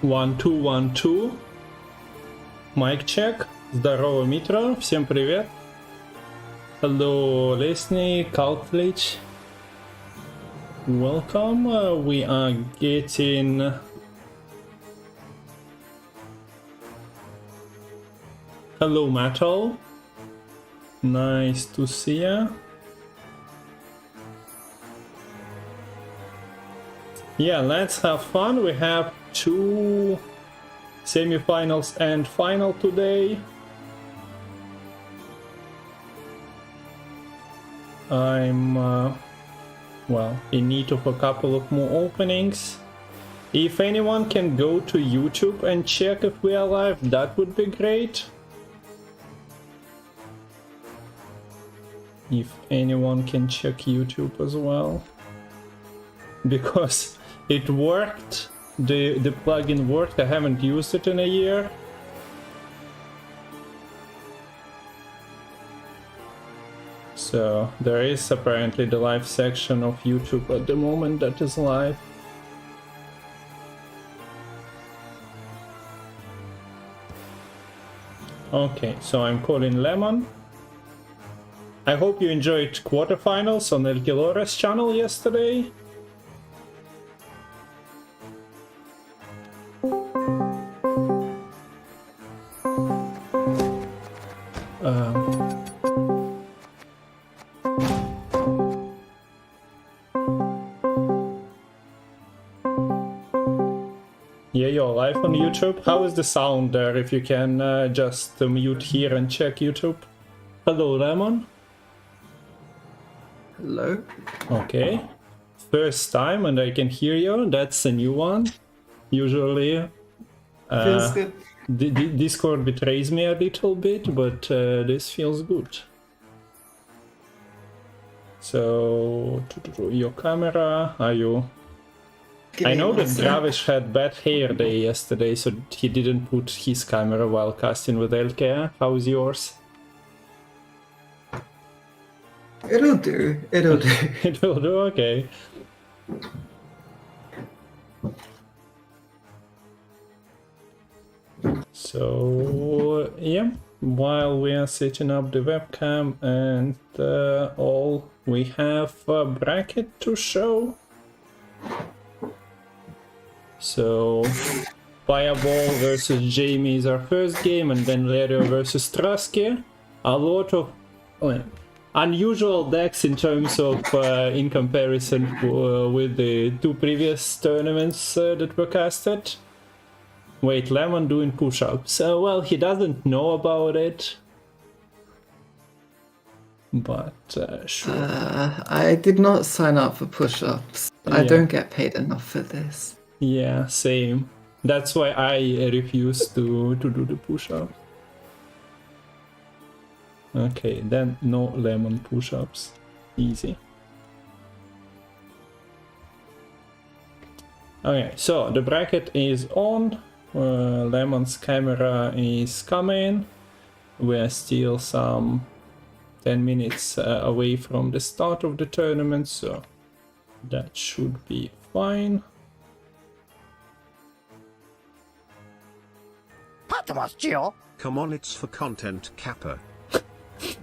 1, 2, 1, 2. Mic check. Здорово, Митро. Всем привет. Hello, Lesney, Calculator. Welcome. We are getting... Hello, Matol. Nice to see ya. Yeah, let's have fun. We have 2 semifinals and final today. I'm well, in need of a couple of more openings. If anyone can go to YouTube and check if we are live, that would be great. If anyone can check YouTube as well, because it worked, the plugin worked. I haven't used it in a year. So there is apparently the live section of YouTube at the moment that is live. Okay, so I'm calling Lemon. I hope you enjoyed quarterfinals on El Kilores channel yesterday. Yeah, you're live on YouTube. How is the sound there? If you can just mute here and check YouTube. Hello, Lemon. Hello. Okay. First time and I can hear you. That's a new one. Usually Feels good. Discord betrays me a little bit, but this feels good. So, your camera, are you... I know that Gravish had bad hair day yesterday, so he didn't put his camera while casting with LK. How's yours? It'll do. It'll do. It will do, okay. So, yeah, while we are setting up the webcam and all, we have a bracket to show. So, Pajabol versus Jamie is our first game, and then Lerio versus Truzky. A lot of unusual decks in terms of in comparison with the 2 previous tournaments that were casted. Wait, Lemon doing push-ups. Well, he doesn't know about it. But, sure. I did not sign up for push-ups. I don't get paid enough for this. Yeah, same. That's why I refuse to do the push-up. Okay, then no Lemon push-ups. Easy. Okay, so the bracket is on. Lemon's camera is coming. We are still some 10 minutes away from the start of the tournament, so that should be fine. Come on, it's for content, Kappa.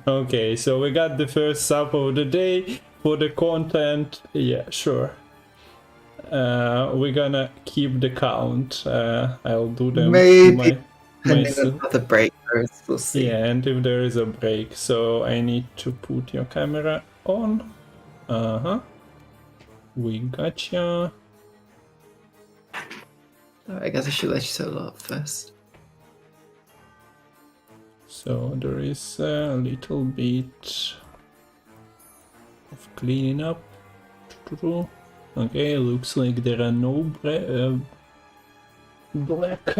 Okay, so we got the first sub of the day for the content. Yeah, sure. We're gonna keep the count. I'll do them. Maybe another break. We'll see. Yeah, and if there is a break, so I need to put your camera on. We gotcha. I guess I should let you solo up first. So there is a little bit of cleaning up to do. Okay, looks like there are no black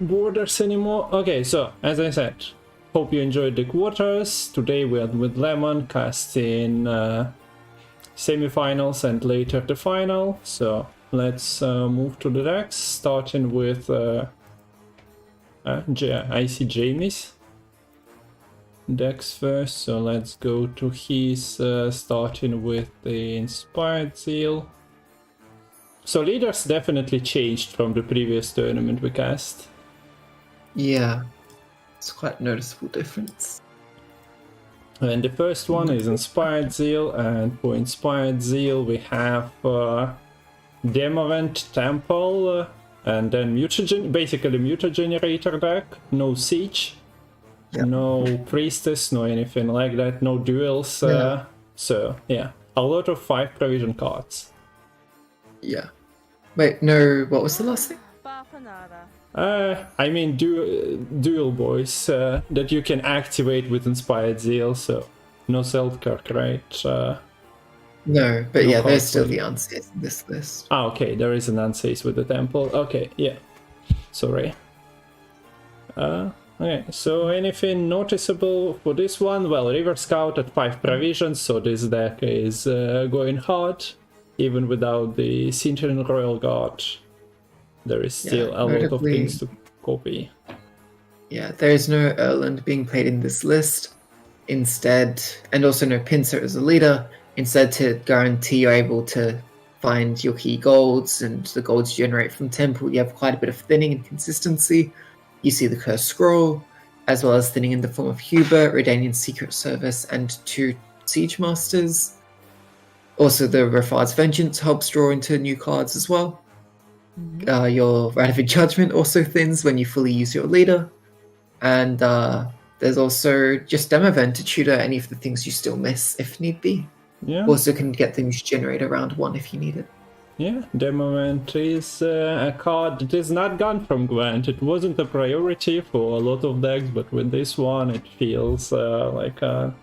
borders anymore. Okay, so as I said, hope you enjoyed the quarters. Today we are with Lemon casting semifinals and later the final. So let's move to the decks, starting with I see Jamie's decks first, so let's go to his, starting with the Inspired Zeal. So leaders definitely changed from the previous tournament we cast. Yeah, it's quite a noticeable difference. And the first one is Inspired Zeal, and for Inspired Zeal we have Demorant Temple, and then basically Mutagenerator deck, no Siege, no Priestess, no anything like that, no duels, so yeah, a lot of 5 provision cards. Yeah. Wait, no, what was the last thing? I mean dual boys that you can activate with Inspired Zeal, so no Self-Kirk, right? No, but No yeah, there's cards still for the Unsafe in this list. Ah, okay, there is an Unsafe with the Temple. Okay, yeah. Sorry. Okay, so anything noticeable for this one? Well, River Scout at 5 provisions, so this deck is going hard, even without the Centurion Royal Guard. There is still a lot of things to copy. Yeah, there is no Erland being played in this list. Instead, and also no Pincer as a leader. Instead, to guarantee you're able to find your key golds and the golds you generate from Temple, you have quite a bit of thinning and consistency. You see the Cursed Scroll, as well as thinning in the form of Hubert, Redanian Secret Service, and 2 Siege Masters. Also, the Rafard's Vengeance helps draw into new cards as well. Your Ratified Judgment also thins when you fully use your leader. And there's also just Demovent to tutor any of the things you still miss if need be. Yeah. Also can get things generated around 1 if you need it. Yeah, Demorant is a card that is not gone from Gwent. It wasn't a priority for a lot of decks, but with this one it feels like a,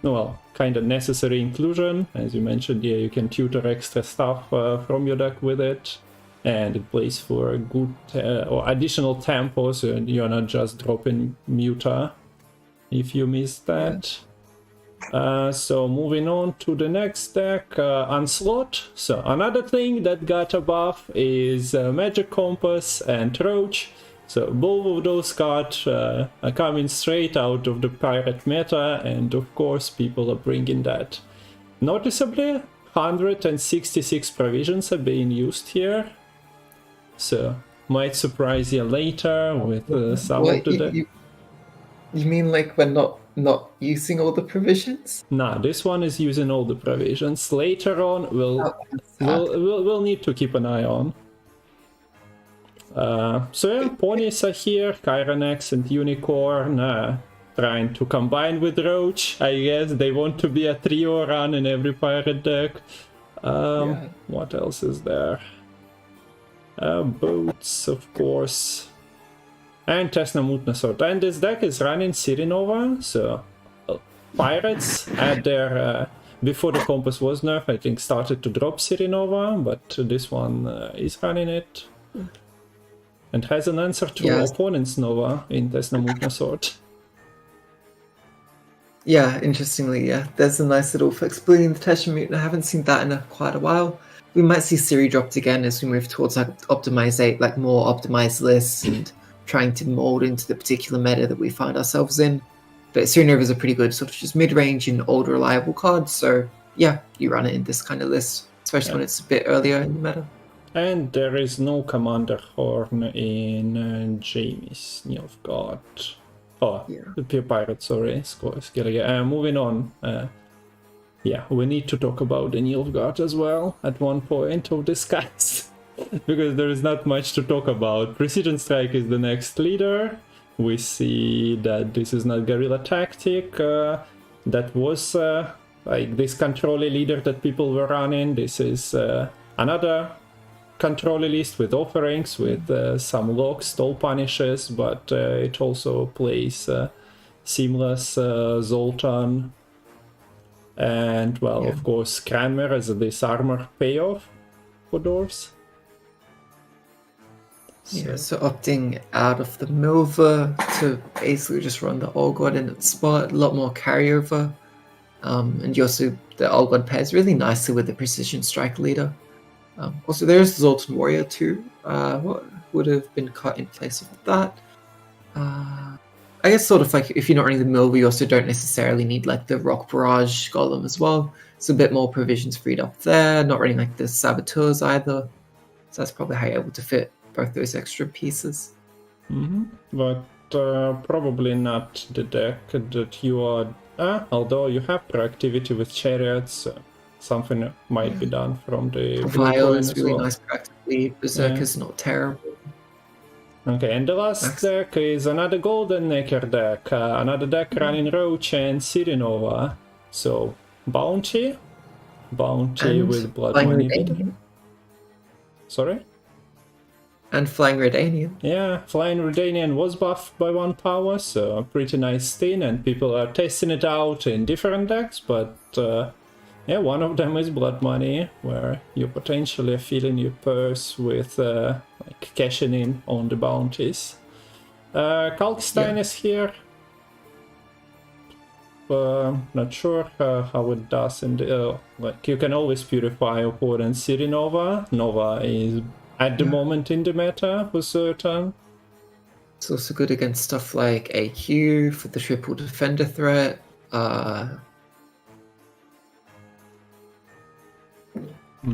well, kind of necessary inclusion. As you mentioned, yeah, you can tutor extra stuff from your deck with it. And it plays for a good or additional tempo, so you're not just dropping Muta if you miss that. So moving on to the next deck, Onslaught. So another thing that got a buff is Magic Compass and Roach. So both of those cards are coming straight out of the pirate meta, and of course people are bringing that. Noticeably, 166 provisions are being used here. So might surprise you later with some of the... You mean like we're not using all the provisions? Nah, this one is using all the provisions. Later on, we'll need to keep an eye on. So yeah, ponies are here, Kyranex and Unicorn, trying to combine with Roach. I guess they want to be a trio run in every pirate deck. What else is there? Boats, of course. And Tesna Mutna Sword. And this deck is running Sirinova, so pirates at their... before the Compass was nerfed, I think started to drop Sirinova, but this one is running it. And has an answer to opponent's Nova in Tesna Mutna Sword. Yeah, interestingly, yeah. There's a nice little flexibility in the Tesna Mutna. I haven't seen that in quite a while. We might see Siri dropped again as we move towards like more optimized lists and trying to mold into the particular meta that we find ourselves in. But Sirinova is a pretty good sort of just mid-range and old reliable card, so yeah, you run it in this kind of list, especially when it's a bit earlier in the meta. And there is no Commander Horn in Jamie's Nilfgaard. Oh, the Pure Pirate, sorry. Moving on. Yeah, we need to talk about the Nilfgaard as well at one point of this cast. Because there is not much to talk about. Precision Strike is the next leader. We see that this is not Guerrilla Tactic. That was like this controlly leader that people were running. This is another controlly list with offerings, with some locks, stall punishes, but it also plays Seamless Zoltan. And, well, of course, Cranmer as this armor payoff for Dwarves. So opting out of the Milva to basically just run the All God in its spot, a lot more carryover. And you also, the All God pairs really nicely with the Precision Strike leader. Also, there's Zoltan Warrior too. What would have been cut in place of that? I guess sort of like if you're not running the Milva, you also don't necessarily need like the Rock Barrage Golem as well. So a bit more provisions freed up there. Not running like the Saboteurs either. So that's probably how you're able to fit both those extra pieces. But probably not the deck that you are... although you have proactivity with chariots, something might be done from the blue Vial coin is as really well. nice practically. Berserker's not terrible. Okay, and the last deck is another Golden Necker deck, another deck running Roach and Sirinova. So, Bounty And with Blood Flying Money. Redanian. Sorry? And Flying Redanian. Yeah, Flying Redanian was buffed by 1 power, so a pretty nice thing, and people are testing it out in different decks, but yeah, one of them is Blood Money, where you potentially are filling your purse with like cashing in on the bounties. Kalkstein is here. Not sure how it does in the... like, you can always purify opponent Sirinova. Nova is at the moment in the meta for certain. It's also good against stuff like AQ for the triple defender threat.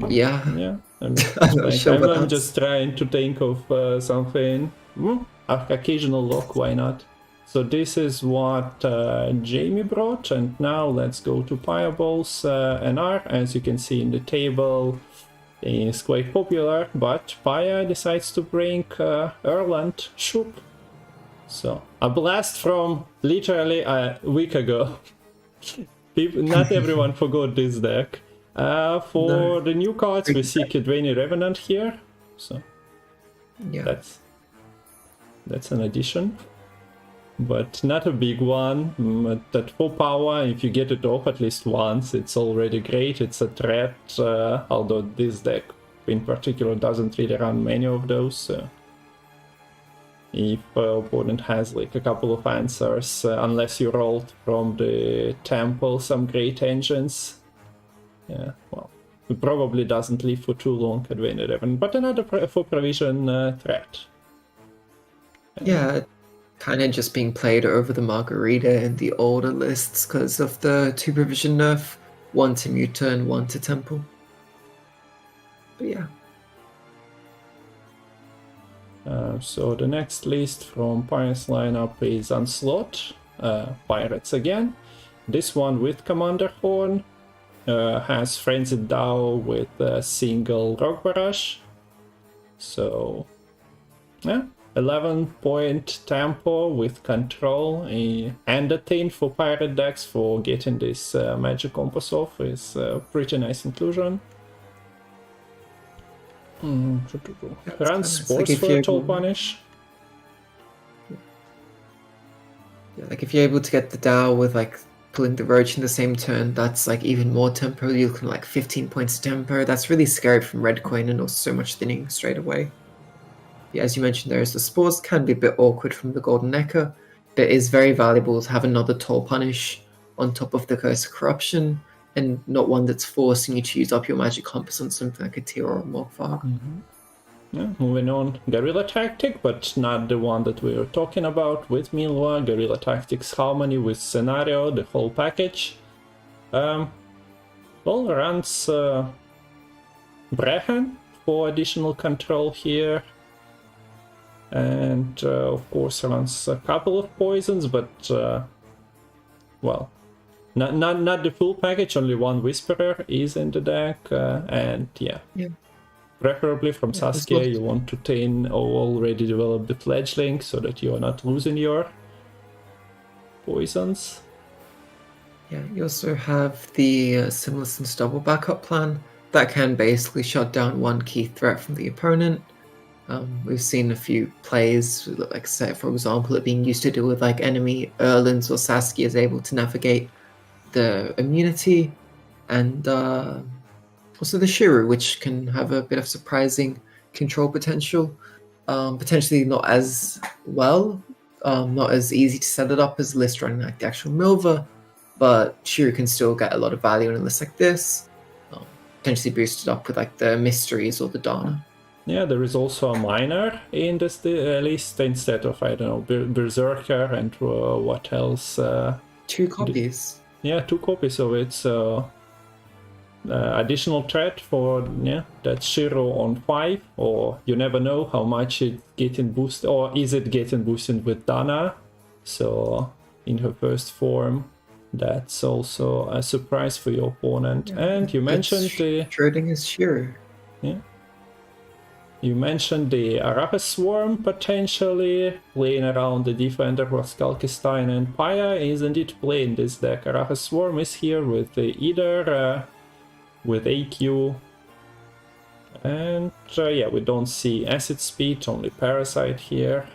Yeah, I'm, I'm not sure what I'm that's- just trying to think of something. Occasional lock, why not? So this is what Jamie brought, and now let's go to Pajabol's NR. As you can see in the table, is quite popular, but Paya decides to bring Erland Shoop. So, a blast from literally a week ago. Not everyone forgot this deck. For the new cards, we see Kidvani Revenant here. So, Yeah. that's an addition. But not a big one. That 4 power, if you get it off at least once, it's already great. It's a threat, although this deck in particular doesn't really run many of those. If opponent has like a couple of answers, unless you rolled from the temple some great engines. Yeah, well, it probably doesn't live for too long at Wayne 11, but another 4 provision threat. Yeah, kind of just being played over the Margarita in the older lists because of the 2 provision nerf, 1 to Muta and 1 to Temple. But yeah. So the next list from Pirates lineup is Onslaught, Pirates again. This one with Commander Horn, has Frenzied Dow with a single Rock Barrage. So, yeah, 11-point tempo with control, and a thing for pirate decks for getting this magic compass off is a pretty nice inclusion. Run Sports like for a Toll Punish. Yeah, like if you're able to get the Dow with like pulling the Roach in the same turn, that's like even more tempo. You're looking like 15 points tempo. That's really scary from Red Coin and also so much thinning straight away. Yeah, as you mentioned, the spores can be a bit awkward from the Golden Necker, but it is very valuable to have another Toll Punish on top of the Curse of Corruption, and not one that's forcing you to use up your magic compass on something like a Tyr or a Morgvar. Yeah, moving on, Guerrilla Tactic, but not the one that we were talking about with Milwa. Guerrilla Tactics Harmony with Scenario, the whole package. Well, runs Brehen for additional control here. And of course runs a couple of poisons, but well, not the full package. Only 1 Whisperer is in the deck, and yeah, preferably from Saskia you want to tame or already develop the Fledgling so that you are not losing your poisons. Yeah, you also have the Simulson's double backup plan that can basically shut down 1 key threat from the opponent. We've seen a few plays, like say for example, it being used to deal with like enemy Erlands or Saskia is able to navigate the immunity, and also the Shiru, which can have a bit of surprising control potential. Potentially not as well, not as easy to set it up as a list running like the actual Milva, but Shiru can still get a lot of value in a list like this. Potentially boosted up with like the Mysteries or the Dana. Yeah, there is also a Miner in this list instead of, I don't know, Berserker and what else? 2 copies. Yeah, 2 copies of it, so... additional threat for that Shiro on 5, or you never know how much it's getting boosted, or is it getting boosted with Dana? So in her first form, that's also a surprise for your opponent. And you mentioned the Schrodinger's Shiro. Yeah. You mentioned the Arachas Swarm potentially playing around the Defender for Skalkestein, and Paya is indeed playing this deck. Arachas Swarm is here with either with AQ, and yeah, we don't see Acid Speed, only Parasite here.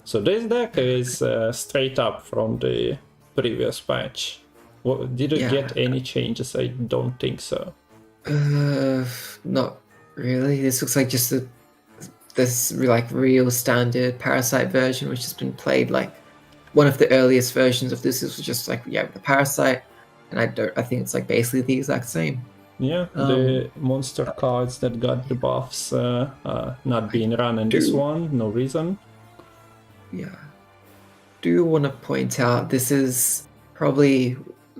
So this deck is straight up from the previous patch. Did it get any changes? I don't think so. Not really. This looks like just this like real standard Parasite version, which has been played. Like one of the earliest versions of this is just like the Parasite, and I think it's like basically the exact same. Yeah, the monster cards that got the buffs not being run in this one, no reason. Yeah. Do want to point out this is probably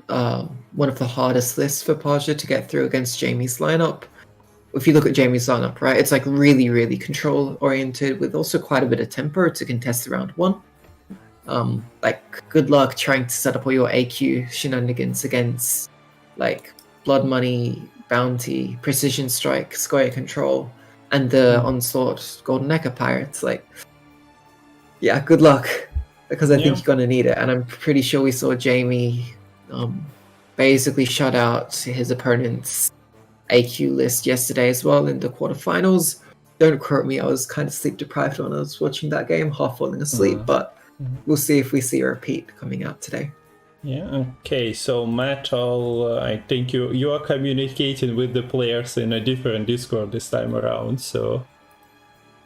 one of the hardest lists for Paja to get through against Jamie's lineup. If you look at Jamie's lineup, right, it's like really, really control oriented with also quite a bit of tempo to contest round 1. Like good luck trying to set up all your AQ shenanigans against like Blood Money, Bounty, Precision Strike, Square Control, and the Onslaught Golden Echo Pirates. Like, yeah, good luck, because I think you're gonna need it. And I'm pretty sure we saw Jamie basically shut out his opponent's AQ list yesterday as well in the quarterfinals. Don't quote me, I was kind of sleep deprived when I was watching that game, half falling asleep, but we'll see if we see a repeat coming out today. Yeah, okay, so Matol, I think you are communicating with the players in a different Discord this time around, so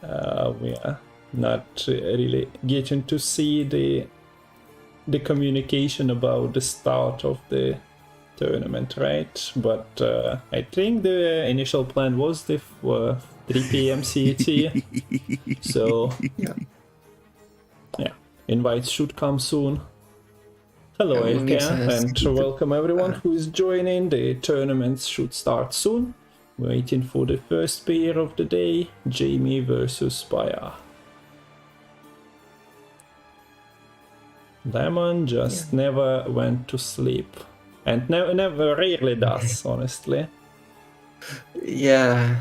we are not really getting to see the communication about the start of the tournament, right? But I think the initial plan was the 3 p.m. CET, so yeah, invites should come soon. Hello, Elka, and welcome everyone who is joining. The tournaments should start soon. Waiting for the first pair of the day, Jamie versus Paya. Lemon just never went to sleep. And never rarely does, honestly. Yeah.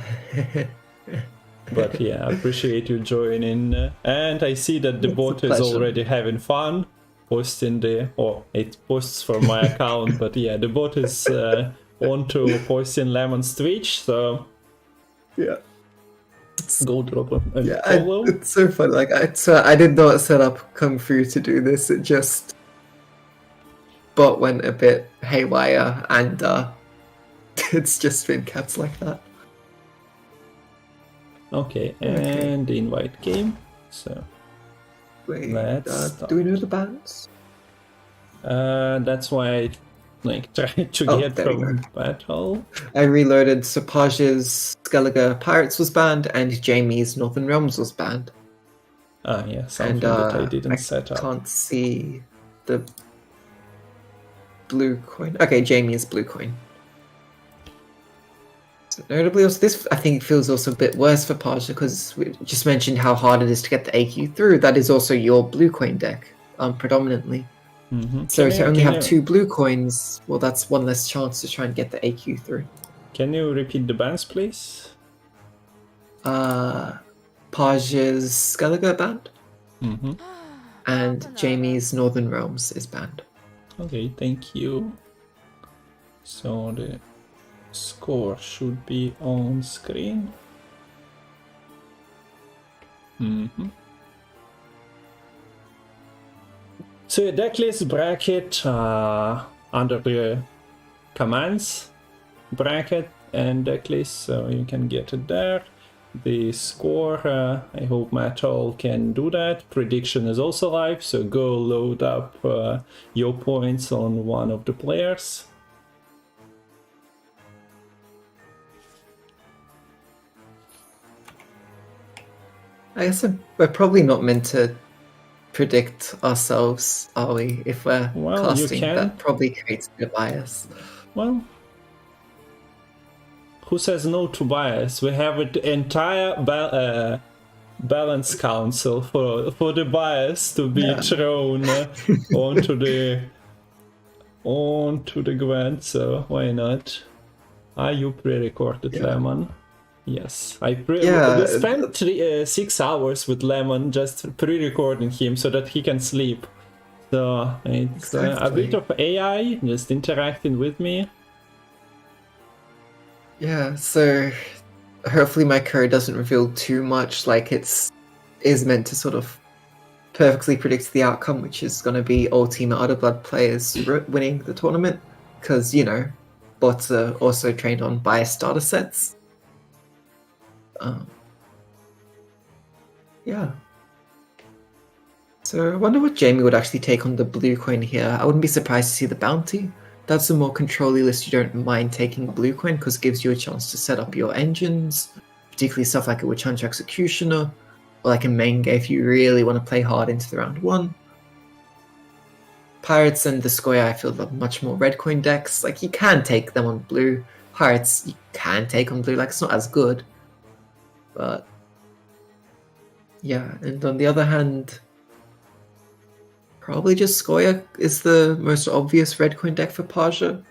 But yeah, I appreciate you joining. And I see that the bot is already having fun. Posting it posts from my account, but yeah, the bot is on to posting Lemon's Twitch, so yeah, go drop a follow. It's so funny. Like I did not set up Kung Fu to do this. It just bot went a bit haywire, and it's just been kept like that. Okay, and the invite game. So. Wait, let's do we know the bands? That's why I tried to get from Battle. I reloaded, so Paja's Skellige Pirates was banned, and Jamie's Northern Realms was banned. Ah, yeah, something that I didn't set up. I can't see the blue coin. Okay, Jamie is blue coin. Notably, also this I think feels also a bit worse for Paja because we just mentioned how hard it is to get the AQ through. That is also your blue coin deck, predominantly. So to only have 2 blue coins, well, that's one less chance to try and get the AQ through. Can you repeat the bans, please? Paja's Skellige banned, and Jamie's Northern Realms is banned. Okay, thank you. So the score should be on screen. So decklist bracket under the commands bracket and decklist, so you can get it there. The score, I hope Matol can do that. Prediction is also live, so go load up your points on one of the players. I guess we're probably not meant to predict ourselves, are we? If we're casting, that probably creates a bit of bias. Well, who says no to bias? We have an entire balance council for the bias to be thrown onto the Gwent, so why not? Are you pre-recorded, Lemon? Yes, we spent 6 hours with Lemon just pre-recording him so that he can sleep. So it's a bit of AI just interacting with me. Yeah, so hopefully my code doesn't reveal too much, like is meant to sort of perfectly predict the outcome, which is going to be all Team Other Blood players winning the tournament, because, you know, bots are also trained on biased data sets. Yeah. So I wonder what Jamie would actually take on the blue coin here. I wouldn't be surprised to see the bounty. That's a more control-y list you don't mind taking blue coin because it gives you a chance to set up your engines, particularly stuff like a Witch Hunter Executioner, or like a Menge if you really want to play hard into the round 1. Pirates and the Skoya I feel are much more red coin decks. Like, you can take them on blue. Pirates you can take on blue, like it's not as good. But yeah, and on the other hand, probably just Skoya is the most obvious red coin deck for Paja.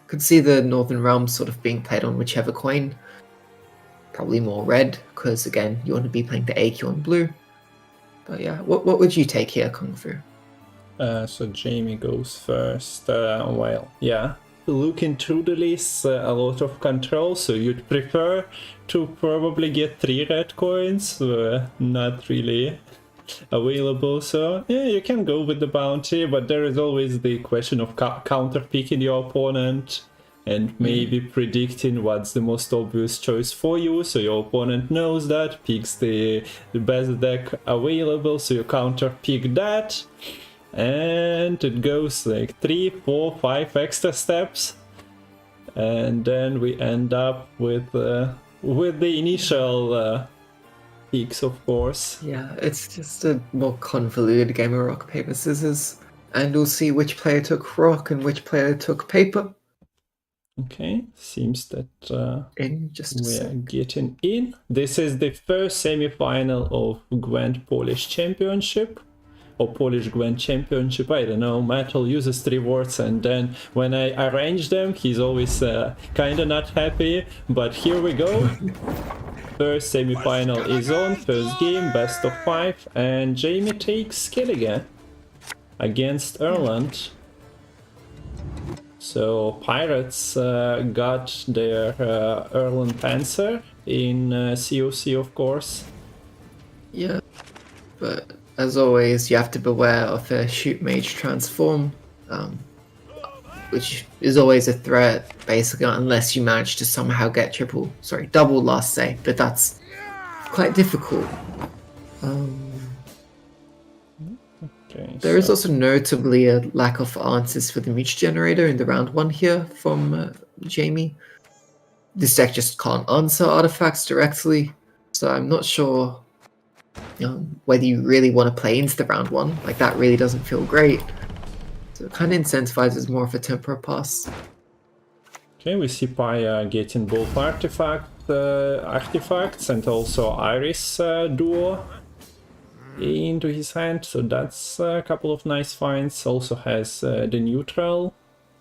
Could see the Northern Realms sort of being played on whichever coin. Probably more red, because again, you want to be playing the AQ on blue. But yeah, what would you take here, Kung Fu? So Jamie goes first. Well, yeah. Looking through the list, a lot of control, so you'd prefer to probably get 3 red coins, not really available, so yeah, you can go with the bounty, but there is always the question of counter-picking your opponent and maybe predicting what's the most obvious choice for you, so your opponent knows that, picks the best deck available, so you counter-pick that. And it goes like 3, 4, 5 extra steps, and then we end up with the initial picks, of course. Yeah, it's just a more convoluted game of rock, paper, scissors, and we'll see which player took rock and which player took paper. Okay, seems that In just a we're sec. getting in. This is the first semi-final of Gwent Polish Championship. Or Polish Gwent Championship, I don't know. Matol uses 3 words, and then when I arrange them, he's always kinda not happy. But here we go. First semi-final is on, first game, best of 5, and Jamie takes Skellige against Erland. So Pirates got their Erland Panzer in COC, of course. Yeah, but as always, you have to beware of a shoot mage transform, which is always a threat, basically, unless you manage to somehow get double last save, but that's quite difficult. Okay, There is also notably a lack of answers for the Meech generator in the round 1 here from Jamie. This deck just can't answer artifacts directly, so I'm not sure whether you really want to play into the round 1. Like, that really doesn't feel great. So it kind of incentivizes more of a tempo pass. Okay, we see Paya getting both artifacts and also Iris duo into his hand, so that's a couple of nice finds. Also has the neutral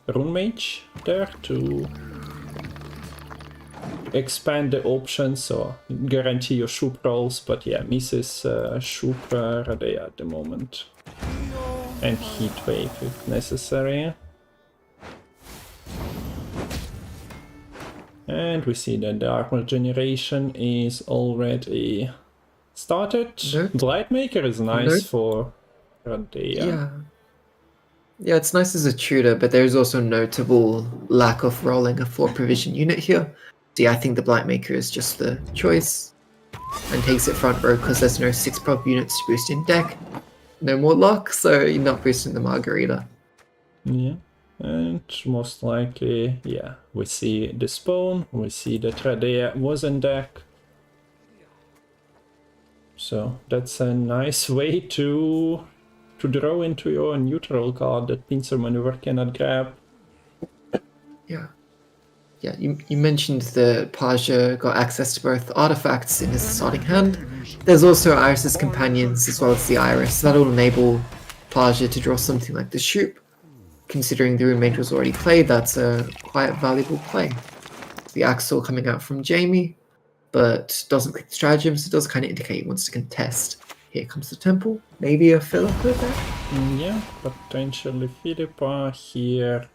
Rune Mage there to expand the options, so guarantee your Shoop rolls, but yeah, misses Shoop Radea at the moment. And Heatwave if necessary. And we see that the armor generation is already started. Blightmaker is nice for Radea. Yeah, it's nice as a tutor, but there's also notable lack of rolling a 4 provision unit here. So yeah, I think the Blightmaker is just the choice, and takes it front row because there's no 6 prop units to boost in deck. No more luck, so you're not boosting the Margarita. Yeah, and most likely, yeah, we see the spawn, we see that Radea was in deck. So that's a nice way to draw into your neutral card that Pincer Maneuver cannot grab. Yeah. Yeah, you mentioned that Paja got access to both artifacts in his starting hand. There's also Iris's companions as well as the Iris. That'll enable Paja to draw something like the Shoop. Considering the Rune was already played, that's a quite valuable play. The Axel coming out from Jamie, but doesn't click the stratagem, so it does kind of indicate he wants to contest. Here comes the Temple. Maybe a Philippa there? Yeah, potentially Philippa here.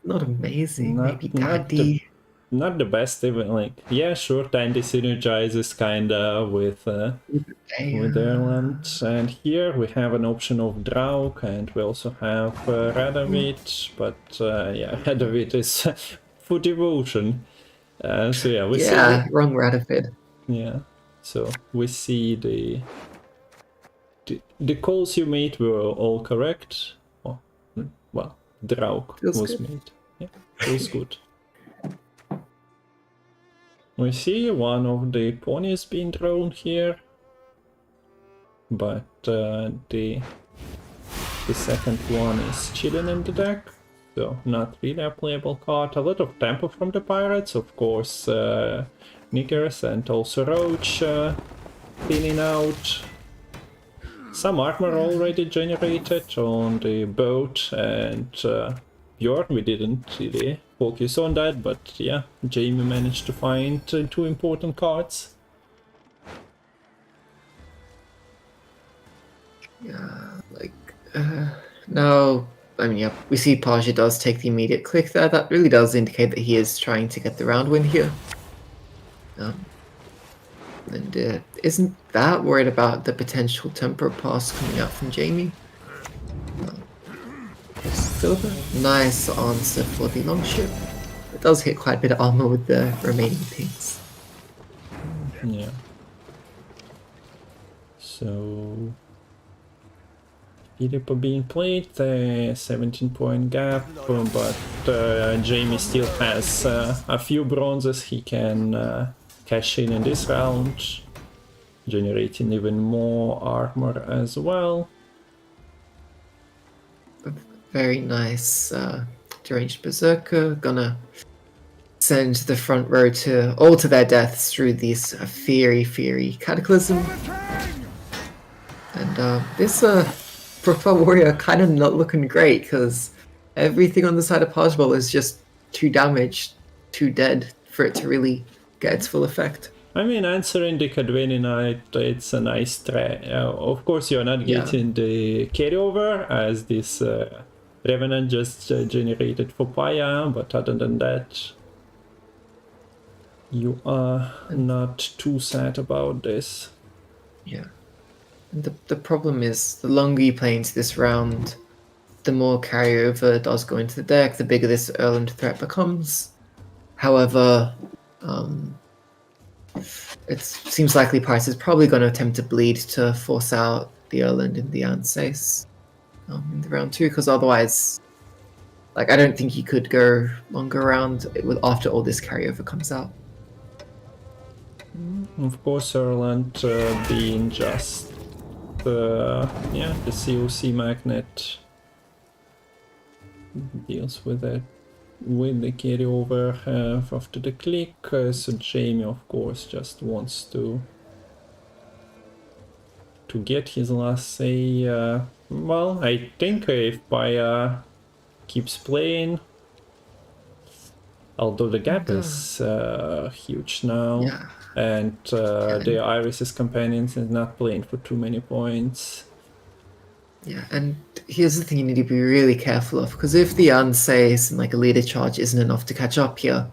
Not amazing. Maybe not Dandy. Not the best even, like, yeah, sure, Dandy synergizes kinda with Ireland. And here we have an option of Draug, and we also have Radovid, but yeah, Radovid is for devotion. So yeah, we see... wrong Radovid. Yeah, so we see the calls you made were all correct. Oh, well, Draug Feels was good. made. Yeah, feels good. We see one of the ponies being drawn here, but the second one is chilling in the deck, so not really a playable card. A lot of tempo from the pirates, of course, Niggers and also Roach cleaning out. Some armor already generated on the boat, and Bjorn, we didn't really focus on that, but yeah, Jamie managed to find two important cards. Yeah, like, now, I mean, yeah, we see Paja does take the immediate click there. That really does indicate that he is trying to get the round win here. And isn't that worried about the potential temper pass coming out from Jamie? Philippa, nice answer for the longship. It does hit quite a bit of armor with the remaining pings. Yeah. So Philippa being played, 17-point gap, but Jamie still has a few bronzes he can cash in this round, generating even more armor as well. Very nice deranged berserker, gonna send the front row all to their deaths through these fiery cataclysm. And this Profile Warrior kind of not looking great, because everything on the side of Pajabol is just too damaged, too dead for it to really get its full effect. I mean, answering the Kadweni Knight, it's a nice try. Of course, you're not getting the carryover, as this Revenant just generated for Paya, but other than that, you are not too sad about this. Yeah. And the problem is, the longer you play into this round, the more carryover does go into the deck, the bigger this Erland threat becomes. However, it seems likely Price is probably going to attempt to bleed to force out the Erland and the Ansace in the round 2, because otherwise, like, I don't think you could go longer round after all this carryover comes out. Of course, Erland being just the COC magnet deals with it, with the carryover after the click. So Jamie, of course, just wants to get his last say. Well, I think if Paya keeps playing, although the gap is huge now, and the Iris's companions is not playing for too many points. Yeah, and here's the thing you need to be really careful of, because if the Ansace and like a leader charge isn't enough to catch up here,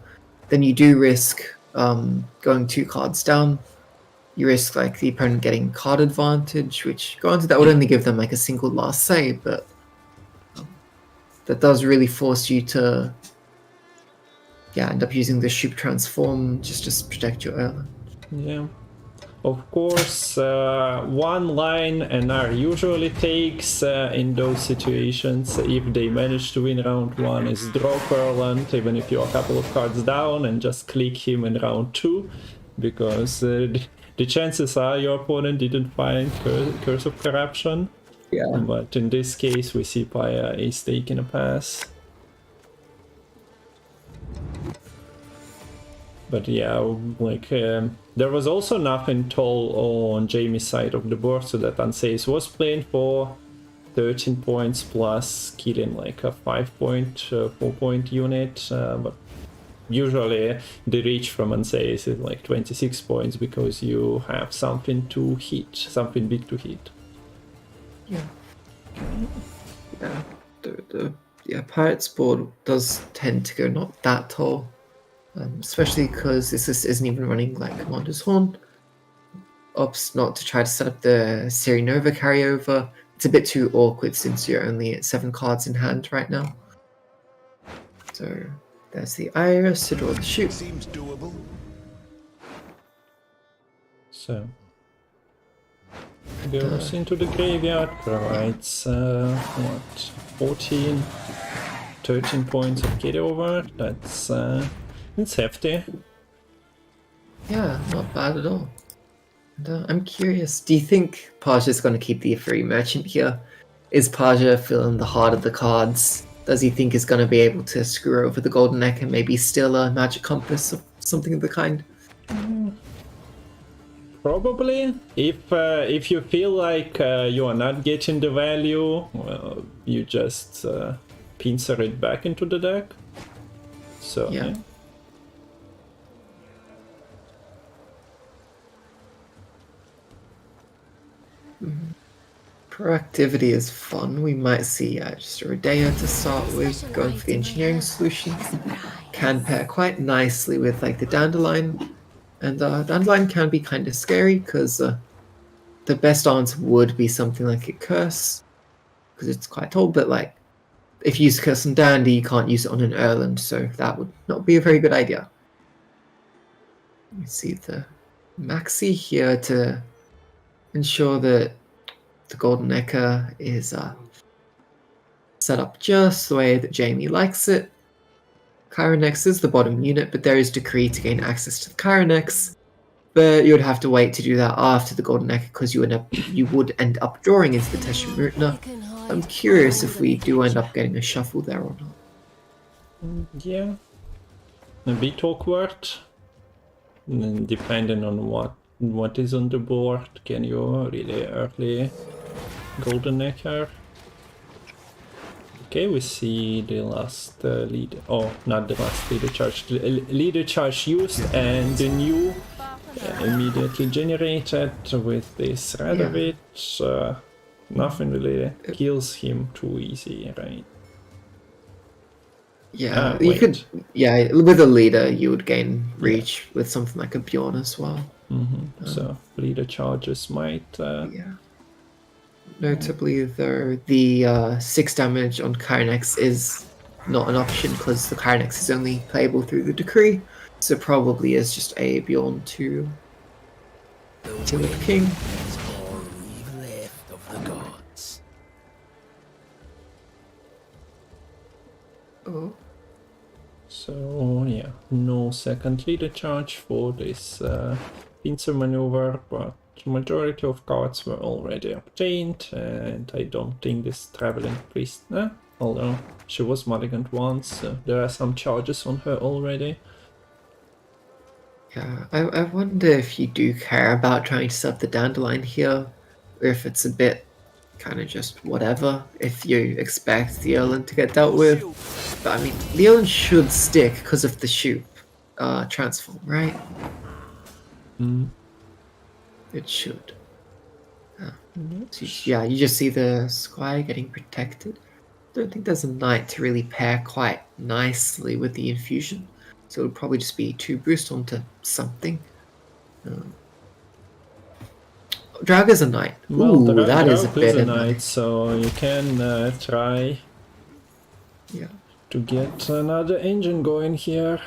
then you do risk going 2 cards down. You risk like the opponent getting card advantage, which granted that would only give them like a single last say, but that does really force you to end up using the Shoop transform just to protect your Erland. Yeah. Of course, one line NR usually takes in those situations, if they manage to win round 1, is draw Erland, even if you're a couple of cards down, and just click him in round 2, because the chances are your opponent didn't find Curse of Corruption. Yeah. But in this case, we see Paya is taking a pass. But yeah, like there was also nothing tall on Jamie's side of the board, so that Anseis was playing for 13 points plus killing like a 5-point, 4-point unit. But usually the reach from Anseis is like 26 points because you have something to hit, something big to hit. Yeah. Yeah, Pirates board does tend to go not that tall. Especially because this isn't even running like Commander's Horn. Opts not to try to set up the Siri Nova carryover. It's a bit too awkward since you're only at 7 cards in hand right now. So there's the Iris to draw the shoot. Seems doable. So goes into the graveyard, provides what, 13 points of carryover. That's it's hefty. Yeah, not bad at all. And, I'm curious, do you think Paja's going to keep the free merchant here? Is Paja feeling the heart of the cards? Does he think he's going to be able to screw over the Golden Neck and maybe steal a magic compass or something of the kind? Probably. If you feel like you are not getting the value, well, you just pincer it back into the deck. So Yeah. Proactivity is fun. We might see just a Rodeo to start with, going for the engineering solution. Can pair quite nicely with like the Dandelion. And Dandelion can be kind of scary because the best answer would be something like a Curse, because it's quite tall, but like if you use Curse on Dandy, you can't use it on an Erland, so that would not be a very good idea. Let me see the Maxi here to ensure that the Golden Necker is set up just the way that Jamie likes it. Chironex is the bottom unit, but there is Decree to gain access to the Chironex. But you would have to wait to do that after the Golden Necker because you would end up drawing into the Teshin Mutna. I'm curious if we do end up getting a shuffle there or not. yeah, a bit awkward. And depending on what is on the board, can you really early Golden Necker? Okay, we see the last lead. Oh, not the last leader charge. The leader charge used, and the new immediately generated with this Radovich. Nothing really kills him too easy, right? Yeah, you could. Yeah, with a leader, you would gain reach with something like a Bjorn as well. So leader charges might. Yeah. Notably, though, the 6 damage on Chironex is not an option because the Chironex is only playable through the Decree, so probably is just a Bjorn to the King. Oh. So yeah, no second leader charge for this pincer maneuver, but majority of cards were already obtained, and I don't think this traveling priest, although she was mulliganed once, so there are some charges on her already. Yeah, I wonder if you do care about trying to set up the Dandelion here, or if it's a bit kind of just whatever, if you expect the Erland to get dealt with. But I mean, the Erland should stick because of the shoot transform, right? It should. So yeah, you just see the Squire getting protected. Don't think there's a Knight to really pair quite nicely with the infusion. So it would probably just be 2 boost onto something. Draga's a Knight. Well, Ooh, that is a bit of Knight, so you can try to get another engine going here.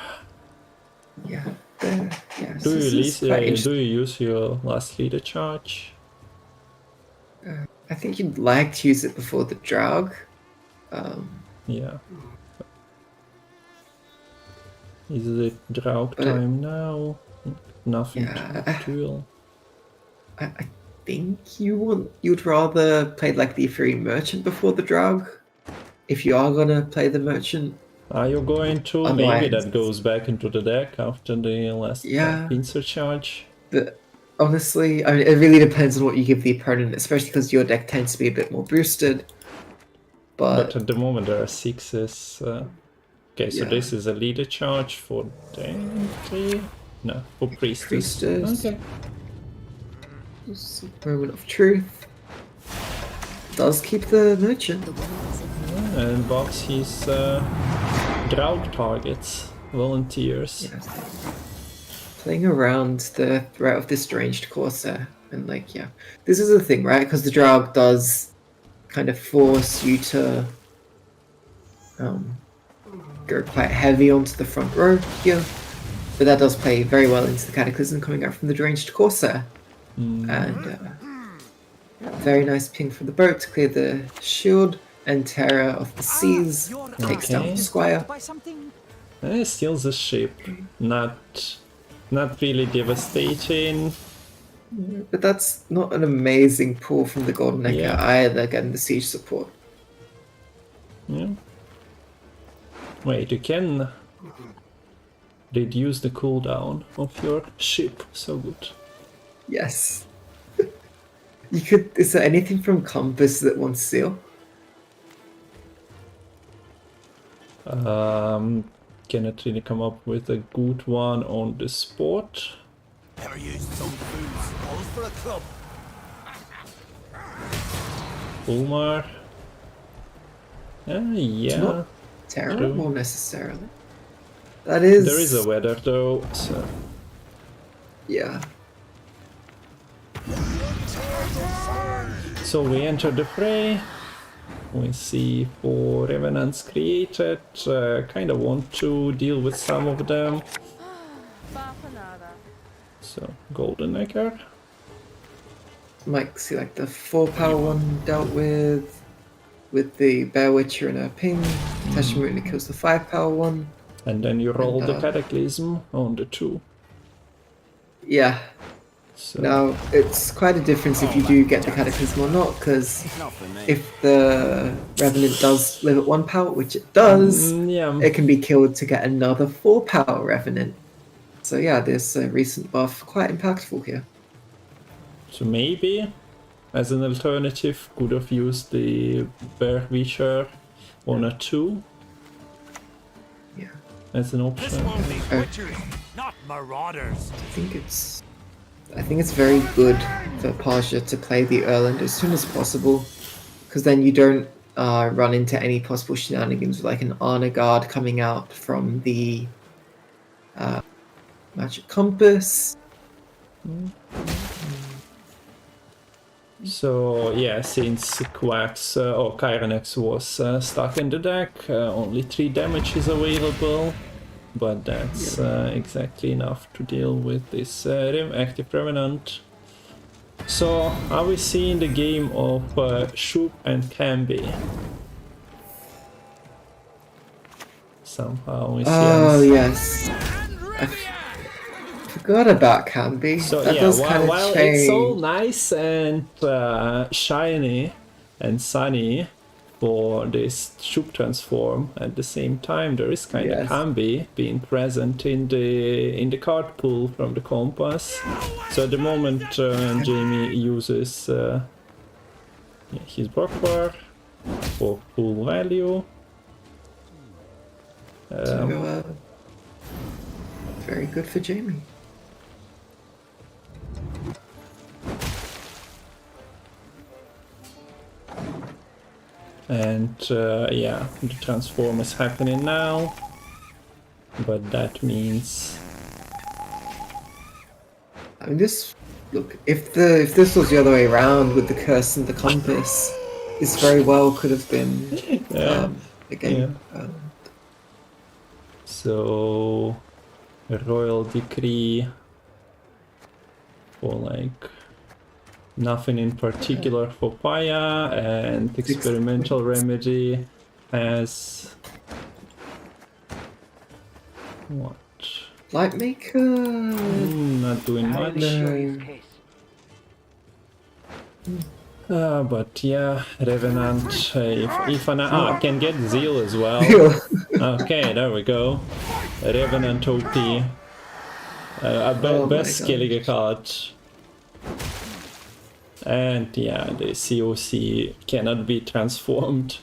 Yeah. Do you use your last leader charge? I think you'd like to use it before the Draug. Yeah. Is it Draug time now? Nothing to duel. I think you'd rather play like the Free Merchant before the Draug. If you are gonna play the Merchant, Are you going to? On Maybe lines. that goes back into the deck after the last Yeah. pincer charge. But honestly, I mean, it really depends on what you give the opponent, especially because your deck tends to be a bit more boosted. But But at the moment there are 6s. Okay, so Yeah. this is a leader charge for Danirai? No, for Priestess. Priestess. Okay. Just a moment of truth. Does keep the merchant. And box his drought targets, volunteers. Yeah. Playing around the threat of this ranged Corsair. And like, yeah. This is the thing, right? Because the Draug does kind of force you to go quite heavy onto the front row here. But that does play very well into the Cataclysm coming out from the ranged Corsair. And very nice ping from the boat to clear the shield, and Terror of the Seas takes down Okay. the Squire. Steals the ship. Not really devastating. But that's not an amazing pull from the Golden Necker Yeah. either, getting the siege support. Yeah. Wait, you can reduce the cooldown of your ship. So good. Yes. You could. Is there anything from Compass that wants seal? Cannot really come up with a good one on the spot. Ever used some fools all for a club? Ulmar. Yeah. Not Terror, True. more necessarily. That is. There is a weather though, so Yeah. so we enter the fray. We see 4 revenants created. Kind of want to deal with some of them. So Golden Necker. Might see like the 4-power one dealt with the Bear Witcher and a ping. Testament kills the 5-power one. And then you roll the And, Cataclysm on the 2. Yeah. So Now, it's quite a difference if you do get the Cataclysm or not, because Not for me. if the Revenant does live at 1 power, which it does, yeah. it can be killed to get another 4-power Revenant. So yeah, this recent buff quite impactful here. So maybe, as an alternative, could have used the Bear Witcher on a 2 Yeah, as an This option. won't be butchers, not marauders. I think it's very good for Pasha to play the Erland as soon as possible, because then you don't run into any possible shenanigans with like an Honor Guard coming out from the Magic Compass. So yeah, since Quax or Kyrenex was stuck in the deck, only 3 damage is available, but that's exactly enough to deal with this active Revenant. So are we seeing the game of Shoop and Camby? Somehow we see Oh yes, I forgot about Camby. So That yeah, does kind of while change. it's all nice and shiny and sunny for this Shoop transform, at the same time there is kind of Yes. Camby being present in the card pool from the compass. So at the moment Jamie uses his Brockbar for full value. So, very good for Jamie. And yeah, the transform is happening now, but that means I mean, look. If this was the other way around with the curse and the compass, this very well could have been a game. so a royal decree for like nothing in particular for Paya, and experimental remedy has what? Lightmaker. Not doing much. No. But yeah, Revenant, if I can get Zeal as well. Okay, there we go. Revenant OP. Oh my Best killing card. And yeah, the COC cannot be transformed.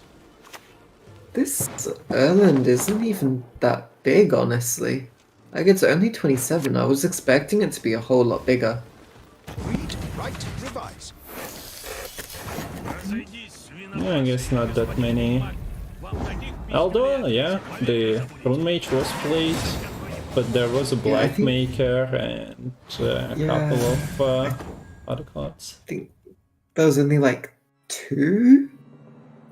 This Erland isn't even that big, honestly. Like, it's only 27. I was expecting it to be a whole lot bigger. Read, write, revise. Yeah, I guess not that many. Although, yeah, the Rune Mage was played, but there was a Black think- Maker and a couple of other cards. I think there was only like 2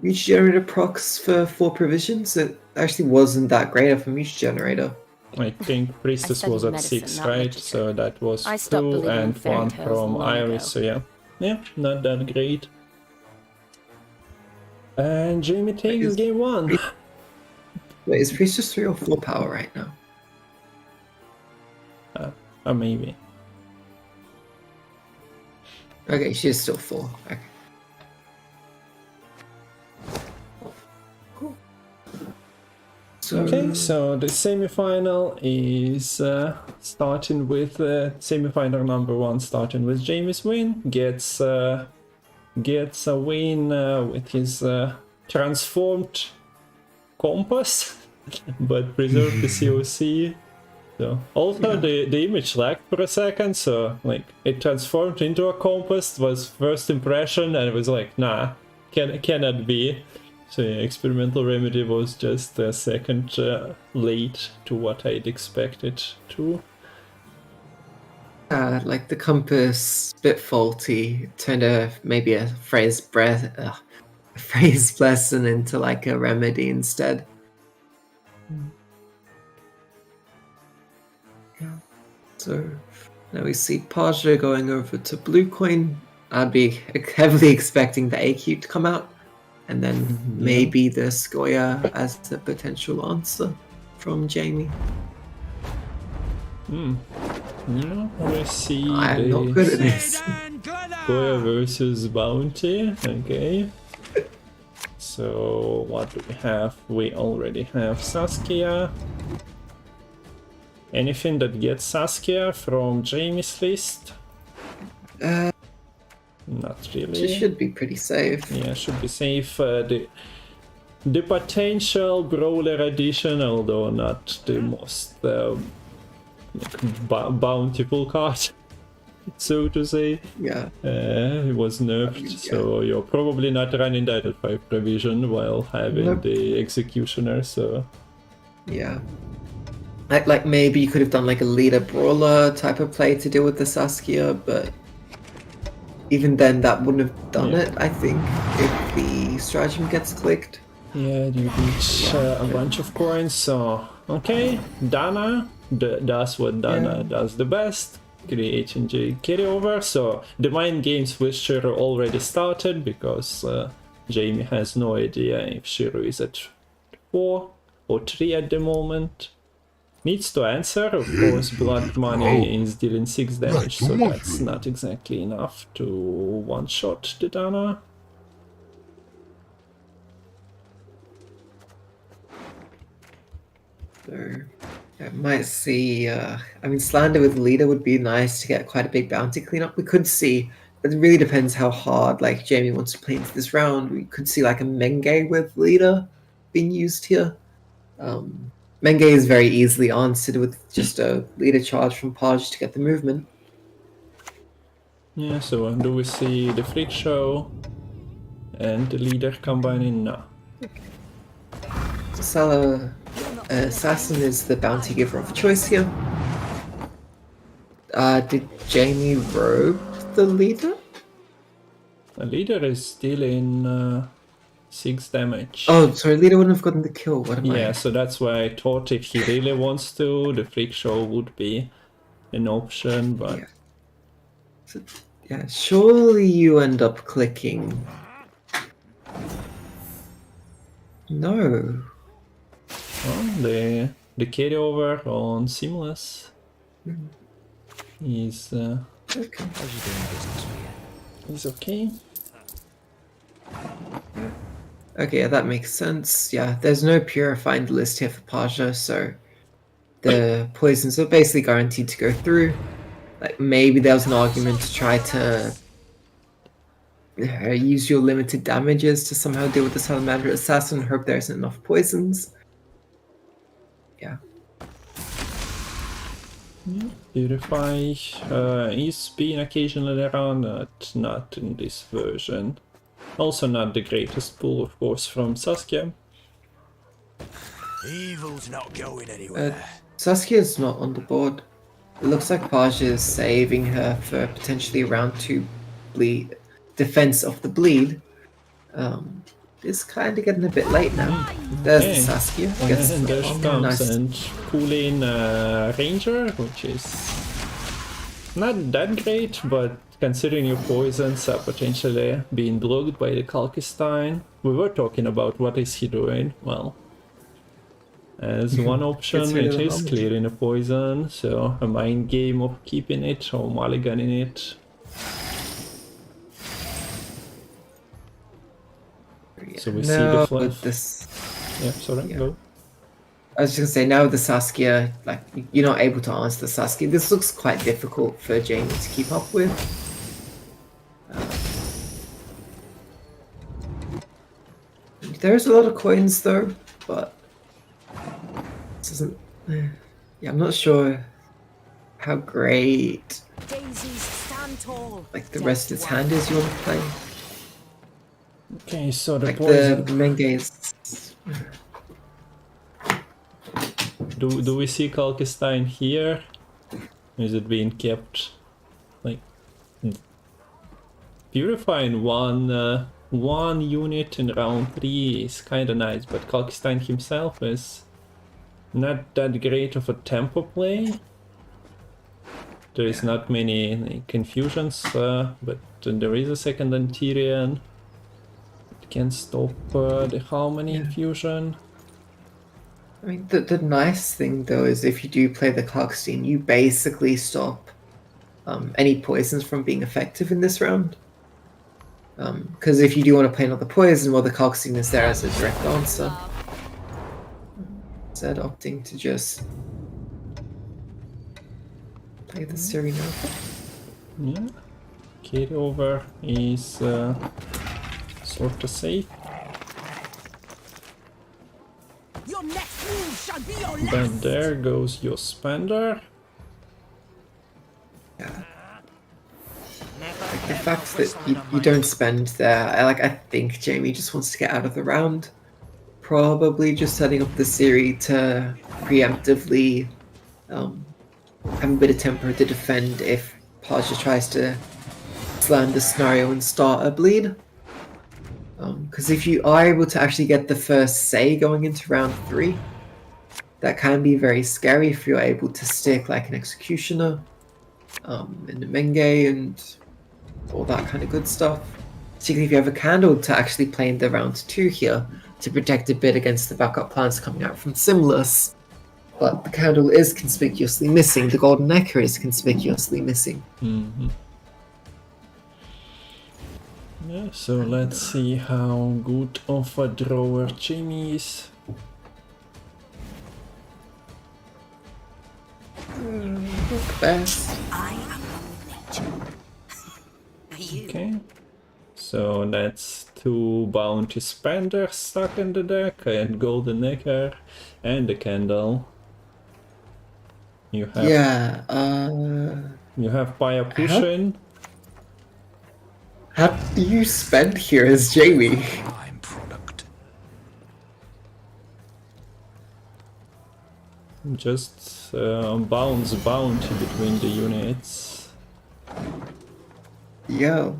Reach Generator procs for 4 provisions. It actually wasn't that great of a Reach Generator. I think Priestess studied was at medicine, 6, not right? literature. So that was I stopped 2 believing in and fairy 1 tales from long ago. Iris, so yeah. Yeah, not that great. And Jamie takes Is- game 1. Wait, is Priestess 3 or 4 power right now? Or maybe. Okay, she is still 4. Okay. So, Okay, so the semi-final is starting with semi-final number 1, starting with Jamie's win. Gets a win with his transformed compass, but preserved the COC. So also the image lagged for a second, so like it transformed into a compass was first impression, and it was like, nah, cannot be. So yeah, experimental remedy was just a second late to what I'd expected to. like the compass, bit faulty. Turned maybe a phrase lesson into like a remedy instead. Yeah. So now we see Paja going over to Blue Coin. I'd be heavily expecting the AQ to come out, and then maybe the Skoya as the potential answer from Jamie. Yeah, we see I'm not good at this. Goya versus Bounty. Okay. So what do we have? We already have Saskia. Anything that gets Saskia from Jamie's list? Not really. She should be pretty safe. Yeah, should be safe. The potential Brawler edition, although not the most bountiful card, so to say. Yeah. It was nerfed, so you're probably not running that at 5 provision while having Nope. the Executioner, so... Yeah. Like maybe you could have done like a leader brawler type of play to deal with the Saskia, but even then that wouldn't have done it, I think, if the stratagem gets clicked. Yeah, you reach a bunch of coins, so... Okay, Dana does what Dana does the best, creating the carryover, so the mind games with Shiro already started, because Jamie has no idea if Shiro is at 4 or 3 at the moment. Needs to answer, of course, Blood Money is dealing 6 damage, so that's not exactly enough to one-shot the Dana. So I might see, I mean, Slander with leader would be nice to get quite a big bounty cleanup. We could see, it really depends how hard like Jamie wants to play into this round. We could see like a Menge with leader being used here. Menge is very easily answered with just a leader charge from Paj to get the movement. Yeah, so do we see the freak show and the leader combining? No. Salah Assassin is the bounty giver of choice here. Did Jamie rogue the leader? The leader is still in 6 damage. Oh, sorry, leader wouldn't have gotten the kill. What am I? Yeah, so that's why I thought if he really wants to, the freak show would be an option, but... Yeah. So, yeah, surely you end up clicking. No. Well, the carryover on Seamless is Okay. Okay, yeah, that makes sense. Yeah, there's no purifying the list here for Paja, so the poisons are basically guaranteed to go through. Like, maybe there was an argument to try to use your limited damages to somehow deal with the Salamander Assassin, hope there isn't enough poisons. Yeah. Purify is being occasionally around, but not in this version. Also not the greatest pull, of course, from Saskia. Evil's not going anywhere. Saskia's not on the board. It looks like Paja is saving her for potentially round 2 bleed. Defense of the bleed. It's kind of getting a bit late now. There's the Saskia. Gets And there she oh, comes, nice. and pull in Ranger, which is not that great, but considering your poisons are potentially being blocked by the Kalkstein, we were talking about what is he doing. Well, as one option, Gets rid it of the is damage. clearing a poison, so a mind game of keeping it or mulliganing it. So we see the Now fluff. with this, Yeah, sorry, Yeah. go. I was just gonna say, now with the Saskia, like, you're not able to answer the Saskia. This looks quite difficult for Jamie to keep up with. There's a lot of coins though, but this isn't. Yeah, I'm not sure how great Daisies stand tall. like the rest of its hand is you want to play. Okay, so the Like poison. the Menge is. Do we see Kalkstein here? Is it being kept like purifying one unit in round 3 is kinda nice, but Kalkstein himself is not that great of a tempo play. There is not many like, infusions, but there is a second Antirian. It can stop the Harmony infusion. I mean, the nice thing though is if you do play the Clarkstein, you basically stop any poisons from being effective in this round. Because if you do want to play another poison, well, the Clarkstein is there as a direct answer. Instead, opting to just play the Siri now. Yeah. Kid over is sort of safe. Your next move shall be your last. But there goes your spender. Yeah. Like the fact that you don't spend there, I think Jamie just wants to get out of the round. Probably just setting up the Siri to preemptively have a bit of temper to defend if Paja tries to slam the scenario and start a bleed. Because if you are able to actually get the first say going into round 3, that can be very scary if you're able to stick like an Executioner and a Menge and all that kind of good stuff. Particularly if you have a Candle to actually play in the round 2 here to protect a bit against the backup plans coming out from Simless. But the Candle is conspicuously missing, the Golden Necker is conspicuously missing. Mm-hmm. Yeah, so let's see how good of a drawer Jamie is. Best. I am nature. You. Okay. So that's 2 bounty spenders stuck in the deck, and Golden Necker, and the Candle. You have you have Paya pushing. How do you spend here as Jamie? I'm product. Just bounce bounty between the units. Yo.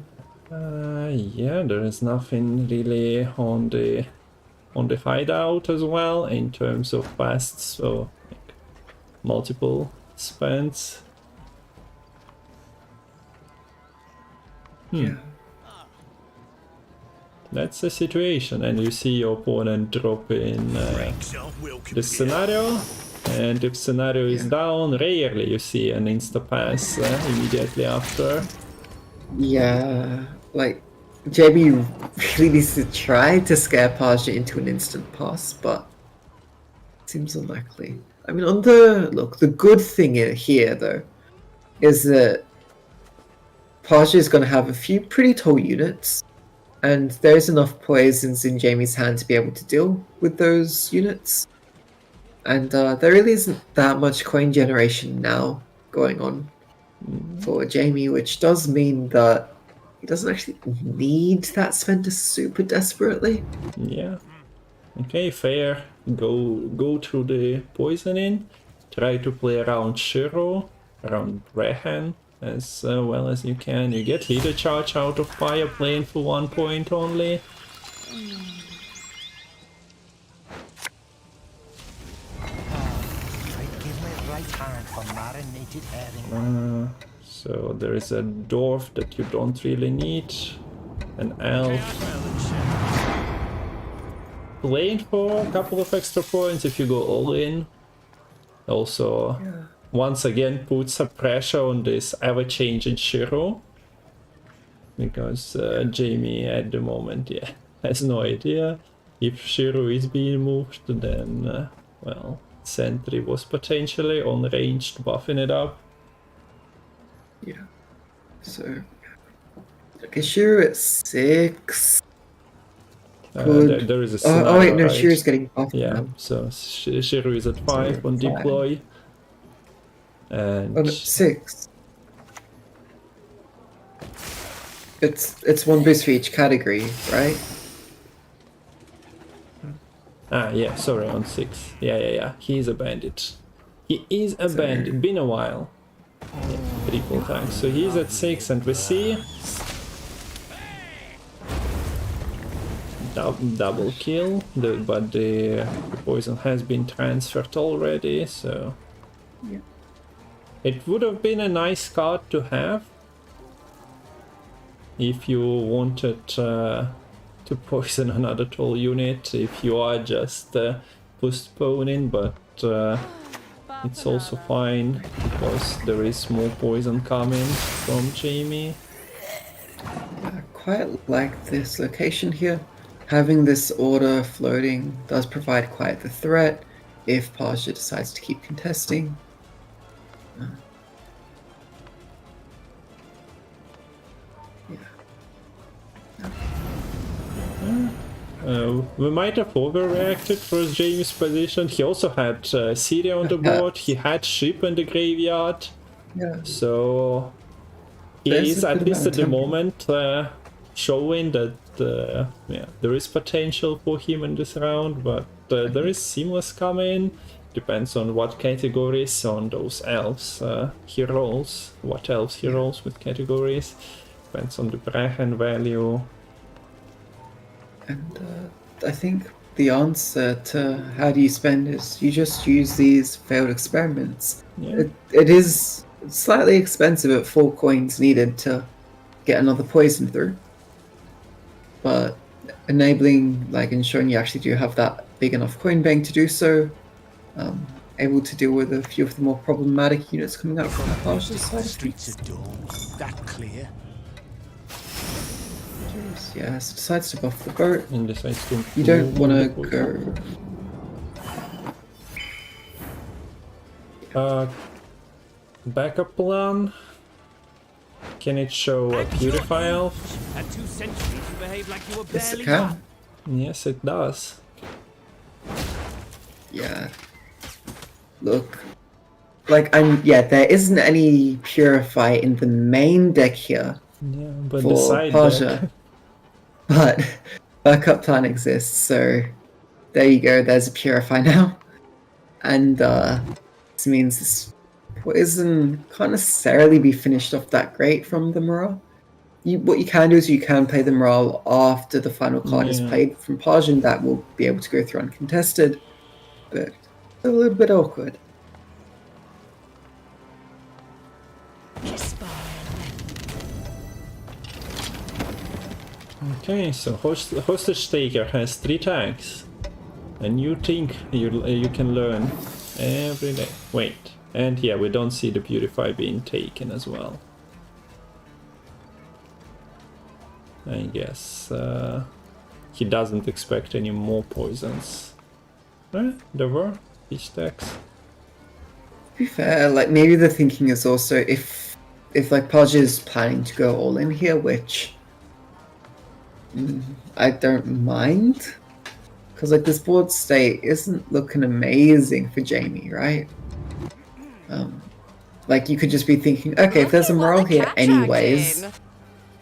Yeah, there is nothing really on the hideout as well in terms of pasts, so like, multiple spends. Yeah. That's the situation, and you see your opponent drop in the scenario, and if scenario is down, rarely you see an insta pass immediately after. Yeah, like Jamie really needs to try to scare Paja into an instant pass, but it seems unlikely. I mean, the good thing here though is that Paja is going to have a few pretty tall units, and there's enough poisons in Jamie's hand to be able to deal with those units. And there really isn't that much coin generation now going on for Jamie, which does mean that he doesn't actually need that spender super desperately. Yeah. Okay, fair. Go through the poisoning. Try to play around Shiro, around Rehan as well as you can. You get leader charge out of fire playing for 1 point only. Give me right hand for marinated herring. So there is a dwarf that you don't really need. An elf. Playing for a couple of extra points if you go all in. Also, once again, puts some pressure on this ever-changing Shiro. Because Jamie at the moment, has no idea. If Shiro is being moved, then, well, Sentry was potentially on range buffing it up. Yeah. So, okay, Shiro at 6. There is a scenario, oh wait, no, right? Shiro's getting buffed Yeah, now. so Shiro is at 5 on deploy. And Oh, no, 6. It's 1 boost for each category, right? yeah, sorry, on 6. Yeah. He's a bandit. He is a bandit. Been a while. Yeah, triple thanks. So he's at 6, and we see double kill. But the poison has been transferred already. So Yeah. it would have been a nice card to have if you wanted to poison another tall unit, if you are just postponing, but it's also fine because there is more poison coming from Jamie. I quite like this location here. Having this order floating does provide quite the threat if Pasha decides to keep contesting. We might have overreacted for Jamie's position. He also had Syria on the board, he had ship in the graveyard, Yeah. so he There's is a at good least at amount the of moment showing that there is potential for him in this round, but there is Seamless coming. Depends on what categories on those elves he rolls, what elves he rolls with categories. Depends on the Brechen value. And I think the answer to how do you spend is you just use these failed experiments. Yeah. It is slightly expensive at 4 coins needed to get another poison through, but ensuring you actually do have that big enough coin bank to do so, able to deal with a few of the more problematic units coming out from the partial side. Streets of Dawn. That clear. Yeah, so decides to buff the boat. And decides to You don't move want the to poison. go. Backup plan. Can it show a Purify Elf? At 2 centuries, you behaved like you were Yes, it barely can. one. Yes, it does. Yeah. Look. There isn't any Purify in the main deck here Yeah, but for the side Pasha. deck. But backup plan exists, so there you go, there's a Purify now. And this means this poison can't necessarily be finished off that great from the morale. What you can do is you can play the morale after the final card is Yeah. played from Paj, and that will be able to go through uncontested. But it's a little bit awkward. Okay, so Hostage Taker has 3 tags. And you think you can learn every day. Wait, and yeah, we don't see the Purify being taken as well. I guess he doesn't expect any more poisons. There were fish stacks. To be fair, like maybe the thinking is also if like Paja is planning to go all in here, which I don't mind, because like this board state isn't looking amazing for Jamie, right? Like you could just be thinking, okay, if there's a morale here anyways,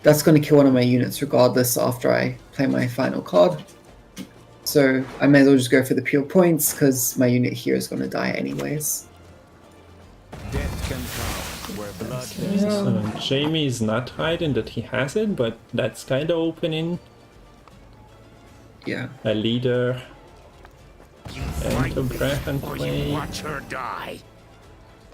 that's going to kill one of my units regardless after I play my final card. So I may as well just go for the pure points because my unit here is going to die anyways. Death can come where blood So Jamie is not hiding that he has it, but that's kind of opening Yeah. a leader and a breath and play. watch her die.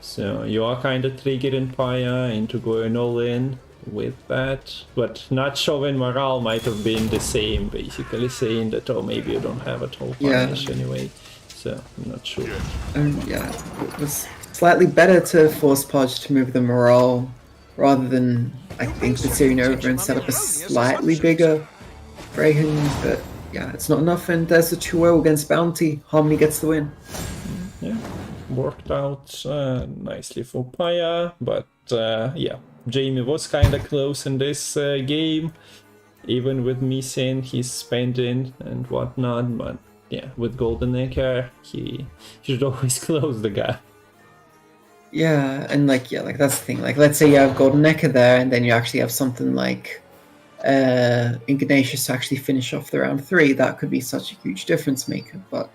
So you are kind of triggering Paya into going all in with that, but not showing morale might have been the same, basically saying that, oh, maybe you don't have a whole punish anyway. So I'm not sure. Yeah, it was slightly better to force Podge to move the morale rather than, I think, the Syrian over and set up a slightly bigger Greyhound, but yeah, it's not enough, and there's a 2-0 against Bounty. Harmony gets the win. Yeah, worked out nicely for Paya, but yeah, Jamie was kind of close in this game, even with me saying he's spending and whatnot, but yeah, with Golden Acre, he should always close the gap. Yeah, and like that's the thing. Like, let's say you have Golden Necker there, and then you actually have something like Ignatius to actually finish off the round 3. That could be such a huge difference maker. But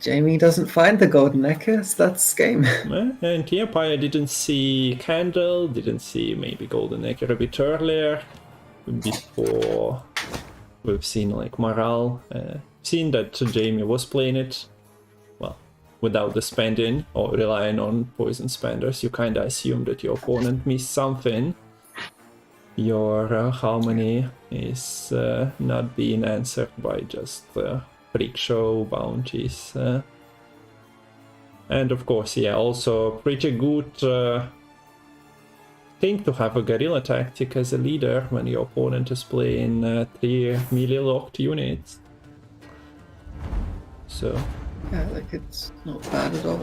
Jamie doesn't find the Golden Necker, so that's game. And here, Paya didn't see Candle, didn't see maybe Golden Acre a bit earlier, before we've seen like Morale. Seen that Jamie was playing it, well, without the spending or relying on poison spenders. You kind of assume that your opponent missed something. Your harmony is not being answered by just freak show bounties. And of course, yeah, also pretty good thing to have a guerrilla tactic as a leader when your opponent is playing 3 melee locked units. So Yeah, like it's not bad at all.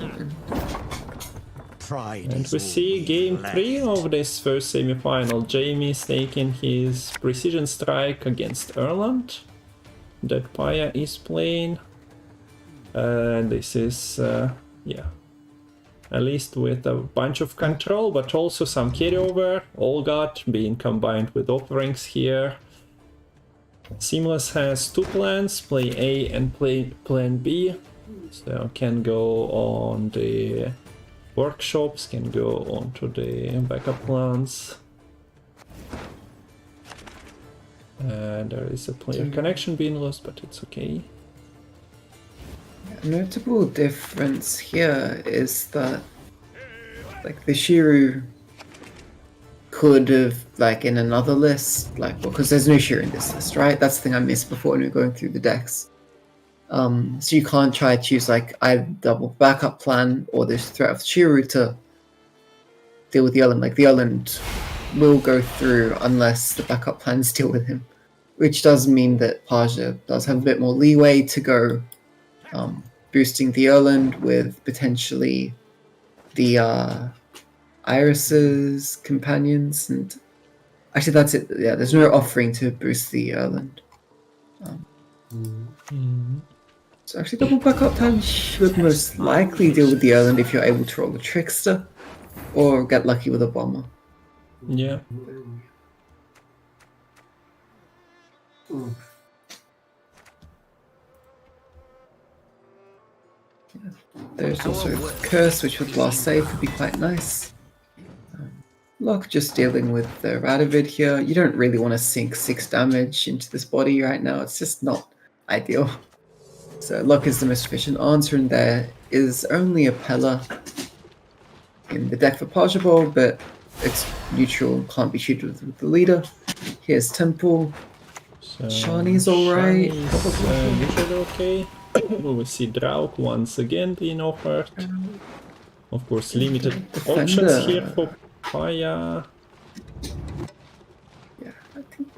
and we see game 3 of this first semi-final. Jamie is taking his precision strike against Erland that Paya is playing. And this is, yeah, at least with a bunch of control, but also some carryover. Olgat being combined with offerings here. Seamless has 2 plans, play A and play plan B. So can go on the workshops, can go onto the backup plans. And there is a player connection being lost, but it's okay. A notable difference here is that, like, the Shiru could have, like, in another list, like, because there's no Shiru in this list, right? That's the thing I missed before when we were going through the decks. So you can't try to choose, like, either double backup plan or this threat of Shiru to deal with the Erland. Like, the Erland will go through unless the backup plans deal with him, which does mean that Paja does have a bit more leeway to go boosting the Erland with potentially the Iris's companions, and actually that's it. Yeah, there's no offering to boost the Erland. So actually double backup time should most likely deal with the Erland if you're able to roll a Trickster or get lucky with a Bomber. Yeah. There's also Curse, which with last save could be quite nice. Locke just dealing with the Radovid here. You don't really want to sink 6 damage into this body right now. It's just not ideal. So Locke is the most efficient answer, and there is only a Pella in the deck for Pajabol, but it's neutral, can't be shooted with the leader. Here's Temple. So Shani's alright. Usually okay. We will see Draug once again being offered. Of course, limited Defender. options here for Paya.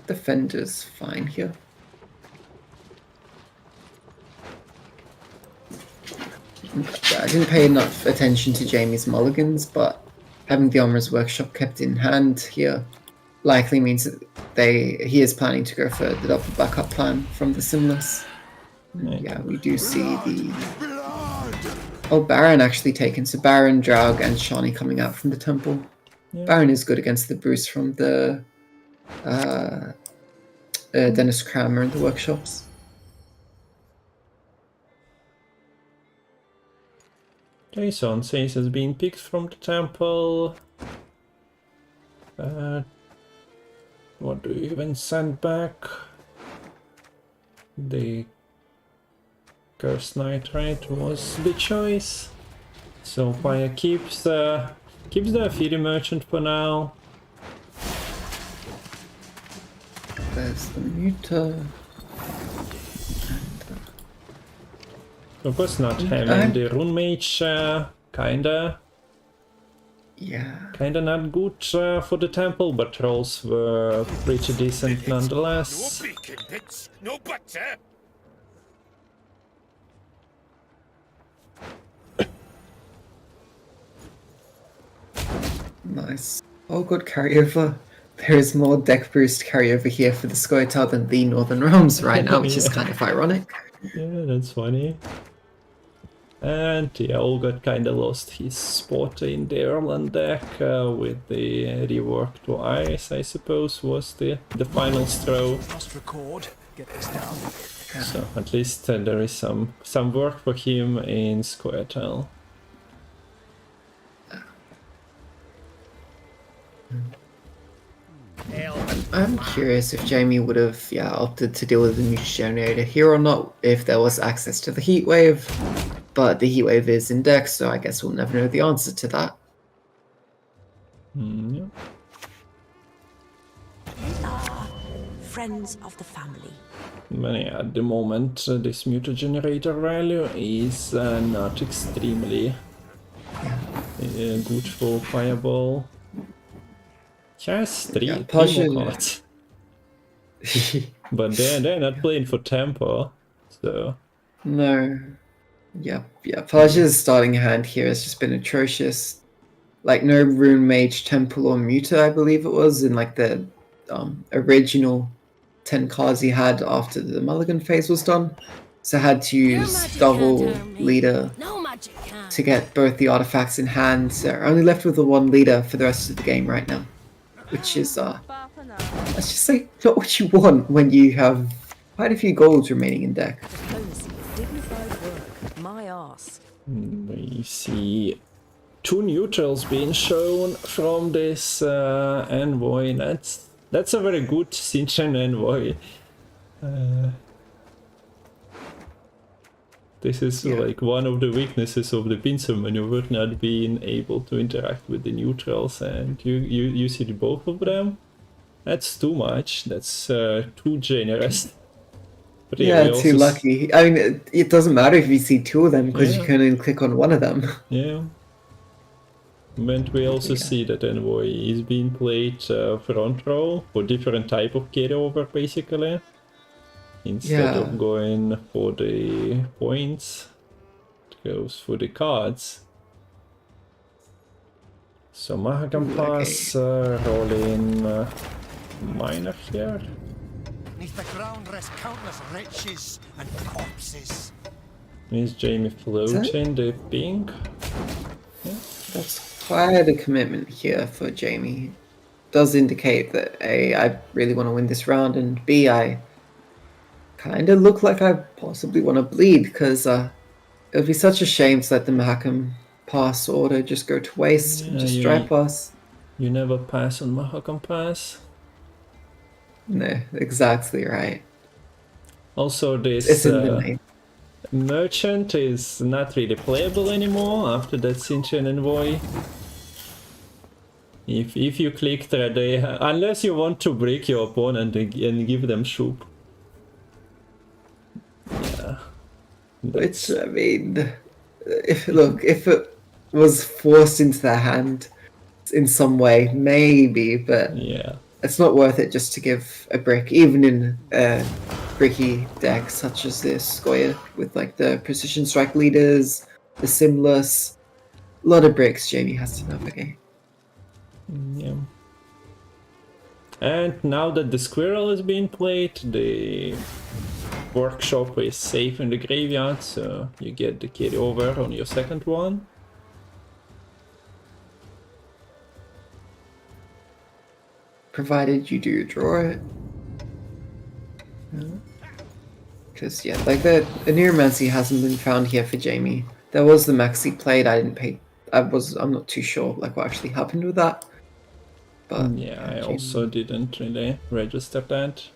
Defender's fine here. I didn't pay enough attention to Jamie's mulligans, but having the Armorer's Workshop kept in hand here likely means that he is planning to go for the double backup plan from the Simless. Yeah, we do see the... Oh, Baron actually taken. So Baron, Draug, and Shani coming out from the temple. Yeah. Baron is good against the boost from the Dennis Kramer in the workshops. Jason says has been picked from the temple. What do you even send back? The Cursed Nitrate was the choice. So Fire keeps the Fury Merchant for now. There's the Muta. Of course not having the Rune Mage, kinda not good for the temple, but rolls were pretty decent nonetheless. No bacon bits, no butter. Nice. Oh, good carryover. There is more deck boost carryover here for the Scoia'tael than the Northern Realms right now, which is kind of ironic. Yeah, that's funny. And yeah, Olgot kinda lost his spot in the Erland deck with the rework to Iris, I suppose, was the final straw. Must record. Get this down. So at least there is some work for him in Scoia'tael. I'm curious if Jamie would have opted to deal with the Muta Generator here or not, if there was access to the Heat Wave. But the Heat Wave is in deck, so I guess we'll never know the answer to that. Yeah. We are friends of the family. But yeah, at the moment, this Muta Generator value is not extremely good for Pajabol. Just three more cards. But they're not playing for tempo, so... No. Yeah. Paja's starting hand here has just been atrocious. Like, no Rune Mage, Temple, or Muta, I believe it was, in like the original 10 cards he had after the Mulligan phase was done. So I had to use double leader to get both the artifacts in hand. So only left with the one leader for the rest of the game right now. Which is, let's just say, not what you want when you have quite a few golds remaining in deck. My arse. We see two neutrals being shown from this envoy. That's a very good Sinchen envoy. This is like one of the weaknesses of the pincer maneuver, not being able to interact with the neutrals, and you see both of them. That's too much. That's too generous. But yeah, too lucky. I mean, it doesn't matter if you see two of them because you can only click on one of them. Yeah. And we also see that envoy is being played front row for different type of carryover, basically. Instead of going for the points, it goes for the cards. So Mahagam Pass rolling minor here. Neath the ground rest countless riches and corpses. Is Jamie floating the pink? Yeah. That's quite a commitment here for Jamie. Does indicate that A, I really want to win this round, and B, I kind of look like I possibly want to bleed, because it would be such a shame to let the Mahakam Pass order just go to waste and just dry pass. You never pass on Mahakam Pass. No, exactly right. Also, this merchant is not really playable anymore after that Sinchen envoy. If you click that, unless you want to break your opponent and give them soup. Yeah. Which, I mean, if it was forced into their hand in some way, maybe, but yeah, it's not worth it just to give a brick, even in a bricky deck such as this Goya, with like the precision strike leaders, the simless. A lot of bricks Jamie has to navigate. Yeah. And now that the squirrel is being played, the workshop is safe in the graveyard, so you get the carry over on your second one. Provided you do draw it. Because, yeah, like the Neuromancy hasn't been found here for Jamie. There was the Maxi played, I'm not too sure like what actually happened with that. But Yeah, I also didn't really register that.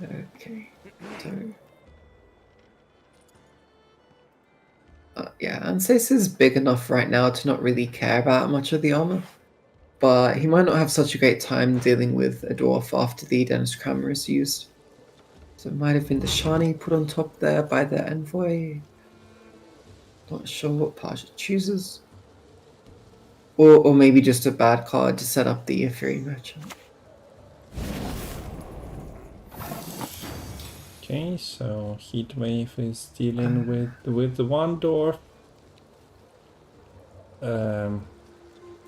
Okay. So yeah, Anses is big enough right now to not really care about much of the armor. But he might not have such a great time dealing with a dwarf after the Dennis Crammer is used. So it might have been the Shani put on top there by the Envoy. Not sure what Paja chooses. Or maybe just a bad card to set up the Fury Merchant. Okay, so Heatwave is dealing with the one dwarf.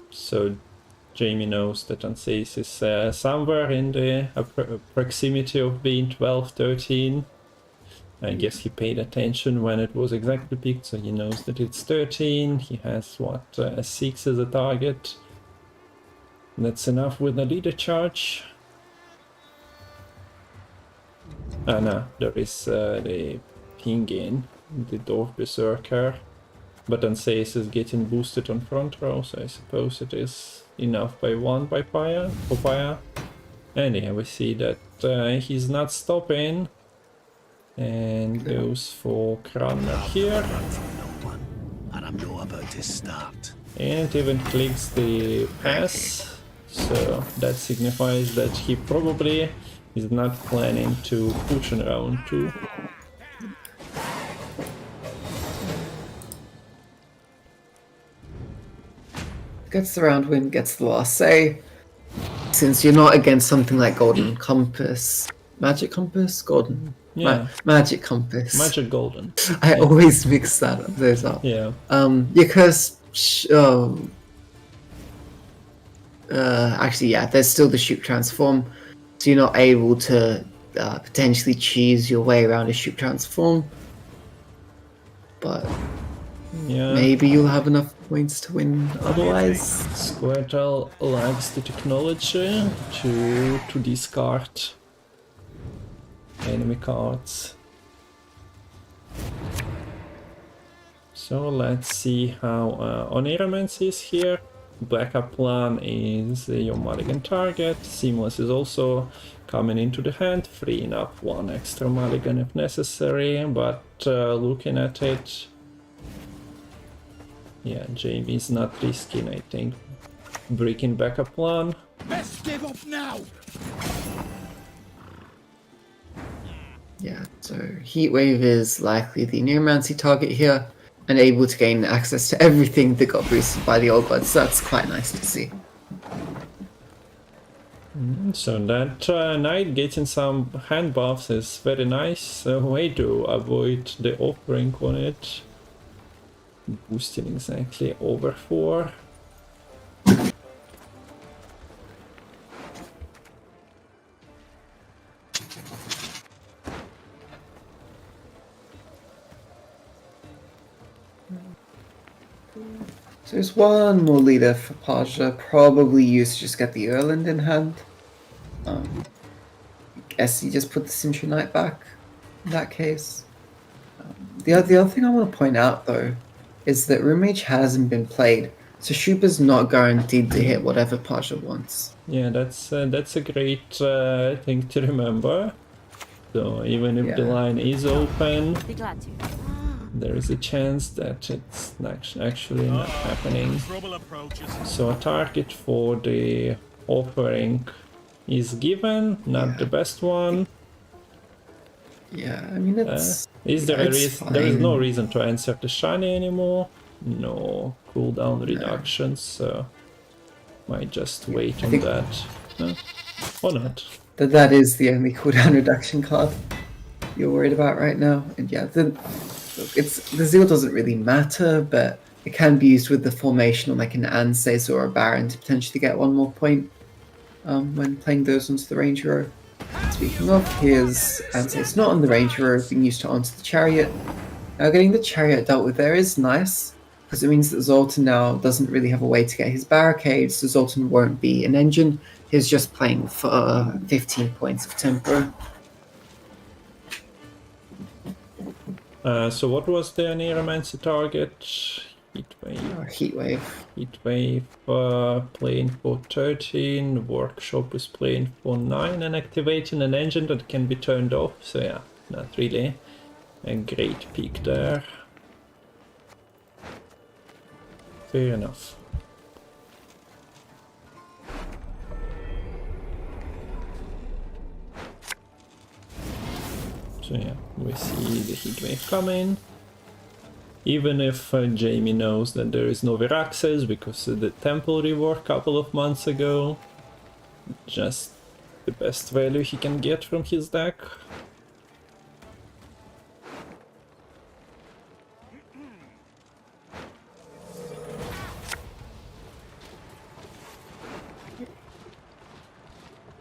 So Jamie knows that Anses is somewhere in the proximity of being 12, 13. I guess he paid attention when it was exactly picked, so he knows that it's 13. He has, what, a 6 as a target. That's enough with the leader charge. Ah, no, there is the ping in, the Dwarf Berserker. But Anses is getting boosted on front row, so I suppose it is enough by 1 by Paya, for Paya. And yeah, we see that he's not stopping. And goes for Cranmer here. And I'm not about to start. And even clicks the pass. So that signifies that he probably is not planning to push in round 2. Gets the round win, gets the last say. Since you're not against something like Golden Compass. Magic Compass? Golden. Yeah. Magic Compass. Magic Golden. I always mix those up. Yeah. Because actually, yeah, there's still the shoot transform, so you're not able to potentially cheese your way around a shoot transform. But Yeah. maybe you'll have enough points to win otherwise. Squirtle likes the technology to discard enemy cards. So let's see how Oniromancy is here. Backup plan is your mulligan target. Seamless is also coming into the hand, freeing up 1 extra mulligan if necessary, but looking at it, yeah, Jamie's not risking, I think, breaking backup plan. Let's give up now. Yeah, so Heatwave is likely the Neuromancy target here, and able to gain access to everything that got boosted by the old gods, so that's quite nice to see. So that knight getting some hand buffs is very nice. Way to avoid the offering on it. Boosting exactly over 4. So there's one more leader for Paja, probably used to just get the Erland in hand. Guess you just put the Sentry Knight back in that case. The other thing I want to point out though is that Room Mage hasn't been played, so Shuba's not guaranteed to hit whatever Paja wants. Yeah, that's a great thing to remember. So even if the line is open, Be glad to. there is a chance that it's actually not happening. Trouble approaches. So a target for the offering is given, not the best one. Yeah, I mean it's... There is no reason to answer the shiny anymore. No cooldown reductions, so Might just wait on think- that. No? Or not. That is the only cooldown reduction card you're worried about right now. And yeah, the zeal doesn't really matter, but it can be used with the formation on like an Anses or a Baron to potentially get 1 more point when playing those onto the Ranger row. Speaking of, here's Anses not on the Ranger row, being used to onto the Chariot. Now getting the Chariot dealt with there is nice, because it means that Zoltan now doesn't really have a way to get his barricades, so Zoltan won't be an engine. He's just playing for 15 points of tempo. So what was the Necromancy target? Heatwave. Or Heatwave. Heatwave playing for 13, Workshop is playing for 9, and activating an engine that can be turned off, so yeah, not really a great pick there. Fair enough. So yeah, we see the heatwave coming. Even if Jamie knows that there is no Viraxes because of the temple rework a couple of months ago, just the best value he can get from his deck.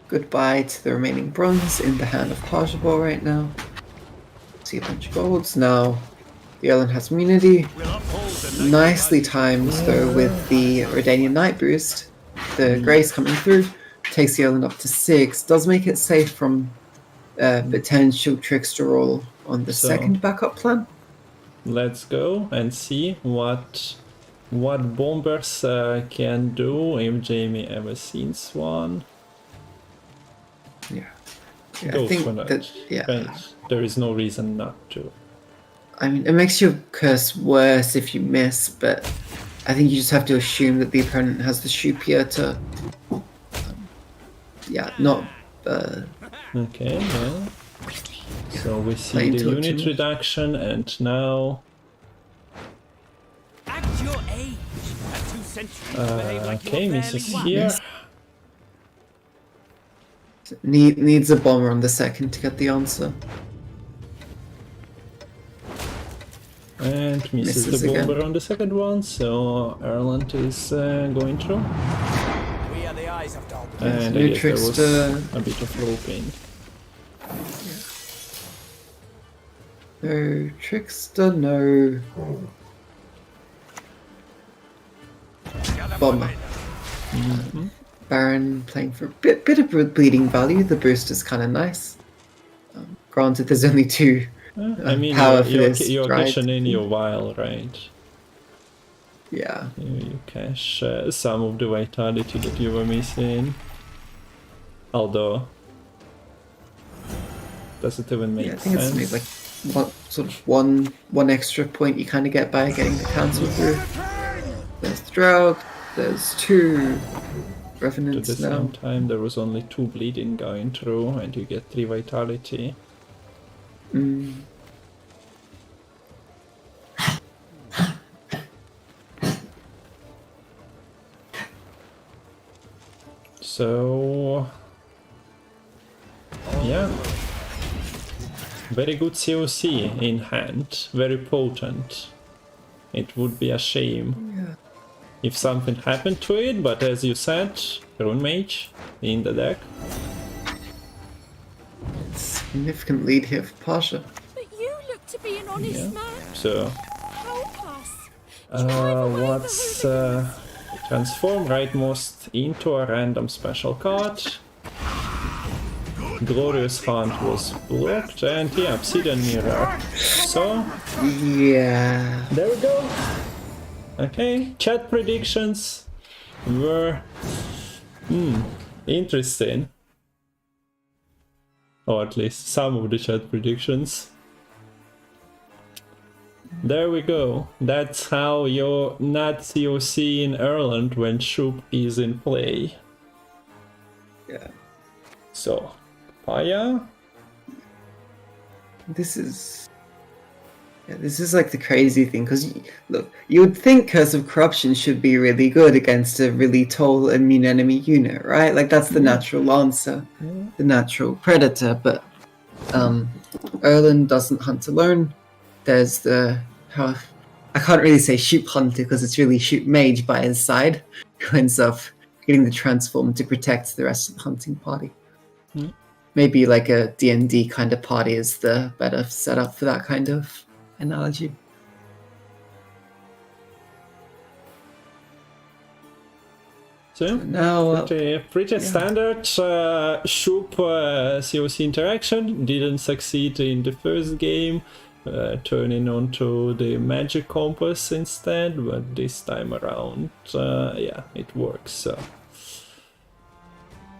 Goodbye to the remaining bronze in the hand of Pajabol right now. See a bunch of golds now. The Erlen has immunity. Nicely timed though with the Redanian Knight boost. The Grace coming through takes the Erlen up to 6. Does make it safe from potential Trickster roll on the second backup plan. Let's go and see what bombers can do if Jamie ever sees one. Yeah, Go I think for that. Right. There is no reason not to. I mean, it makes your curse worse if you miss, but I think you just have to assume that the opponent has the Shupier to, not. Okay, yeah. So we see Play the into it unit too much. reduction, and now Act your age. At 2 centuries, you behave like you okay, were Mrs. barely here. Needs a bomber on the second to get the answer. And misses Misses the again. bomber on the second one, so Erland is going through. We are the eyes of dog. And no I guess there was Trickster. a bit of roping. No Trickster, no bomber. Baron playing for a bit of bleeding value. The boost is kind of nice. Granted, there's only 2. I mean, power for you're this, you're right? cashing in your vial, right? Yeah. You cash some of the vitality that you were missing. Although, does it even make Yeah, I think sense? it's maybe like one extra point you kind of get by getting the cancel through. There's the Drought. There's 2 At Revenants the now. same time, there was only 2 bleeding going through, and you get 3 vitality. So yeah, very good COC in hand, very potent. It would be a shame if something happened to it, but as you said, Rune Mage in the deck. Significant lead here for Pasha. But you look to be an honest Yeah. man. So Help us. what's transform rightmost into a random special card. Glorious Hunt was blocked, and yeah, Obsidian Mirror. So Yeah. there we go. Okay, chat predictions were interesting. Or at least some of the chat predictions. There we go. That's how you're not COC in Ireland when Shoop is in play. Yeah. So, Paya? This is Yeah, this is like the crazy thing, because look, you would think Curse of Corruption should be really good against a really tall immune enemy unit, right? Like that's the natural answer, the natural predator. But Erland doesn't hunt alone. There's the I can't really say Shoot Hunter because it's really Shoot Mage by his side, who ends up getting the transform to protect the rest of the hunting party. Maybe like a D&D kind of party is the better setup for that kind of analogy. So Now, pretty standard Shoop COC interaction. Didn't succeed in the first game, turning onto the magic compass instead, but this time around, yeah, it works. So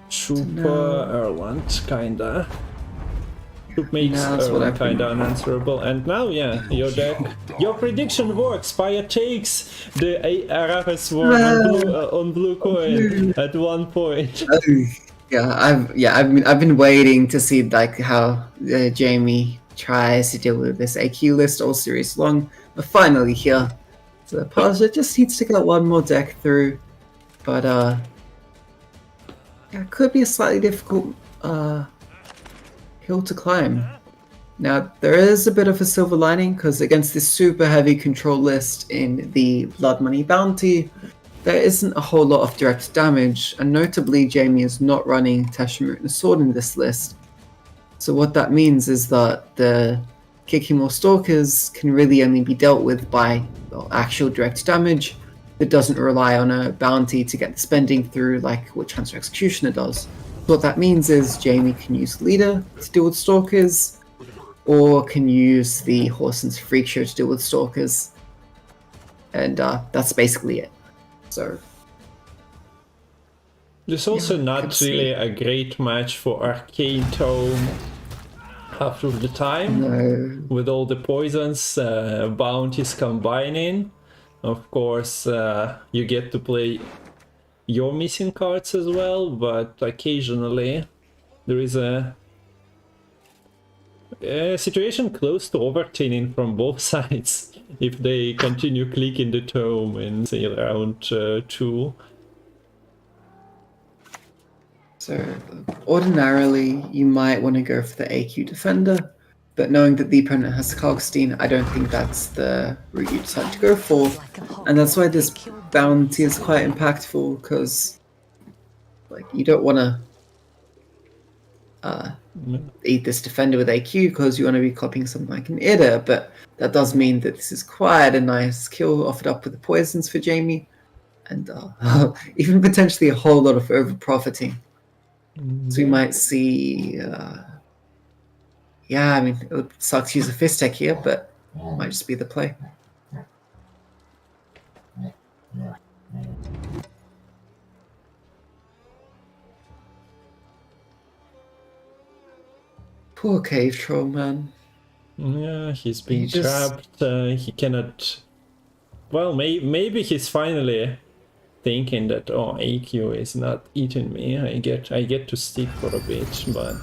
Shoop Erland kinda. Shoop makes Erland kinda unanswerable, and now yeah, your deck, your prediction works. Paya takes the Arachas Swarm on blue coin at one point. I've been waiting to see like how Jamie tries to deal with this AQ list all series long, but finally here. So Paja just needs to get one more deck through, but yeah, it could be a slightly difficult hill to climb. Now there is a bit of a silver lining, because against this super heavy control list in the Blood Money Bounty, there isn't a whole lot of direct damage, and notably Jamie is not running Teshimut Sword in this list. So what that means is that the Kicking More Stalkers can really only be dealt with by actual direct damage that doesn't rely on a bounty to get the spending through like what Chancellor Executioner does. What that means is Jamie can use Leader to deal with Stalkers, or can use the Horson's Freak Show to deal with Stalkers, and that's basically it. So there's also not really a great match for Arcane Tome half of the time, with all the poisons, bounties combining. Of course, you get to play your missing cards as well, but occasionally there is a situation close to overturning from both sides if they continue clicking the tome in, say, round 2. So ordinarily you might want to go for the AQ defender, but knowing that the opponent has Kalkstein, I don't think that's the route you decide to go for, and that's why this bounty is quite impactful, because like you don't want to eat this defender with AQ because you want to be copying something like an Ida, but that does mean that this is quite a nice kill offered up with the poisons for Jamie, and even potentially a whole lot of over profiting. So we might see, yeah, I mean, it would suck to use a fist tech here, but it might just be the play. Poor cave troll, man. Yeah, he's been trapped. He cannot. Well, maybe he's finally thinking that, oh, AQ is not eating me. I get to stick for a bit, but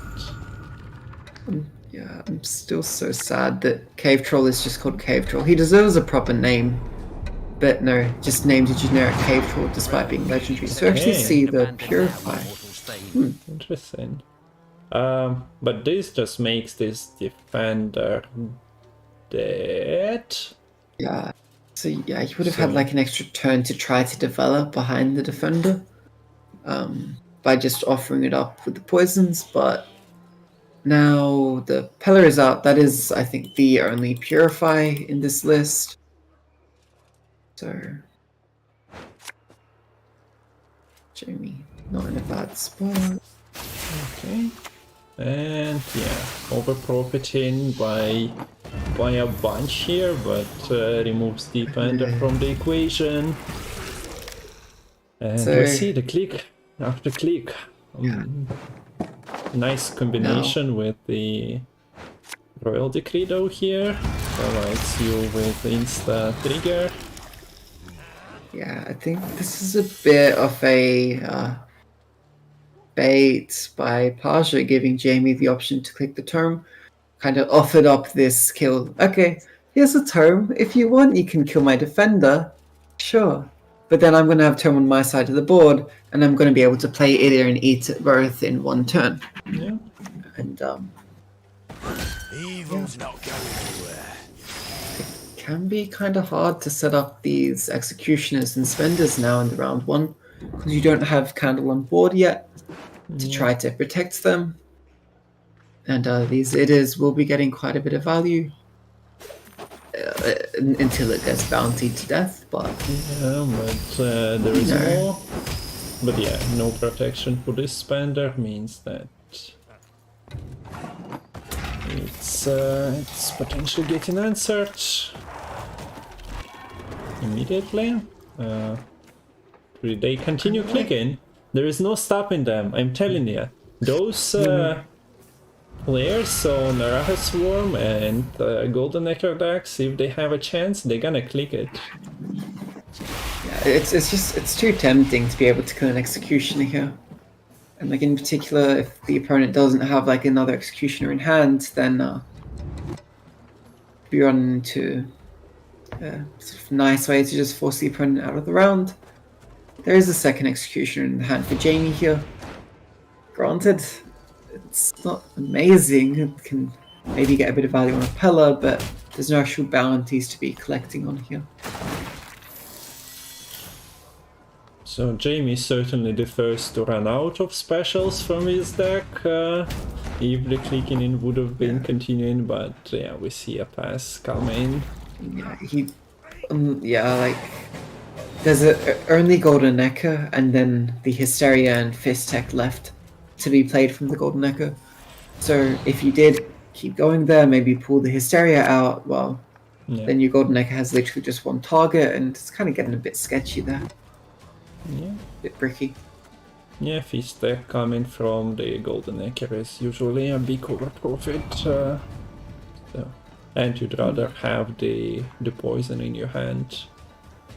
yeah, I'm still so sad that Cave Troll is just called Cave Troll. He deserves a proper name, but no, just named a generic Cave Troll despite being legendary. So actually see the Purify. Interesting. But this just makes this defender dead. Yeah. So yeah, you would have had like an extra turn to try to develop behind the defender, by just offering it up with the poisons, but now the Pellar is out. That is, I think, the only Purify in this list. So Jamie, not in a bad spot. Okay. And yeah, over profiting by a bunch here, but removes defender from the equation. And So- we see the click after click. Nice combination with the Royal Decree though here. Provides you with insta trigger. Yeah, I think this is a bit of a bait by Paja, giving Jamie the option to click the term. Kind of offered up this kill. Okay, here's a tome. If you want, you can kill my defender. Sure. But then I'm going to have tome on my side of the board, and I'm going to be able to play Ida and eat it both in one turn. Yeah. And Evil's not going anywhere. can be kind of hard to set up these executioners and spenders now in the round one, because you don't have Candle on board yet to try to protect them. And these Idas will be getting quite a bit of value until it gets bountied to death, but Yeah, but there is more. But yeah, no protection for this spender means that it's potentially getting answered immediately. They continue clicking. There is no stopping them. I'm telling you, those players on Raha Swarm and Golden Nectar decks, if they have a chance, they're gonna click it. yeah, it's too tempting to be able to kill an executioner here. And like in particular, if the opponent doesn't have like another executioner in hand, then we run into a sort of nice way to just force the opponent out of the round. There is a second executioner in the hand for Jamie here. Granted, it's not amazing. It can maybe get a bit of value on a Pella, but there's no actual bounties to be collecting on here. So Jamie's certainly the first to run out of specials from his deck. If the clicking in would have been continuing, but yeah, we see a pass coming. Yeah, like there's only Golden Echo and then the Hysteria and Fist Tech left to be played from the Golden Echo. So if you did keep going there, maybe pull the Hysteria out, well, then your Golden Echo has literally just one target, and it's kind of getting a bit sketchy there. Yeah. A bit bricky. Yeah, Fist Tech coming from the Golden Echo is usually a big over profit. So. And you'd rather have the poison in your hand.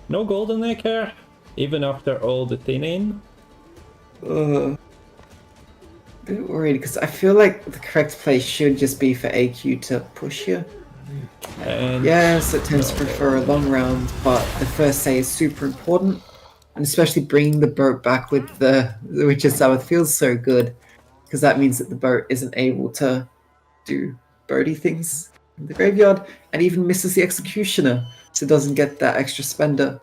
No Golden Echo, even after all the thinning. A bit worried because I feel like the correct play should just be for AQ to push here. And Yes, it tends to prefer a long round, but the first say is super important, and especially bringing the boat back with the Witch's Sabbath feels so good, because that means that the boat isn't able to do boaty things in the graveyard, and even misses the executioner, so it doesn't get that extra spender.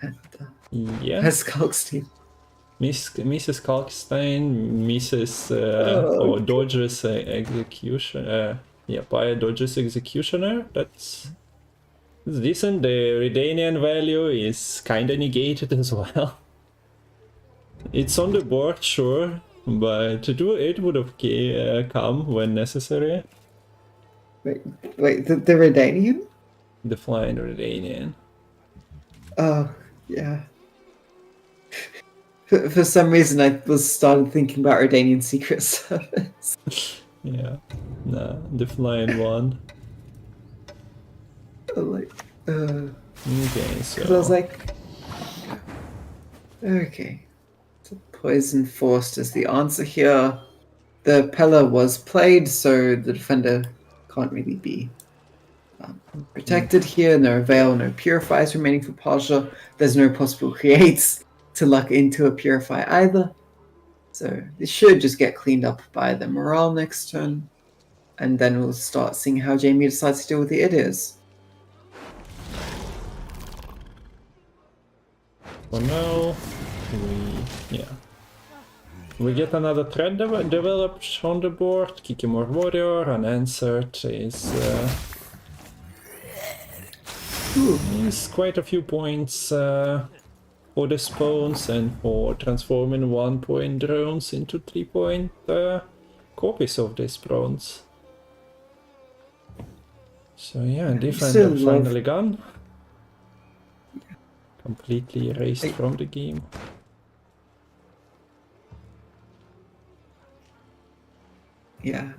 And yeah, has Kalkstein. Mrs. Kalkstein misses or dodges execution. Yeah, Paya dodges executioner. That's decent. The Redanian value is kinda negated as well. It's on the board, sure, but it would have come when necessary. Wait, the Redanian? The flying Redanian. Oh, yeah. For some reason, I started thinking about Redanian Secret Service. Yeah, nah, the flying one. Okay, so. Because I was like, okay. So Poison Forced is the answer here. The Pella was played, so the defender can't really be protected here. No Veil, no Purifies remaining for Pasha. There's no possible creates to luck into a Purify either. So this should just get cleaned up by the Morale next turn. And then we'll start seeing how Jamie decides to deal with the Idiots. For now, we get another threat developed on the board. Kikimor Warrior, unanswered, is quite a few points for the spawns and for transforming 1-point drones into 3-point copies of these spawns. So yeah, defender finally gone. Completely erased from the game. Yeah.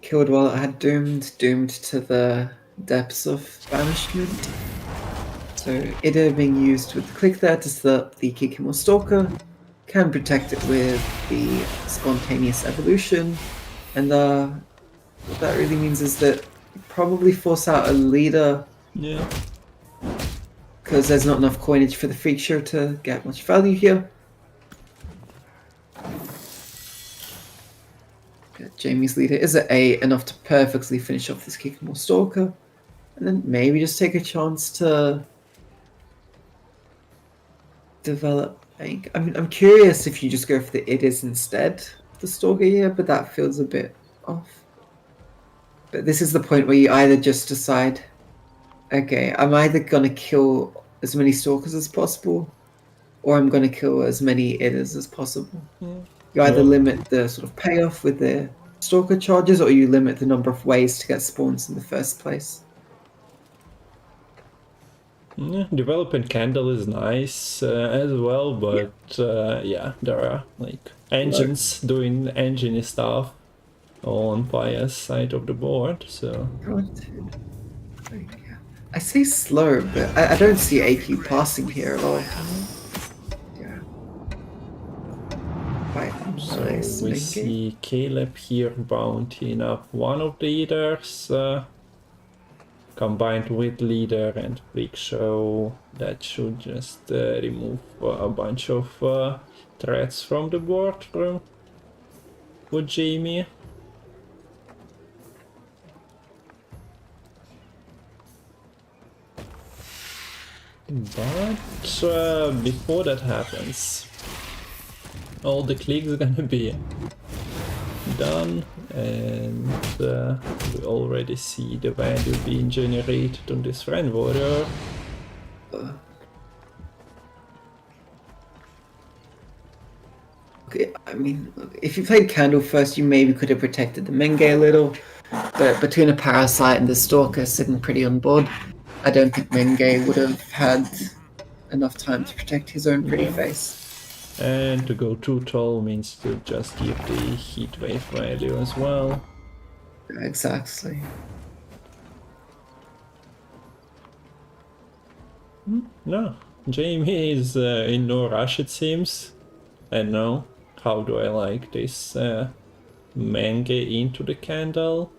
Killed while it had doomed to the depths of banishment. So Ida being used with the click there to set up the Kikimor Stalker, can protect it with the spontaneous evolution, and what that really means is that probably force out a leader Yeah. because there's not enough coinage for the freak show to get much value here. Yeah, Jamie's leader is at 8, enough to perfectly finish off this Kickmore Stalker. And then maybe just take a chance to develop. I mean, I'm curious if you just go for the It Is instead of the Stalker here, but that feels a bit off. But this is the point where you either just decide, okay, I'm either gonna kill as many Stalkers as possible, or I'm gonna kill as many It Is as possible. You either limit the sort of payoff with the Stalker charges, or you limit the number of ways to get spawns in the first place. Yeah, developing Candle is nice as well, but yeah, there are like engines doing engine stuff on Paya's side of the board, so... I say slow, but I don't see AQ passing here at all. Yeah. Quite nice. So we see Caleb here bountying up one of the leaders, combined with leader and freak show. That should just remove a bunch of threats from the board for Jamie. But before that happens, all the clicks are gonna be done, and we already see the value being generated on this friend warrior. Okay, I mean, if you played Candle first, you maybe could have protected the Menge a little, but between a Parasite and the Stalker sitting pretty on board, I don't think Menge would have had enough time to protect his own pretty face. And to go too tall means to just give the heat wave value as well. Exactly. No, Jamie is in no rush, it seems. And now, how do I like this Menge into the Candle?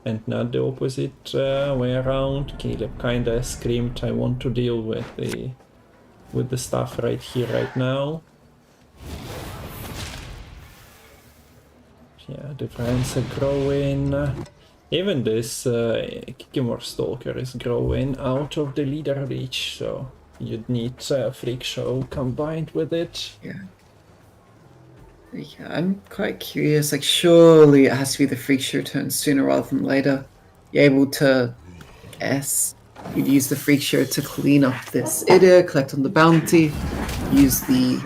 And not the opposite way around. Caleb kinda screamed, I want to deal with the stuff right here, right now. Yeah, the friends are growing. Even this Kikimor Stalker is growing out of the leader reach, so you'd need Freak Show combined with it. Yeah. Yeah, I'm quite curious. Like, surely it has to be the Freak Show turn sooner rather than later. You're able to guess. You'd use the Freak Show to clean up this Ida, collect on the bounty, use the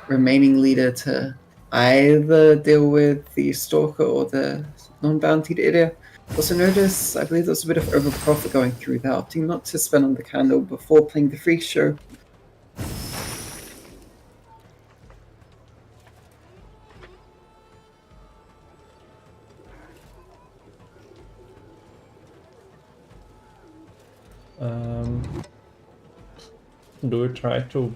remaining leader to either deal with the Stalker or the non-bountied Ida. Also notice, I believe there's a bit of overprofit going through there, opting not to spend on the Candle before playing the Freak Show. Do you try to...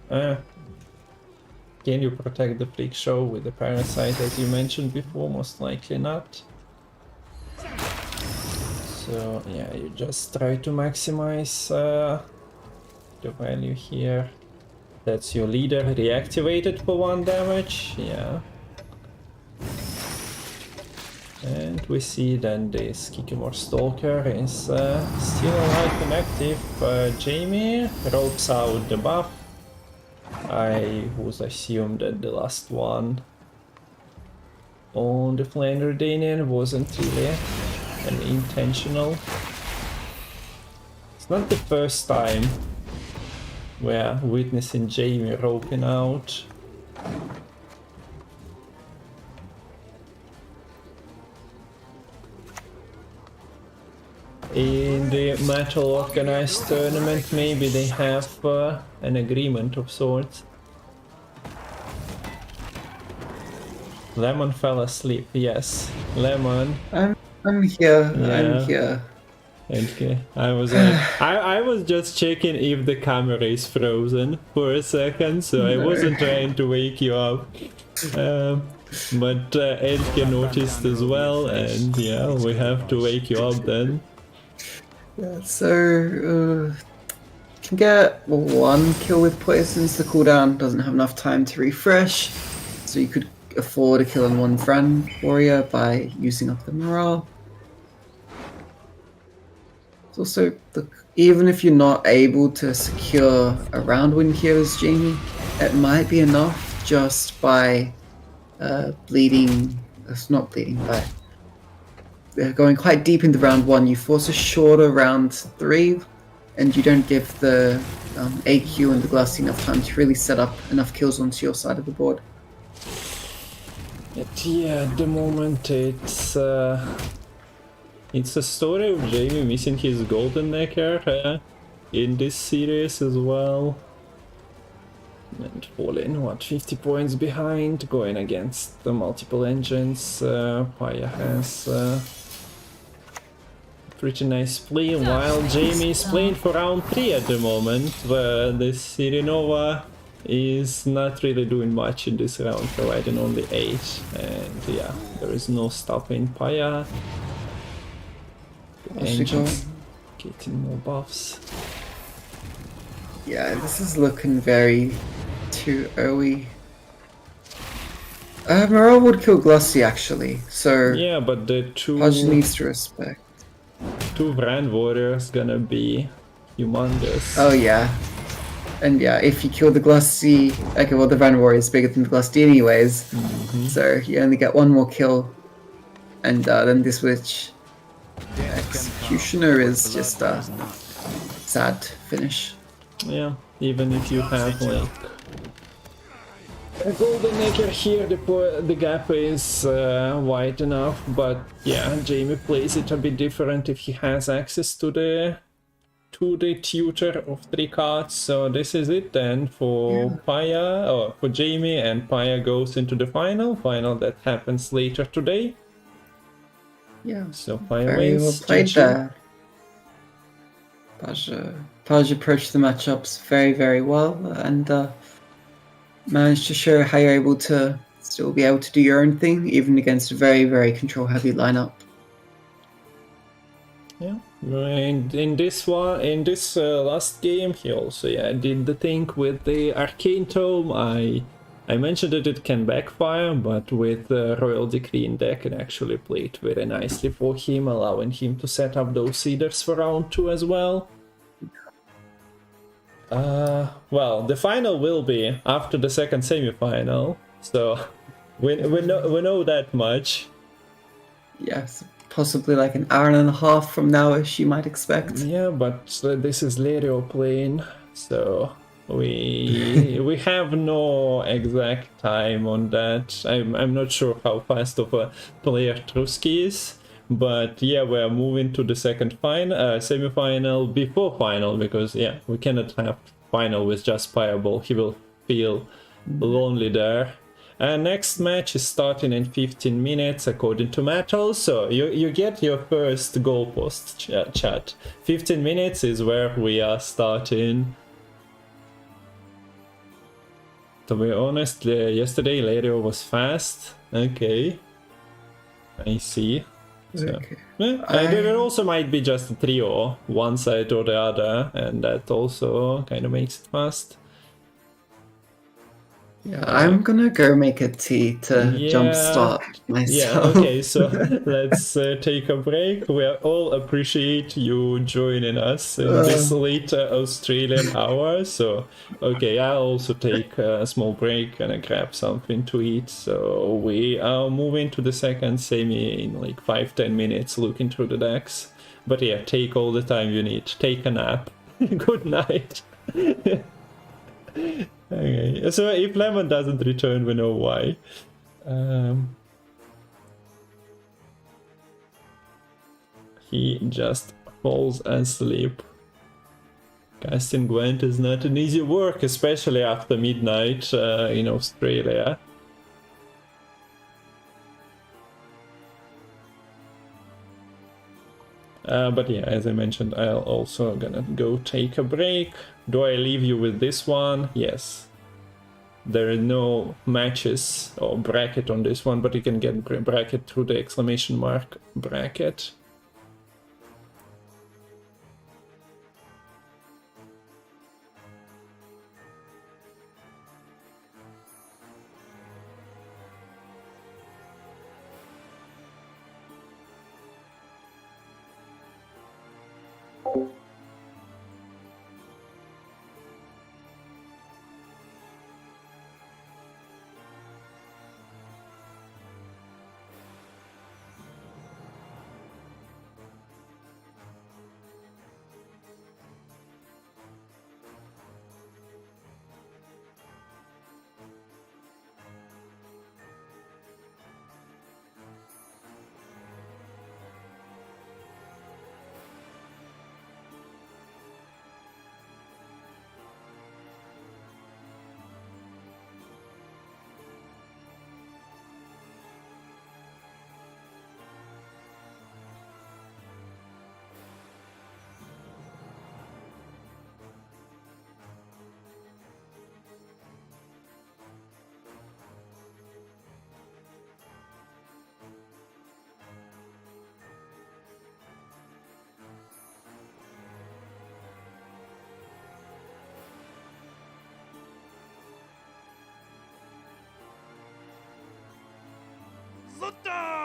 can you protect the Freak Show with the Parasite as you mentioned before? Most likely not. So yeah, you just try to maximize the value here. That's your leader reactivated for 1 damage, yeah. And we see then this Kikimor Stalker is still alive and active. Jamie ropes out the buff. I was assumed that the last one on the Flander Danian wasn't really an intentional. It's not the first time we're witnessing Jamie roping out. In the Matol organized tournament, maybe they have an agreement of sorts. Lemon fell asleep, yes. Lemon. I'm here, Yeah. I'm here. Okay, I was like, I was just checking if the camera is frozen for a second, so I wasn't trying to wake you up. But Elke noticed as well, and yeah, we have to wake you up then. Yeah, so can get one kill with poisons. The cooldown doesn't have enough time to refresh, so you could afford a kill on one friend warrior by using up the morale. It's also, even if you're not able to secure a round win here as Jamie, it might be enough just by bleeding. It's not bleeding, but going quite deep into round 1. You force a shorter round 3, and you don't give the AQ and the glass enough time to really set up enough kills onto your side of the board. Yeah, at the moment it's a story of Jamie missing his golden necker in this series as well. And falling, what, 50 points behind, going against the multiple engines. Paya has pretty nice play, while Jamie is playing for round 3 at the moment, where the Sirenova is not really doing much in this round, providing only 8, and yeah, there is no stopping Paya. Engines getting more buffs. Yeah, this is looking very too early. Morale would kill Glossy actually, so yeah, but the Paj needs to respect. 2 Brand Warriors gonna be humongous. Oh yeah. And yeah, if you kill the Glossy, okay, well the Van Warrior is bigger than the Glossy anyways, so you only get one more kill, and then this Witch Executioner is just a sad finish. Yeah, even if you have like a golden necker here, the gap is wide enough, but yeah, Jamie plays it a bit different if he has access to the tutor of 3 cards. So this is it then for Paya, or for Jamie, and Paya goes into the final that happens later today. Yeah, so Paya very wins. well played GG. there. Paj approached the matchups very, very well, and managed to show how you're able to still be able to do your own thing, even against a very, very control-heavy lineup. Yeah, and in this last game, he also did the thing with the Arcane Tome. I mentioned that it can backfire, but with Royal Decree in deck, it actually played very nicely for him, allowing him to set up those Cedars for round 2 as well. Well, the final will be after the second semi-final, so we know that much. Yes, possibly like an hour and a half from now, as you might expect. Yeah, but this is Lerio playing, so we have no exact time on that. I'm not sure how fast of a player Truzky is. But yeah, we're moving to the second semi-final before final, because yeah, we cannot have final with just Pajabol. He will feel lonely there. Next match is starting in 15 minutes according to Matol, so you get your first goalpost chat. 15 minutes is where we are starting. To be honest, yesterday Lerio was fast. Okay, I see. So, Okay. there also might be just a trio, one side or the other, and that also kind of makes it fast. Yeah, I'm gonna go make a tea to jumpstart myself. Yeah, okay, so let's take a break. We all appreciate you joining us in this late Australian hour. So, okay, I'll also take a small break and grab something to eat. So we are moving to the second semi in like 5-10 minutes, looking through the decks. But yeah, take all the time you need. Take a nap. Good night. Okay, so if Lemon doesn't return, we know why. He just falls asleep. Casting Gwent is not an easy work, especially after midnight in Australia. But yeah, as I mentioned, I'll also gonna go take a break. Do I leave you with this one? Yes. there are no matches or bracket on this one, but you can get bracket through the exclamation mark bracket. Zutta!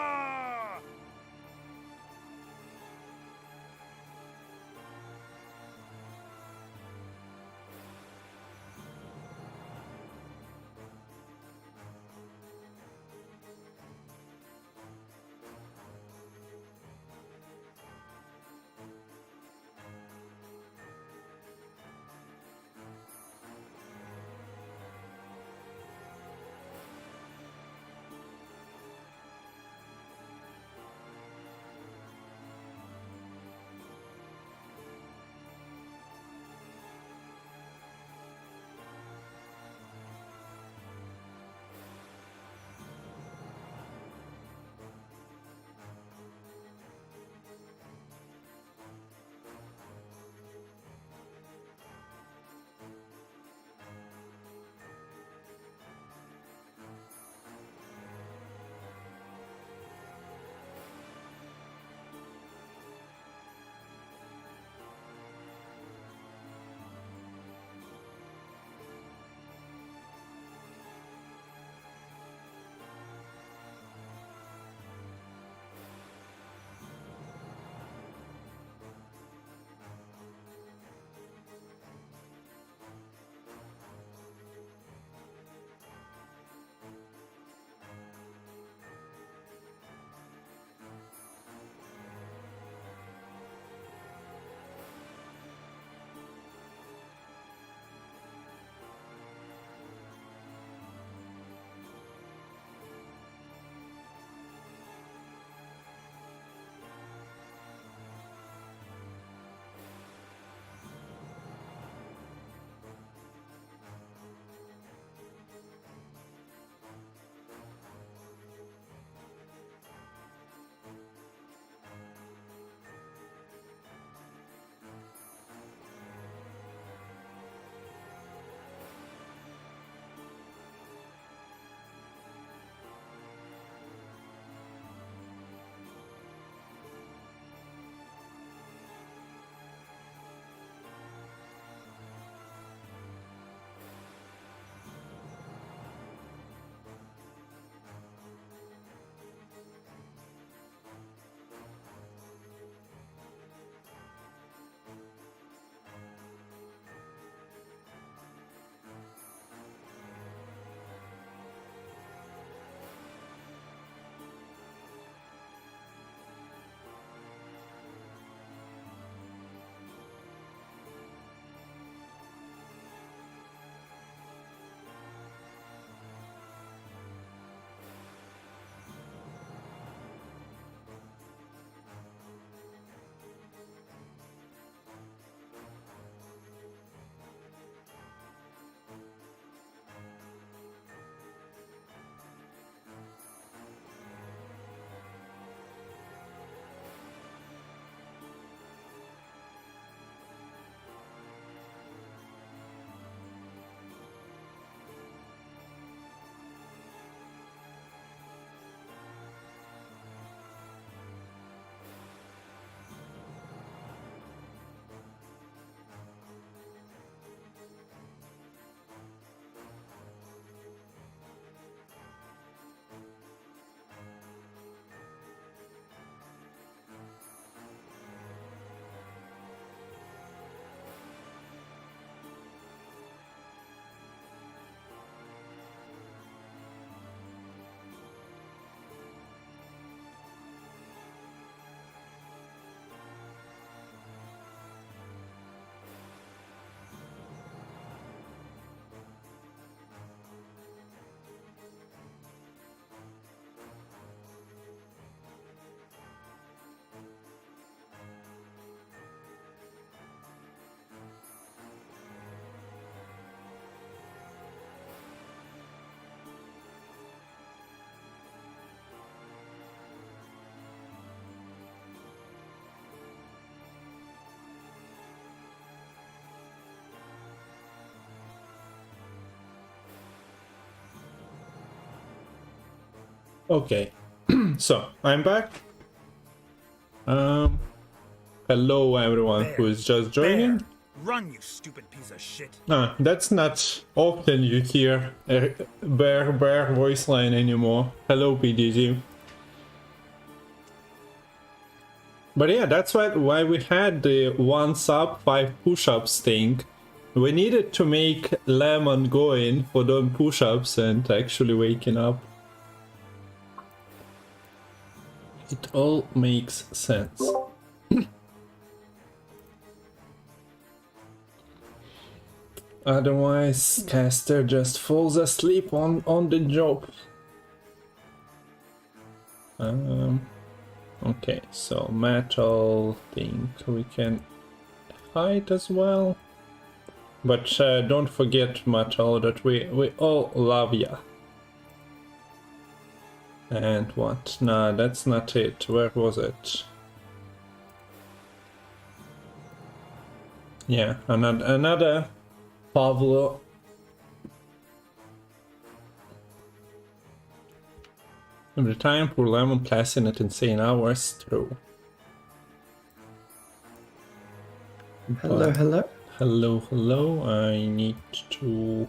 Okay, so I'm back. Hello everyone who is just joining. Bear, run, you stupid piece of shit. That's not often you hear a bear voice line anymore. Hello PDG. But yeah, that's why we had the 1 sub 5 push-ups thing. We needed to make Lemon going for doing push-ups and actually waking up. It all makes sense. Otherwise, Caster just falls asleep on the job. Okay, so Matol think we can hide as well. But don't forget, Matol, that we all love ya. And what? Nah, that's not it. Where was it? Yeah, another Pavlo. Every time poor Lemon passing at insane hours through. Hello. Hello. I need to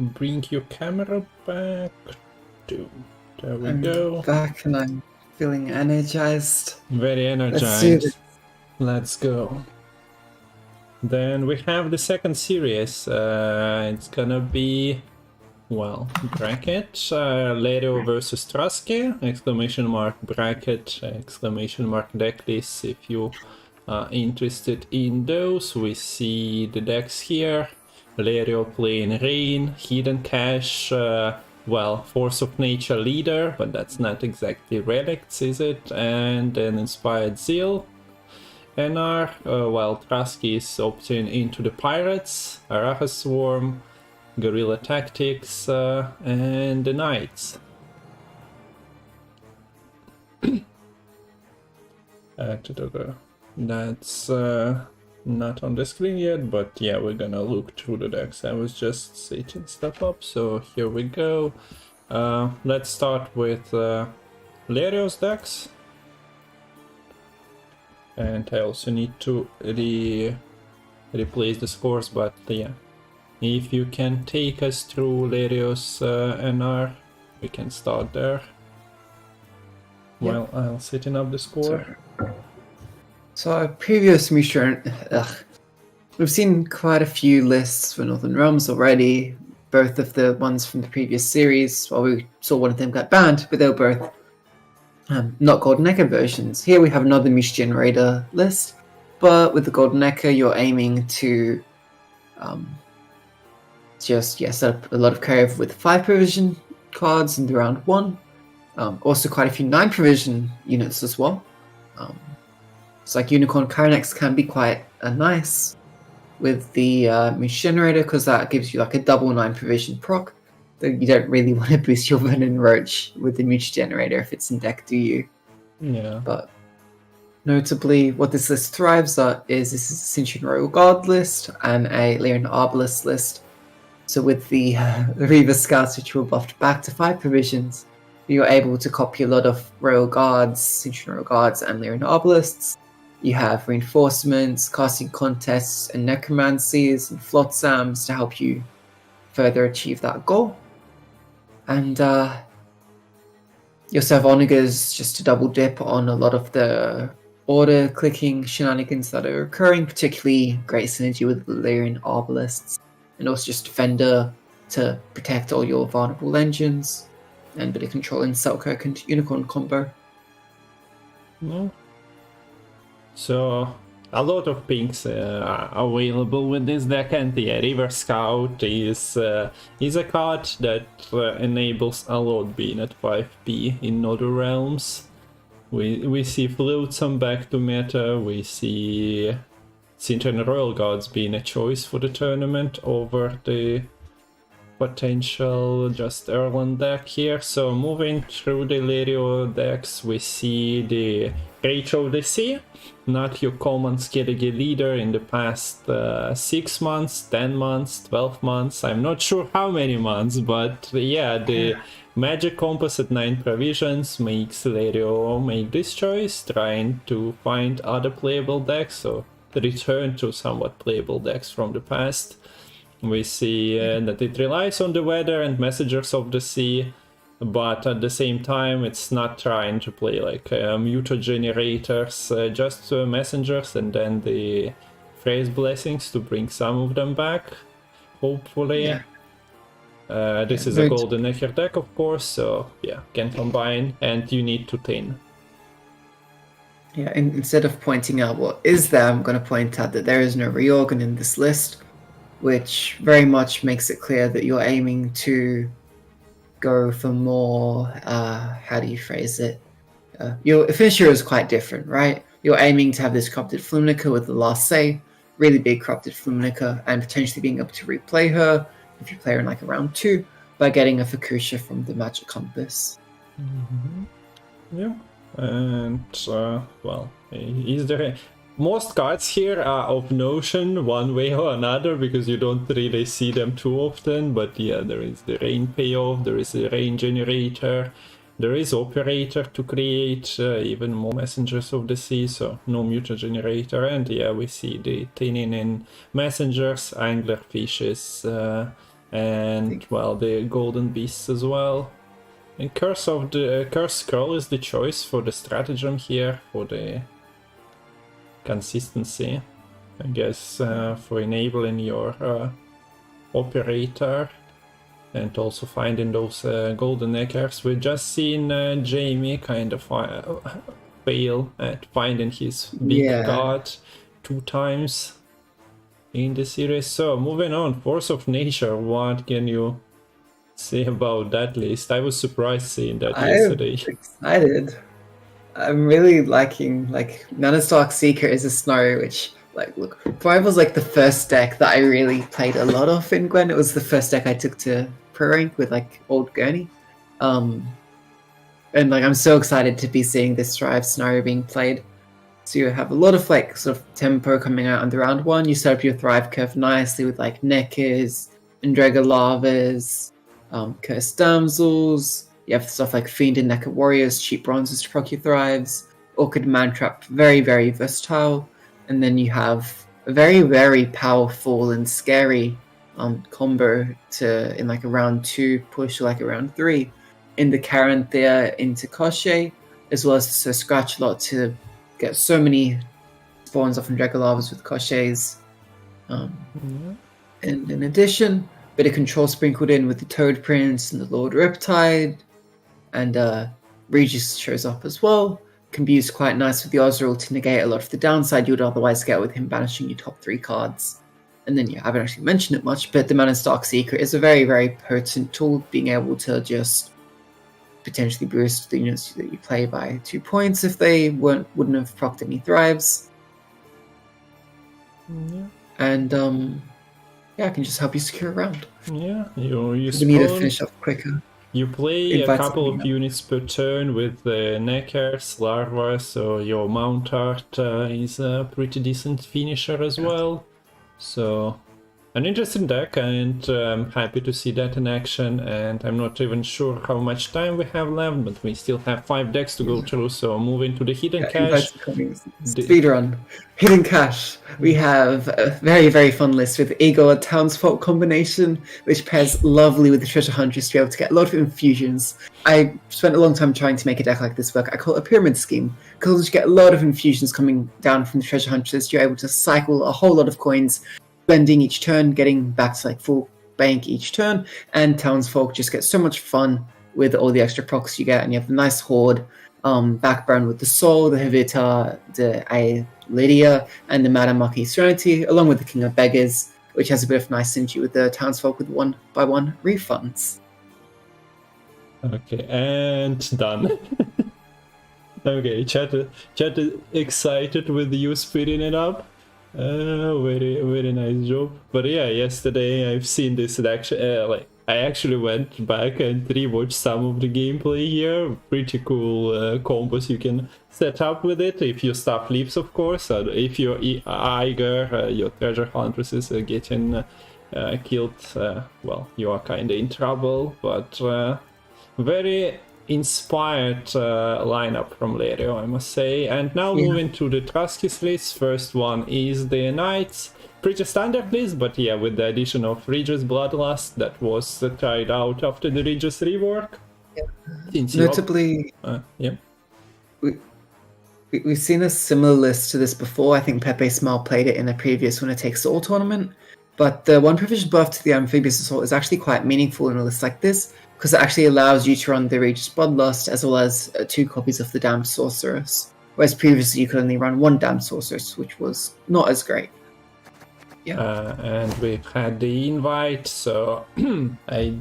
bring your camera back to. There we go. Back and I'm feeling energized. Very Let's do energized. this. Let's go. Then we have the second series. It's gonna be, well, bracket, Lerio versus Truzky, exclamation mark bracket, exclamation mark deck list if you are interested in those. We see the decks here. Lerio playing Rain, Hidden Cache, well, Force of Nature Leader, but that's not exactly relics, is it? And then Inspired Zeal. NR, well, Truzky is opting into the Pirates, Araha Swarm, Guerrilla Tactics, and the Knights. That's not on the screen yet, but yeah, we're gonna look through the decks. I was just setting stuff up, so here we go. Let's start with Lerio's decks. And I also need to replace the scores, but yeah. If you can take us through Lerio's NR, we can start there. Well, I'll setting up the score. So previous mission, we've seen quite a few lists for Northern Realms already. Both of the ones from the previous series, well, we saw one of them got banned, but they were both not Golden Echo versions. Here we have another Mish Generator list, but with the Golden Echo, you're aiming to set up a lot of curve with 5 provision cards in the round 1. Also quite a few 9 provision units as well. It's like Unicorn Carnex can be quite nice with the Mish Generator, because that gives you like a double 9 provision proc. You don't really want to boost your Venom Roach with the Mish Generator if it's in deck, do you? Yeah. But notably, what this list thrives at is this is a Cinchian Royal Guard list and a Lyran Arbalest list. So with the Reaver Scouts, which were buffed back to 5 provisions, you're able to copy a lot of Royal Guards, Cinchian Royal Guards, and Lyran Arbalests. You have reinforcements, casting contests, and necromancies and flotsams to help you further achieve that goal. And your Savonigas just to double dip on a lot of the order clicking shenanigans that are occurring, particularly great synergy with the Lyran Arbalests, and also just Defender to protect all your vulnerable engines, and a bit of control in Selkirk and Unicorn combo. No. So a lot of pinks are available with this deck, and the River Scout is a card that enables a lot being at 5p in other realms. We see Flotsam back to meta, we see Cinchian Royal Guards being a choice for the tournament over the potential just Erland deck here. So moving through the Lerio decks, we see the Rage of the Sea, not your common Skellige leader in the past 6 months, 10 months, 12 months, I'm not sure how many months, but yeah, the Magic Compass at 9 provisions makes Lerio make this choice, trying to find other playable decks, so return to somewhat playable decks from the past. We see that it relies on the weather and Messengers of the Sea, but at the same time it's not trying to play like muta generators, just messengers and then the phrase blessings to bring some of them back, hopefully. Yeah. This is a golden necker deck, of course, so yeah, can combine, and you need to tin. Yeah, and instead of pointing out what is there, I'm going to point out that there is no reorgan in this list, which very much makes it clear that you're aiming to go for more, how do you phrase it? Your finisher is quite different, right? You're aiming to have this Corrupted Fluminica with the last say, really big Corrupted Fluminica, and potentially being able to replay her if you play her in like a round 2 by getting a Fukusha from the Magic Compass. Yeah, and well, is there most cards here are of notion one way or another because you don't really see them too often, but yeah, there is the rain payoff, there is a rain generator, there is operator to create even more Messengers of the Sea, so no muta generator, and yeah, we see the tinning in messengers, angler fishes, and well, the golden beasts as well. And Curse Scroll is the choice for the stratagem here, for the consistency, I guess, for enabling your operator and also finding those golden neckers. We've just seen Jamie kind of fail at finding his big card 2 times in the series. So moving on, Force of Nature, what can you say about that list? I was surprised seeing that yesterday. I'm excited. I'm really liking, like, Nanostark Seeker is a snow, which, like, look, Primal's like the first deck that I really played a lot of in Gwent. It was the first deck I took to Pro Rank with, like, old Gurney. And, like, I'm so excited to be seeing this Strive scenario being played. So you have a lot of, like, sort of tempo coming out under round 1. You set up your Thrive curve nicely with, like, Neckers, Andrega Lavas, Cursed Damsels. You have stuff like Fiend and Necker Warriors, cheap bronzes to proc your Thrives, Orchid Mantrap, very, very versatile. And then you have a very, very powerful and scary combo to, in like a round 2, push to like a round 3, in the Caranthea into Koshe, as well as to scratch a lot to get so many spawns off Andrega Lavas with Koshes. And in addition, bit of control sprinkled in with the Toad Prince and the Lord Riptide. And Regis shows up as well. Can be used quite nice with the Ozreal to negate a lot of the downside you would otherwise get with him banishing your top 3 cards. And then, yeah, I haven't actually mentioned it much, but the Nanostark Seeker is a very, very potent tool, being able to just potentially boost the units that you play by 2 points if they wouldn't have procced any Thrives. And, yeah, I can just help you secure a round. Yeah, you need to finish up quicker. You play a couple of units per turn with the Neckers, Larva, so your Mount Art is a pretty decent finisher as well. So, an interesting deck, and I'm happy to see that in action, and I'm not even sure how much time we have left, but we still have 5 decks to go through, so moving to the Hidden Cache. Speedrun. Hidden Cache. We have a very, very fun list with Igor Townsfolk combination, which pairs lovely with the Treasure Hunters to be able to get a lot of infusions. I spent a long time trying to make a deck like this work. I call it a pyramid scheme, because you get a lot of infusions coming down from the Treasure Hunters. You're able to cycle a whole lot of coins, spending each turn, getting back to like full bank each turn, and Townsfolk just get so much fun with all the extra procs you get, and you have a nice horde backbone with the Soul, the Hevita, the Lydia, and the Madamaki Serenity, along with the King of Beggars, which has a bit of nice synergy with the Townsfolk with 1x1 refunds. Okay, and done. Okay, chat excited with you speeding it up. Very, very nice job. But yeah, yesterday I've seen this like I actually went back and rewatched some of the gameplay here. Pretty cool combos you can set up with it if your stuff leaves, of course. And if your Eiger, your treasure huntresses are getting killed, well, you are kinda in trouble. But very inspired lineup from Lerio, I must say. And now moving to the Truzky's list. First one is the Knights. Pretty standard list, but yeah, with the addition of Regis Bloodlust that was tried out after the Regis rework. Yeah. Notably, yeah. We've seen a similar list to this before. I think Pepe Smile played it in a previous Winner Takes All tournament. But the one provision buff to the Amphibious Assault is actually quite meaningful in a list like this, because it actually allows you to run the Regis Bloodlust as well as 2 copies of the Damned Sorceress. Whereas previously you could only run 1 Damned Sorceress, which was not as great. Yeah. And we've had the invite, so I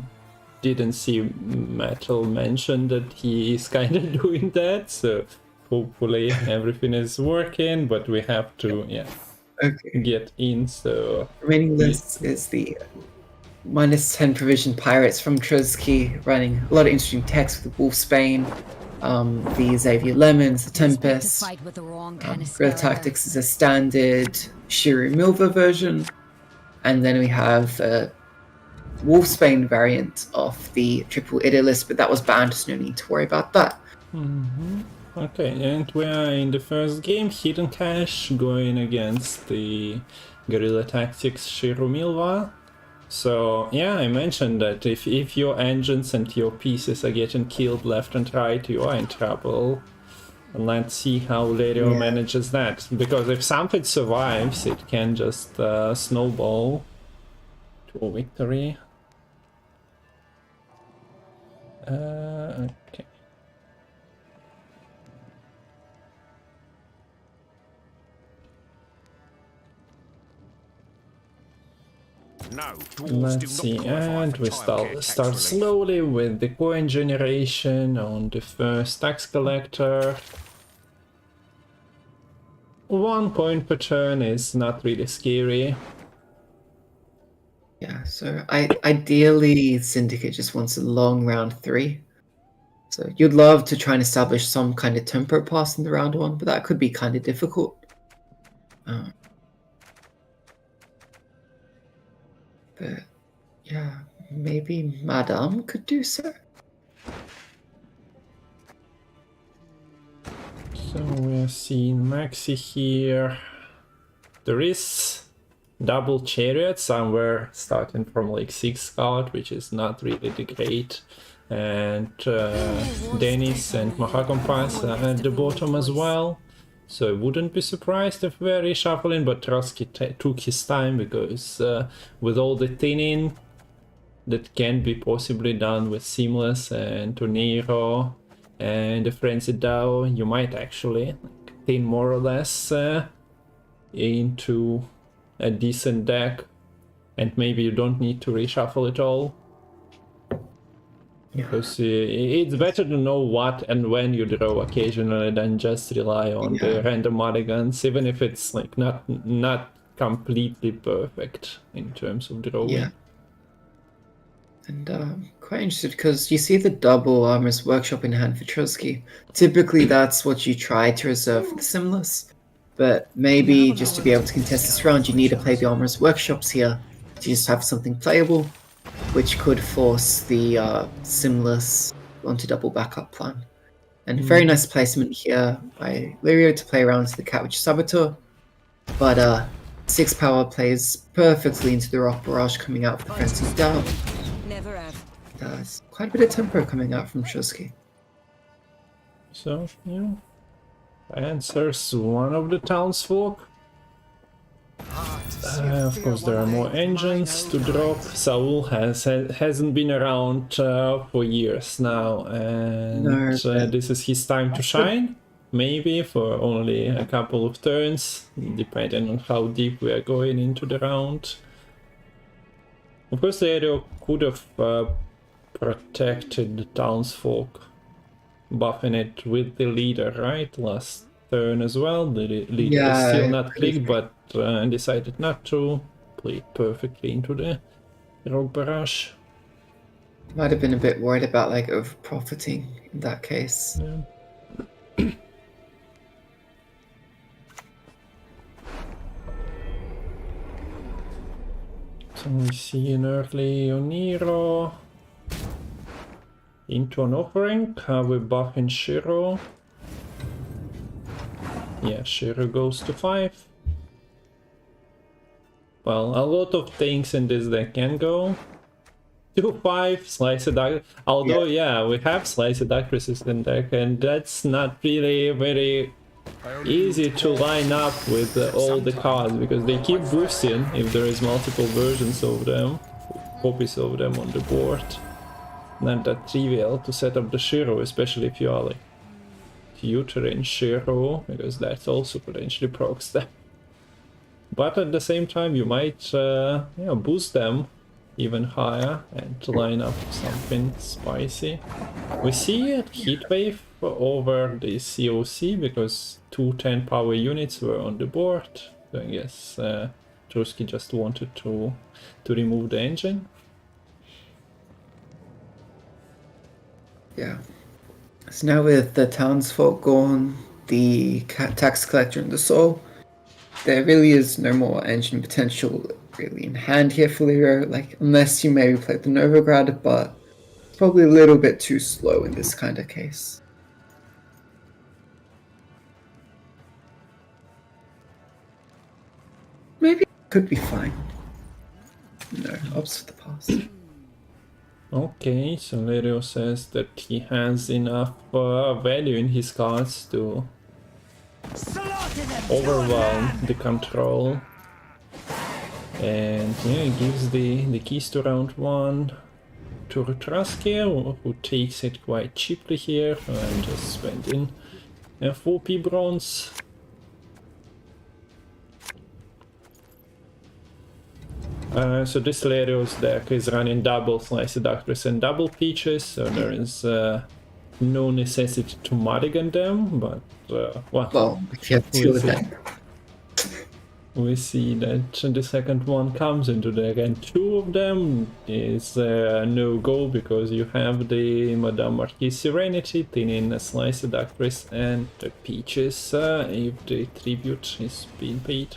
didn't see Matol mention that he is kind of doing that, so hopefully everything is working, but we have to get in, so... Remaining list is the -10 provision pirates from Truzky, running a lot of interesting text with the Wolfsbane, the Xavier Lemons, the Tempest. Guerrilla Tactics is a standard Shiru Milva version, and then we have a Wolfsbane variant of the Triple Idealist, but that was banned, so no need to worry about that. Okay, and we are in the first game, Hidden Cache, going against the Guerrilla Tactics Shiru Milva. So yeah, I mentioned that if your engines and your pieces are getting killed left and right, you are in trouble. And let's see how Lerio manages that. Because if something survives, it can just snowball to a victory. Okay. No, Let's see, and we start slowly with the coin generation on the first tax collector. 1 coin per turn is not really scary. Yeah, so ideally Syndicate just wants a long round 3. So you'd love to try and establish some kind of tempo pass in the round 1, but that could be kind of difficult. But yeah, maybe Madame could do so. So we're seeing Maxi here. There is double chariot somewhere starting from like 6 scout, which is not really the great. And Dennis and Mahakompass are at the bottom as well. So I wouldn't be surprised if we're reshuffling, but Truzky took his time because with all the thinning that can be possibly done with Seamless and Tornado and the Frenzied Dao, you might actually thin more or less into a decent deck, and maybe you don't need to reshuffle it all. Because it's better to know what and when you draw occasionally than just rely on the random mulligans, even if it's like not completely perfect in terms of drawing. Yeah. And quite interested because you see the double Armor's Workshop in hand for Truzky. Typically that's what you try to reserve for the Simless, but maybe just to be able to contest this round you need to play the Armor's Workshops here to just have something playable, which could force the Simless onto double backup plan. And very nice placement here by Lerio to play around to the Catwitch Saboteur, but 6 power plays perfectly into the Rock Barrage coming out with the Frenzied Dao. Never have. There's quite a bit of tempo coming out from Truzky. So, yeah, answers one of the townsfolk. Of course, there are more engines to drop. Saul hasn't been around for years now, and this is his time to shine. Maybe for only a couple of turns, depending on how deep we are going into the round. Of course, Lerio could have protected the townsfolk, buffing it with the leader, right? Last turn as well. The leader is still not clicked, but decided not to. Played perfectly into the Rock Barrage. Might have been a bit worried about like over profiting in that case. Yeah. So we see an early Oniro into an offering. We're buffing Shiro. Yeah, Shiro goes to 5. Well, a lot of things in this deck can go. 2-5, Sliced Duck. Although, yeah, we have Sliced Duck resistant deck, and that's not really very easy to line up with all the cards, because they keep boosting if there is multiple versions of them, copies of them on the board. Not that trivial to set up the Shiro, especially if you are like tutoring Shiro, because that's also potentially procs them. But at the same time, you might yeah, boost them even higher and line up something spicy. We see a heatwave over the COC because 2 10 power units were on the board. So I guess Truzky just wanted to remove the engine. Yeah. So now with the townsfolk gone, the tax collector and the soul, there really is no more engine potential really in hand here for Lerio, like unless you maybe play the Novigrad, but it's probably a little bit too slow in this kind of case. Maybe it could be fine. No, ops for the past. Okay, so Lerio says that he has enough value in his cards to overwhelm the control. And yeah, he gives the keys to round 1 to Truzky, who takes it quite cheaply here and just spent in 4p bronze. So this Lerio's deck is running double Sliced Actress and double Peaches, so there is no necessity to mulligan them, but Well, if you have 2 of them. We see that the second one comes into deck, and 2 of them is no-go because you have the Madame Marquis Serenity, thinning a Sliced Actress and the Peaches if the tribute is being paid.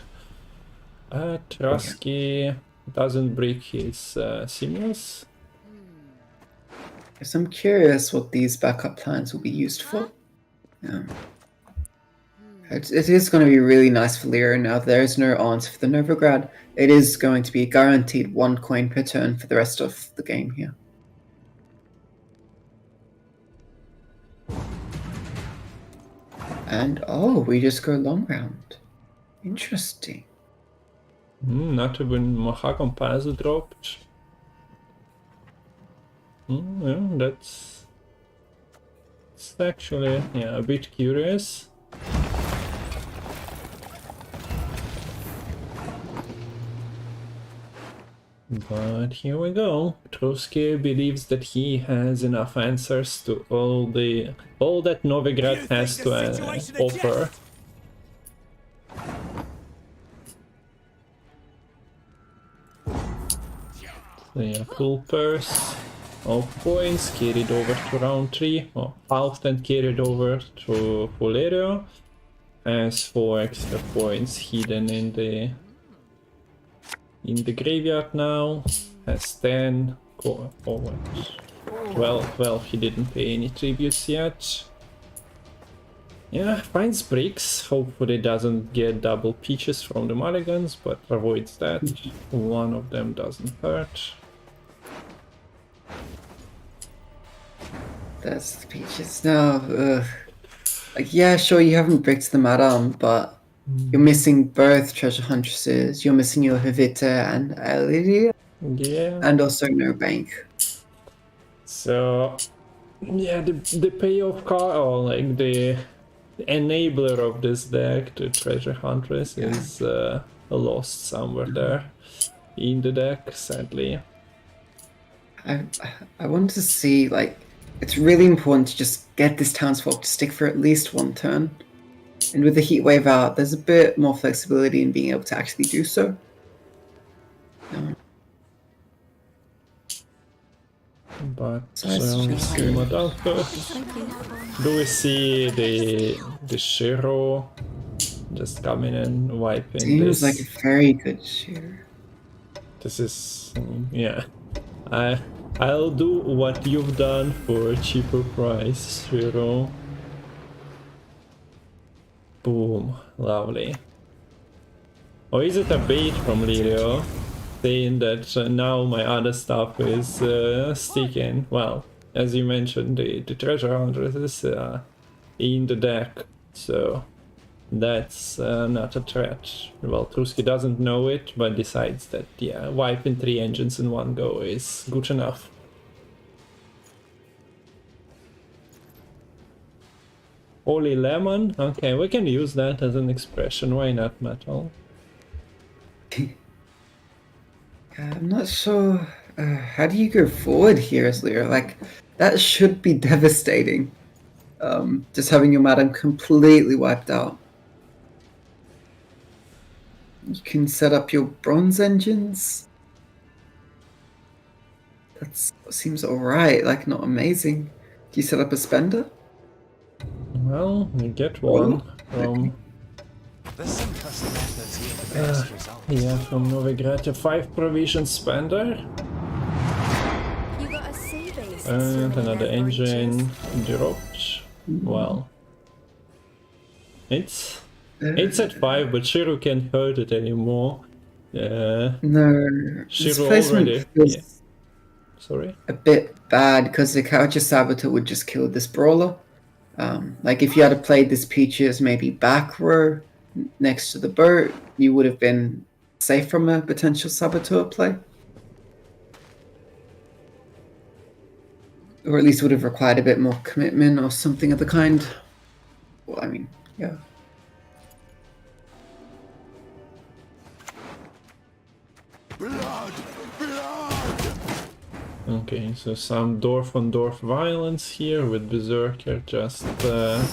Truzky doesn't break his Simulus. Yes, I'm curious what these backup plans will be used for. It is going to be really nice for Lerio now. There is no answer for the Novigrad. It is going to be guaranteed 1 coin per turn for the rest of the game here. And oh, we just go long round. Interesting. Not even Mahakam Pass dropped. Yeah, that's actually a bit curious. But here we go. Truzky believes that he has enough answers to all that Novigrad has to offer. So yeah, full purse of points carried over to round 3, or halved and carried over to Lerio. Has 4 extra points hidden in the graveyard now. Has 10, 12, he didn't pay any tributes yet. Yeah, finds bricks, hopefully doesn't get double Peaches from the mulligans, but avoids that. One of them doesn't hurt. That's the Peaches now. Like, yeah, sure, you haven't bricked the Madame, but you're missing both Treasure Huntresses, you're missing your Hevita and Lerio, Yeah. and also no bank. So, yeah, the payoff card, or like the enabler of this deck, the Treasure Huntress, is lost somewhere there in the deck, sadly. I want to see, like, it's really important to just get this townsfolk to stick for at least 1 turn. And with the heat wave out, there's a bit more flexibility in being able to actually do so. But But So it's just good. Matol first. Do we see the Shiro just coming in, wiping Seems this? like a very good shooter. This is, yeah. I'll do what you've done for a cheaper price, Shiro. Boom, lovely. Or is it a bait from Lerio, saying that now my other stuff is sticking? Well, as you mentioned, the treasure hunter is in the deck, so that's not a threat. Well, Truzky doesn't know it, but decides that, yeah, wiping 3 engines in one go is good enough. Holy lemon? Okay, we can use that as an expression, why not, Matol? I'm not sure. How do you go forward here as Lerio? Like, that should be devastating. Just having your madam completely wiped out. You can set up your bronze engines. That seems alright, like not amazing. Do you set up a spender? Well, we get one from The simplest methods yield the best results. yeah, from Novigrad, 5 provision spender You got a sea base. and another engine dropped. Well, it's at 5, but Shiro can't hurt it anymore. No. This Shiro placement already. feels Yeah. Sorry. a bit bad because the Coucher Saboteur would just kill this brawler. Like if you had played this Peaches maybe back row next to the boat, you would have been safe from a potential Saboteur play. Or at least would have required a bit more commitment or something of the kind. Well, I mean, yeah. Blood! Blood! Okay, so some dwarf on dwarf violence here with Berserker just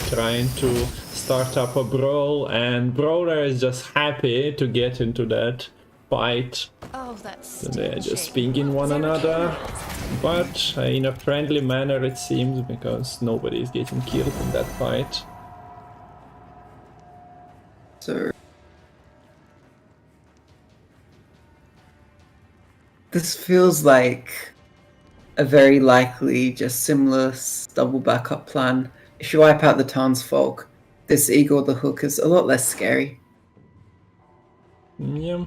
trying to start up a brawl, and Brawler is just happy to get into that fight. Oh, that's So they're just pinging one another, but in a friendly manner it seems, because nobody is getting killed in that fight. So this feels like a very likely just similar double backup plan. If you wipe out the townsfolk, this Eagle the Hook is a lot less scary. Yeah.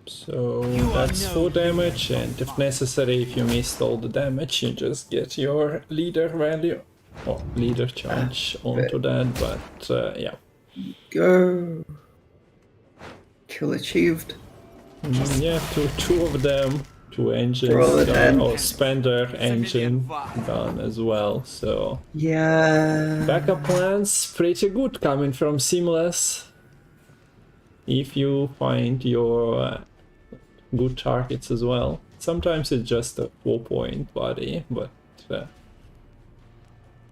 So that's 4 damage, and if necessary, if you missed all the damage, you just get your leader value or leader charge onto that, but yeah. Go. Kill achieved. Yeah, two of them, 2 engines Roll it done, in. or spender engine done as well, so Yeah. backup plans pretty good coming from Seamless. If you find your good targets as well. Sometimes it's just a 4-point body, but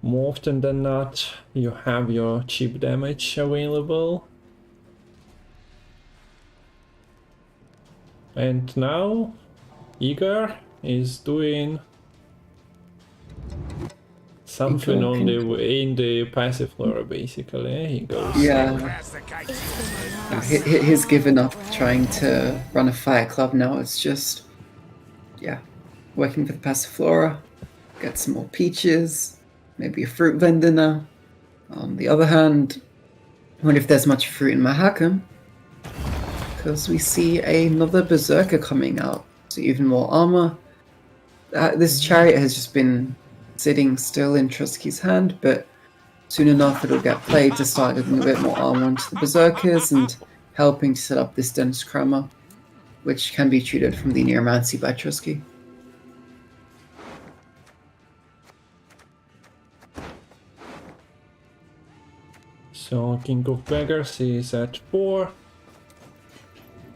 more often than not you have your cheap damage available. And now Igor is doing something on the in the passive flora, basically. He goes Yeah. Where's the gate? He's given up trying to run a fire club now. It's just, yeah, working for the Passiflora, get some more peaches, maybe a fruit vendor now. On the other hand, I wonder if there's much fruit in Mahakam, because we see another Berserker coming out, so even more armor. This chariot has just been sitting still in Truzky's hand, but soon enough it'll get played to start giving a bit more armor onto the Berserkers and helping to set up this Dense Chroma, which can be tutored from the Neuromancy by Truzky. So King of Beggars is at 4.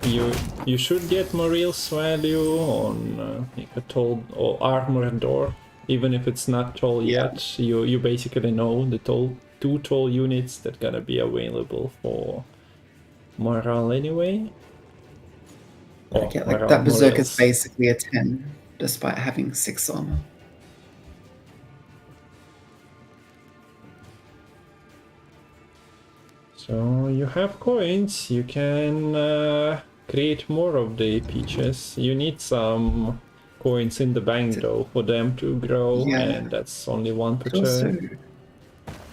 You should get Morale's value on a tall or armored door, even if it's not tall yet. You basically know the 2 tall units that gotta be available for morale anyway. Yeah, like that Berserker's basically a 10. despite having 6 armor. So you have coins, you can create more of the peaches. You need some coins in the bank though for them to grow, Yeah. and that's only 1 per Could also turn.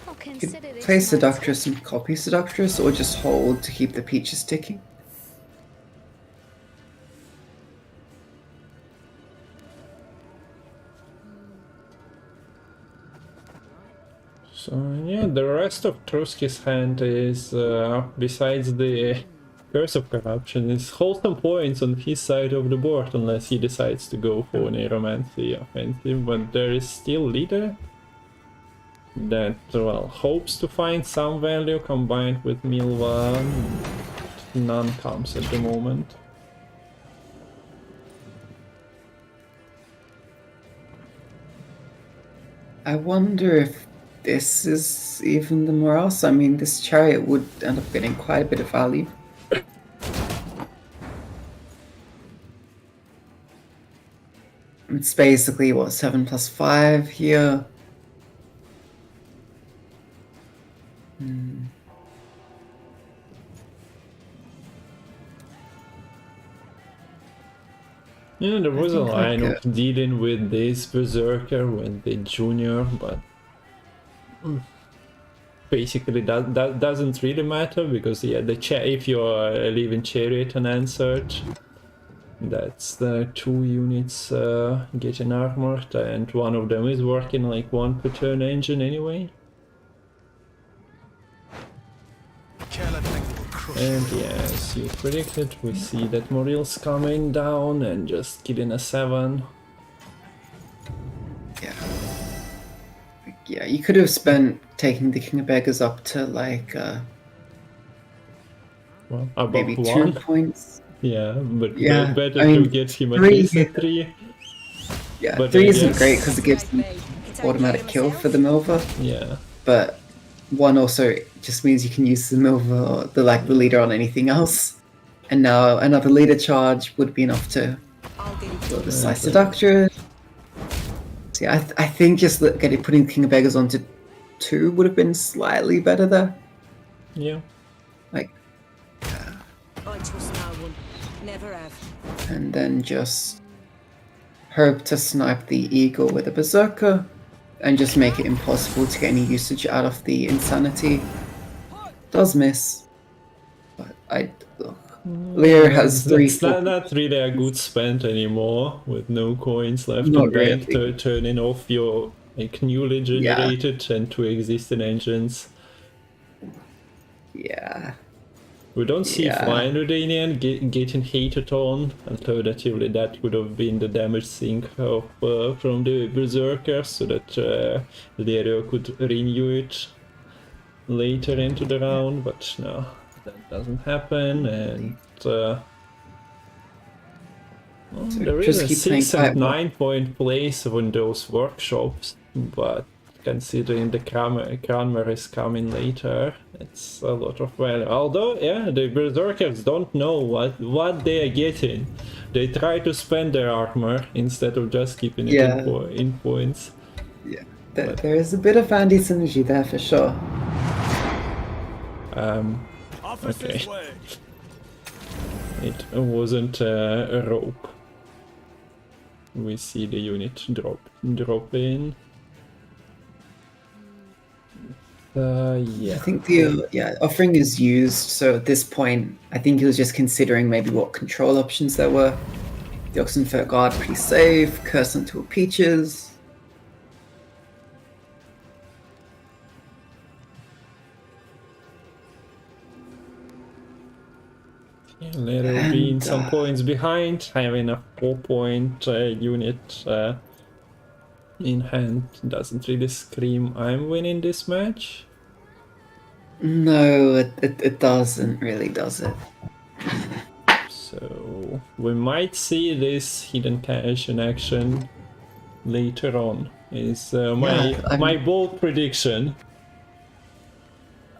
I'll you consider could this play my Seductress and copy Seductress, or just hold to keep the peaches ticking. So yeah, the rest of Truzky's hand is, besides the Curse of Corruption, is wholesome points on his side of the board, unless he decides to go for Necromancy offensive, but there is still Leader that, well, hopes to find some value combined with Milva. None comes at the moment. I wonder if this is even the morals. I mean, this chariot would end up getting quite a bit of value. It's basically, what, 7 plus 5 here? Yeah, there was a think line like of dealing with this Berserker when they junior, but basically that doesn't really matter, because yeah, if you're leaving Chariot unanswered, that's the 2 units getting armored, and one of them is working like 1 per turn engine anyway. And yes, you predicted, we see that Moril's coming down and just killing a 7. Yeah. Yeah, you could have spent taking the King of Beggars up to like Well, above maybe 2 1. points. Yeah, but Yeah, better I mean, to get him at 3 least at hit- 3. Yeah, But 3 I isn't guess- great because it gives them automatic kill for the Milva, Yeah. but 1 also just means you can use the Milva or the leader on anything else. And now another leader charge would be enough to build the Slice Seductress. So yeah, I think just putting King of Beggars onto 2 would have been slightly better there. Yeah. Like, I trust no one. Never have. and then just hope to snipe the Eagle with a Berserker and just make it impossible to get any usage out of the Insanity. Does miss. But Lerio has 3 That's not really a good spend anymore, with no coins left Not in bank, really. turning off your like newly generated and 2 existing engines. Yeah. We don't see Yeah. Flying Redanian getting hated on. Alternatively, that would have been the damage sink of, from the Berserkers, so that Lerio could renew it later into the round, but no, that doesn't happen, and well, there is a Truzky playing 6 and quite well. 9 point place on those workshops, but considering the Cranmer is coming later, it's a lot of value. Although, yeah, the Berserkers don't know what they are getting. They try to spend their armor instead of just keeping it in points. Yeah. There is a bit of Andy synergy there for sure. Officer's Okay. word. It wasn't a rope. We see the unit drop in. Yeah. I think the offering is used, so at this point, I think he was just considering maybe what control options there were. The Oxenfurt Guard pretty safe, Curse onto Peaches. Yeah, Lerio being some points behind, having a 4-point unit in hand doesn't really scream I'm winning this match. No, it doesn't really, does it? So we might see this hidden cache in action later on. Is my bold prediction.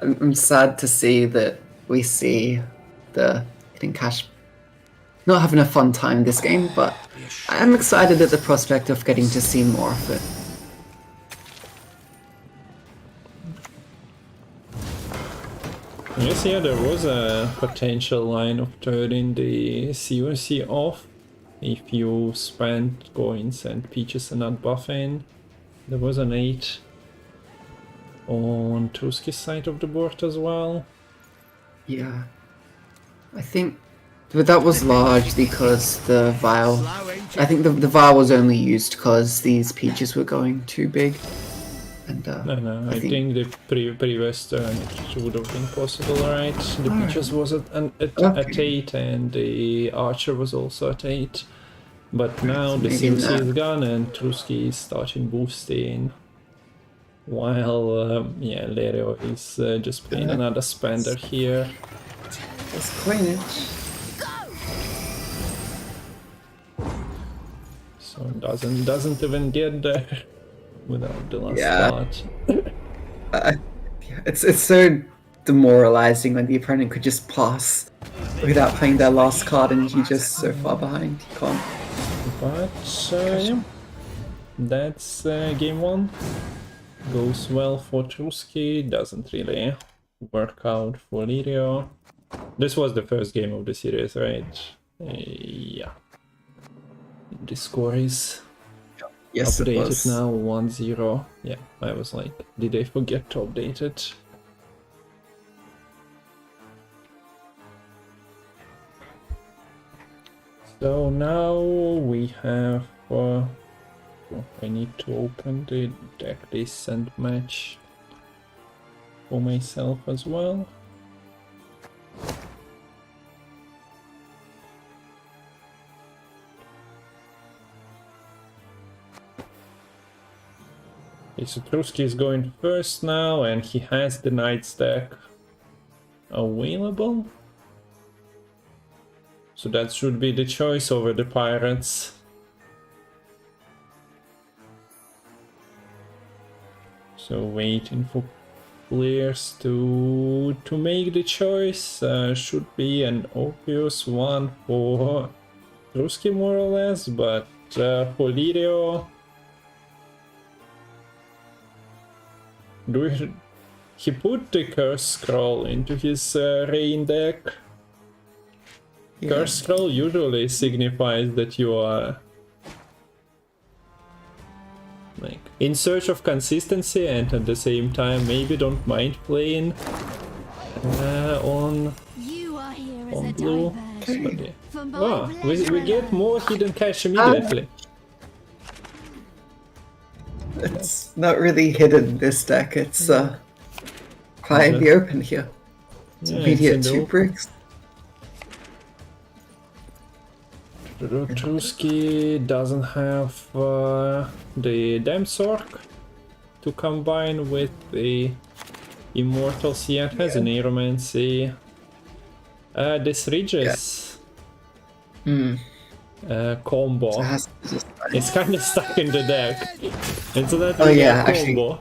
I'm sad to see that we see the hidden cache not having a fun time this game, but I'm excited at the prospect of getting to see more of it. Yes, yeah, there was a potential line of turning the COC off if you spent coins and peaches and not buffing. There was an 8 on Truzky's side of the board as well. Yeah. I think... But that was large because the vial... I think the vial was only used because these peaches were going too big. And, No, I think the previous turn it would have been possible, right? The peaches was at 8 and the archer was also at 8. But now the COC is gone and Truzky is starting boosting. While, yeah, Lerio is just playing another spender here. Let's clean it. So doesn't even get there without the last spot. It's so demoralizing when the opponent could just pass without playing their last card and you're just so far behind. You can't. But yeah, that's game 1. Goes well for Truzky, doesn't really work out for Lerio. This was the first game of the series, right? Yeah. The score is updated now, 1-0. Yeah, I was like, did they forget to update it? So now we have... I need to open the deck list and match for myself as well. Okay, so Truzky is going first now, and he has the Knight's deck available. So that should be the choice over the Pirates. So waiting for players to make the choice. Should be an obvious one for Truzky more or less, but for Lerio, he put the Curse Scroll into his Rain deck. Yeah. Curse Scroll usually signifies that you are like in search of consistency and at the same time maybe don't mind playing on blue. Okay. Oh, we get more hidden cash immediately. It's not really hidden, this deck. It's quite in the open here. It's immediate 2 bricks. Truzky doesn't have the Damsork to combine with the Immortals yet, has an Aeromancy. This Regis combo is kind of stuck in the deck. It's not really a combo.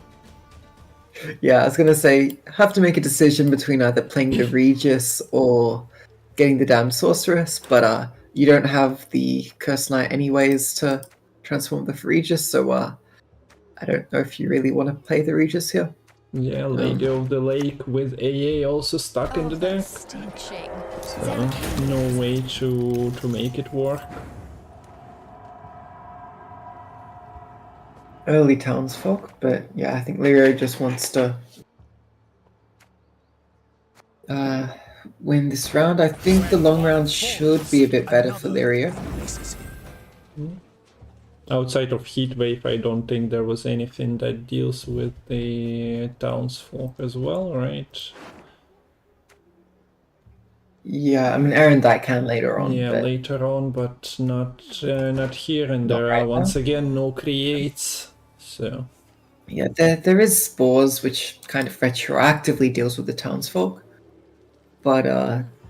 Yeah, I was gonna say, have to make a decision between either playing the Regis or getting the damn Sorceress, but you don't have the Curse Knight anyways to transform the Regis, so I don't know if you really want to play the Regis here. Yeah, Lady of the Lake with AA also stuck in the deck. So no way to make it work. Early townsfolk, but yeah, I think Lerio just wants to win this round. I think the long round should be a bit better for Lerio. Outside of Heatwave, I don't think there was anything that deals with the townsfolk as well, right? Yeah, I mean, Aaron that can later on. Yeah, later on, but not here. And there are once again no creates. So yeah, there is Spores, which kind of retroactively deals with the townsfolk, but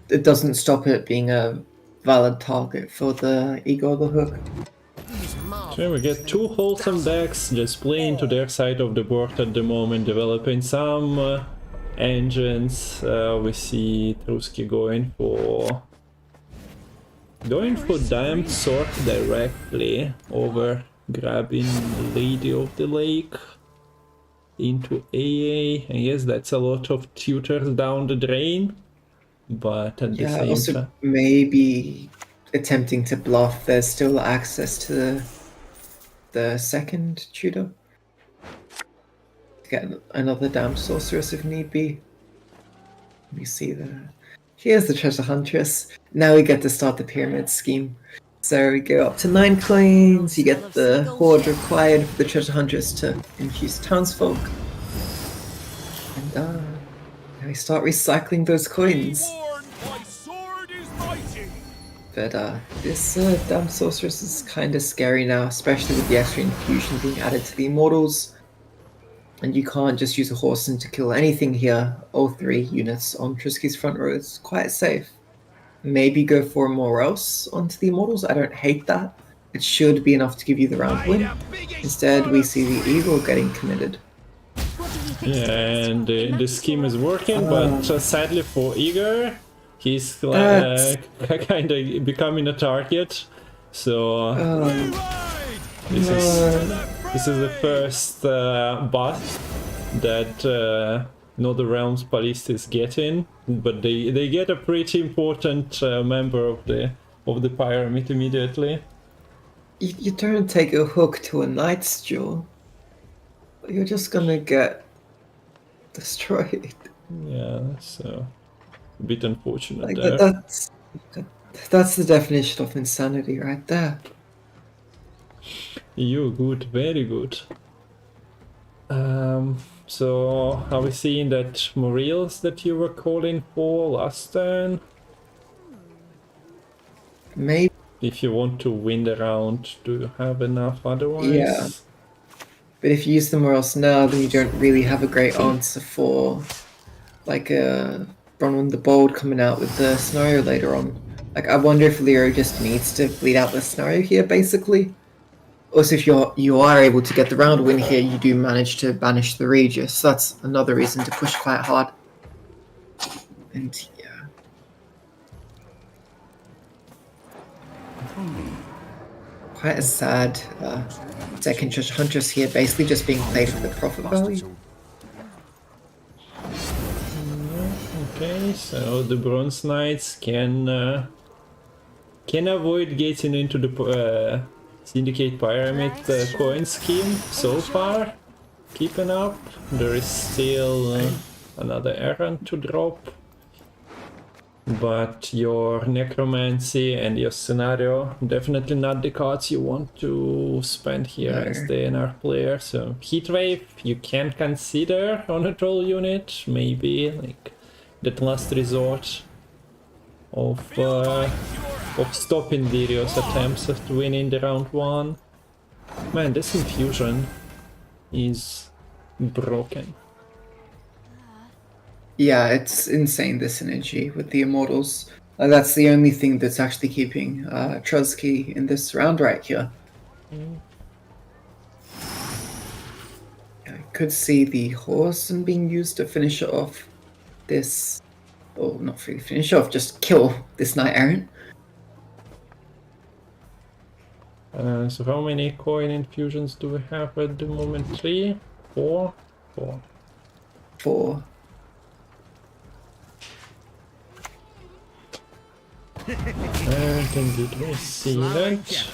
it doesn't stop it being a valid target for the Ego of the Hook. So we get 2 wholesome decks just playing to their side of the board at the moment, developing some engines. We see Truzky going for Going for Damned Sword directly over grabbing the Lady of the Lake into AA. I guess that's a lot of tutors down the drain, but at the Yeah, same also time... maybe attempting to bluff. There's still access to the second tutor. Get another damned sorceress if need be. Let me see there. Here's the treasure huntress. Now we get to start the pyramid scheme. So we go up to 9 coins, you get the hoard required for the treasure huntress to infuse townsfolk. And now we start recycling those coins. But this damn sorceress is kinda scary now, especially with the extra infusion being added to the immortals. And you can't just use a Horson to kill anything here. All 3 units on Truzky's front row is quite safe. Maybe go for more else onto the immortals. I don't hate that. It should be enough to give you the round win. Instead, we see the eagle getting committed. Yeah, and the scheme is working, but sadly for Igor, he's kind of becoming a target. So this is the first buff that Northern Realms Ballista is getting, but they get a pretty important member of the pyramid immediately. You don't take a hook to a knight's jewel. You're just gonna get destroyed. Yeah, so a bit unfortunate Like there. that's the definition of insanity right there. You good, very good. So are we seeing that Morils that you were calling for last turn? Maybe. If you want to win the round, do you have enough otherwise? Yeah. But if you use them where else now, then you don't really have a great answer for like Bronwyn the Bold coming out with the scenario later on. Like I wonder if Lerio just needs to bleed out the scenario here basically. Also, if you are able to get the round win here, you do manage to banish the Regis. So that's another reason to push quite hard. And yeah. Quite a sad second treasure huntress here, basically just being played for the profit value. Okay, so the Bronze Knights can avoid getting into the Syndicate Pyramid coin scheme so far. Keeping up. There is still another errand to drop. But your Necromancy and your Scenario, definitely not the cards you want to spend here as the NR player. So Heatwave you can consider on a troll unit, maybe like that last resort of stopping Lerio's attempts at winning the round 1. Man, this infusion is broken. Yeah, it's insane, this synergy with the Immortals. That's the only thing that's actually keeping Truzky in this round right here. I could see the Horson being used to finish off this... or not really finish off, just kill this Knight Errant. So how many coin infusions do we have at the moment? 3? 4? 4. 4. And did we see that?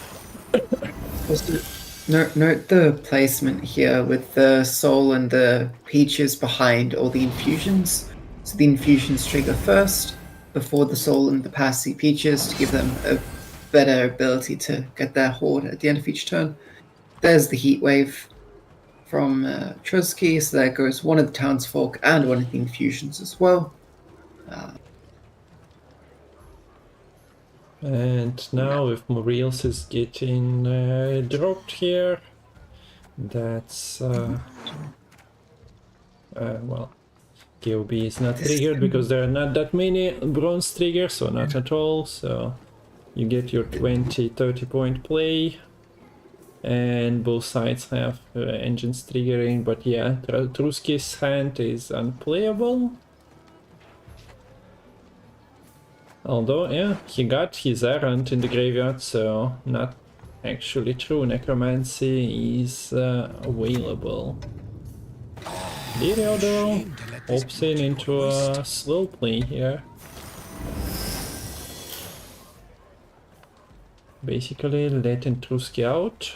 Note the placement here with the Soul and the Peaches behind all the infusions. So the infusions trigger first, before the Soul and the Passy Peaches to give them a better ability to get their hoard at the end of each turn. There's the Heat Wave from Truzky, so there goes one of the townsfolk and one of the infusions as well. And now if Morils is getting dropped here, that's well, KOB is not triggered because there are not that many bronze triggers, so not at all. So you get your 20-30 point play, and both sides have engines triggering. But yeah, Truzky's hand is unplayable. Although, yeah, he got his errand in the graveyard, so not actually true. Necromancy is available. Lerio, though, opting into a slow play here. Basically letting Truzky out.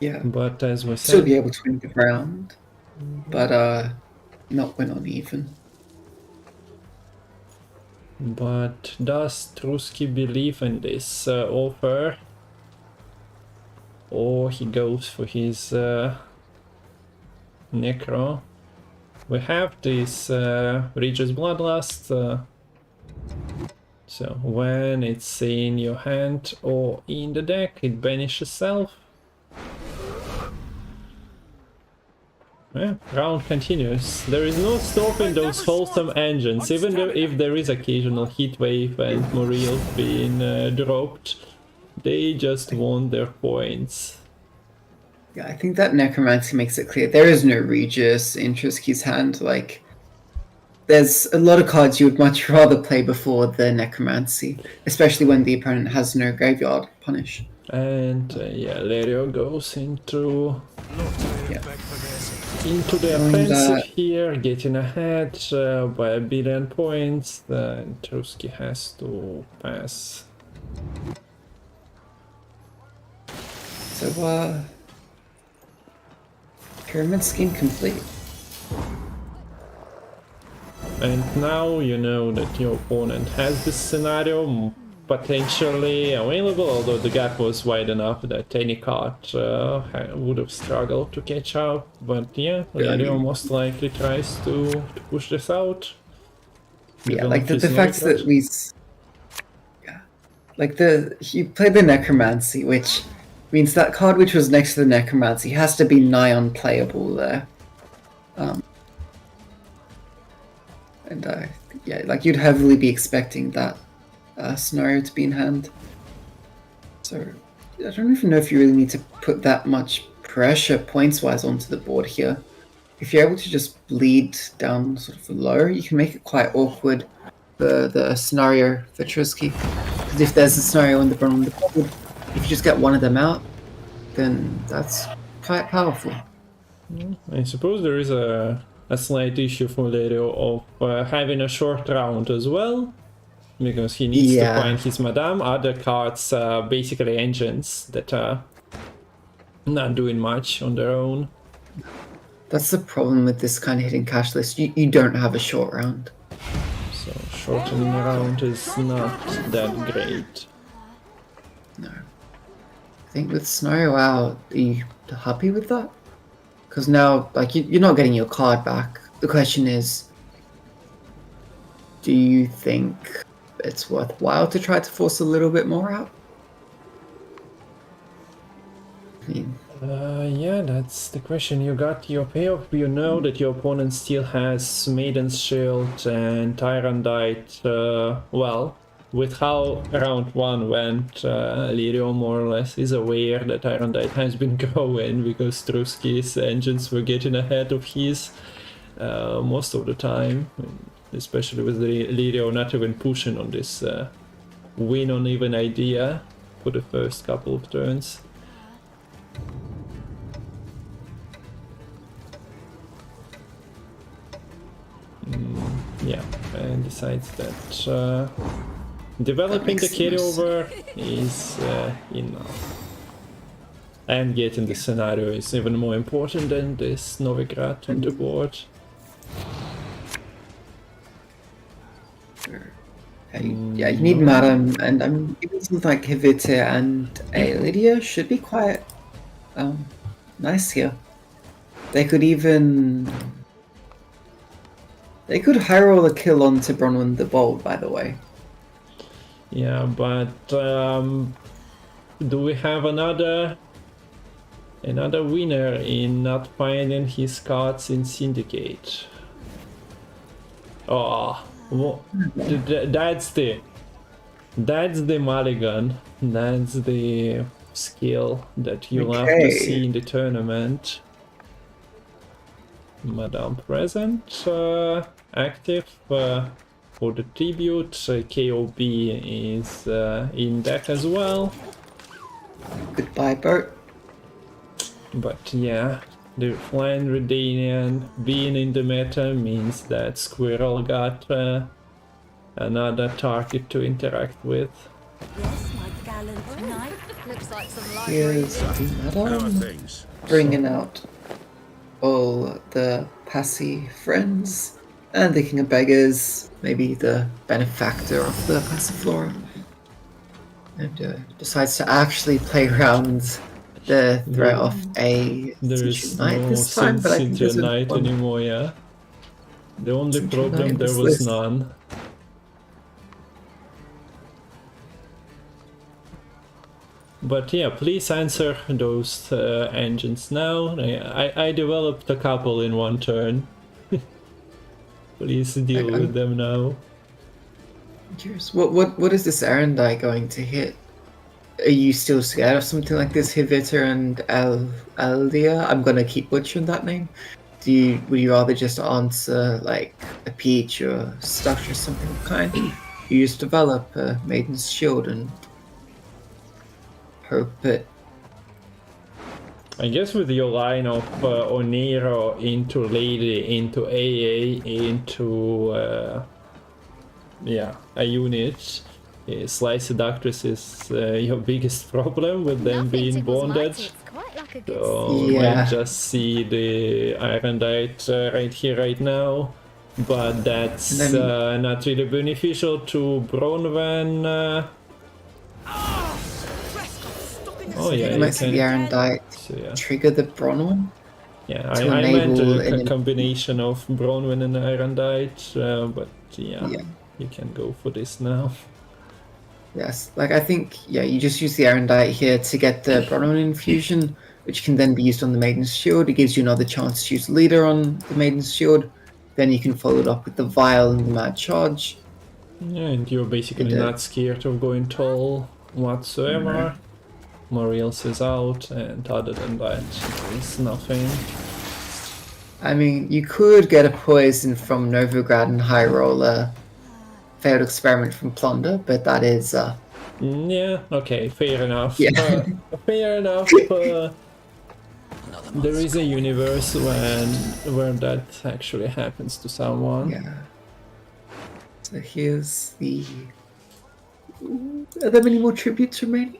Yeah. But as we Still said, be able to win the round, but not win on even. but does Truzky believe in this offer? Or he goes for his Necro? We have this Regis Bloodlust, so when it's in your hand or in the deck, it banishes self. Yeah, round continues. There is no stopping those wholesome engines, even though if there is occasional heat wave and Moril being dropped, they just want their points. Yeah, I think that Necromancy makes it clear there is no Regis in Truzky's hand. Like, there's a lot of cards you would much rather play before the Necromancy, especially when the opponent has no graveyard punish. And yeah, Lerio goes into Yeah. the Knowing offensive that- here, getting ahead by 1 billion points, and Truzky has to pass. So, Pyramid Scheme complete. And now you know that your opponent has this scenario potentially available, although the gap was wide enough that any card would have struggled to catch up. But yeah, Yeah, I Lerio mean- most likely tries to push this out. Yeah, Even like if the he's fact not that he played the Necromancy, which means that card which was next to the Necromancy has to be nigh unplayable there. Yeah, like you'd heavily be expecting that scenario to be in hand. So I don't even know if you really need to put that much pressure points-wise onto the board here. If you're able to just bleed down sort of low, you can make it quite awkward for the scenario for Truzky. Because if there's a scenario on the bottom of the board, if you just get one of them out, then that's quite powerful. I suppose there is a slight issue for Lerio of having a short round as well, because he needs to Yeah. find his Madame. Other cards are basically engines that are not doing much on their own. That's the problem with this kind of hidden cash list. You don't have a short round. So shortening around is not that great. No. I think with scenario out, are you happy with that? Because now, like, you're not getting your card back. The question is, do you think it's worthwhile to try to force a little bit more out? I mean, Yeah, that's the question. You got your payoff. You know that your opponent still has Maiden's Shield and Tyrandite. Well, with how round 1 went, Lerio more or less is aware that Tyrandite has been growing because Truzky's engines were getting ahead of his most of the time, especially with Lerio not even pushing on this win on even idea for the first couple of turns. Yeah, and decides that developing the makes no carryover is enough. And getting the scenario is even more important than this Novigrad on the board. yeah, you need Madam, and even something like Hivita and Lydia should be quite nice here. They could high roll a kill onto Bronwyn the Bold, by the way. Yeah, but do we have another winner in not finding his cards in Syndicate? Oh, that's the mulligan. That's the skill that you'll have to Okay. see in the tournament. Madame present, active. for the tribute. KOB is in deck as well. Goodbye, Bert. But yeah, the Flying Redanian being in the meta means that Squirrel got another target to interact with. Yes, my gallant knight. Looks like some light Here's reading. the How are Matol, things? bringing out all the passy friends, and the King of Beggars, maybe the benefactor of the Passiflora, and decides to actually play around the threat of a There is Sentient Knight no this time, but I think there's Sentient a Knight one. anymore, yeah. The only Sentient Knight problem, in there this was list. none. But yeah, please answer those engines now. I developed a couple in one turn. Please deal with them now. Curious. What is this Arendite going to hit? Are you still scared of something like this, Hivita and Aldia? I'm gonna keep butchering that name. Would you rather just answer like a peach or stuff or something of the kind? You just develop a Maiden's Shield and hope it. I guess with your line of Oniro into Lady, into AA, into yeah, a unit, Slice Seductress is your biggest problem with them Nothing being tickles bonded. mighty. It's quite like a good So Yeah. might just see the Irondite right here, right now. But that's And then- not really beneficial to Bronwen. Oh yeah, You you might see the can. Arendite So, yeah. trigger the Bronwyn. Yeah, to I meant enable a an- combination of Bronwyn and Irondite, but yeah, Yeah. you can go for this now. Yes, like I think, yeah, you just use the Arendite here to get the Bronwyn infusion, which can then be used on the Maiden's Shield. It gives you another chance to use Leader on the Maiden's Shield. Then you can follow it up with the Vial and the Mad Charge. Yeah, and you're basically It, not scared of going tall whatsoever. Moriels is out, and other than that, there is nothing. I mean, you could get a poison from Novigrad and High Roller. Failed experiment from Plunder, but that is Yeah, okay, fair enough. Yeah. Fair enough. There is a universe where that actually happens to someone. yeah. So here's the. Are there many more tributes remaining?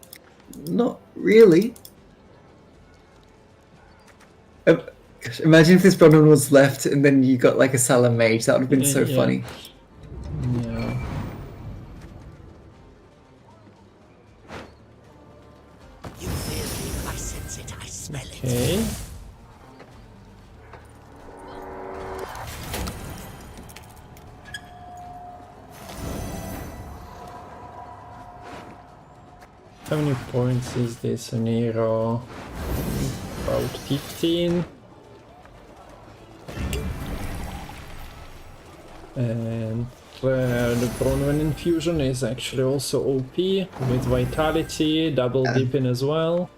Not really. Gosh, imagine if this Bronwyn was left and then you got like a Salamage. Mage. That would have been so Yeah. funny. Yeah. You feel it, I sense it, I smell it. Okay. How many points is this Nero? About 15. And the Bronwyn infusion is actually also OP with Vitality, double dipping as well.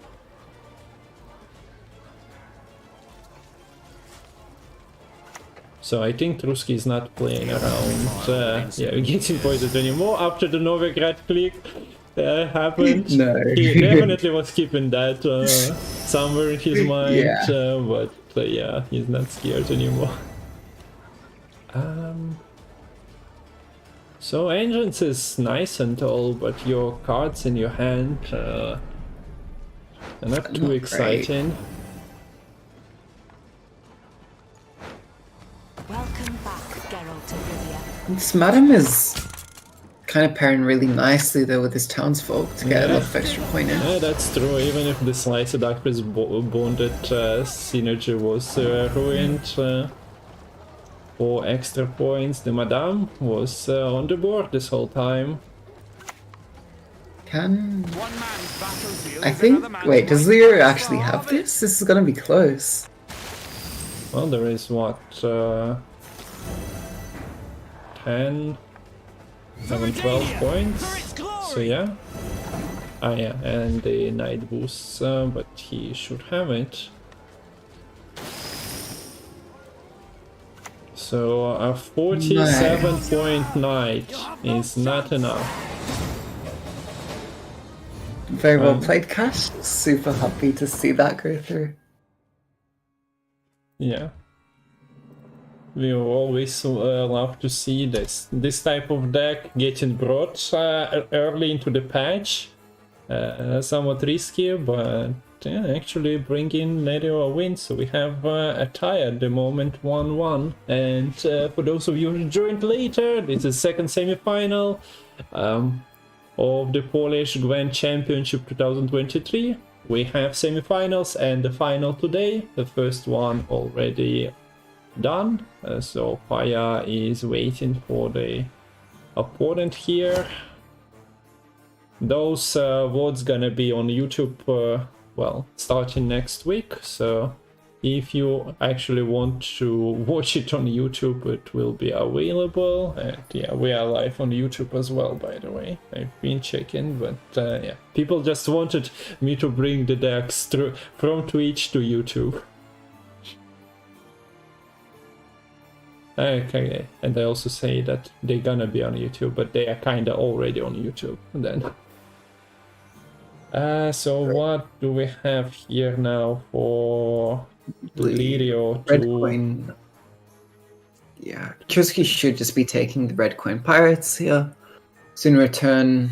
So I think Truzky is not playing around getting poisoned anymore after the Novigrad click happened. No. He definitely was keeping that somewhere in his mind, Yeah. but yeah, he's not scared anymore. So Engines is nice and all, but your cards in your hand are not too Not great. exciting. Welcome back, Geralt of Rivia. This Madam is kind of pairing really nicely though with this townsfolk to get a lot of extra point in. Yeah, that's true. Even if the Slice Doctor's bonded synergy was ruined for extra points, the Madame was on the board this whole time. Can One man's battlefield I is think? another man's Wait, does right. Lerio actually have this? This is gonna be close. Well, there is what 10, 11, 12 points. So yeah. Ah yeah, and the night boosts, but he should have it. So a 47-point knight is not enough. Very well played, Cash. Super happy to see that go through. Yeah. We always love to see this type of deck getting brought early into the patch. Somewhat risky, but actually bringing Lerio a win. So we have a tie at the moment, 1-1. And for those of you who joined later, this is second semi-final of the Polish Gwent Championship 2023. We have semi-finals and the final today. The first one already done. So Paya is waiting for the opponent here. Those votes gonna be on YouTube, well, starting next week. So if you actually want to watch it on YouTube, it will be available. And yeah, we are live on YouTube as well, by the way. I've been checking, but yeah, people just wanted me to bring the decks from Twitch to YouTube. Okay, and I also say that they're gonna be on YouTube, but they are kinda already on YouTube then. So what do we have here now for Lerio Red to... coin. Yeah, Truzky should just be taking the red coin pirates here. So in return,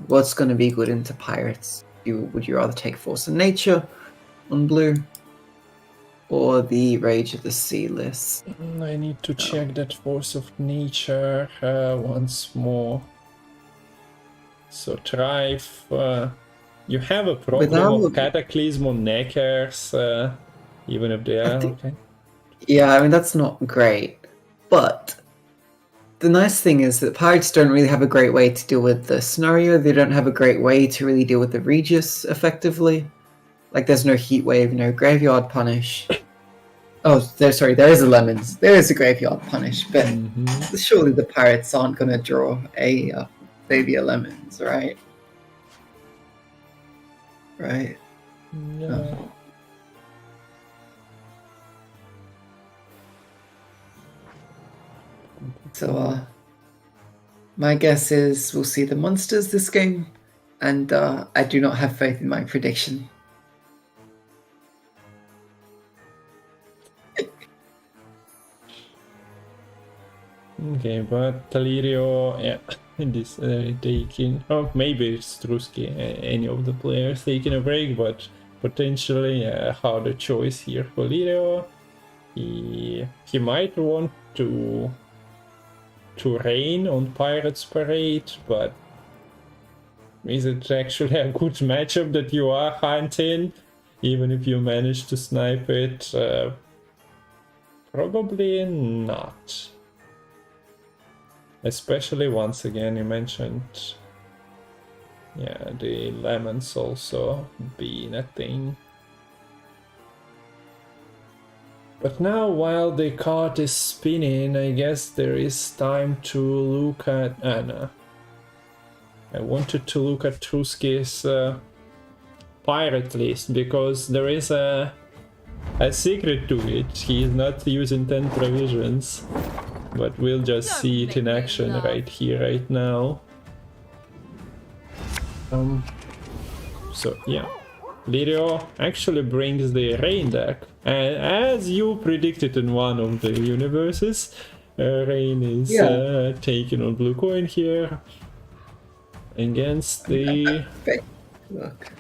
what's going to be good into pirates? Would you rather take Force of Nature on blue? Or the Rage of the Sea list? I need to check that Force of Nature once more. So Thrive, you have a problem of Cataclysm on Neckers, even if they are okay. Yeah, I mean that's not great, but the nice thing is that pirates don't really have a great way to deal with the scenario. They don't have a great way to really deal with the Regis effectively. Like there's no Heat Wave, no Graveyard Punish. Oh, there is a Lemons. There is a Graveyard Punish, but surely the pirates aren't going to draw a maybe a Lemons, right? Right. No. So, my guess is we'll see the monsters this game, and I do not have faith in my prediction. Okay, but Lerio, yeah, this taking, oh, maybe it's Truzky, any of the players taking a break, but potentially a harder choice here for Lerio. He might want to rain on Pirates Parade, but is it actually a good matchup that you are hunting, even if you manage to snipe it? Probably not. Especially once again you mentioned, yeah, the lemons also being a thing. But now while the card is spinning, I guess there is time to look at Anna. I wanted to look at Truzky's pirate list because there is a secret to it. He is not using 10 provisions. But we'll just see it in action right here, right now. So yeah, Lerio actually brings the rain deck, and as you predicted in one of the universes, rain is taken on blue coin here against the. Look,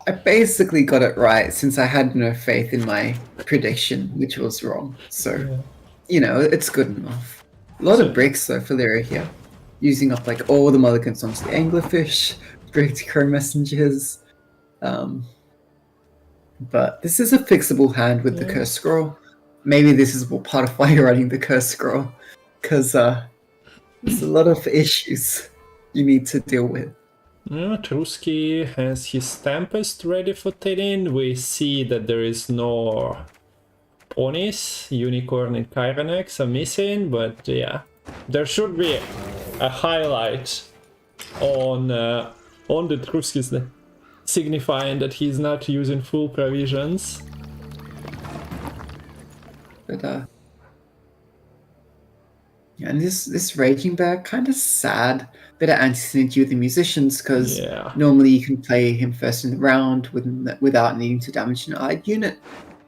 I basically got it right since I had no faith in my prediction, which was wrong. So. Yeah. You know, it's good enough. A lot of bricks though for Lerio here. Using up like all the mulligans onto the anglerfish, bricked crow messengers. But this is a fixable hand with the curse scroll. Maybe this is part of why you're running the curse scroll. Because there's a lot of issues you need to deal with. Truzky has his Tempest ready for Terin. We see that there is no ponies, Unicorn and Kyranex are missing, but yeah, there should be a highlight on the Truzky's signifying that he's not using full provisions. But Yeah, and this Raging Bear kind of sad. Bit of anti-synergy with the musicians because Yeah. normally you can play him first in the round without needing to damage an allied unit.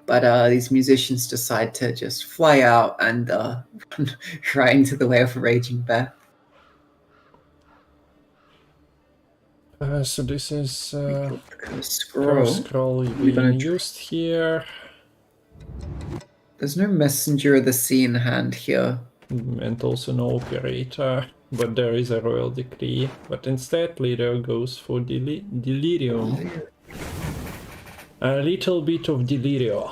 But these musicians decide to just fly out and run right into the way of a Raging Bear. So this is Curse cross scroll. scroll We're gonna being used here. There's no Messenger of the Sea in hand here. And also no operator, but there is a royal decree. But instead, Lerio goes for delirium. A little bit of delirio.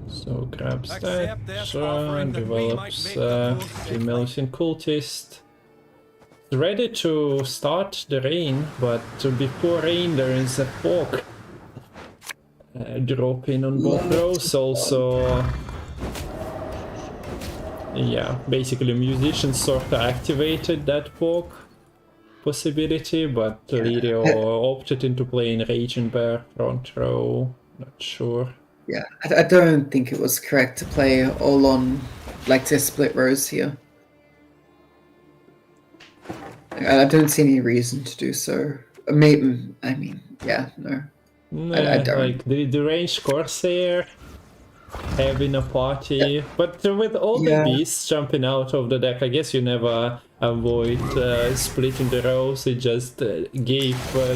So grabs that, Accept this offering that we develops might make the Lord females in cultist. Ready to start the rain, but before rain there is a fog. Drop in on both rows also. Yeah, basically musicians sort of activated that fog possibility, but Lerio opted into playing Raging Bear front row. Not sure. Yeah, I don't think it was correct to play all on, like, to split rows here. I don't see any reason to do so. Maybe, I mean, yeah, no. Nah, I don't. like the ranged Corsair having a party, but with all the Yeah. beasts jumping out of the deck, I guess you never avoid splitting the rows. It just gave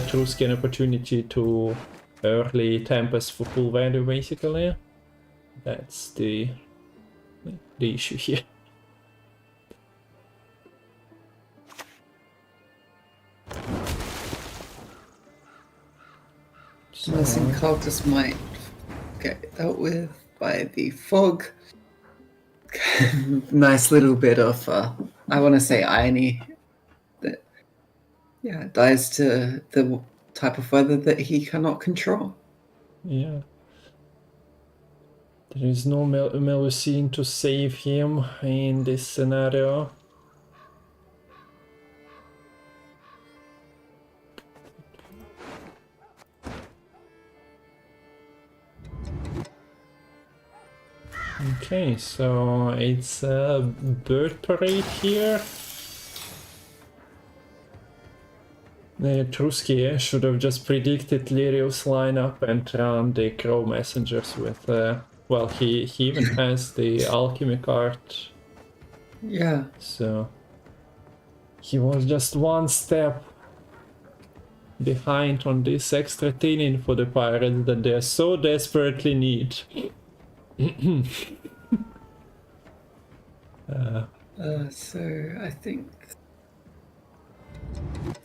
Truzky an opportunity to early Tempest for full value, basically. That's the issue here. Missing cultists might get dealt with by the fog. Nice little bit of, I want to say irony. That, yeah, it dies to the type of weather that he cannot control. Yeah. There is no Melusine to save him in this scenario. Okay, so it's a bird parade here. Truzky should have just predicted Lerio's lineup and run the Crow Messengers with, well, he even has the Alchemy card, Yeah. so he was just one step behind on this extra tin for the pirates that they so desperately need. So I think,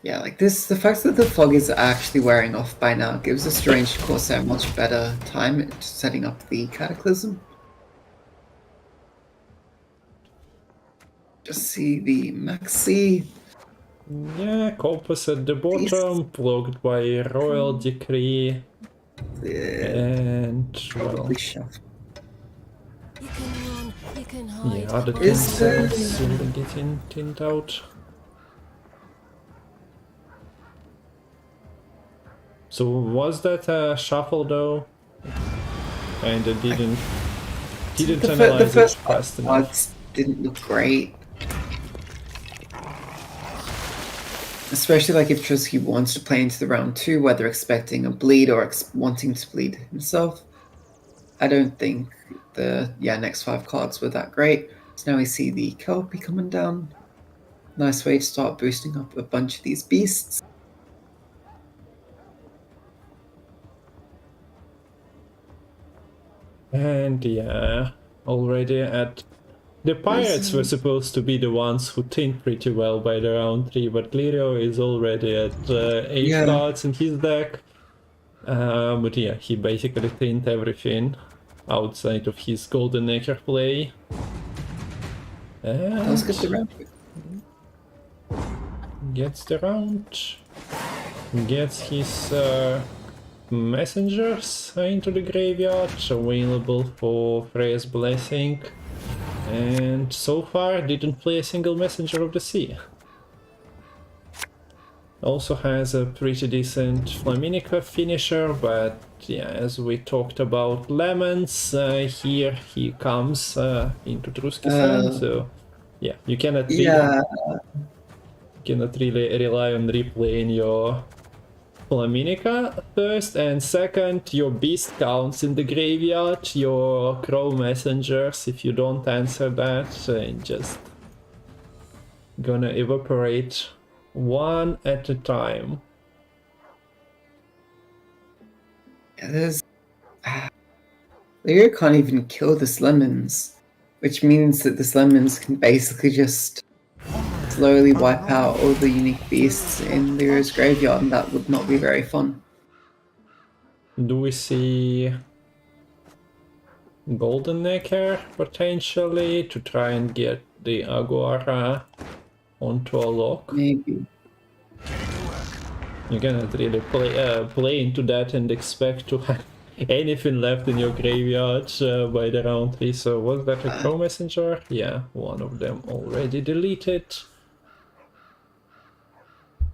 yeah, like this, the fact that the fog is actually wearing off by now gives a strange Corsair much better time at setting up the Cataclysm. Just see the Maxi. Yeah, Compass at the bottom, blocked by Royal Decree, and well, Probably shuffle. You can run, you can hide. yeah, other Is there- things will get tinned out. So was that a shuffle though? And it didn't The analyze first it fast enough. cards didn't look great. Especially like if Truzky wants to play into the round 2, whether expecting a bleed or wanting to bleed himself. I don't think the next 5 cards were that great. So now we see the Kelpie coming down. Nice way to start boosting up a bunch of these beasts. And yeah, already at... The pirates were supposed to be the ones who tinned pretty well by the round 3, but Lerio is already at 8 Yeah. cards in his deck. But yeah, he basically tinned everything outside of his Golden Acre play. And Let's get the round. gets the round. Gets his messengers into the graveyard, available for Freya's Blessing. And so far didn't play a single Messenger of the Sea. Also has a pretty decent Flaminica finisher, but yeah, as we talked about lemons, here he comes into Truzky's hand, so yeah, you cannot really rely on replaying your Flaminica first, and second, your beast counts in the graveyard, your crow messengers, if you don't answer that, just gonna evaporate one at a time. Yeah, there's... Lerio can't even kill this lemons, which means that this lemons can basically just slowly wipe out all the unique beasts in Lerio's graveyard, and that would not be very fun. Do we see Golden Necker potentially to try and get the Agora onto a lock? Maybe. You cannot really play into that and expect to have anything left in your graveyard by the round 3. So was that a Crow Messenger? Yeah, one of them already deleted.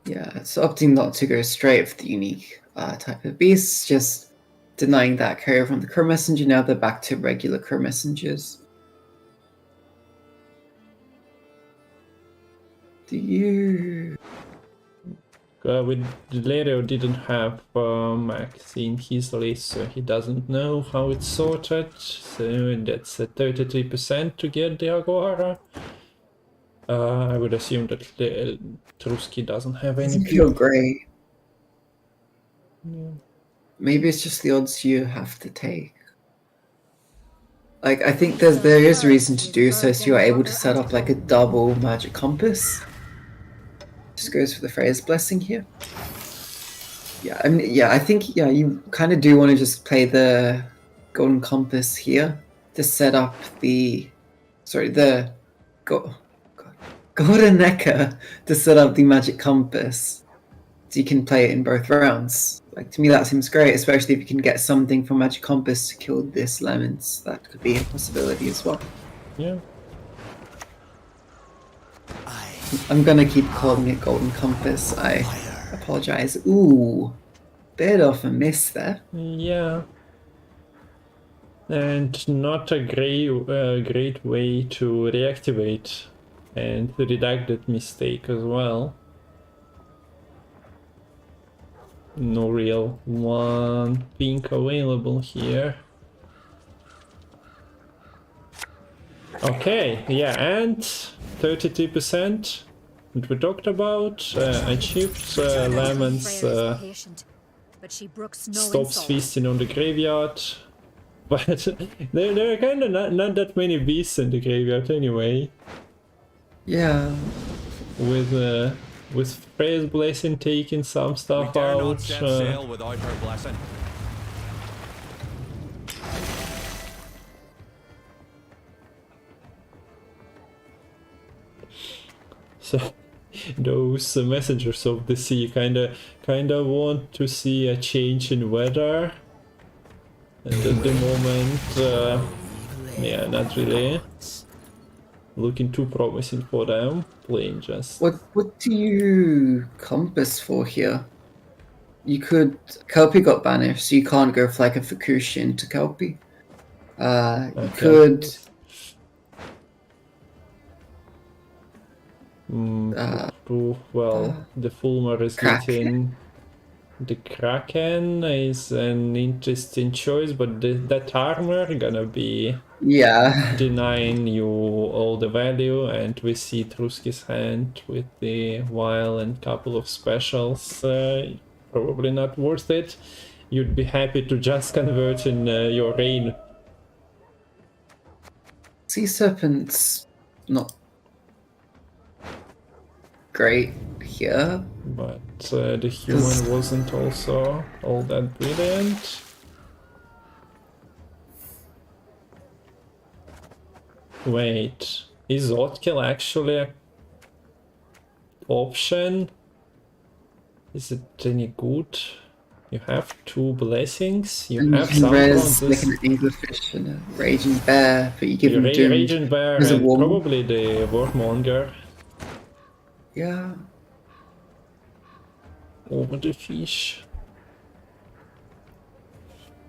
Yeah, it's opting not to go straight for the unique type of beasts, just denying that carrier from the Crow Messenger. Now they're back to regular Crow Messengers. Do you... Lerio didn't have Max in his list, so he doesn't know how it's sorted. So that's a 33% to get the Agora. I would assume that Truzky doesn't have any. Doesn't feel great. Yeah. Maybe it's just the odds you have to take. Like, I think there is reason to do so you're able to set up like a double magic compass. Just goes for the Freya's Blessing here. Yeah, I mean, yeah, I think, yeah, you kind of do want to just play the Golden Compass here to set up the... Sorry, the... Golden Necker to set up the Magic Compass. So you can play it in both rounds. Like, to me that seems great, especially if you can get something from Magic Compass to kill this Lemons. That could be a possibility as well. Yeah. I'm gonna keep calling it Golden Compass. I apologize. Ooh, bit of a miss there. Yeah. And not a great way to reactivate and redact that mistake as well. No real one pink available here. Okay, yeah, and 33% that we talked about. Achieved Lemons stops feasting on the graveyard. But there are kind of not that many beasts in the graveyard anyway. Yeah. With Freya's Blessing taking some stuff out. Sail without her blessing. So those messengers of the sea kind of want to see a change in weather. And at the moment, yeah, not really looking too promising for them. Playing just... What do you compass for here? You could... Kelpie got banished, so you can't go for like a Fukushin to Kelpie. You could... well, the Fulmer is getting... The Kraken is an interesting choice, but that armor gonna be denying you all the value, and we see Truzky's hand with the vial and couple of specials. Probably not worth it. You'd be happy to just convert in your rain. Sea Serpent's not great here. But the human wasn't also all that brilliant. Wait, is Odkill actually an option? Is it any good? You have 2 blessings, you and have you some res like an anglerfish and a raging bear, but you give him doom. Raging bear and probably the Warmonger. Yeah. over the fish.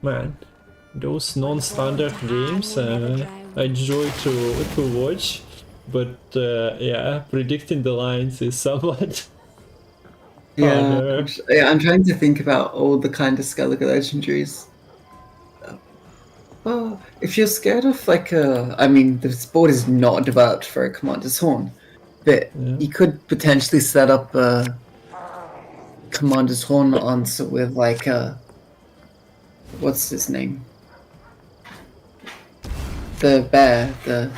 Man, those non-standard games I enjoy to watch, but yeah, predicting the lines is somewhat harder. I'm trying to think about all the kind of Skellige legendaries. Well, if you're scared of like I mean, the sport is not developed for a Commander's Horn, but you could potentially set up a Commander's Horn answer with like what's his name? The bear, the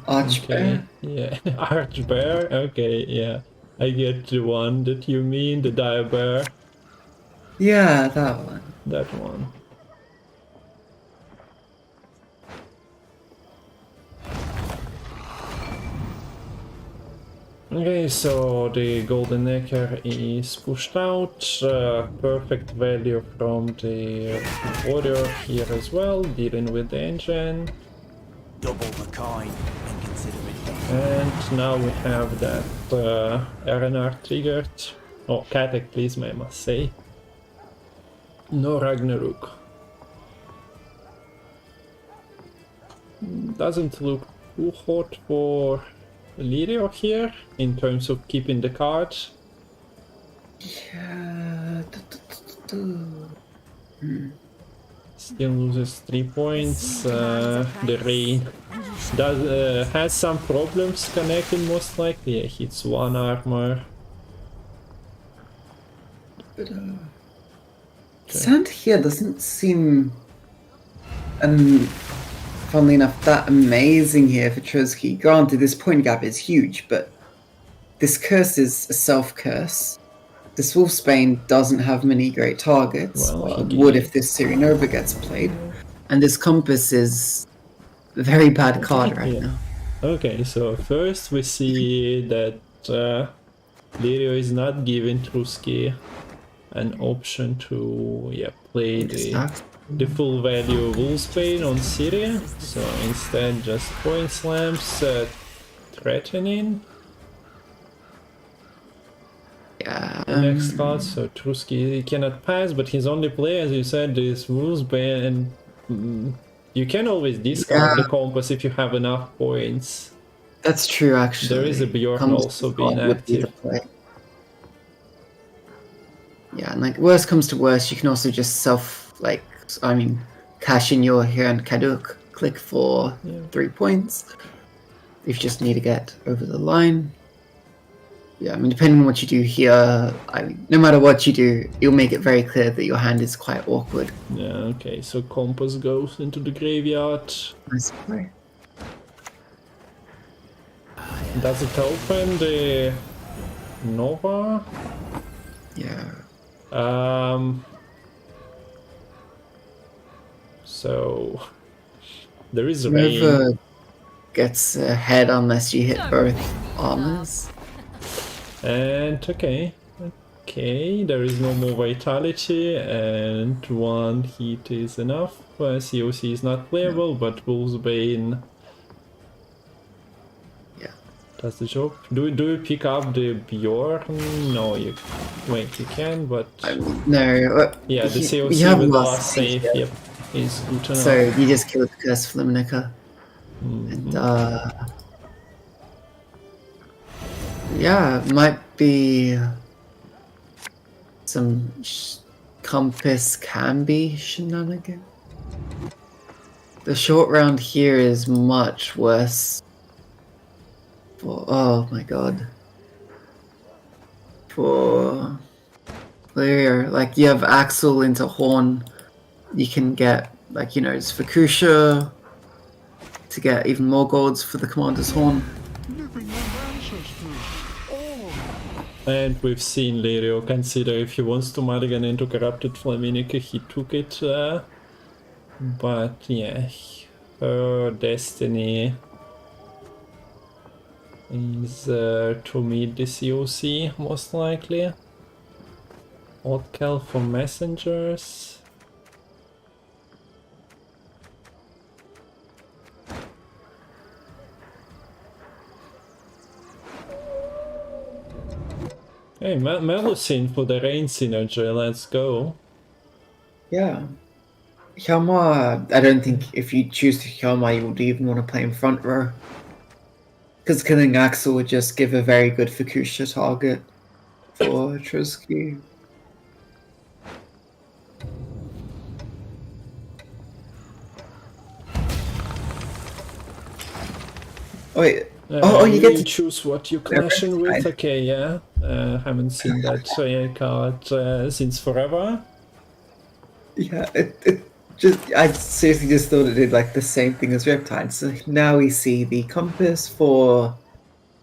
arch bear. Yeah, arch bear. Okay, yeah, I get the one that you mean, the dire bear. Yeah, that one. That one. Okay, so the golden necker is pushed out. Perfect value from the warrior here as well, dealing with the engine. Double the coin and consider it done. And now we have that RNR triggered. Oh, Cataclysm, I must say. No Ragnarok. Doesn't look too hot for Lerio here in terms of keeping the card. Yeah. Still loses 3 points. The rain has some problems connecting most likely. Yeah, hits 1 armor. But sound here doesn't seem, funnily enough, that amazing here for Truzky. Granted, this point gap is huge, but this curse is a self-curse. This Wolfsbane doesn't have many great targets. Well, it would if this Syrinova gets played. And this Compass is a very bad card right now. Okay, so first we see that Lerio is not giving Truzky an option to play the full value Wolfsbane on Syria. So instead just point slams, threatening. Yeah. Next card, so Truzky cannot pass, but his only play, as you said, is Wolfsbane, and you can always discard the Compass if you have enough points. That's true, actually. There is a Bjorn also being active. Yeah, and like worst comes to worst, you can also just cash in your here and Kaduk, click for 3 points. If you just need to get over the line. Yeah, I mean, depending on what you do here, no matter what you do, you'll make it very clear that your hand is quite awkward. Yeah, okay, so Compass goes into the graveyard. Nice play. Does it open the Nova? Yeah. So there is rain. Nova gets ahead unless you hit both armors. And okay, there is no more vitality, and 1 hit is enough. COC is not playable, but Wolfsbane does the job. Do you pick up the Bjorn? No, you can, but no. Yeah, the COC with last save, is good enough. So you just kill the Curse Flimnica. And yeah, it might be some Compass can be shenanigan. The short round here is much worse. Oh my god. For Lerio, like you have Axel into Horn, you can get it's Fukusha to get even more golds for the Commander's Horn. And we've seen Lerio consider if he wants to mulligan into Corrupted Flaminica, he took it. But yeah, her destiny is to meet the COC, most likely. Oddcal for messengers. Hey, Melusine for the rain synergy, let's go. Yeah. Hjalmar, I don't think if you choose Hjalmar, you would even want to play in front row. Because killing Axel would just give a very good Fukusha target for Truzky. Oh, wait. You get to choose what you're clashing with. Okay, yeah. Haven't seen that card since forever. Yeah, I seriously just thought it did like the same thing as Riptide. So now we see the compass for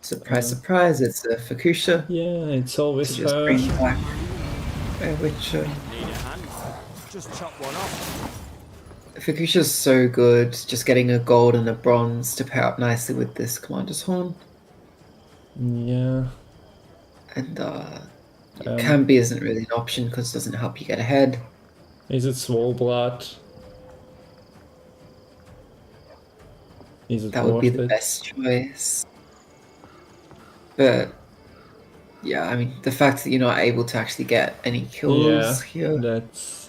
surprise, it's a Fukusha. Yeah, it's always To just her. bring back which Need a hand. Just chop one off. Fukusha's so good, just getting a gold and a bronze to pair up nicely with this Commander's Horn. Yeah. And Cambi isn't really an option because it doesn't help you get ahead. Is it Swolblood? Is it That would worth be the it? best choice. But yeah, I mean, the fact that you're not able to actually get any kills here. That's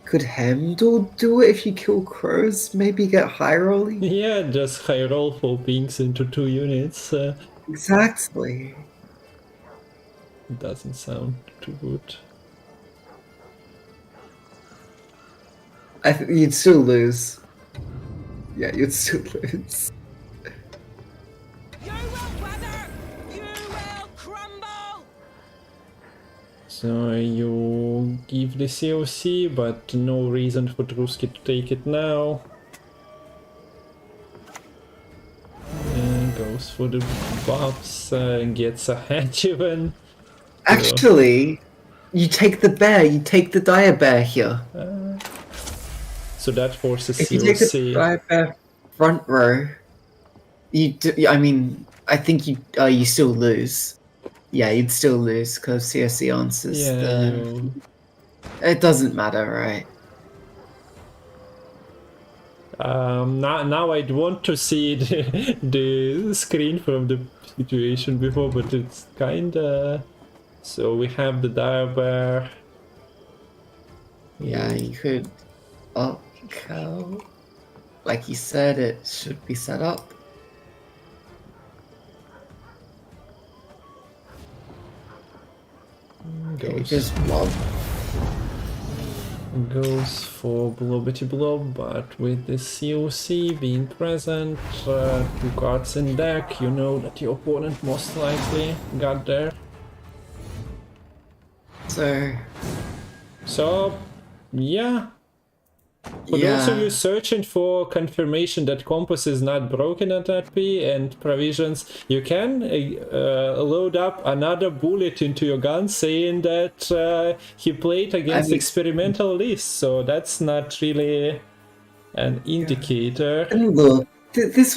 Could Hemdall do it if you kill crows? Maybe get high rolling? yeah, just high roll for pinks into 2 units. Exactly. Doesn't sound too good. I think you'd still lose. Yeah, you'd still lose. You will weather! You will crumble! So you give the COC, but no reason for Truzky to take it now. And goes for the buffs, gets ahead even. Actually, you take the bear, you take the dire bear here. So that forces If you take the COC. dire bear front row, I mean, I think you still lose. Yeah, you'd still lose because COC answers the... It doesn't matter, right? Now I'd want to see the screen from the situation before, but it's kinda... So we have the dire bear. Yeah, you could up go. Like you said, it should be set up. Goes blob. Goes for Blobbity Blob, but with the COC being present, 2 cards in deck, you know that your opponent most likely got there. So, yeah. For those of you searching for confirmation that Compass is not broken at RP and provisions, you can load up another bullet into your gun saying that he played against experimental lists, so that's not really an indicator. And look, this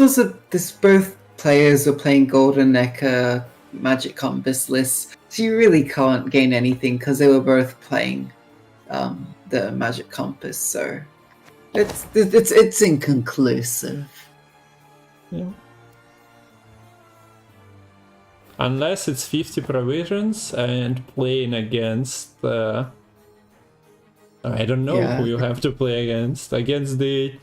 both players are playing Golden Necker Magic Compass lists, so you really can't gain anything because they were both playing the Magic Compass, so it's inconclusive. Yeah. Unless it's 50 provisions and playing against I don't know who you have to play against. Against the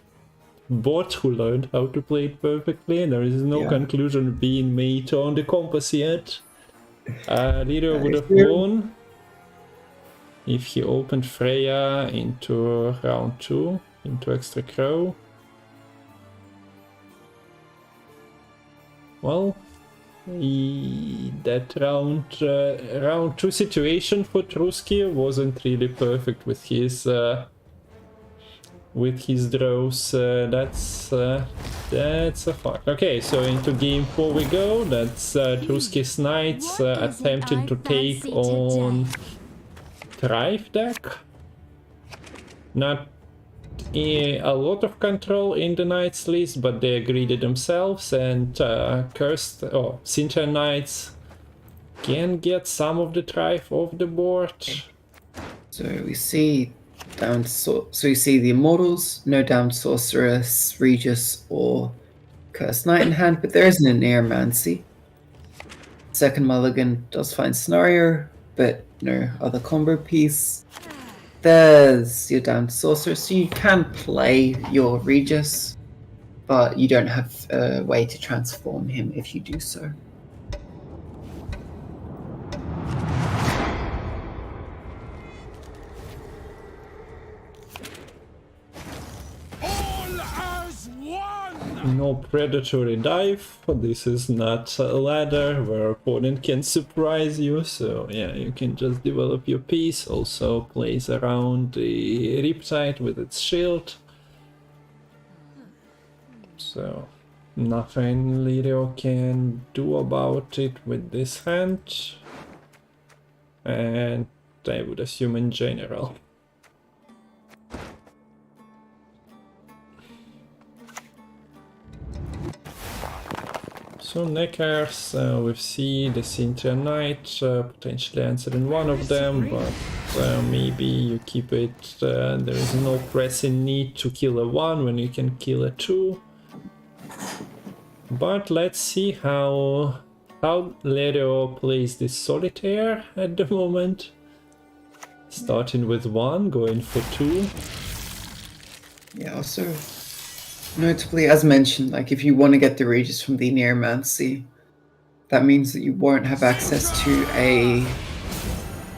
bot who learned how to play it perfectly. There is no conclusion being made on the compass yet. Lerio would have won if he opened Freya into round 2, into extra crow. Well, that round 2 situation for Truzky wasn't really perfect with his draws. That's a fact. Okay, so into game 4 we go. That's Truzky's Knights attempting to take on Thrive deck. Not a lot of control in the Knights list, but they greedy themselves, and Cursed or Sintra Knights can get some of the Thrive off the board. So we see so we see the Immortals, no down Sorceress, Regis, or Cursed Knight in hand, but there isn't an Aeromancy. second mulligan does find scenario, but no other combo piece. There's your damned sorcerer, so you can play your Regis, but you don't have a way to transform him if you do so. All as one! No predatory dive. This is not a ladder where opponent can surprise you, so yeah, you can just develop your piece. Also plays around the Riptide with its shield. So nothing Lerio can do about it with this hand. And I would assume in general. So neckers, we see the Cynthia Knight potentially answering one of them, but maybe you keep it, there is no pressing need to kill a 1 when you can kill a 2. But let's see how Lerio plays this solitaire at the moment. Starting with 1, going for 2. Yeah, also notably, as mentioned, like if you want to get the Regis from the Neomancy, that means that you won't have access to a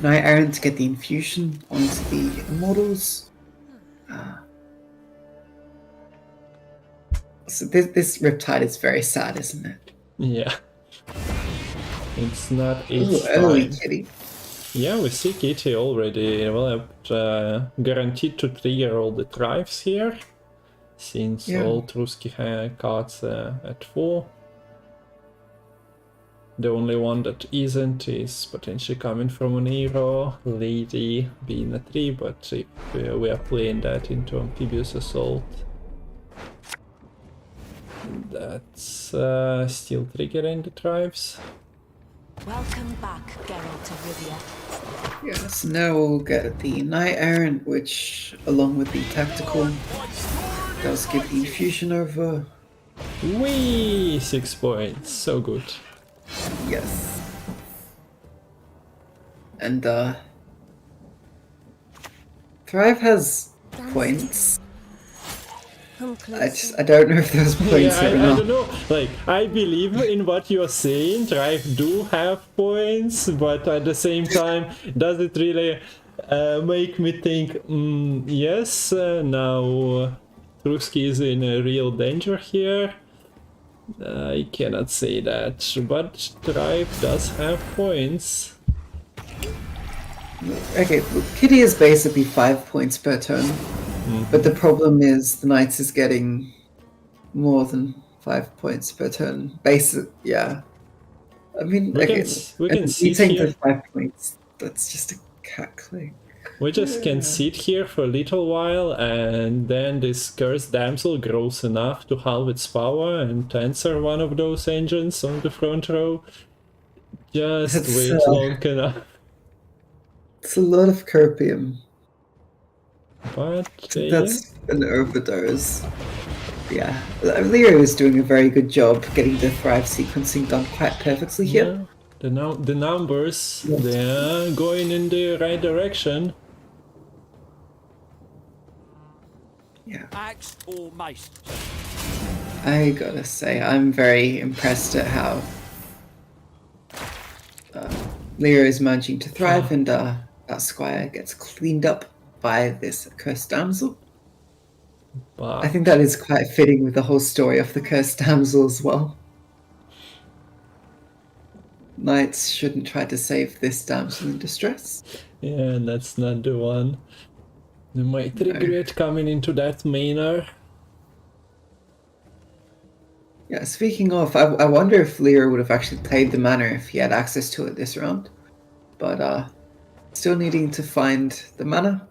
Knight Errant to get the infusion onto the Immortals. So this Riptide is very sad, isn't it? Yeah. It's not Ooh, its early time. kitty. Yeah, we see Kitty already developed, guaranteed to trigger all the drives here, since Yeah. all Truzky cards at 4. The only one that isn't is potentially coming from an hero, Lady being a 3, but if we are playing that into Amphibious Assault, that's still triggering the drives. Welcome back, Geralt of Rivia. Yes, now we'll get the Knight Errant, which, along with the tactical, does give the infusion over. Whee! 6 points, so good. Yes. And Thrive has points. I don't know if those points Yeah, are I enough. don't know. Like, I believe in what you're saying. Drive do have points, but at the same time, does it really make me think? Yes, now Truzky is in a real danger here. I cannot say that, but Drive does have points. Okay, well, Kitty is basically 5 points per turn, but the problem is the Knights is getting more than 5 points per turn. Yeah. I mean, We okay, can you sit think here. the 5 points, that's just a cackling. We just can sit here for a little while, and then this cursed damsel grows enough to halve its power and answer one of those engines on the front row. Just It's, wait long enough. It's a lot of Kerpium. But That's an overdose. Yeah, Lerio is doing a very good job getting the Thrive sequencing done quite perfectly here. yeah, the numbers, Yes. they're going in the right direction. Yeah, Axe or mace? I gotta say, I'm very impressed at how Lerio is managing to thrive, and that Squire gets cleaned up by this cursed damsel. But I think that is quite fitting with the whole story of the cursed damsel as well. Knights shouldn't try to save this damsel in distress. yeah, that's not the one. They might regret coming into that manor. Yeah, speaking of, I wonder if Lerio would have actually played the manor if he had access to it this round. But still needing to find the mana.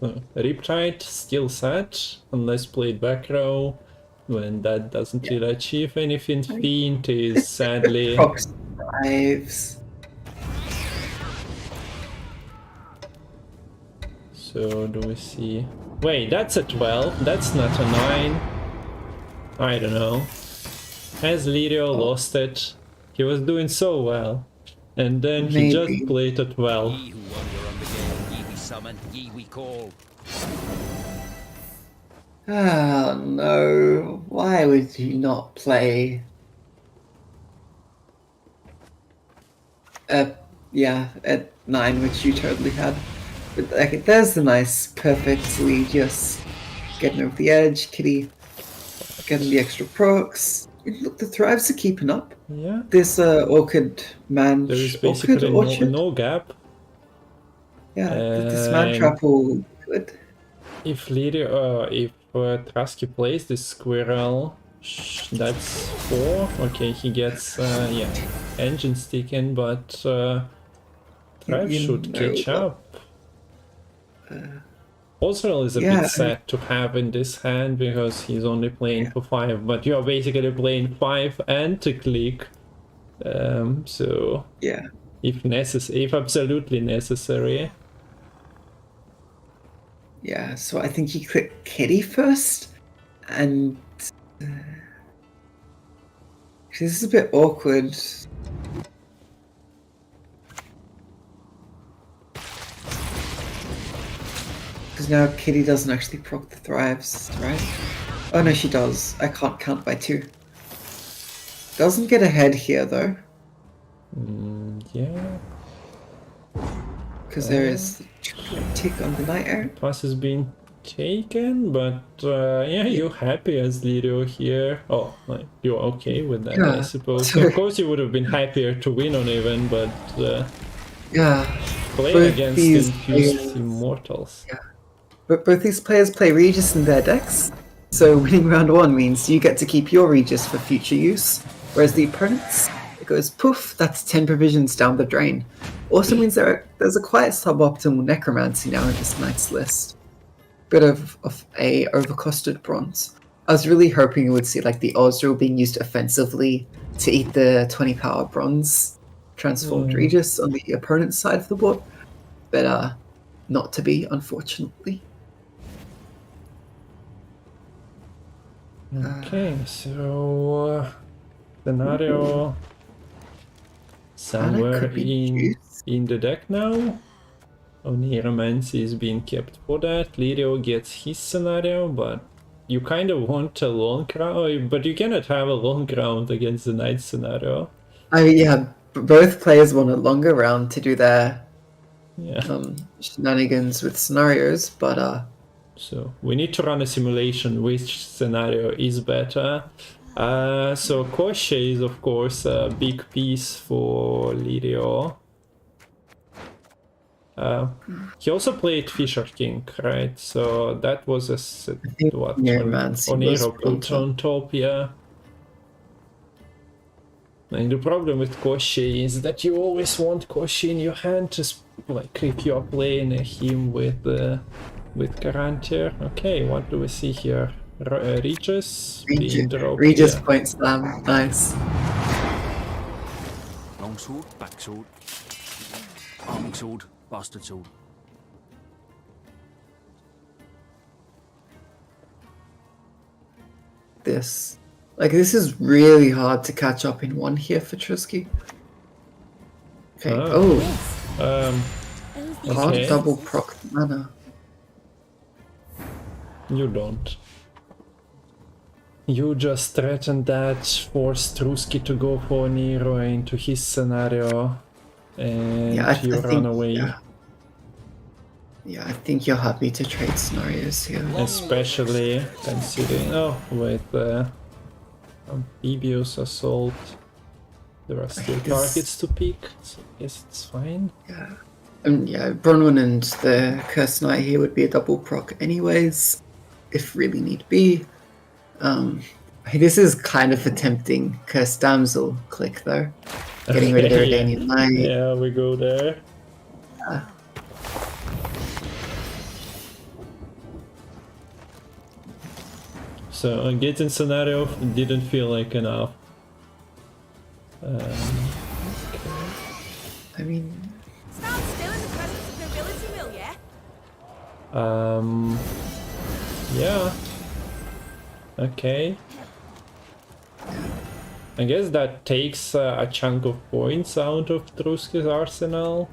Riptide still set, unless played back row. When that doesn't really achieve anything, Fiend is sadly... Prox thrives. So do we see... Wait, that's a 12, that's not a 9. I don't know. Has Lerio lost it? He was doing so well. And then he Maybe. just played it well. Ye who wander on the gale, ye we summon, ye we call. Oh no, why would you not play? Yeah, at 9, which you totally had. But like, there's the nice, perfectly just getting over the edge, Kitty, getting the extra procs. Look, the thrives are keeping up. Yeah. This Orchid man, There is Orchid basically Orchard. no gap. Yeah, this man trap will good. If Lerio, if Truzky plays this squirrel, that's 4. Okay, he gets yeah, engine stick in, but Thrive You should know catch what? up. Osrel is a Yeah, bit sad to have in this hand because he's only playing for 5, but you're basically playing 5 and to click. So Yeah. if absolutely necessary. Yeah, so I think you click Kitty first, and this is a bit awkward. Because now Kitty doesn't actually proc the thrives, right? Oh no, she does. I can't count by 2. Doesn't get ahead here though, Yeah, because there is the tick on the night air. pass has been taken, but yeah, you're happy as Lerio here. Oh, like, you're okay with that, I Yeah, suppose. sorry. Of course, you would have been happier to win on even, but Yeah, playing Both against these infused players- immortals. but both these players play Regis in their decks, so winning round 1 means you get to keep your Regis for future use, whereas the opponents, it goes poof, that's 10 provisions down the drain. Also means there's a quite suboptimal necromancy now in this knight's list. Bit of a overcosted bronze. I was really hoping you would see like the Ozreal being used offensively to eat the 20 power bronze transformed Regis on the opponent's side of the board, but not to be, unfortunately. Okay, so scenario somewhere could be juice. in the deck now. Oniromancy is being kept for that. Lerio gets his scenario, but you kind of want a long round, but you cannot have a long round against the knight scenario. Yeah, both players want a longer round to do their Yeah. shenanigans with scenarios, but So we need to run a simulation which scenario is better. So Koshei is of course a big piece for Lerio. He also played Fisher King, right? So that was a think what Neuromancy was Oniro put on top, yeah. And the problem with Koshei is that you always want Koshei in your hand, just like if you are playing him with Garantier. Okay, what do we see here? Regis being dropped. Regis Yeah. point slam, nice. Long sword, back sword. Arming sword, bastard sword. This is really hard to catch up in 1 here for Truzky. Okay, can't Okay. double proc mana. You don't. You just threatened that, forced Truzky to go for Nero into his scenario, and Yeah, I you think, run away. Yeah, I think you're happy to trade scenarios here. Especially considering, with amphibious assault, there are still targets to pick, so I guess it's fine. Yeah. Yeah, Bronwyn and the Cursed Knight here would be a double proc anyways, if really need be. This is kind of a tempting Cursed Damsel click though. Getting rid of the Redanian Knight. Yeah, we go there. So getting scenario didn't feel like enough. I mean, Stand still in the presence of nobility, will ya? Yeah. Okay. I guess that takes a chunk of points out of Truzky's arsenal.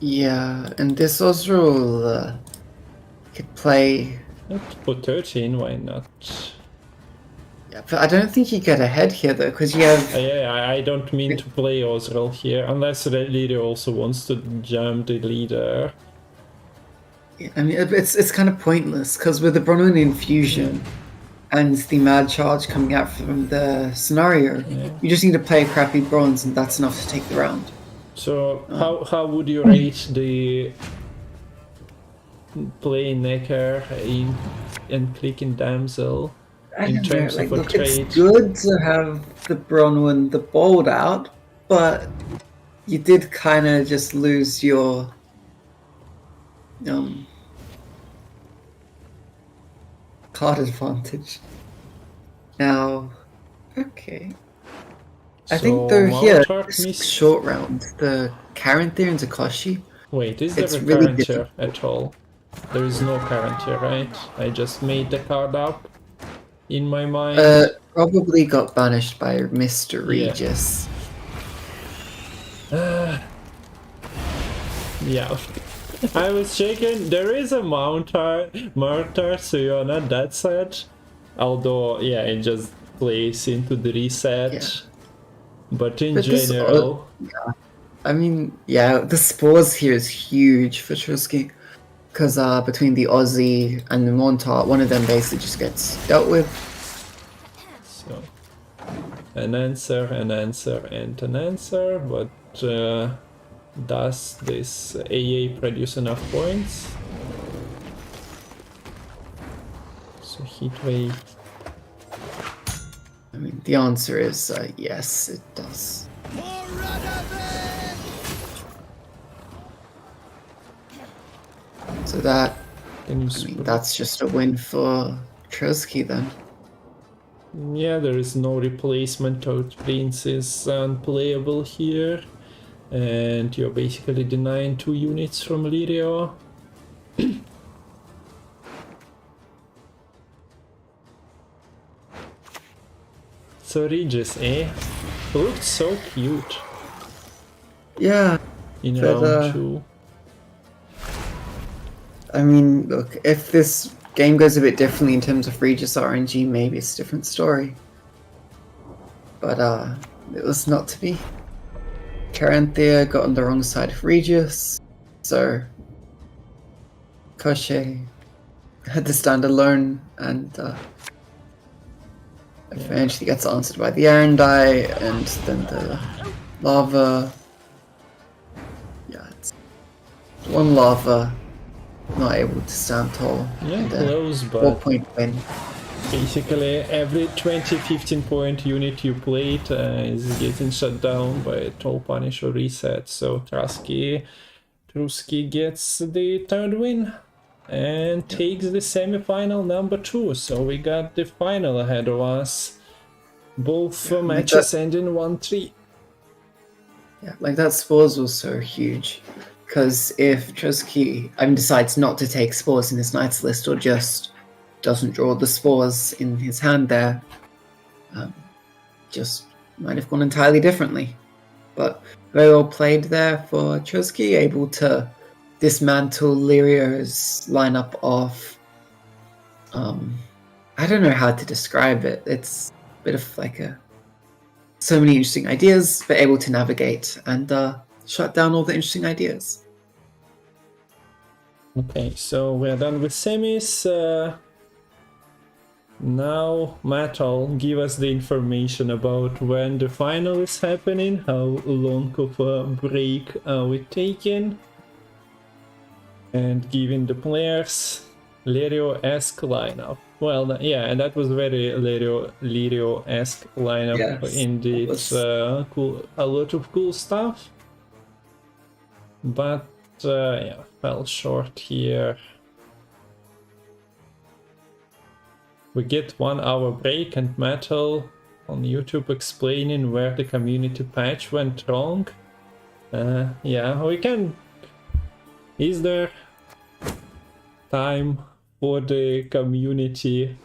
Yeah, and this also could play. Let's put 13, why not? Yeah, but I don't think you get ahead here though, because you have. Yeah, I don't mean to play Osril here, unless the leader also wants to jump the leader. I mean, it's kind of pointless because with the Bronwyn infusion and the mad charge coming out from the scenario, you just need to play a crappy bronze, and that's enough to take the round. So how would you rate the play Necker and clicking Damsel in terms of a look, trade? it's good to have the Bronwyn, the bold out, but you did kind of just lose your card advantage. Now, okay. I think though here, this short round, the Caranthir and Zakashi. Wait, is there it's a really current here different. at all? There is no current here, right? I just made the card up in my mind. Probably got banished by Mr. Yeah. Regis. Yeah. I was checking, there is a Martyr, so you're not that sad. Although, yeah, it just plays into the reset. Yeah. But in But this general... I mean, yeah, the spores here is huge for Truzky. Because between the Aussie and the Montauk, one of them basically just gets dealt with. So, an answer, and an answer, but does this AA produce enough points? So heat wave. I mean, the answer is yes, it does. So that, I mean, that's just a win for Truzky then. Yeah, there is no replacement. Prince is unplayable here. And you're basically denying 2 units from Lerio. So Regis, eh? Looked so cute Yeah. in But, round 2. I mean, look, if this game goes a bit differently in terms of Regis RNG, maybe it's a different story. But it was not to be. Caranthir got on the wrong side of Regis, so Koshe had to stand alone, and eventually gets answered by the Arendai, and then the lava. Yeah, it's one lava, not able to stand tall. Yeah, and, close, but 4-point win. basically every 20-15 point unit you played is getting shut down by a toll punish or reset. So Truzky gets the 3rd win and takes the semi-final number 2. So we got the final ahead of us. Both matches end in 1-3. Yeah, like that spores was so huge. Because if Truzky decides not to take spores in his Knights list, or just doesn't draw the spores in his hand there, just might have gone entirely differently. But very well played there for Truzky, able to dismantle Lerio's lineup of I don't know how to describe it. It's a bit of like so many interesting ideas, but able to navigate and shut down all the interesting ideas. Okay, so we're done with semis. Now, Matol, give us the information about when the final is happening, how long of a break are we taking, and giving the players Lerio-esque lineup. Well, yeah, and that was very Lerio-esque lineup. Yes, indeed. Cool, a lot of cool stuff, but yeah, fell short here. We get 1 hour break and Matol on YouTube explaining where the community patch went wrong. Yeah, we can... Is there time for the community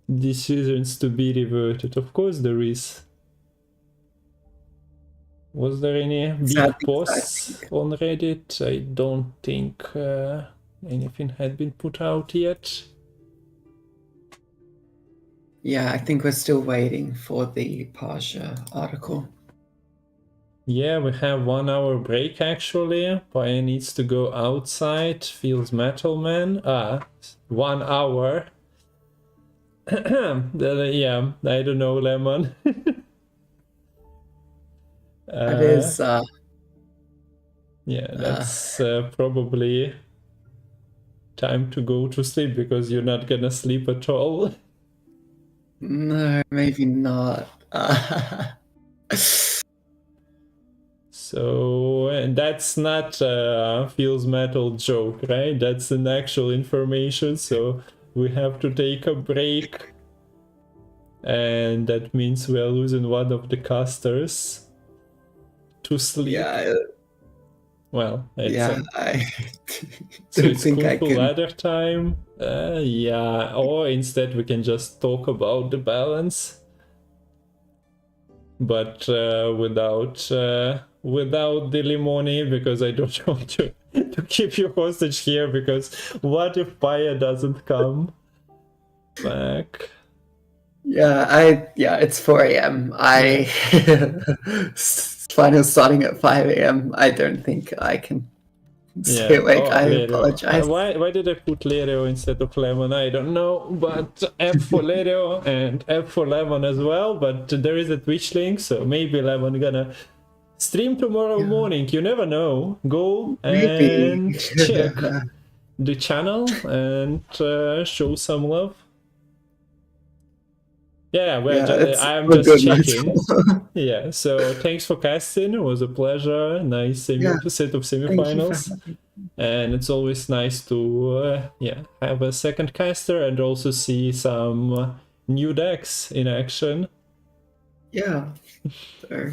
decisions to be reverted? Of course there is. Was there any big Sadly, posts on Reddit? I don't think anything had been put out yet. Yeah, I think we're still waiting for the Pasha article. Yeah, we have 1 hour break actually. Paya needs to go outside. Feels Metal Man. 1 hour. Yeah, I don't know, Lemon. That is, yeah, that's probably time to go to sleep because you're not gonna sleep at all. no, maybe not. So and that's not a Feels Metal joke, right? That's an actual information, so we have to take a break. And that means we are losing one of the casters to sleep. Yeah, Well, it's yeah, I so don't it's think I Kung Fu can. Ladder time. Yeah, or instead we can just talk about the balance, but without the limoni, because I don't want to keep you hostage here. Because what if Paya doesn't come back? Yeah, it's 4 a.m. Final starting at 5 a.m. I don't think I can stay awake. Oh, I Lerio. apologize. Why did I put Lerio instead of Lemon? I don't know, but F for Lerio and F for Lemon as well. But there is a Twitch link, so maybe Lemon gonna stream tomorrow morning. You never know. Go Maybe. and check the channel and show some love. Yeah, I'm we're just good, checking. Matol. Yeah, so thanks for casting. It was a pleasure. Nice set of Thank you for semifinals. having me. And it's always nice to have a second caster and also see some new decks in action. Yeah. So,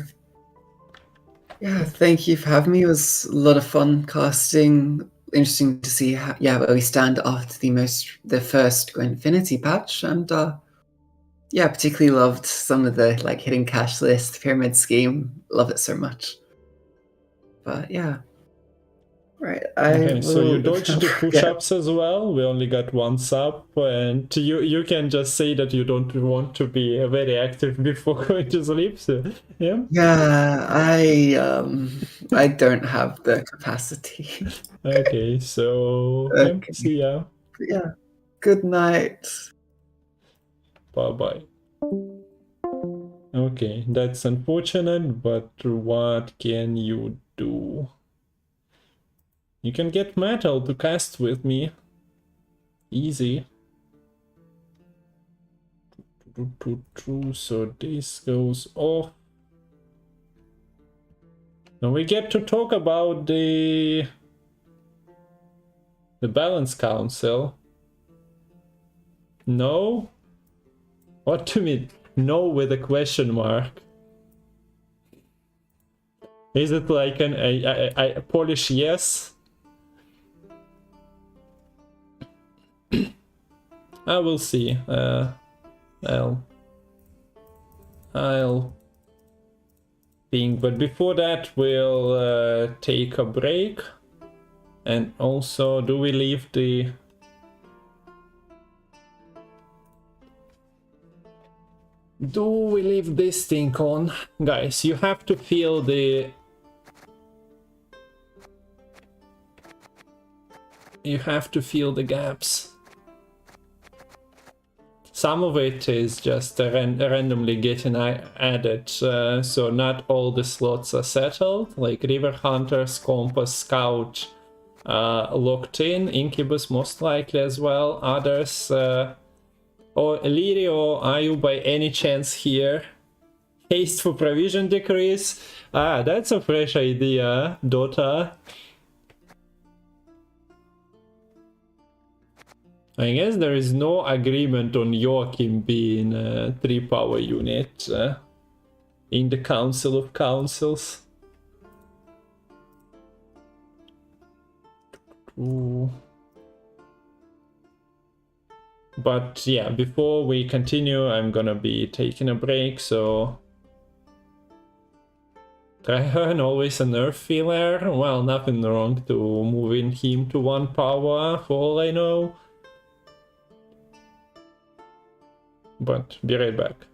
yeah, thank you for having me. It was a lot of fun casting. Interesting to see how, where we stand after the first Gwentfinity patch, and particularly loved some of the hidden cash list, pyramid scheme. Love it so much. But yeah. Right. Okay, so you dodged the push-ups as well. We only got 1 sub, and you can just say that you don't want to be very active before going to sleep. So yeah. Yeah, I don't have the capacity. Okay, so Okay. see ya. Yeah. Good night. Bye-bye. Okay, that's unfortunate, but what can you do? You can get Matol to cast with me. Easy. So this goes off. Now we get to talk about the Balance Council. No? What do you mean? No with a question mark. Is it like a Polish yes? I will see. I'll think, but before that we'll take a break. And also, do we leave the... Do we leave this thing on? Guys, you have to feel the... You have to feel the gaps. Some of it is just randomly getting added, so not all the slots are settled, like River Hunters, Compass, Scout locked in, Incubus most likely as well, others... Or Lerio, are you by any chance here? Haste for provision decrease? Ah, that's a fresh idea, Dota. I guess there is no agreement on Joachim being a 3-power unit in the Council of Councils. Ooh. But yeah, before we continue, I'm gonna be taking a break, so Trehern, always a nerf filler. Well, nothing wrong to moving him to 1 power, for all I know. But be right back.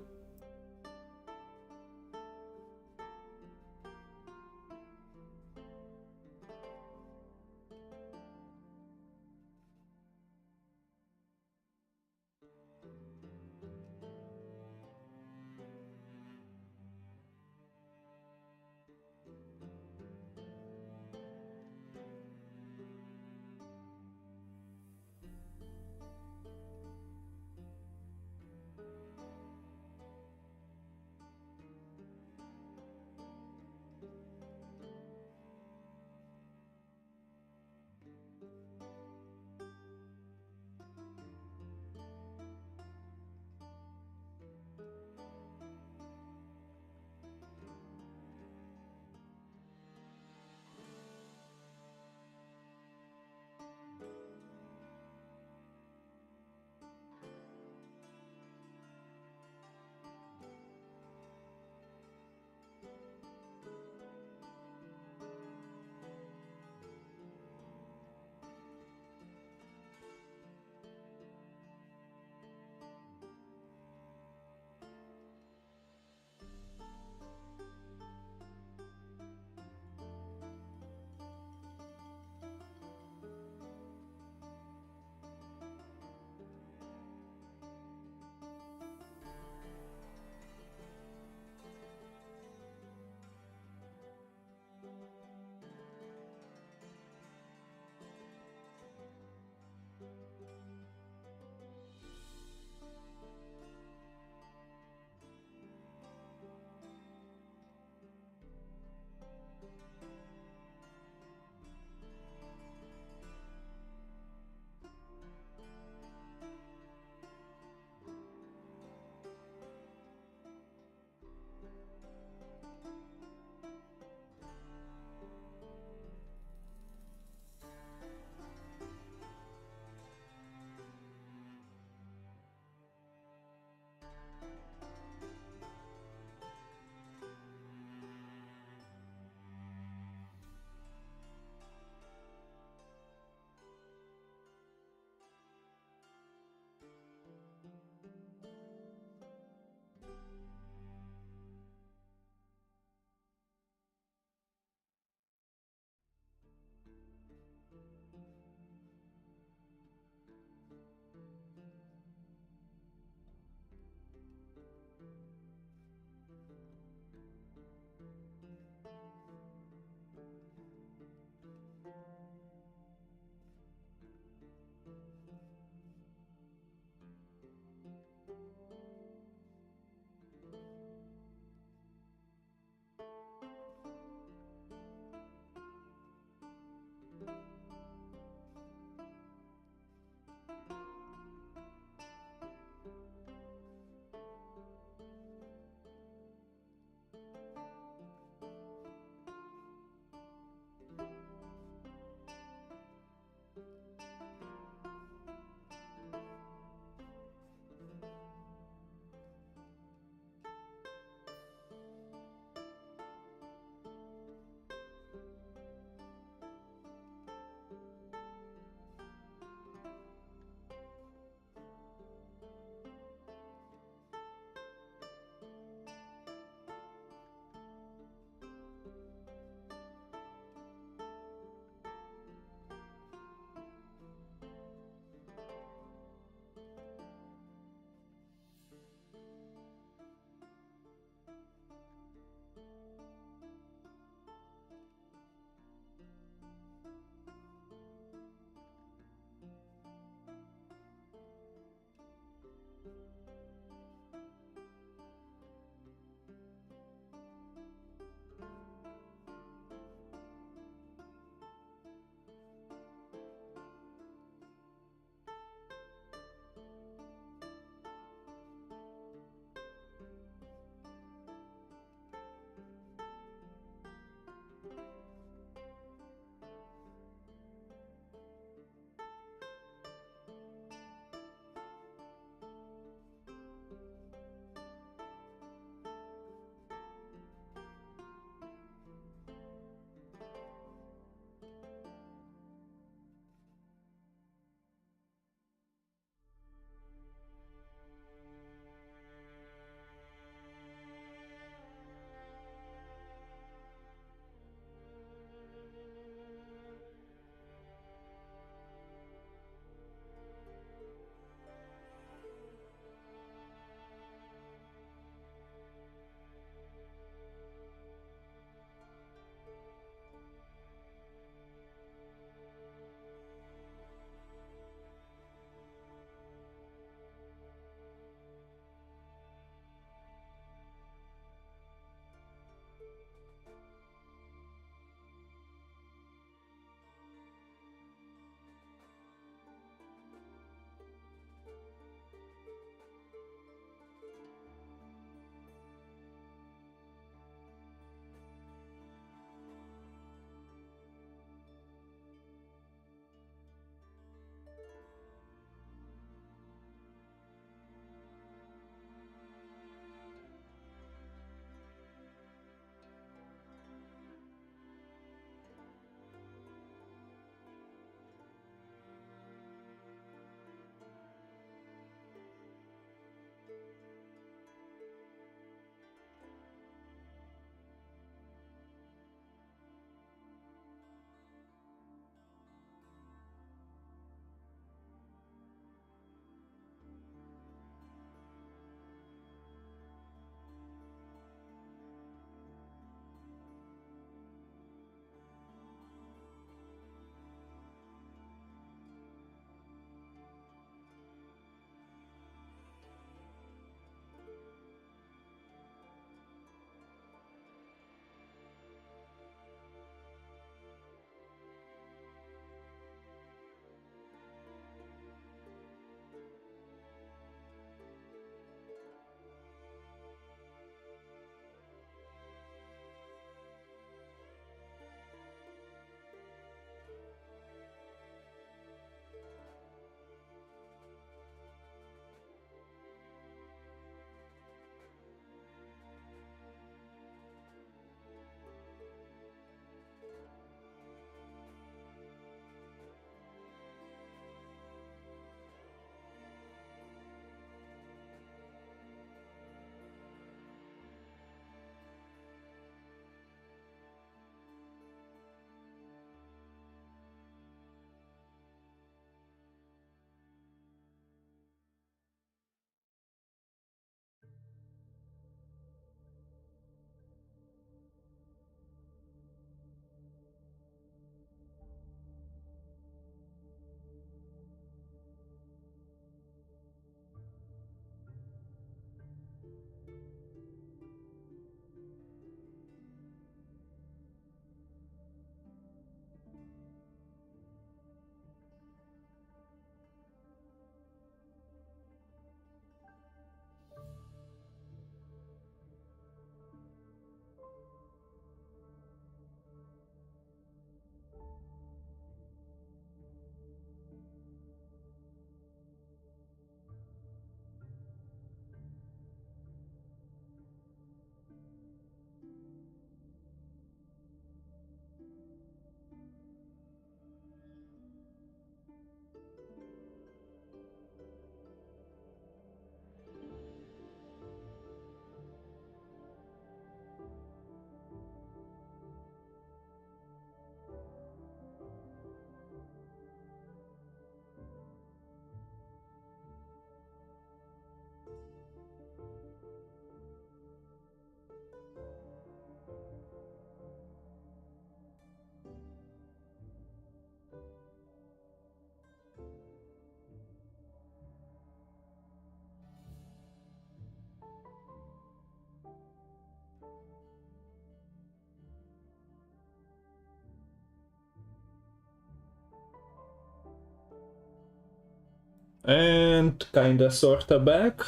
And kinda sorta back.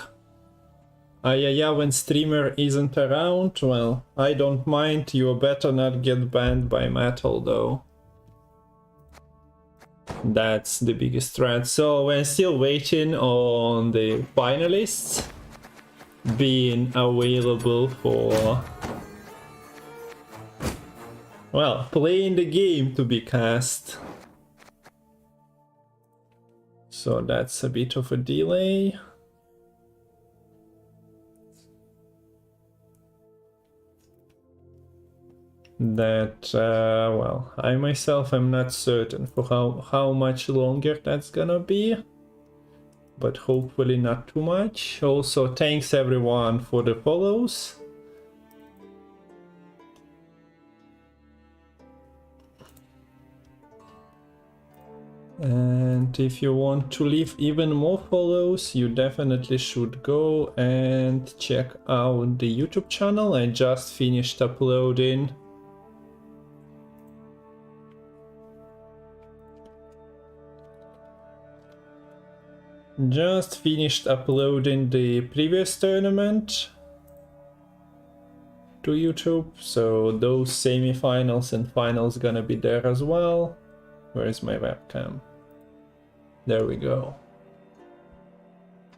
Yeah, when streamer isn't around, well, I don't mind. You better not get banned by Matol though. That's the biggest threat. So we're still waiting on the finalists being available for, well, playing the game to be cast. So that's a bit of a delay. That, well, I myself am not certain for how much longer that's gonna be, but hopefully not too much. Also, thanks everyone for the follows. And if you want to leave even more follows, you definitely should go and check out the YouTube channel. I just finished uploading the previous tournament to YouTube, so those semi-finals and finals gonna be there as well. Where is my webcam? There we go.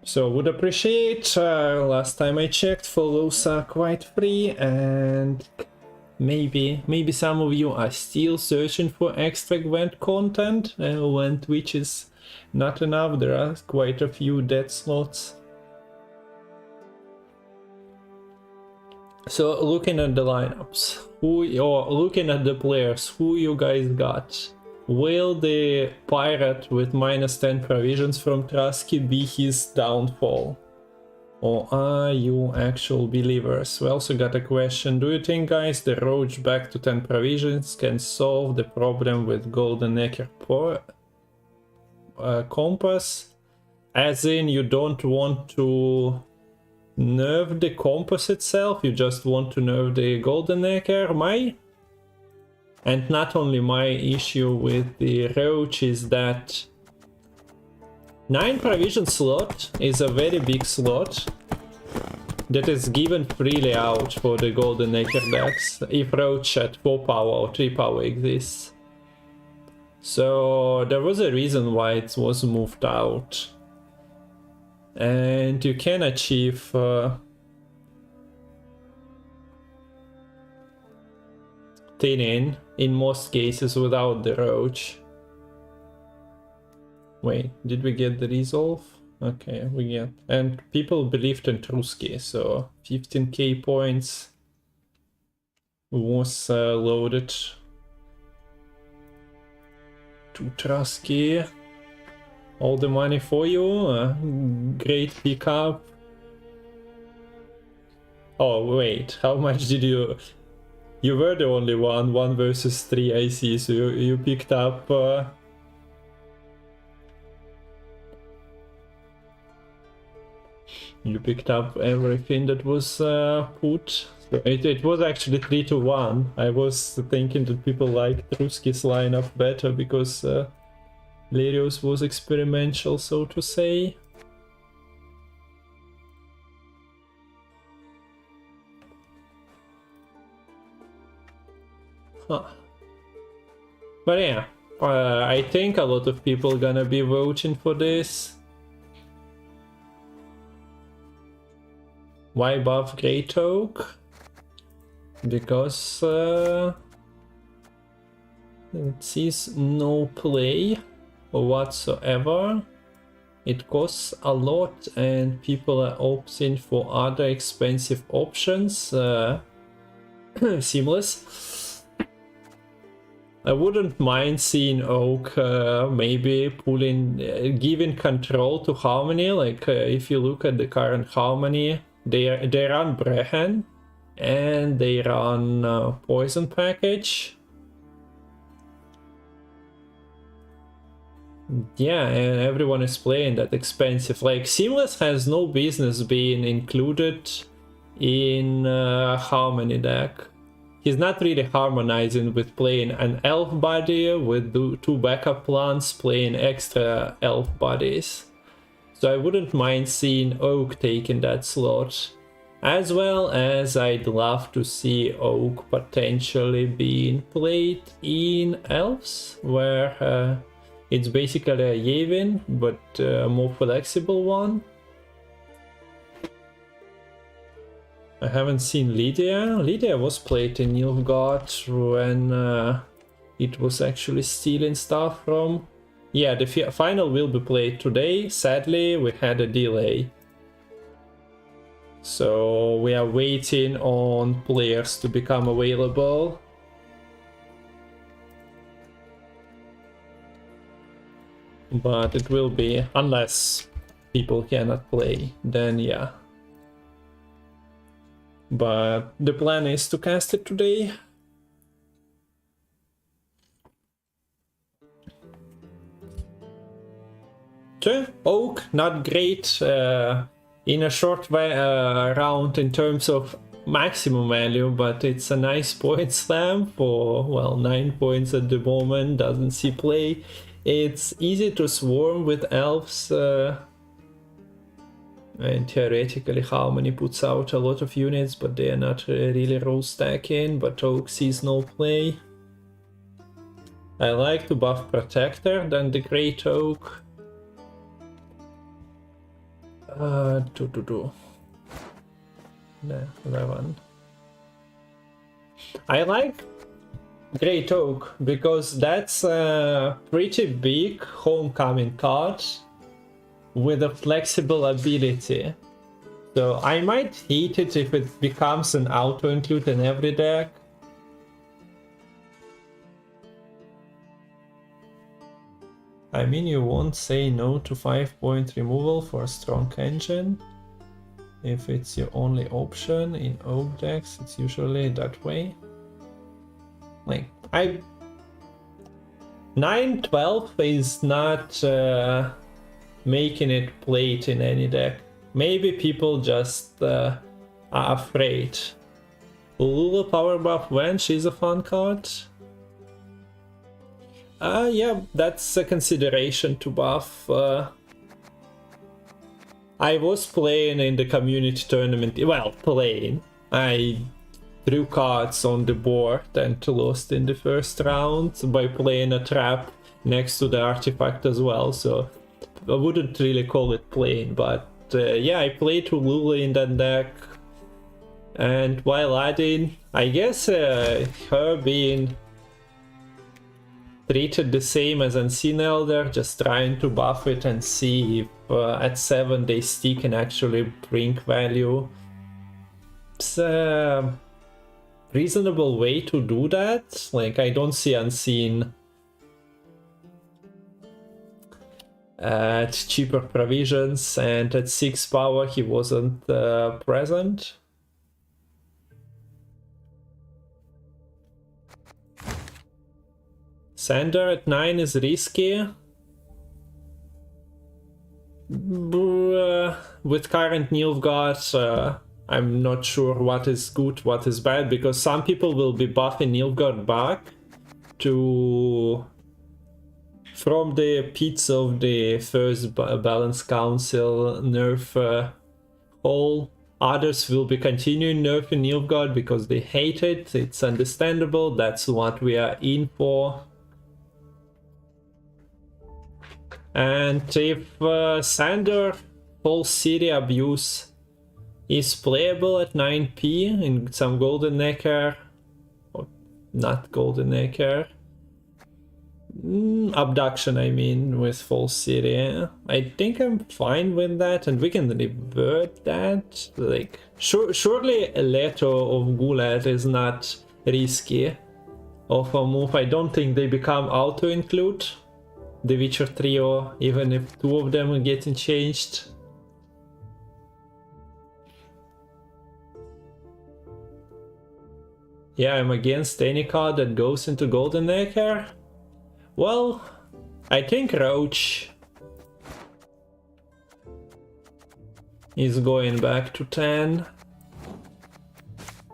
So would appreciate, last time I checked, follows are quite free, and maybe some of you are still searching for extra Gwent content when Twitch is not enough. There are quite a few dead slots. So looking at the lineups, looking at the players, who you guys got? Will the pirate with -10 provisions from Truzky be his downfall? Or are you actual believers? We also got a question. Do you think, guys, the roach back to 10 provisions can solve the problem with Golden Necker compass? As in, you don't want to nerf the compass itself, you just want to nerf the Golden Necker? And not only my issue with the roach is that 9 provision slot is a very big slot that is given freely out for the Golden Necker decks if roach at 4 power or 3 power exists. So there was a reason why it was moved out. And you can achieve thinning in most cases without the roach. Wait, did we get the resolve? Okay, we get. And people believed in Truzky, so 15k points was loaded to Truzky. All the money for you, great pickup. Oh wait, how much did you... You were the only one, 1 versus 3, I see, so you picked up... You picked up everything that was put. So it was actually 3-1. I was thinking that people liked Truzky's lineup better because Lerio's was experimental, so to say. Huh. But yeah, I think a lot of people gonna be voting for this. Why buff Great Oak? Because it sees no play whatsoever. It costs a lot and people are opting for other expensive options. Seamless. I wouldn't mind seeing Oak maybe pulling, giving control to Harmony. Like if you look at the current Harmony, they run Brehen and they run Poison Package. Yeah, and everyone is playing that expensive. Like Seamless has no business being included in Harmony deck. He's not really harmonizing with playing an elf body with 2 backup plants, playing extra elf bodies. So I wouldn't mind seeing Oak taking that slot. As well as I'd love to see Oak potentially being played in Elves, where it's basically a Yavin, but a more flexible one. I haven't seen Lydia. Lydia was played in Nilfgaard when it was actually stealing stuff from. Yeah, the final will be played today. Sadly, we had a delay. So we are waiting on players to become available. But it will be, unless people cannot play, then yeah. But the plan is to cast it today. So, Oak, not great in a short round in terms of maximum value, but it's a nice point slam for, well, 9 points at the moment, doesn't see play. It's easy to swarm with elves, and theoretically Harmony puts out a lot of units, but they are not really roll stacking, but Oak sees no play. I like to buff Protector than the Great Oak. No, 11. I like Great Oak because that's a pretty big homecoming card with a flexible ability. So I might hate it if it becomes an auto-include in every deck. I mean, you won't say no to 5-point removal for a strong engine. If it's your only option in Oak decks, it's usually that way. Like, 9-12 is not making it played in any deck. Maybe people just are afraid. Ulula power buff when she's a fun card. Yeah, that's a consideration to buff. I was playing in the community tournament, well, playing. I drew cards on the board and lost in the first round by playing a trap next to the artifact as well, so I wouldn't really call it playing, but yeah, I played Ulula in that deck. And while adding, I guess her being treated the same as Unseen Elder, just trying to buff it and see if at 7 they stick and actually bring value. It's a reasonable way to do that. Like, I don't see Unseen at cheaper provisions, and at 6 power he wasn't present. Sander at 9 is risky. With current Nilfgaard, I'm not sure what is good, what is bad, because some people will be buffing Nilfgaard back to from the pits of the first Balance Council nerf hole. Others will be continuing nerfing Nilfgaard because they hate it. It's understandable, that's what we are in for. And if Sander False City Abuse is playable at 9p in some Golden Necker, or not Golden Necker, Abduction I mean, with False City, I think I'm fine with that, and we can revert that. Like, surely a Leto of Gulad is not risky of a move. I don't think they become auto-include the Witcher trio, even if 2 of them are getting changed. Yeah, I'm against any card that goes into Golden Necker. Well, I think Roach is going back to 10.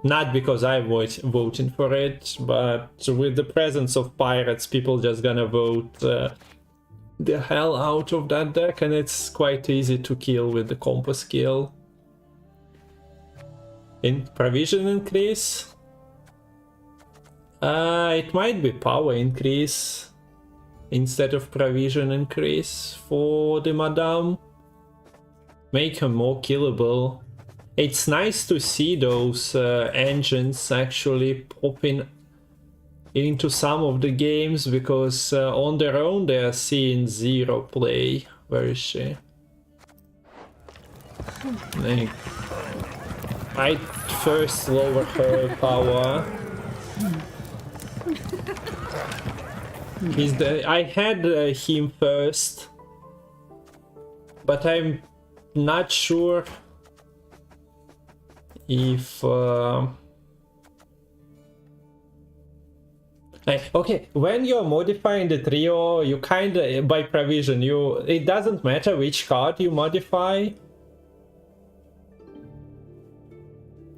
Not because I'm voting for it, but with the presence of pirates, people just gonna vote the hell out of that deck, and it's quite easy to kill with the combo skill. In provision increase? It might be power increase instead of provision increase for the Madame. Make her more killable. It's nice to see those engines actually popping into some of the games, because on their own they are seeing zero play. Where is she? I first lower her power. I had him first, but I'm not sure if okay, when you're modifying the trio, you kinda by provision, it doesn't matter which card you modify,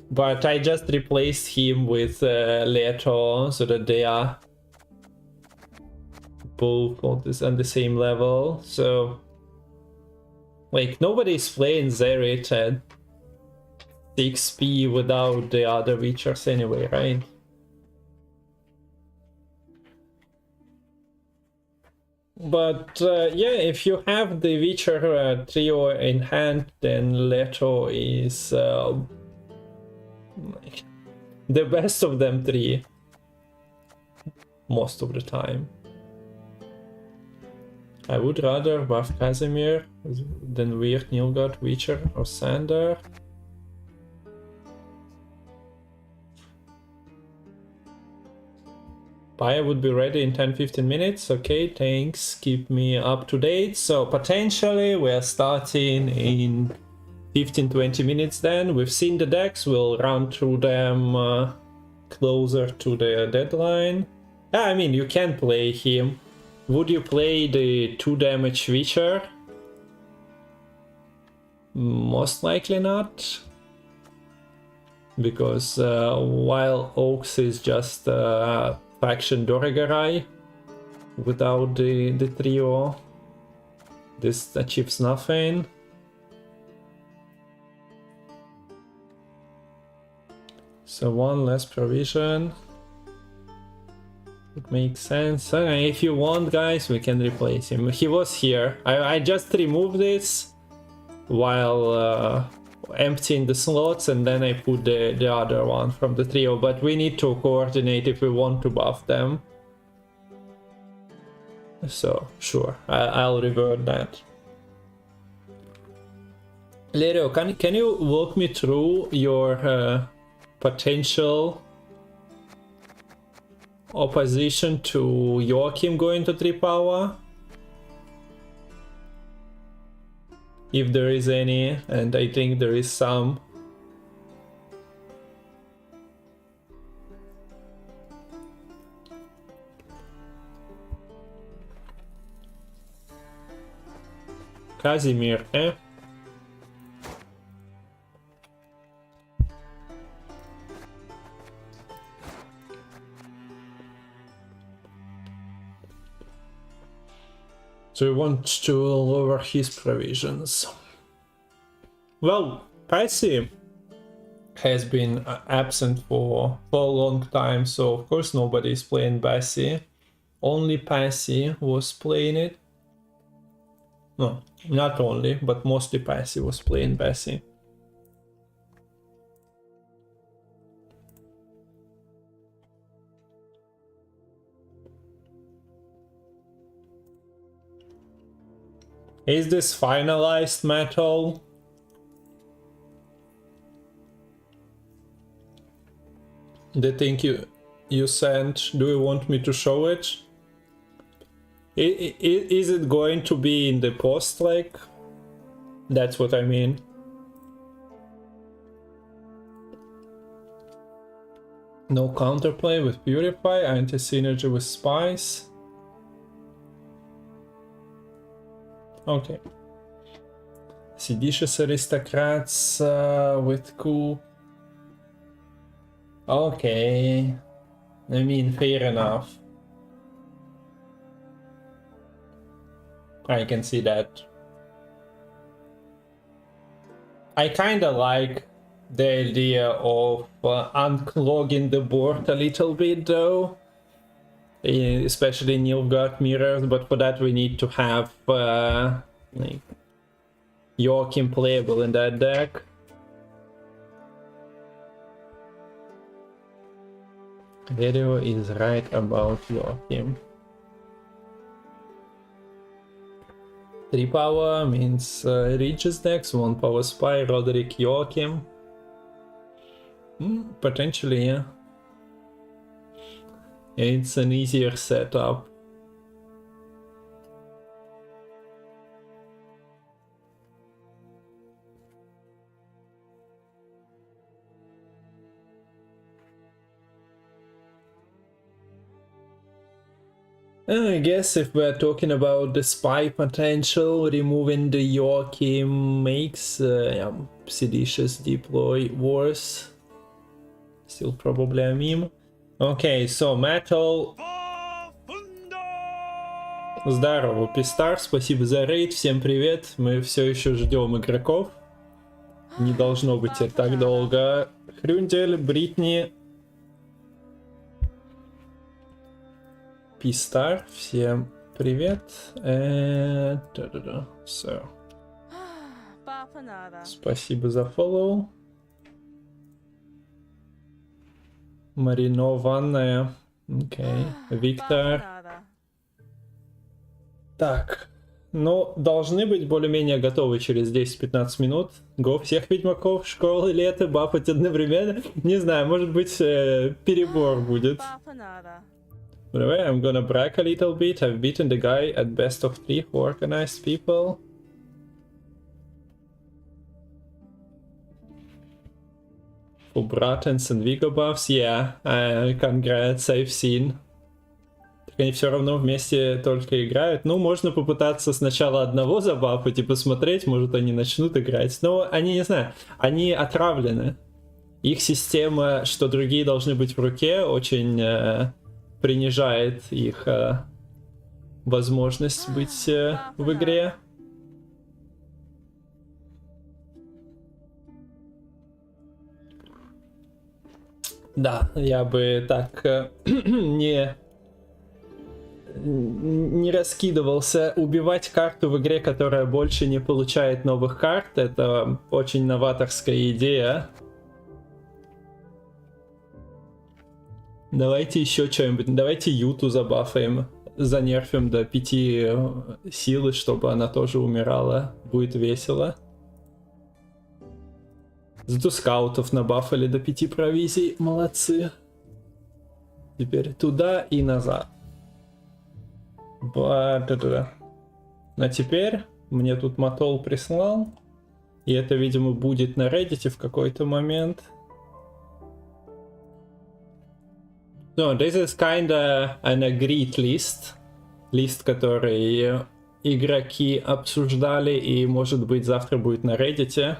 but I just replaced him with Lerio so that they are both on the same level. So like nobody's playing Zerit at 6p without the other Witchers anyway, right? But yeah, if you have the Witcher trio in hand, then Lerio is the best of them three most of the time. I would rather buff Casimir than Weird, Nilgard, Witcher or Sander. Paya would be ready in 10-15 minutes. Okay, thanks. Keep me up to date. So potentially we are starting in 15-20 minutes then. We've seen the decks. We'll run through them closer to the deadline. I mean, you can play him. Would you play the 2 damage Witcher? Most likely not. Because while Oaks is just faction Dorigarai without the trio, this achieves nothing. So 1 less provision. It makes sense. If you want, guys, we can replace him. He was here. I just removed this while emptying the slots, and then I put the other one from the trio, but we need to coordinate if we want to buff them. So sure, I'll revert that. Lerio, can you walk me through your potential opposition to Joachim going to 3 power? If there is any, and I think there is some. Casimir, eh? So we want to lower his provisions. Well, Patsy has been absent for a long time, so of course nobody is playing Bassi. Only Passy was playing it. No, not only, but mostly Passy was playing Bassi. Is this finalized, Matol? The thing you sent, do you want me to show it? Is it going to be in the post, like? That's what I mean. No counterplay with Purify, anti-synergy with Spice. Okay. Seditious Aristocrats with coup. Okay. I mean, fair enough. I can see that. I kinda like the idea of unclogging the board a little bit though. Especially Nilfgaard mirrors, but for that we need to have like Joachim playable in that deck. Lerio is right about Joachim. 3 power means Regis next, 1 power Spy, Roderick, Joachim. Potentially, yeah. It's an easier setup. I guess if we're talking about the spy potential, removing the Joachim makes Seditious Deploy worse. Still probably a meme. Okay, so Matol. Здорово, Пистар, спасибо за рейд, всем привет. Мы все еще ждем игроков. Не должно быть так долго. Хрюндель, Бритни. Пистар, всем привет. So. Спасибо за фоллоу. Маринованная. Окей. Виктор. Так. Ну, должны быть более-менее готовы через 10-15 минут. Го всех ведьмаков, школы, лето, бафать одновременно. Не знаю, может быть, перебор будет. Anyway, I'm gonna brag a little bit. I've beaten the guy at best of 3 who organized people. For Bratens and Vigo buffs, yeah, congrats, I've seen. Так они все равно вместе только играют. Ну, можно попытаться сначала одного забафать и посмотреть, может они начнут играть. Но они, не знаю, они отравлены. Их система, что другие должны быть в руке, очень принижает их возможность быть в игре. Да, я бы так не раскидывался. Убивать карту в игре, которая больше не получает новых карт, это очень новаторская идея. Давайте еще что-нибудь. Давайте Юту забафаем. Занерфим до 5 силы, чтобы она тоже умирала. Будет весело. Зато скаутов набафали до 5 провизий. Молодцы. Теперь туда и назад. А теперь мне тут Матол прислал. И это, видимо, будет на Reddit в какой-то момент. So, this is kinda an agreed list. Лист, который игроки обсуждали и, может быть, завтра будет на Reddit.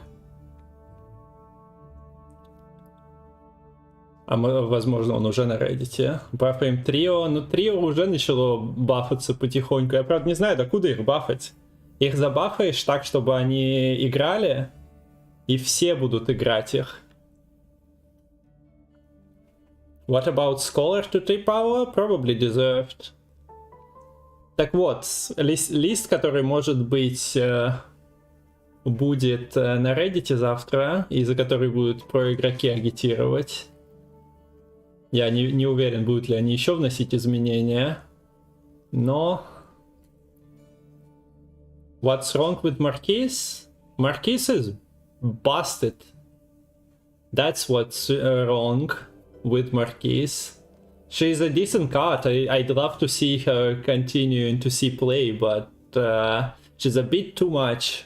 А возможно, он уже на Reddit. Бафаем трио. Ну, трио уже начало бафаться потихоньку. Я, правда, не знаю, докуда их бафать. Их забафаешь так, чтобы они играли, и все будут играть их. What about Scholar to 3 power? Probably deserved. Так вот, лист, который, может быть, будет на Reddit завтра, и за который будут проигроки агитировать. Я не уверен, будут ли они еще вносить изменения. Но... What's wrong with Marquise? Marquise is busted. That's what's wrong with Marquise. She's a decent card. I'd love to see her continuing to see play, but she's a bit too much.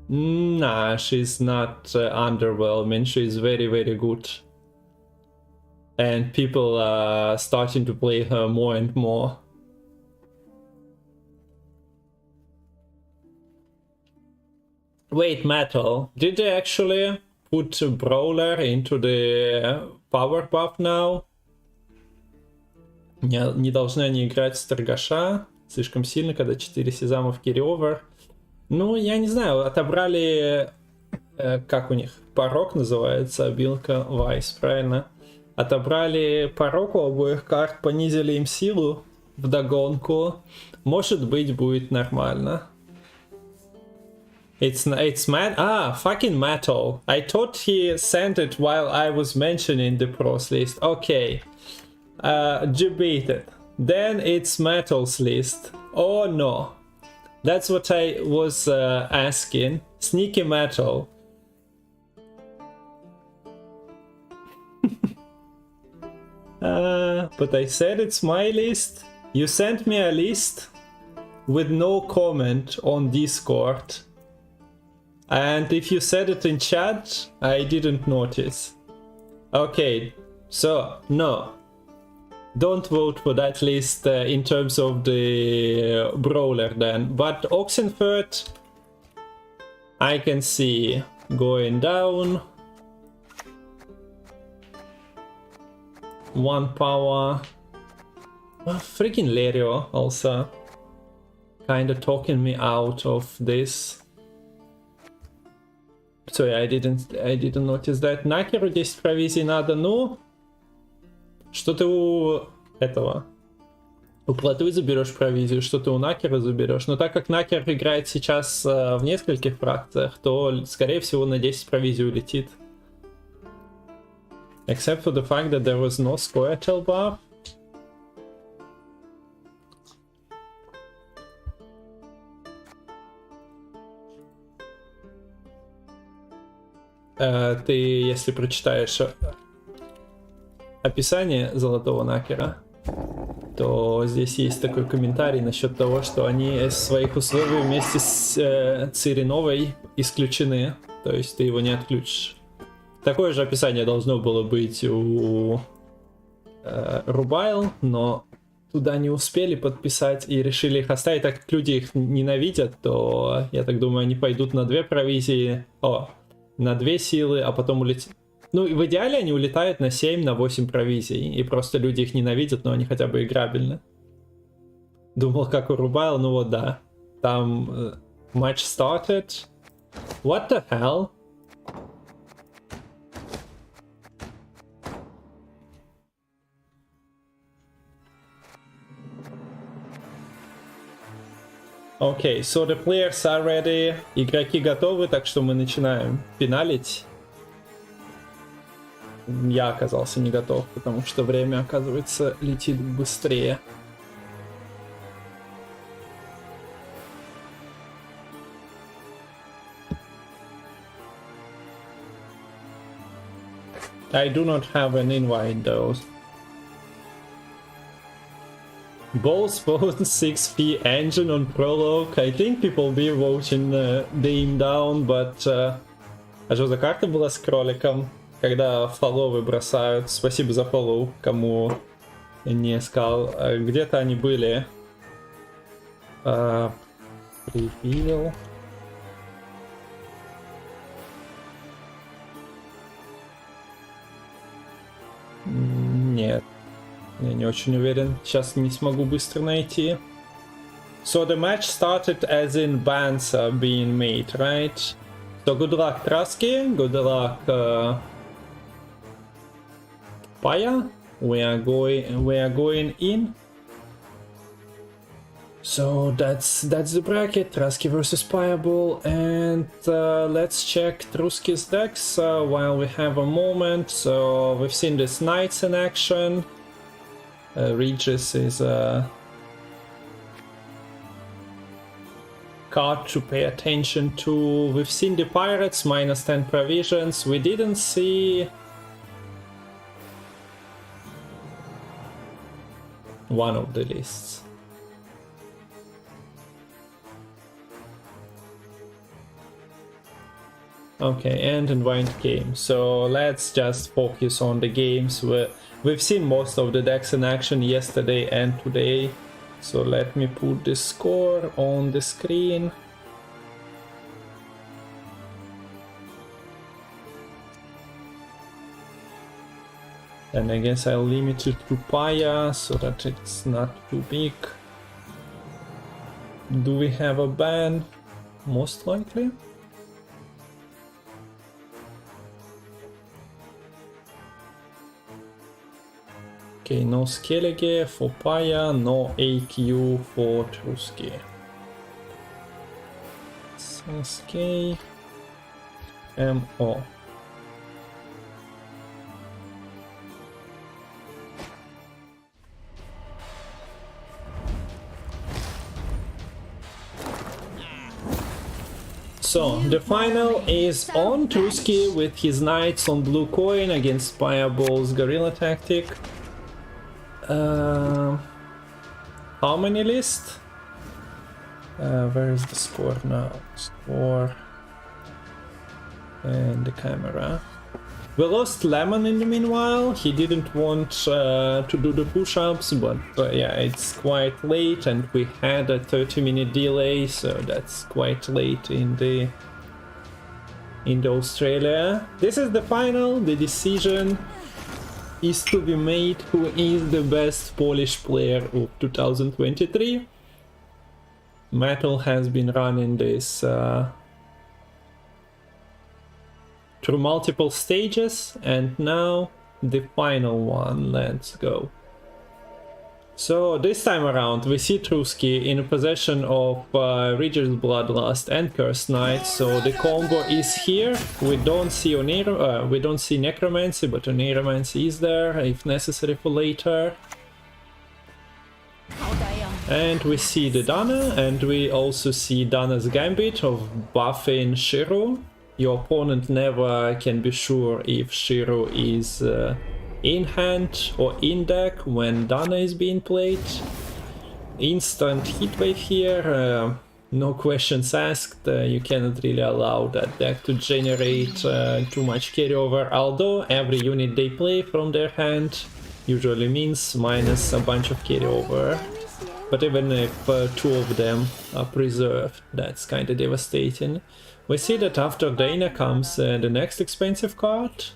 Nah, she's not underwhelming. She's very, very good. And people are starting to play her more and more. Wait, Matol, did they actually put Brawler into the power buff now? Не должны они играть с торгаша. слишком сильно, когда 4 сезама в carry-over. Ну, я не знаю, отобрали, как у них, порог называется, обилка Vice, правильно? Отобрали порог у обоих карт, понизили им силу вдогонку. Может быть, будет нормально. It's mad. Fucking Matol. I thought he sent it while I was mentioning the pros list. Okay. Debated. Then it's Matol's list. Oh no. That's what I was asking. Sneaky Matol. But I said it's my list. You sent me a list with no comment on Discord. And if you said it in chat, I didn't notice. Okay, so no. Don't vote for that list in terms of the brawler then. But Oxenford, I can see going down. 1 power. Freaking Lerio also kinda talking me out of this. Sorry, I didn't notice that. Накеру 10 провизий надо, ну... Что ты у этого... У Плотвы заберешь провизию, что ты у Накера заберешь. Но так как Накер играет сейчас в нескольких фракциях, то, скорее всего, на 10 провизий улетит. Except for the fact that there was no Squirtle buff. Ты, если прочитаешь описание Золотого Накера, то здесь есть такой комментарий насчет того, что они из своих условий вместе с Цириновой исключены. То есть ты его не отключишь. Такое же описание должно было быть у Рубайл, но туда не успели подписать и решили их оставить. Так как люди их ненавидят, то я так думаю, они пойдут на 2 провизии. На 2 силы, а потом улетят. Ну, в идеале они улетают на 7, на 8 провизий. И просто люди их ненавидят, но они хотя бы играбельны. Думал, как у Рубайл, ну вот да. Там match started. What the hell? Окей, so the players are ready. Игроки готовы, так что мы начинаем финалить. Я оказался не готов, потому что время, оказывается, летит быстрее. I do not have an invite though. Both vote 6P engine on prologue. I think people be voting Dame down, but... А что за карта была с кроликом? Когда фолловы бросают. Спасибо за фоллоу, кому не сказал. Где-то они были. Прибил. Нет. Я не очень уверен. Сейчас не смогу быстро найти. So the match started as in bans are being made, right? So good luck Truzky, good luck Paya. We are going in. So that's the bracket. Truzky versus Pajabol, and let's check Truzky's decks while we have a moment. So we've seen this Knights in action. Regis is a card to pay attention to. We've seen the Pirates, minus 10 provisions. We didn't see one of the lists. Okay, and invite game. So let's just focus on the games where we've seen most of the decks in action yesterday and today. So let me put the score on the screen. And I guess I'll limit it to Paya so that it's not too big. Do we have a ban? Most likely. Okay, no Skellige for Paja, no AQ for Truzky. SK MO. So, the final is on Truzky with his knights on blue coin against Pajabol's guerrilla tactic. How many list? Where is the score now? Score and the camera. We lost Lemon in the meanwhile. He didn't want to do the push-ups, but yeah, it's quite late and we had a 30-minute delay, so that's quite late in the Australia. This is the final. The decision is to be made who is the best Polish player of 2023. Matol has been running this through multiple stages, and now the final one. Let's go. So this time around we see Truzky in possession of Ridger's Bloodlust and Cursed Knight, so the combo is here. We don't see we don't see Necromancy, but Oneromancy is there if necessary for later. And we see the Dana, and we also see Dana's Gambit of buffing Shiro. Your opponent never can be sure if Shiro is in hand or in deck when Dana is being played. Instant hitwave here, no questions asked. You cannot really allow that deck to generate too much carryover, although every unit they play from their hand usually means minus a bunch of carryover. But even if two of them are preserved, that's kinda devastating. We see that after Dana comes the next expensive card.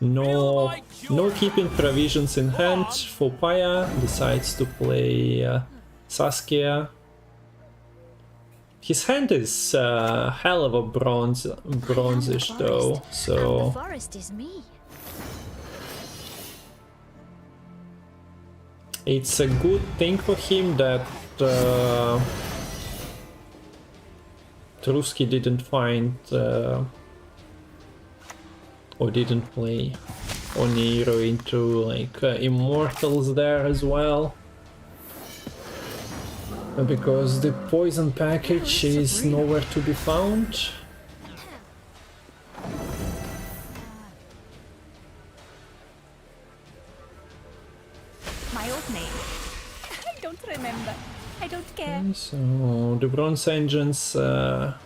No keeping provisions in hand for Paja, decides to play Saskia. His hand is hell of a bronzish though, so... The forest is me. It's a good thing for him that Truzky didn't find or didn't play Oniro into like Immortals there as well, because the poison package is nowhere to be found. My old name? I don't remember. I don't care. So the bronze engines,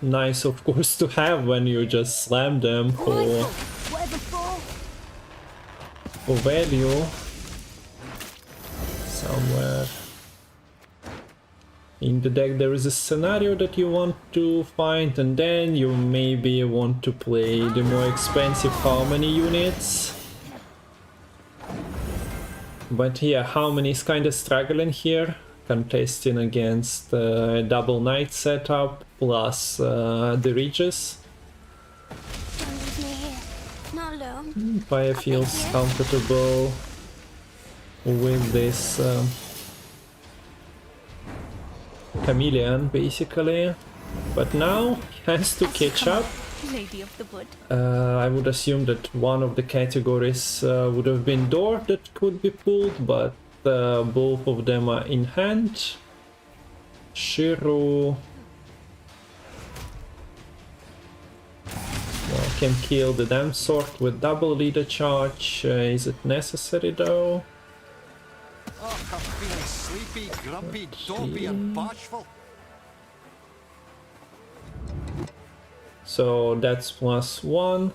nice of course to have when you just slam them for value somewhere. In the deck there is a scenario that you want to find, and then you maybe want to play the more expensive Harmony units. But yeah, Harmony is kinda struggling here, contesting against double knight setup plus the Regis. Paja feels comfortable with this chameleon basically, but now he has to catch up. Lady of the Wood. I would assume that one of the categories would have been door that could be pulled, but both of them are in hand. Shiro can kill the damn sword with double leader charge. Is it necessary though? Oh, I'm feeling sleepy, grumpy, dopey, and bashful. So that's +1,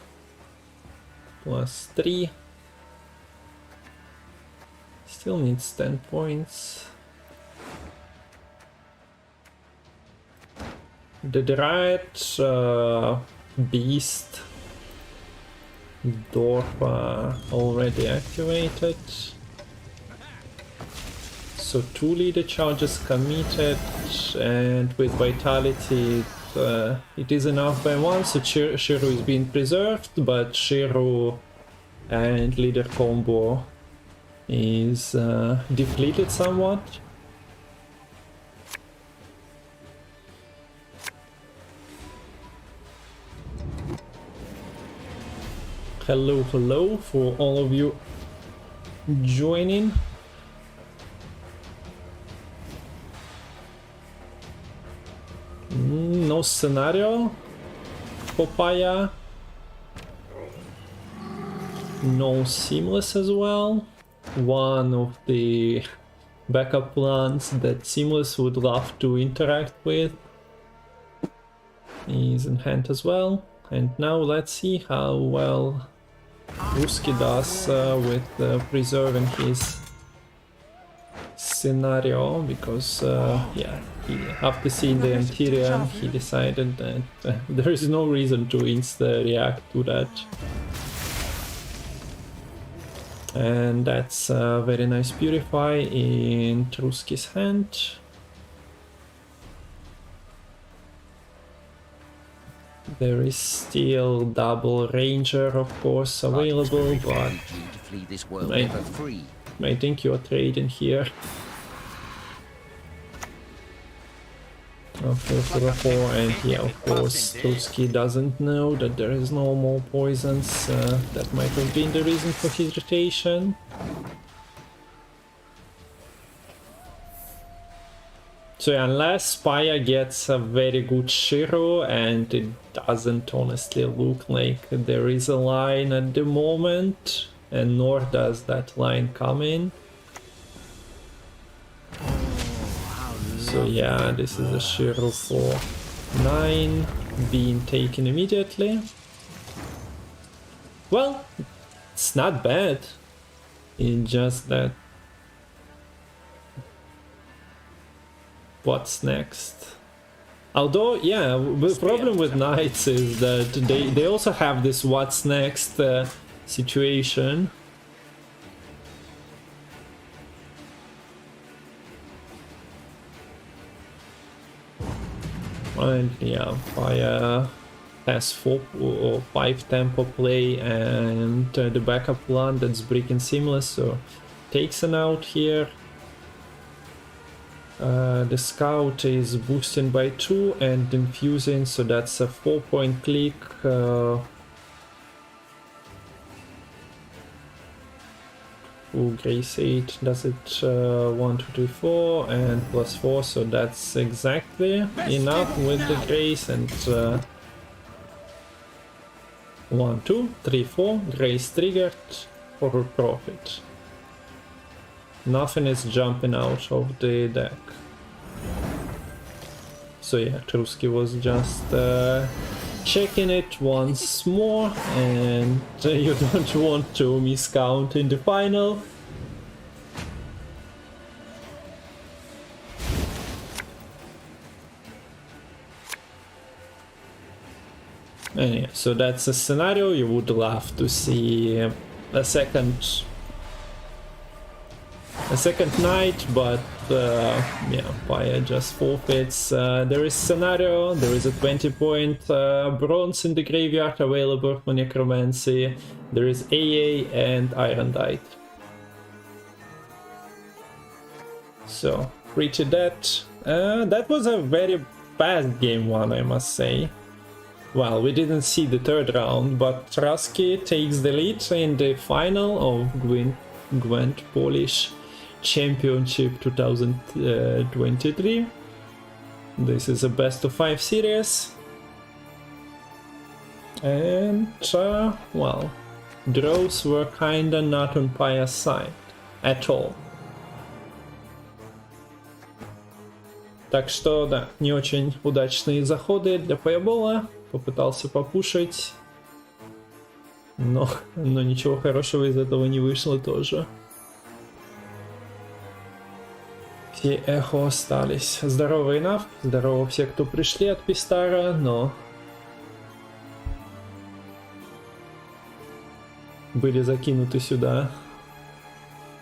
+3. Still needs 10 points. The Dryad, Beast, Dwarf already activated. So 2 leader charges committed, and with vitality it is enough by 1, so Shiro is being preserved, but Shiro and leader combo is depleted somewhat. Hello, hello for all of you joining. No scenario for Paya. No seamless as well. One of the backup plans that seamless would love to interact with is in hand as well. And now let's see how well Truzky does with preserving his scenario, because yeah, after seeing the interior he decided that there is no reason to insta-react to that. And that's a very nice Purify in Truzky's hand. There is still double Ranger, of course, available, but I think you're trading here. 444, and yeah, of course, Truzky doesn't know that there is no more poisons. That might have been the reason for his rotation. So yeah, unless Paya gets a very good Shiro, and it doesn't honestly look like there is a line at the moment, and nor does that line come in. So yeah, this is a Shiro for 9 being taken immediately. Well, it's not bad. It's just that what's next? Although, yeah, the problem with knights is that they also have this what's next situation. And yeah, Paya has 4 or 5 tempo play, and the backup plan that's breaking seamless, so takes an out here. The scout is boosting by 2 and infusing, so that's a 4-point click. Grace 8 does it 1, 2, 3, 4 and plus 4, so that's exactly enough with the Grace. And 1, 2, 3, 4, Grace triggered for profit. Nothing is jumping out of the deck. So yeah, Truzky was just checking it once more, and you don't want to miscount in the final. And yeah, so that's a scenario. You would love to see a second night, but yeah, Paya just forfeits. There is scenario, there is a 20-point bronze in the graveyard available for Necromancy, there is AA and Iron Dite. So, pretty dead. That was a very fast game one, I must say. Well, we didn't see the third round, but Truzky takes the lead in the final of Gwent Polish Championship 2023. This is a best of 5 series, and well, draws were kinda not on Paya's side at all. Так что да, не очень удачные заходы для Pajabol. Попытался попушить, но ничего хорошего из этого не вышло тоже. Все эхо остались. Здорово, Инав. Здорово все, кто пришли от Пистара, но были закинуты сюда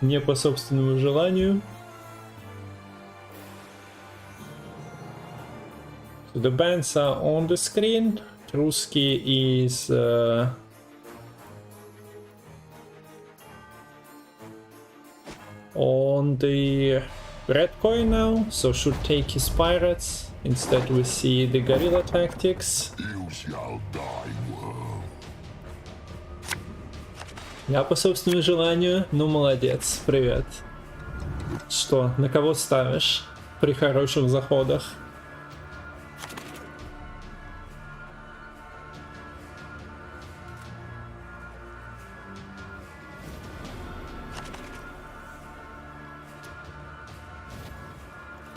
не по собственному желанию. So the bands are on the screen. Truzky is on the red coin now, so should take his pirates. Instead we see the guerrilla tactics. Я по собственному желанию, ну молодец, привет. Что, на кого ставишь при хороших заходах?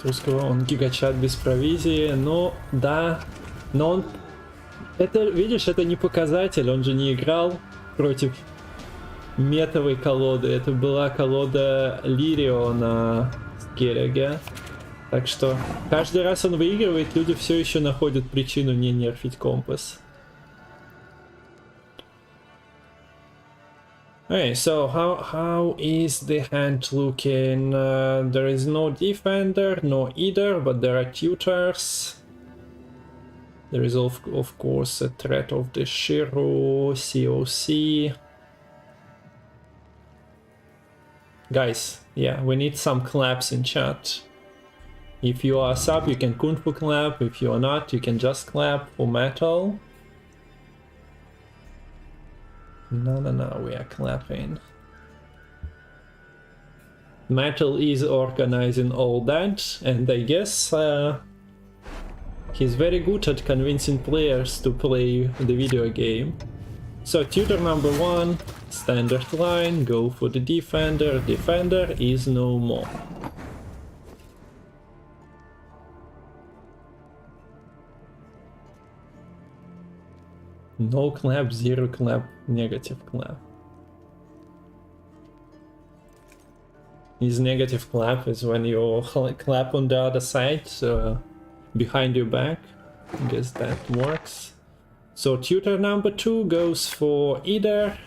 Труского, он гигачат без провизии, но да, но он, это, видишь, это не показатель, он же не играл против метовой колоды, это была колода Lerio на Скеллиге, так что каждый раз он выигрывает, люди все еще находят причину не нерфить компас. Okay, so how is the hand looking? There is no defender, no either, but there are tutors. There is of course a threat of the Shiro, COC. Guys, yeah, we need some claps in chat. If you are a sub, you can Kung Fu clap. If you are not, you can just clap for Matol. No, we are clapping. Matol is organizing all that, and I guess he's very good at convincing players to play the video game. So tutor number 1, standard line, go for the defender. Defender is no more. No clap, zero clap, negative clap. His negative clap is when you clap on the other side, behind your back. I guess that works. So tutor number 2 goes for either.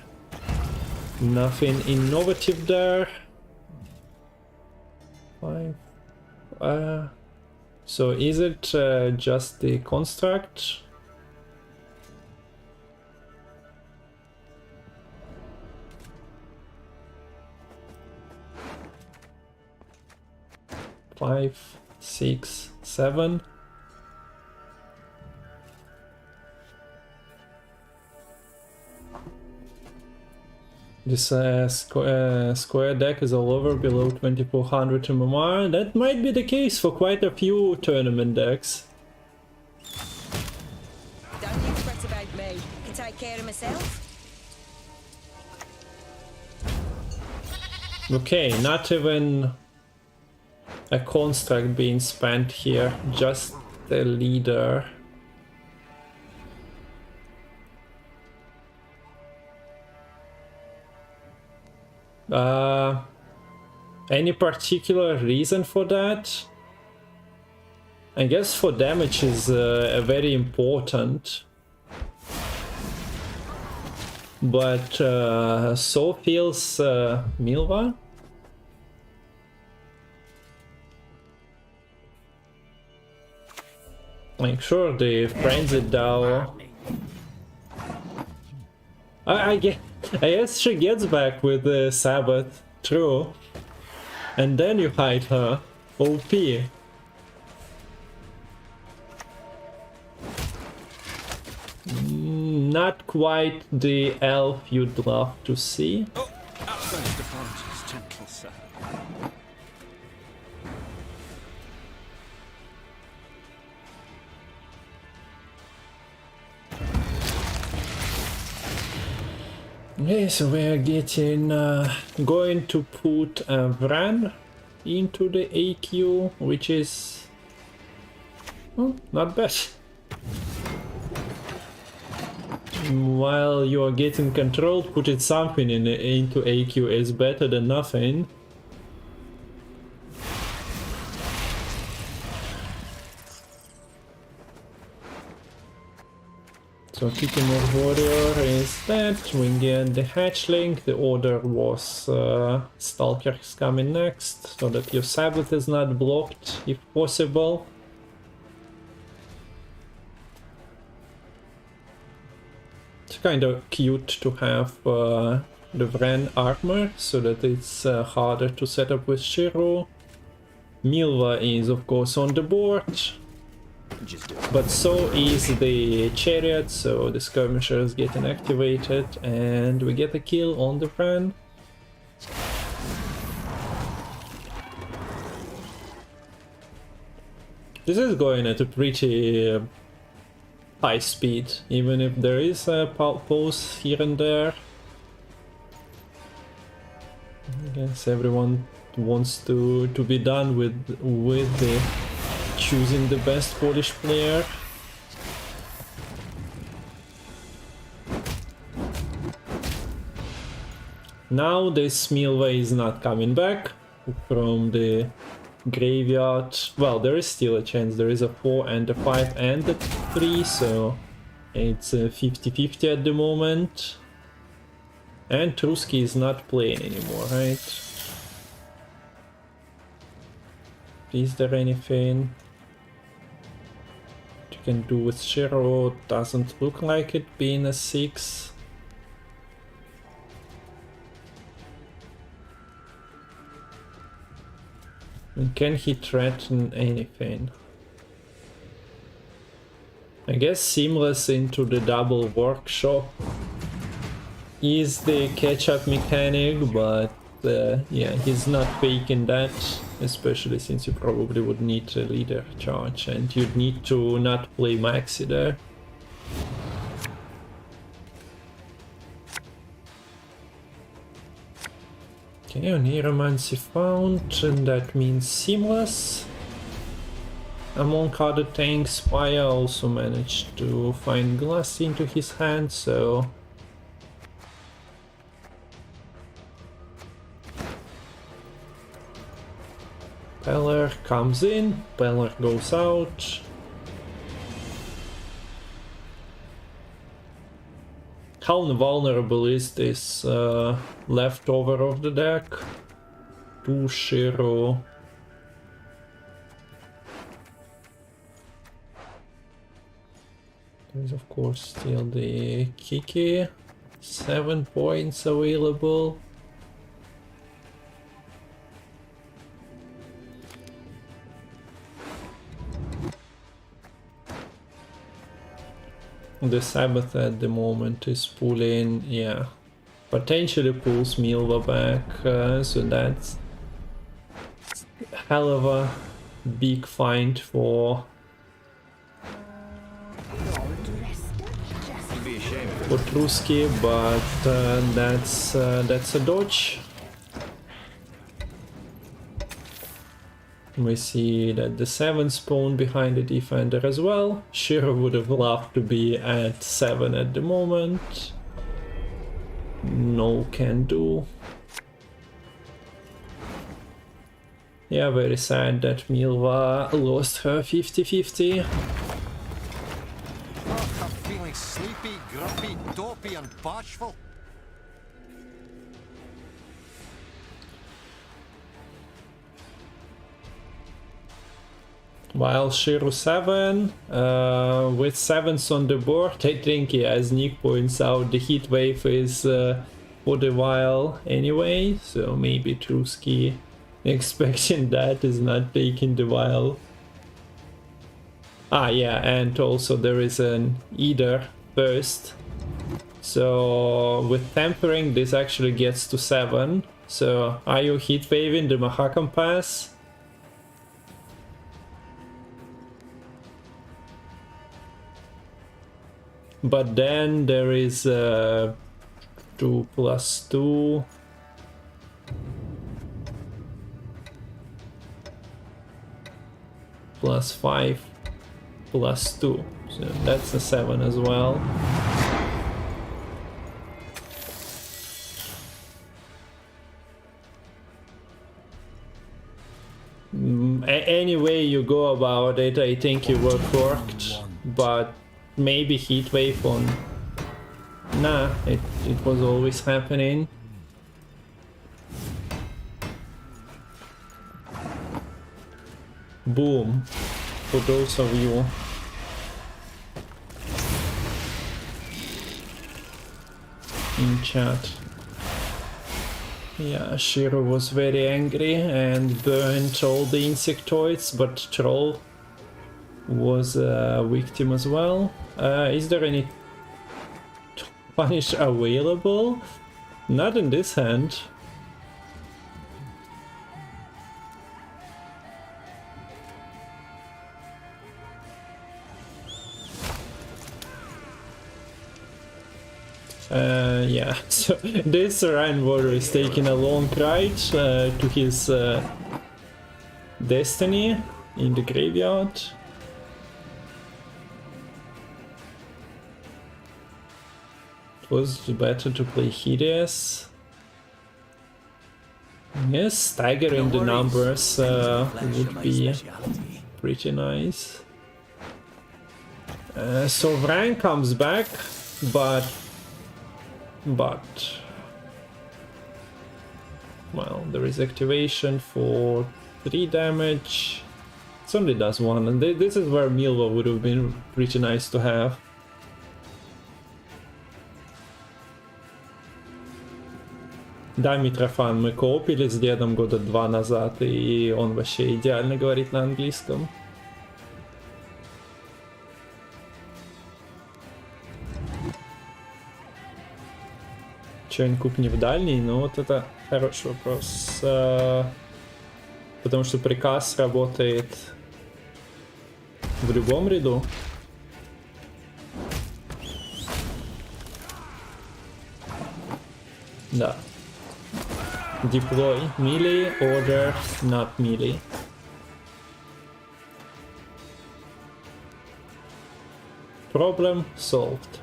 Nothing innovative there. 5. So is it just the construct? Five, 6, 7. This square deck is all over below 2400 MMR. That might be the case for quite a few tournament decks. Don't you fret about me. I can take care of myself. Okay, not even a construct being spent here, just the leader. Any particular reason for that? I guess for damage is very important. But so feels Milva. Like sure, the frenzied Dao. I guess she gets back with the Sabbath, true. And then you hide her. OP. Not quite the elf you'd love to see. Oh, utmost apologies, gentle sir. Okay, so we're getting going to put a Vran into the AQ, which is not bad. While you are getting controlled, putting something into AQ is better than nothing. So kicking of warrior is that, we get the hatchling, the order was Stalker is coming next, so that your Sabbath is not blocked if possible. It's kind of cute to have the Vren armor, so that it's harder to set up with Shiro. Milva is of course on the board, but so is the chariot, so the skirmisher is getting activated, and we get a kill on the Vren. This is going at a pretty high speed, even if there is a pause here and there. I guess everyone wants to be done with the choosing the best Polish player. Now this Milva is not coming back from the graveyard. Well, there is still a chance. There is a 4 and a 5 and a 3, so it's 50-50 at the moment. And Truzky is not playing anymore, right? Is there anything you can do with Shiro? Doesn't look like it being a 6. And can he threaten anything? I guess Seamless into the double workshop is the catch-up mechanic, but yeah, he's not faking that, especially since you probably would need a leader charge, and you'd need to not play Maxi there. Okay, Neuromancy found, and that means Seamless. Among other tanks, Paya also managed to find Glass into his hand, so Peller comes in, Peller goes out. How vulnerable is this leftover of the deck? 2 Shiro. There's of course still the Kiki. 7 points available. The Sabbath at the moment is pulling, yeah, potentially pulls Milva back, so that's a hell of a big find for Truzky, but that's a dodge. We see that the 7 spawned behind the defender as well. Shiro would have loved to be at 7 at the moment. No can do. Yeah, very sad that Milva lost her 50-50. Oh, I'm feeling sleepy, grumpy, dopey, and bashful. While Shiro 7, with 7s on the board, I think, yeah, as Nick points out, the heat wave is for the while anyway, so maybe Truzky expecting that is not taking the while. Ah, yeah, and also there is an Either first, so with Tampering this actually gets to 7, so are you heat waving the Mahakam Pass? But then there is 2 + 2. +5 + 2. So that's a 7 as well. Any way you go about it, I think you were correct, but maybe heatwave on... Nah, it was always happening. Boom, for those of you in chat. Yeah, Shiro was very angry and burned all the insectoids, but Troll was a victim as well. Is there any punish available? Not in this hand. Yeah, so this Rhine warrior is taking a long ride to his destiny in the graveyard. It was better to play Hideous. Yes, staggering the numbers would be pretty nice. So Rhine comes back, but well, there is activation for 3 damage. It only does 1, and this is where Milva would have been pretty nice to have. Да, Митрофан, мы коопили с дедом года 2 назад, и он вообще идеально говорит на английском. Че-нибудь не в дальний? Ну вот это хороший вопрос. Потому что приказ работает в любом ряду. Да. Deploy melee, order not melee. Problem solved.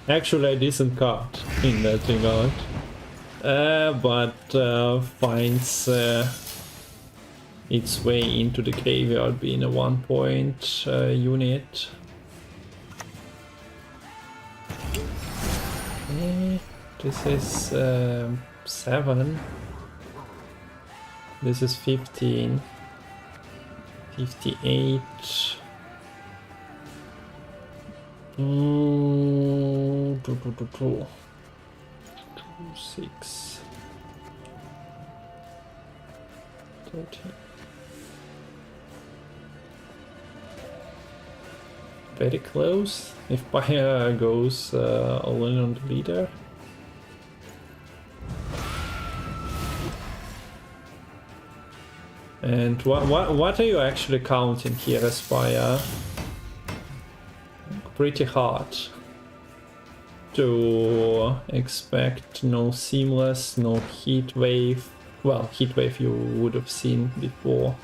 Actually, I didn't cut in that regard, but finds its way into the graveyard being a 1-point unit. This is 7. This is 15. 58. 2, 6. 13. Very close. If Paya goes all in on the leader. And what are you actually counting here, Aspire? Pretty hard to expect no seamless, no heat wave. Well, heat wave you would have seen before.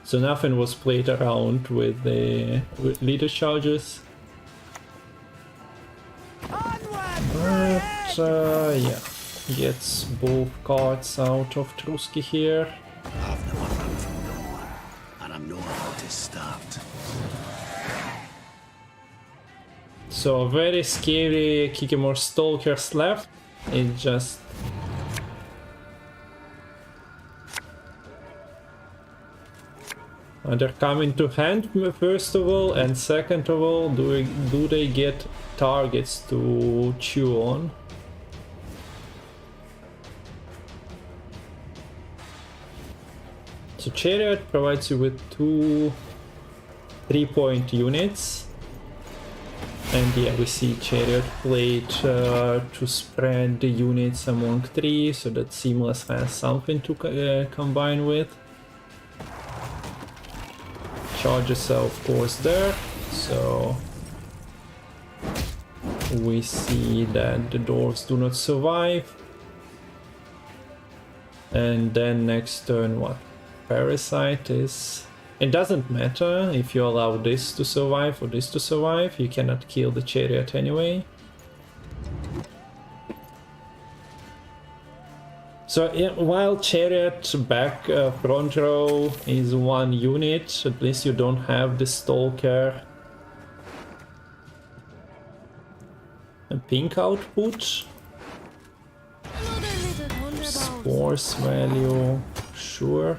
So nothing was played around with the leader charges. But yeah, gets both cards out of Truzky here. I've never run from no one, and I'm not about to start. So very scary, kicking more stalkers left. It just they're coming to hand first of all, and second of all, do they get targets to chew on? So Chariot provides you with 2 3-point units, and yeah, we see Chariot played to spread the units among 3, so that Seamless has something to combine with. Charges are of course there, so we see that the dwarves do not survive. And then next turn, what? Parasite is... It doesn't matter if you allow this to survive or this to survive, you cannot kill the Chariot anyway. So yeah, while Chariot back front row is 1 unit, at least you don't have the Stalker. A pink output. Force value, sure.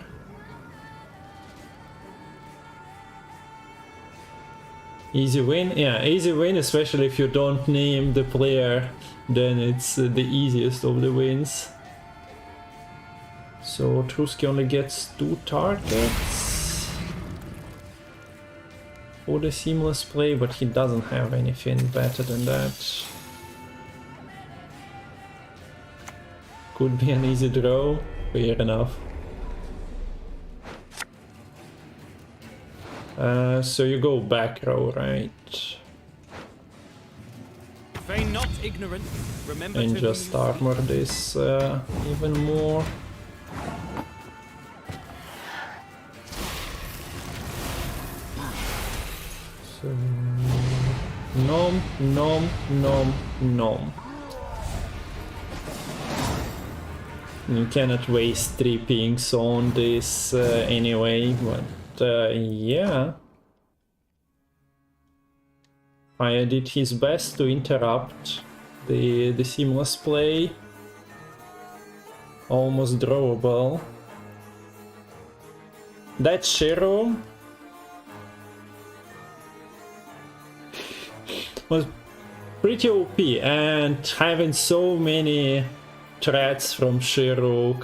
Easy win? Yeah, easy win, especially if you don't name the player, then it's the easiest of the wins. So Truzky only gets 2 targets for the seamless play, but he doesn't have anything better than that. Could be an easy draw, fair enough. So you go back row, right? Feign not ignorant. Remember And to just whom you armor this even more. So nom nom nom nom. You cannot waste 3 pings on this anyway, but yeah. Paya did his best to interrupt the seamless play. Almost drawable. That Shiro was pretty OP, and having so many threats from Shiro,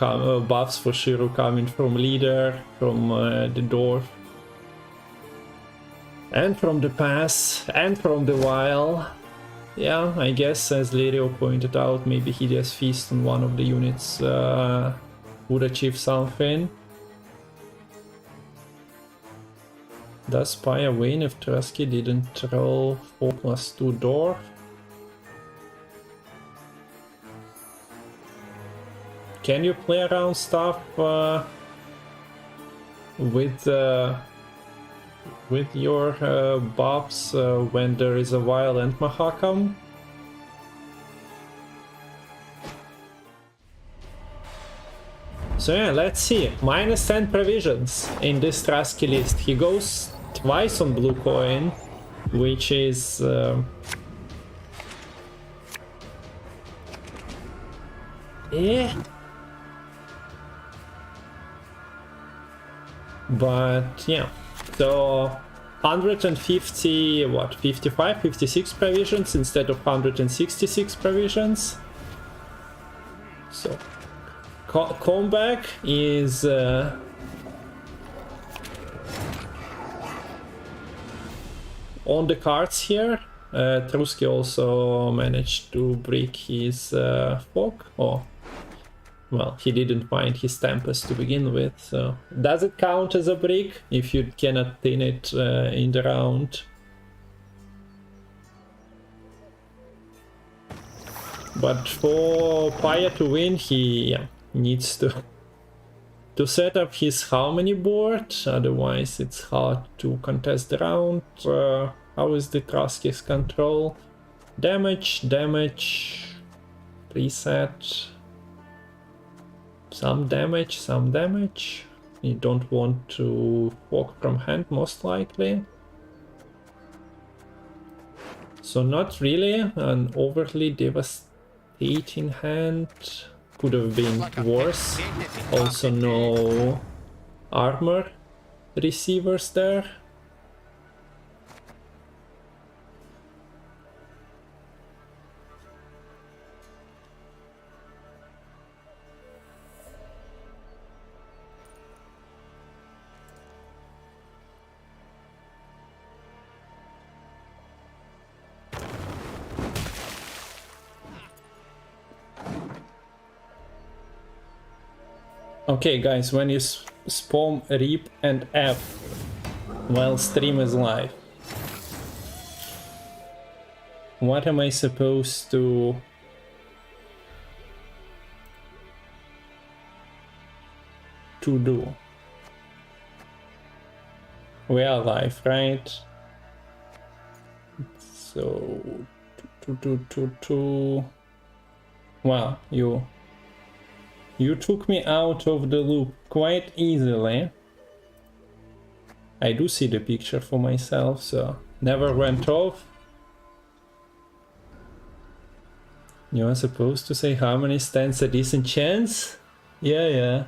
buffs for Shiro coming from leader, from the dwarf, and from the pass, and from the while. Yeah, I guess, as Lerio pointed out, maybe Hideous Feast on one of the units would achieve something. Does Paya win if Truzky didn't roll 4+2 dwarf? Can you play around stuff with your buffs when there is a violent Mahakam? So yeah, let's see. Minus 10 provisions in this Truzky list. He goes twice on blue coin, which is yeah. But yeah, so 150, what, 55, 56 provisions instead of 166 provisions. So comeback is on the cards here. Truzky also managed to break his fog. Oh, well, he didn't find his Tempest to begin with, so does it count as a break if you cannot pin it in the round? But for Paya to win, he needs to set up his harmony board, otherwise it's hard to contest the round. How is the Truzky's control? Damage, reset. Some damage. You don't want to walk from hand, most likely. So not really an overly devastating hand. Could have been worse. Also no armor receivers there. Okay guys, when you spam RIP and F while stream is live, what am I supposed to do? We are live, right? So wow, you took me out of the loop quite easily. I do see the picture for myself, so never went off. You are supposed to say harmony stands a decent chance? Yeah.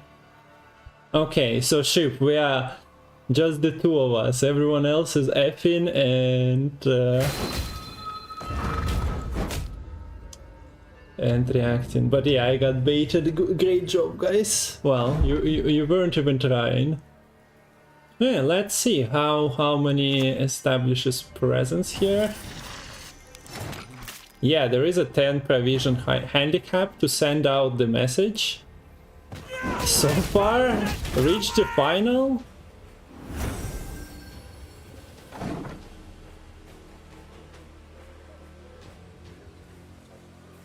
Okay, so ship, we are Just the two of us. Everyone else is effing and reacting. But yeah, I got baited. Great job, guys. Well, you weren't even trying. Yeah, let's see how many establishes presence here. Yeah, there is a 10 provision handicap to send out the message. So far, reached the final.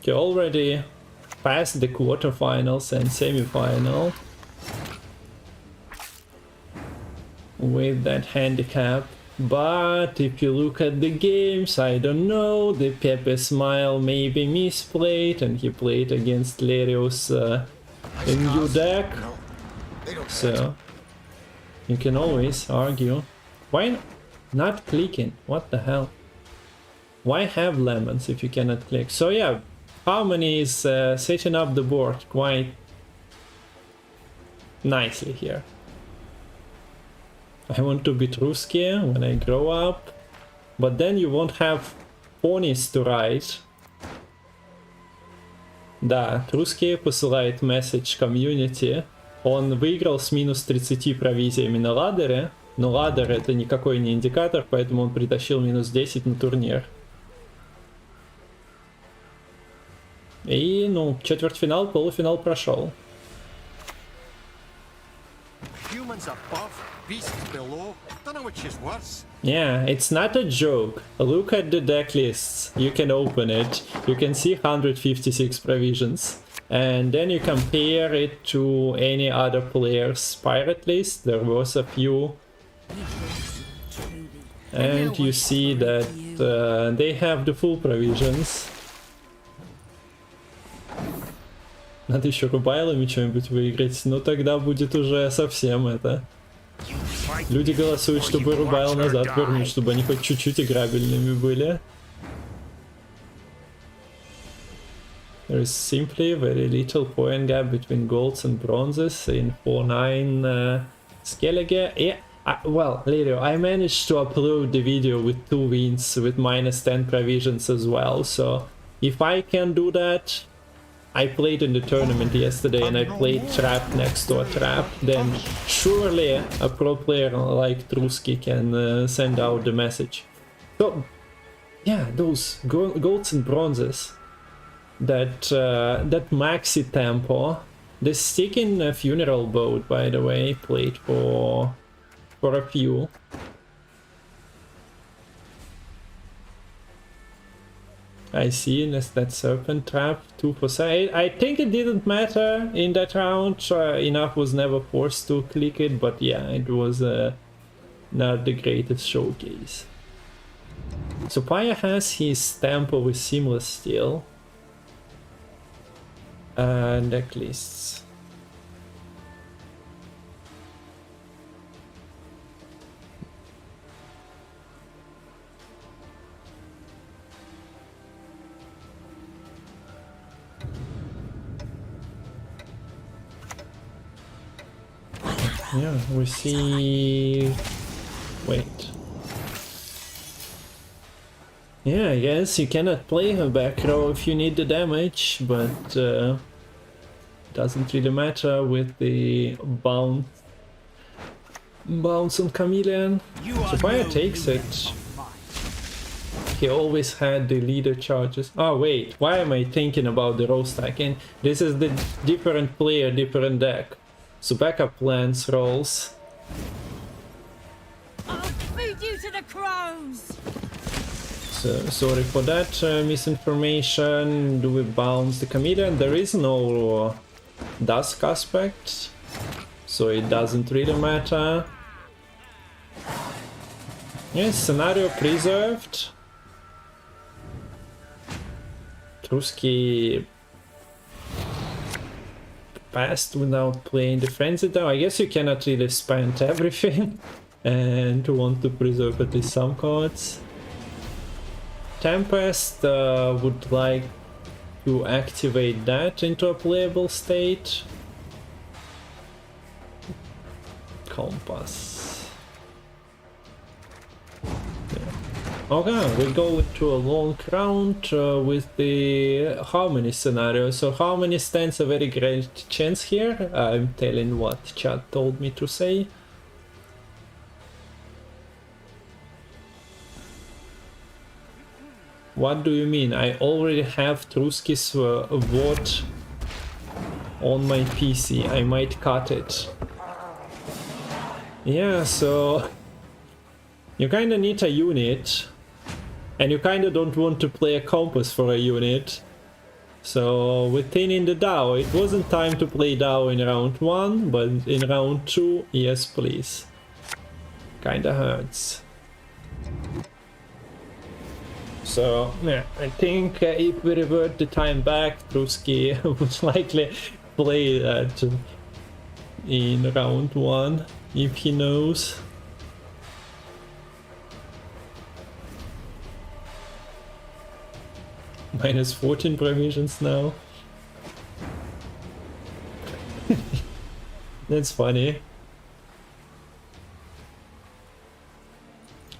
Okay, already past the quarterfinals and semi-final with that handicap. But if you look at the games, I don't know, the Pepe Smile maybe misplayed and he played against Lerio's new deck. So you can always argue. Why not clicking? What the hell? Why have lemons if you cannot click? So yeah, Harmony is setting up the board quite nicely here. I want to be Truzky when I grow up, but then you won't have ponies to ride. Да, Truzky посылает месседж комьюнити. Он выиграл с минус 30 провизиями на ладере, но ладер это никакой не индикатор, поэтому он притащил минус 10 на турнир. И, ну, четвертьфинал, полуфинал прошел. Humans above, beasts below. Don't know which is worse. Yeah, it's not a joke. Look at the deck lists. You can open it. You can see 156 provisions. And then you compare it to any other player's pirate list. There was a few. And you see that they have the full provisions. Надо еще рубайлами что-нибудь выиграть, но тогда будет уже совсем это. Люди голосуют, чтобы рубайл назад вернуть, чтобы они хоть чуть-чуть играбельными были. There is simply very little point gap between golds and bronzes in 4-9 Skellige. Yeah, well, Lerio, I managed to upload the video with 2 wins with minus 10 provisions as well, so if I can do that. I played in the tournament yesterday and I played trap next to a trap, then surely a pro player like Truzky can send out the message. So yeah, those golds and bronzes, that maxi tempo, the stick in funeral boat, by the way, played for a few. I see that serpent trap 2 for 7. I think it didn't matter in that round. Enough was never forced to click it, but yeah, it was not the greatest showcase. So Paya has his tempo with seamless steel. Deck lists. Yeah, we see... Wait. Yeah, I guess you cannot play her back row if you need the damage, but doesn't really matter with the bounce on Chameleon. So Paya takes it. He always had the leader charges. Oh wait, why am I thinking about the row stacking? This is the different player, different deck. So backup plans rolls. I'll feed you to the crows. So sorry for that misinformation. Do we bounce the chameleon? There is no dusk aspect, so it doesn't really matter. Yes, scenario preserved. Truzky passed without playing the frenzy though. I guess you cannot really spend everything and want to preserve at least some cards. Tempest would like to activate that into a playable state. Compass. Okay, we go into a long round with the harmony scenario. So harmony stands a very great chance here. I'm telling what chat told me to say. What do you mean? I already have Truzky's vote on my PC. I might cut it. Yeah, so you kinda need a unit. And you kinda don't want to play a compass for a unit. So with Thin the Dao, it wasn't time to play Dao in round 1, but in round 2, yes please. Kinda hurts. So yeah, I think if we revert the time back, Truzky would likely play that in round 1, if he knows. Minus 14 provisions now. That's funny.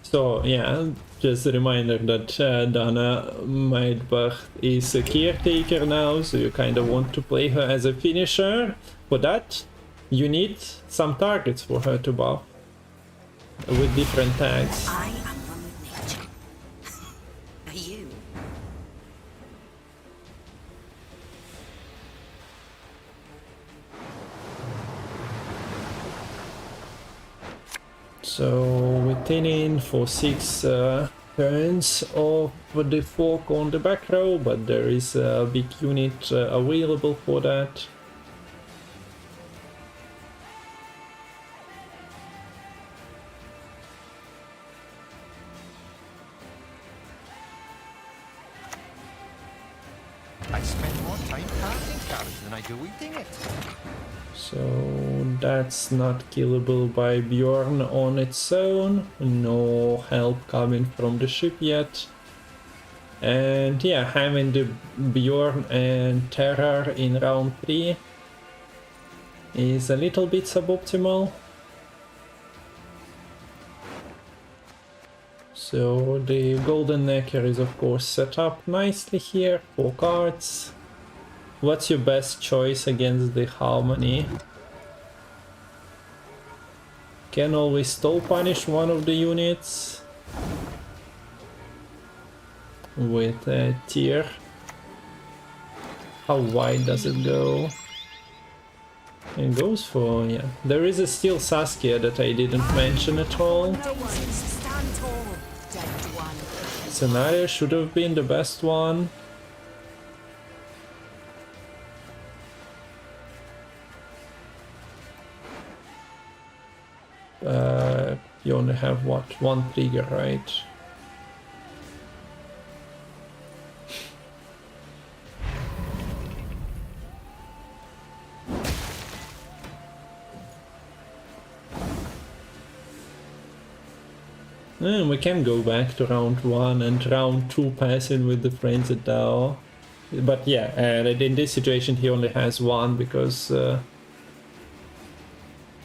So yeah, just a reminder that Dana Maidbach is a caretaker now, so you kind of want to play her as a finisher. For that, you need some targets for her to buff with different tags. I am one with nature. Are you? So we're thinning for 6 turns of the fork on the back row, but there is a big unit available for that. I spend more time carting cards than I do eating it. So that's not killable by Bjorn on its own. No help coming from the ship yet. And yeah, having the Bjorn and Terror in round 3 is a little bit suboptimal. So the Golden Necker is of course set up nicely here, 4 cards. What's your best choice against the Harmony? Can always stall punish one of the units with a tier. How wide does it go? It goes for, yeah. There is a steel Saskia that I didn't mention at all. Stand tall, dead one. Scenario should have been the best one. You only have what, 1 trigger, right? And we can go back to round 1 and round 2 passing with the friends at Dao. But yeah, in this situation he only has 1 because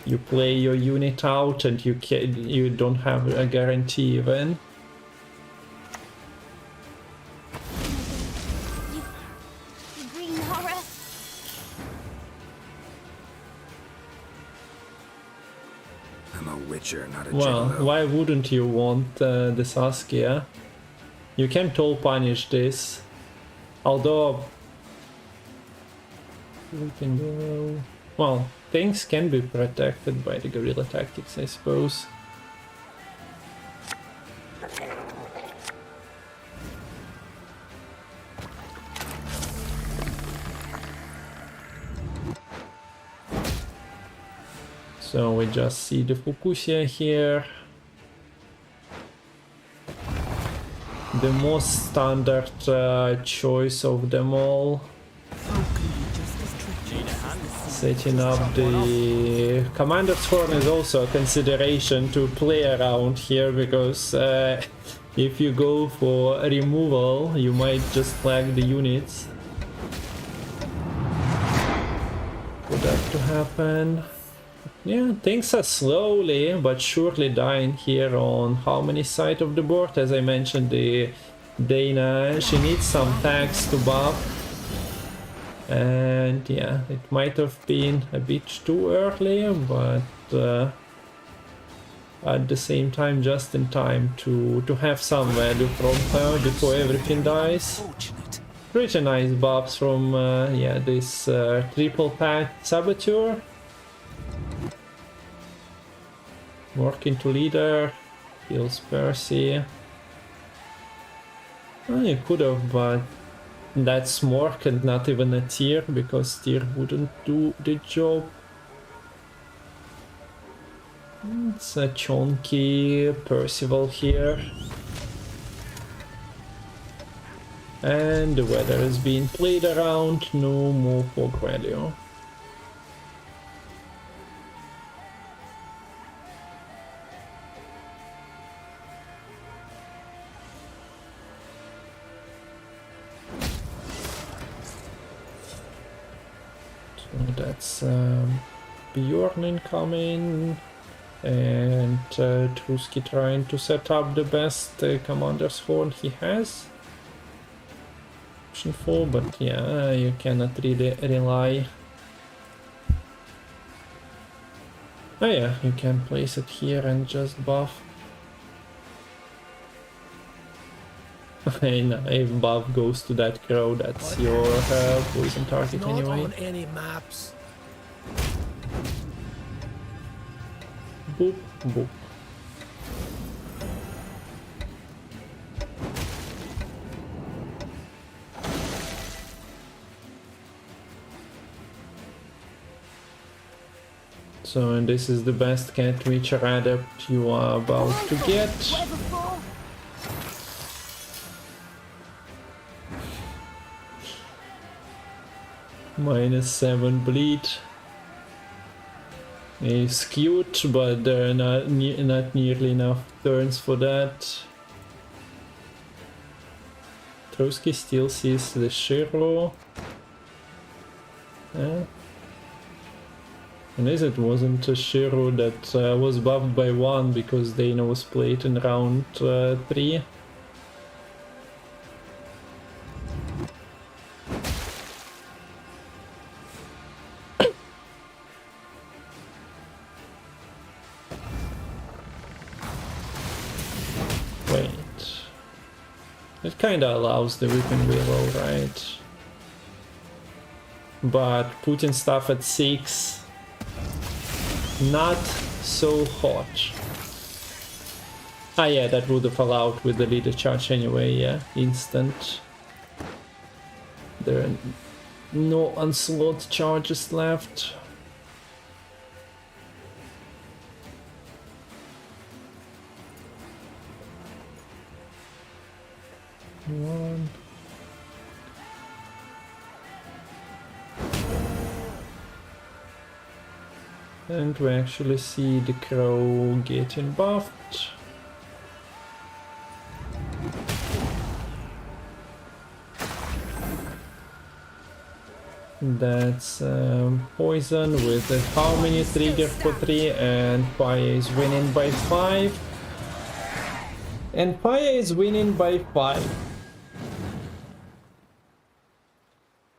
you play your unit out and you don't have a guarantee even. You green horror. I'm a witcher, not a Well, gigolo. why wouldn't you want the Saskia? You can toll punish this. Although we can go. Well, things can be protected by the guerrilla tactics, I suppose. So we just see the Fukushia here. The most standard choice of them all. Setting up the Commander's Horn is also a consideration to play around here, because if you go for removal, you might just flag the units for that to happen. Yeah, things are slowly but surely dying here on how many sides of the board. As I mentioned, the Dana, she needs some tags to buff. And yeah, it might have been a bit too early, but at the same time just in time to have some value from her before everything dies. Fortunate. Pretty nice buffs from yeah, this triple pack Saboteur. Working to leader, heals Percy. Well, you could have, but that's Mork and not even a tier, because tier wouldn't do the job. It's a chunky Percival here. And the weather is being played around, no more for Lerio. That's Bjorn incoming, and Truzky trying to set up the best commander's horn he has. Option 4, but yeah, you cannot really rely. Oh yeah, you can place it here and just buff. And if buff goes to that crow, that's your poison target Not anyway. on any maps. Boop, boop. So, and this is the best cat Witcher adept you are about to get. Whatever for? -7 bleed. He's cute, but there are not nearly enough turns for that. Truzky still sees the Shiro. And as it wasn't a Shiro that was buffed by 1 because Dana was played in round 3. It kinda allows the Whipping Willow, right? But putting stuff at 6, not so hot. Ah yeah, that would have allowed with the leader charge anyway, yeah, instant. There are no onslaught charges left. One. And we actually see the crow getting buffed. That's poison with a harmony trigger for 3, and Paya is winning by 5. And Paya is winning by 5.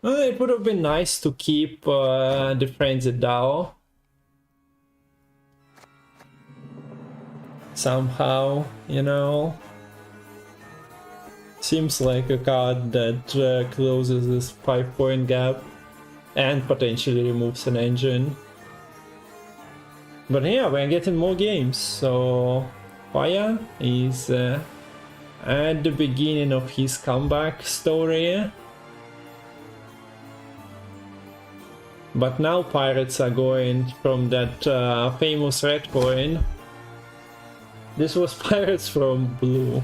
It would have been nice to keep the Frenzied Dao. Somehow, you know. Seems like a card that closes this 5-point gap and potentially removes an engine. But yeah, we're getting more games, so Paya is at the beginning of his comeback story. But now pirates are going from that famous red coin. This was pirates from blue.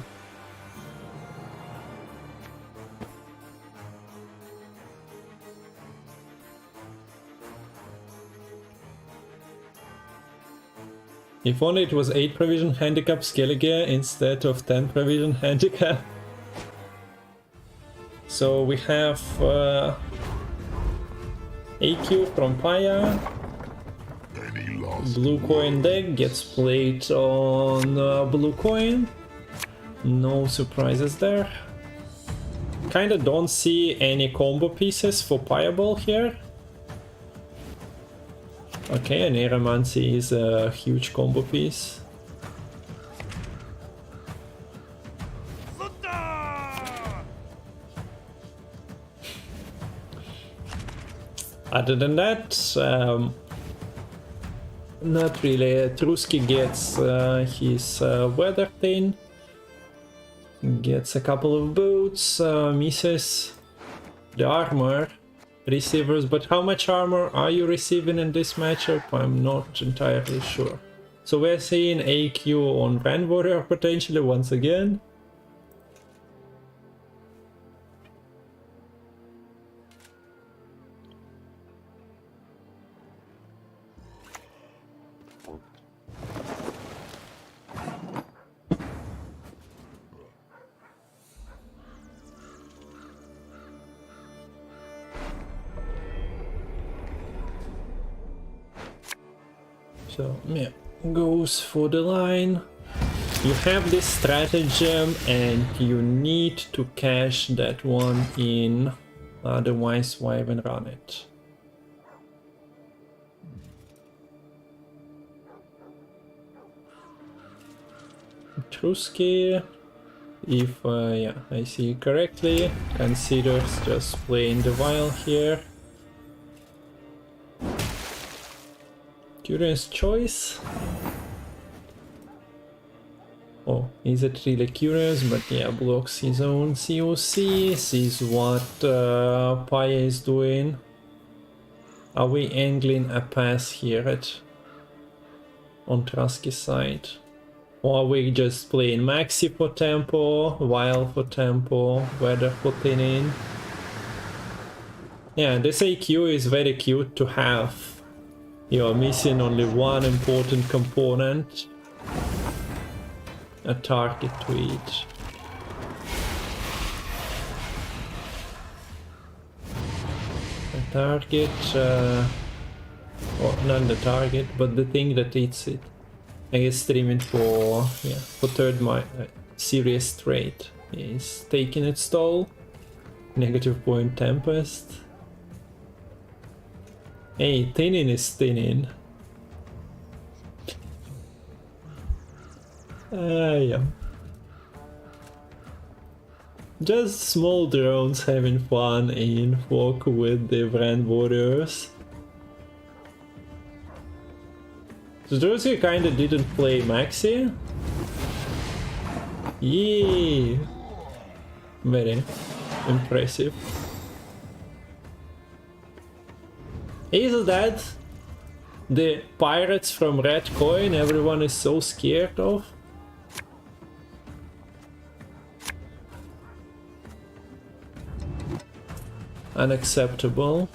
If only it was 8 provision handicap Skellige instead of 10 provision handicap. So we have AQ from Paya, blue coin deck gets played on blue coin. No surprises there. Kinda don't see any combo pieces for Pajabol here. Okay, an Aeromancy is a huge combo piece. Other than that, not really. Truzky gets his weather thing, gets a couple of boots, misses the armor receivers, but how much armor are you receiving in this matchup? I'm not entirely sure. So we're seeing AQ on Grand Warrior potentially once again. So yeah, goes for the line. You have this stratagem and you need to cash that one in, otherwise why even run it? Truzky, if yeah, I see correctly, considers just playing the vial here. Curious choice. Oh, is it really curious? But yeah, blocks his own COC, sees what Paya is doing. Are we angling a pass here on Truzky's side? Or are we just playing Maxi for tempo, Vial for tempo, Weather for thinning? Yeah, this AQ is very cute to have. You're missing only one important component, a target to each. A target, or not the target, but the thing that eats it. I guess streaming for, yeah, for third series straight is taking its toll. Negative point Tempest. Hey, thinning is thinning. Yeah. Just small drones having fun in Fork with the Grand Warriors. So Truzky kinda didn't play Maxi. Yeah. Very impressive. Is that the pirates from Red Coin everyone is so scared of? Unacceptable.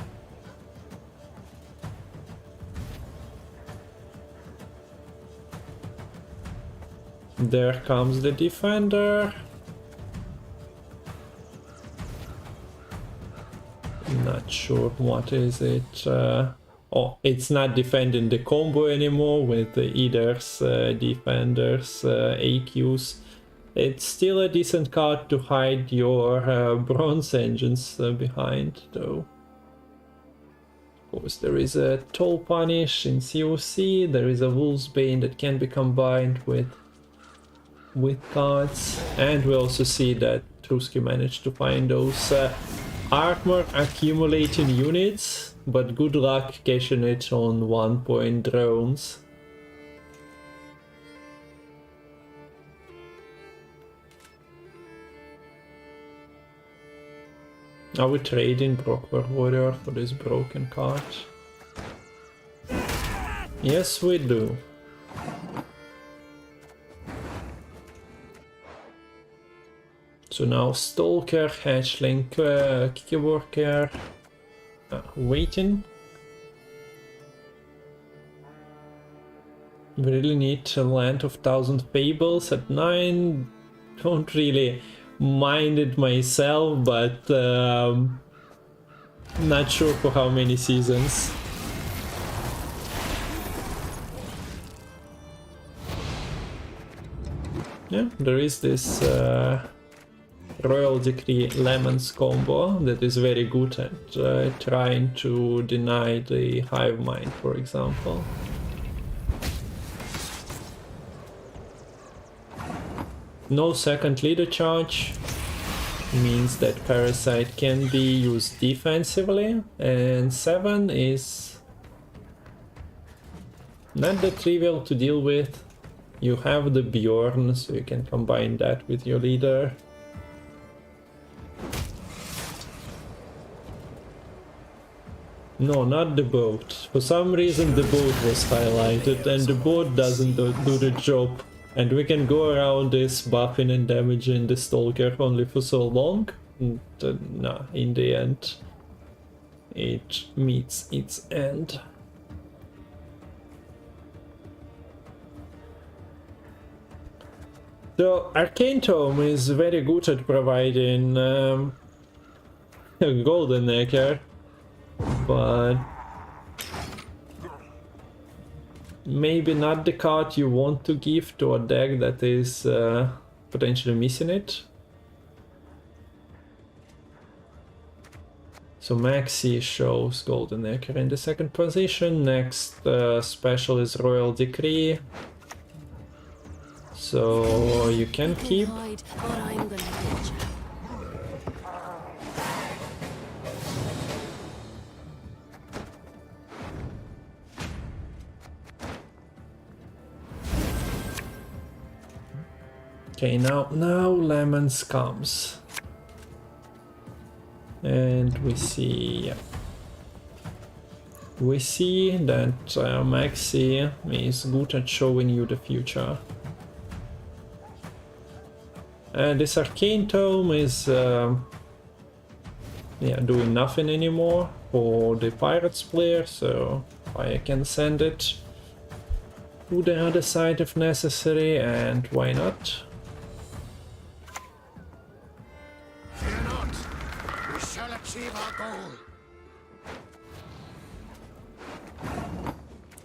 There comes the defender. Not sure what is it. Oh, it's not defending the combo anymore with the Eaters, defenders, AQs. It's still a decent card to hide your bronze engines behind, though. Of course, there is a Toll Punish in COC, there is a Wolf's Bane that can be combined with cards, and we also see that Truzky managed to find those armor accumulating units, but good luck cashing it on 1-point drones. Are we trading Broker Warrior for this broken card? Yes, we do. So now Stalker, Hatchling, Keyworker, waiting. We really need a Land of Thousand Fables at 9. Don't really mind it myself, but not sure for how many seasons. Yeah, there is this Royal Decree Lemons combo that is very good at trying to deny the Hive Mind, for example. No second leader charge means that Parasite can be used defensively, and 7 is not that trivial to deal with. You have the Bjorn, so you can combine that with your leader. No, not the boat. For some reason the boat was highlighted and the boat doesn't do the job. And we can go around this buffing and damaging the Stalker only for so long. And, nah, in the end it meets its end. So Arcane Tome is very good at providing Golden Necker, but maybe not the card you want to give to a deck that is potentially missing it. So Maxi shows Golden Necker in the second position. Next special is Royal Decree. So you can keep. Okay, now Lemons comes. And we see that Maxi is good at showing you the future. And this Arcane Tome is doing nothing anymore for the Pirates player, so I can send it to the other side if necessary, and why not? Fear not, we shall achieve our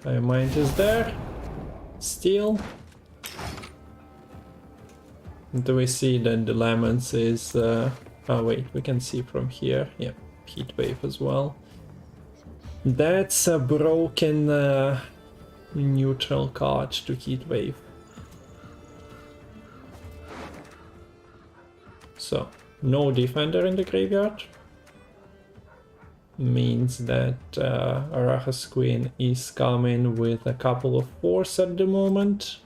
goal. Mind is there. Steel. Do we see that the Lemons is... oh wait, we can see from here. Yeah, Heat Wave as well. That's a broken neutral card to Heat Wave. So, no Defender in the graveyard. Means that Arachas Queen is coming with a couple of 4s at the moment.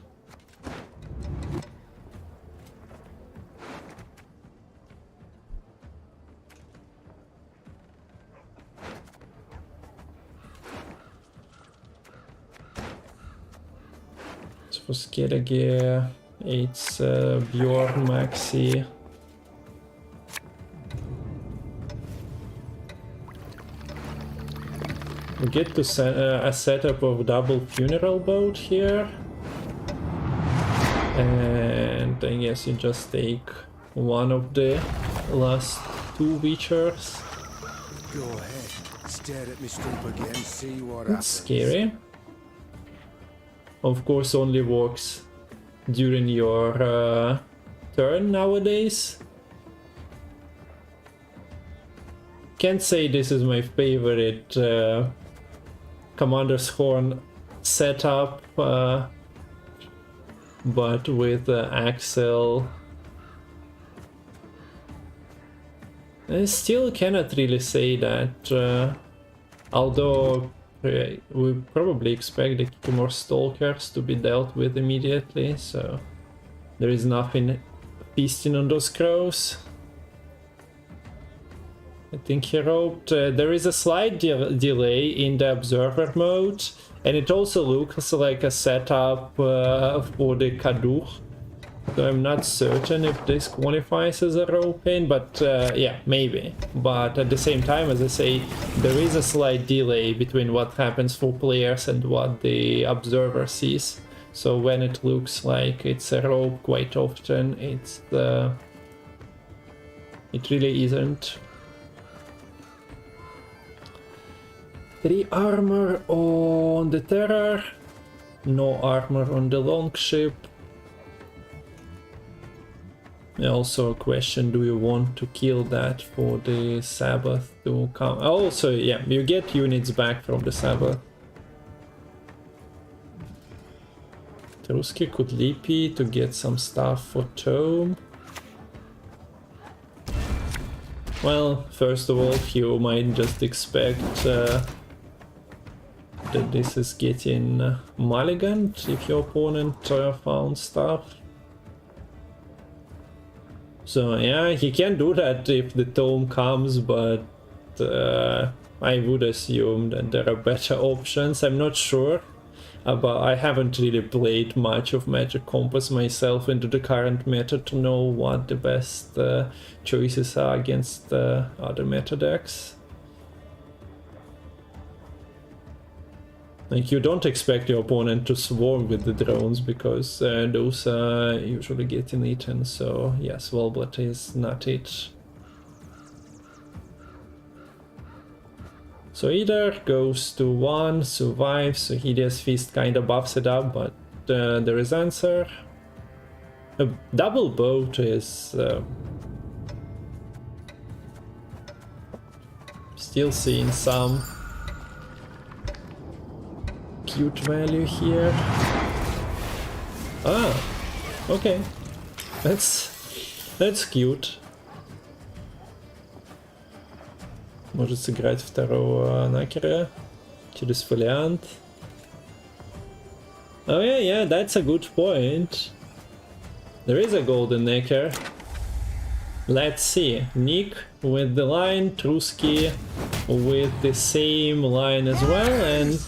For Skedagir, it's Bjorn, Maxi. We get to a setup of double funeral boat here. And I guess you just take one of the last 2 Witchers. Go ahead, stare at me stump again, see what It's scary. Of course, only works during your turn nowadays. Can't say this is my favorite Commander's Horn setup, but with Axel, I still cannot really say that, although we probably expect the Kimor Stalkers to be dealt with immediately, so there is nothing feasting on those crows. I think he wrote there is a slight delay in the observer mode, and it also looks like a setup for the Kaduch. So I'm not certain if this qualifies as a Ropain, but yeah, maybe. But at the same time, as I say, there is a slight delay between what happens for players and what the observer sees. So when it looks like it's a rope, quite often it really isn't. 3 armor on the Terror, no armor on the Longship. Also a question, do you want to kill that for the Sabbath to come? Also, yeah, you get units back from the Sabbath. Truzky could Lippy to get some stuff for Tome. Well, first of all, you might just expect that this is getting mulliganed if your opponent found stuff. So yeah, he can do that if the tome comes, but I would assume that there are better options. I'm not sure, but I haven't really played much of Magic Compass myself into the current meta to know what the best choices are against other meta decks. Like, you don't expect your opponent to swarm with the drones, because those are usually getting eaten, so yes, Wallblood is not it. So either goes to 1, survives, so Hideous Feast kinda buffs it up, but there is answer. A double boat is... still seeing some cute value here. Ah, okay. That's cute. Может сыграть второго накера через фолиант. Oh yeah, that's a good point. There is a golden necker. Let's see. Nick with the line, Truzky with the same line as well, and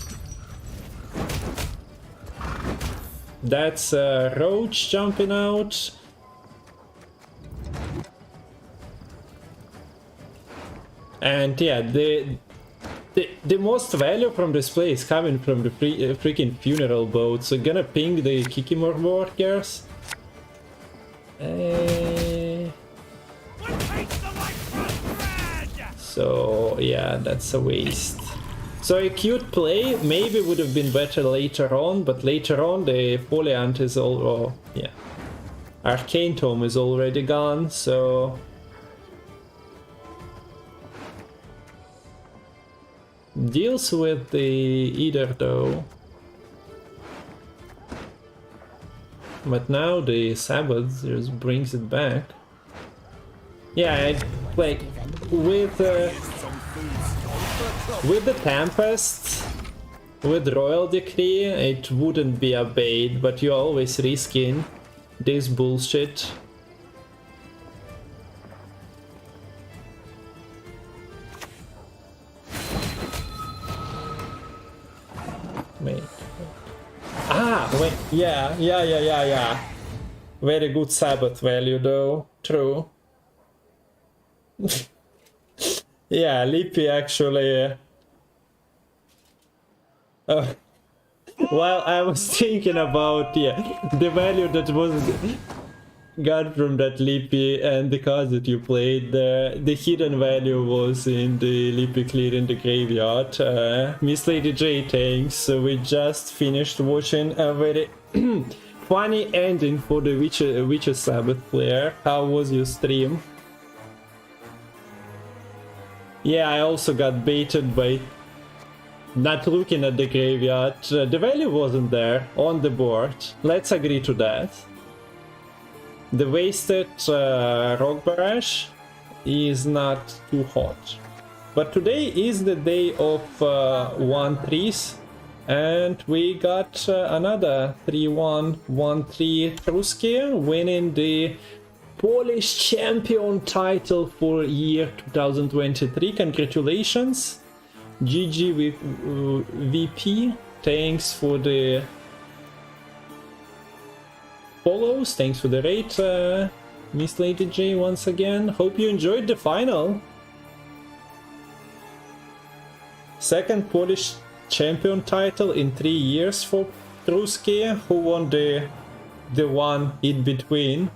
that's a Roach jumping out. And yeah, the most value from this play is coming from the freaking funeral boat. So gonna ping the Kikimor workers. So yeah, that's a waste. So a cute play maybe would have been better later on, but later on the Foliant is all, yeah, Arcane Tome is already gone, so deals with the Eater though. But now the Sabbath just brings it back. Yeah, like with the Tempest, with Royal Decree, it wouldn't be a bait, but you're always risking this bullshit. Wait. Ah, wait, yeah. Very good Sabbath value though, true. Yeah, Lippy actually... well, I was thinking about, yeah, the value that was got from that Lippy and the cards that you played. The hidden value was in the Lippy clearing the graveyard. Miss Lady J, thanks. So we just finished watching a very funny ending for the Witcher Sabbath player. How was your stream? Yeah, I also got baited by not looking at the graveyard. The value wasn't there on the board. Let's agree to that. The wasted Rock Barrage is not too hot. But today is the day of 1-3s, and we got another 3-1, 1-3 Truzky winning the Polish champion title for year 2023. Congratulations. GG with VP. Thanks for the follows. Thanks for the rate, Miss Lady J, once again. Hope you enjoyed the final. Second Polish champion title in 3 years for Truzky, who won the one in between.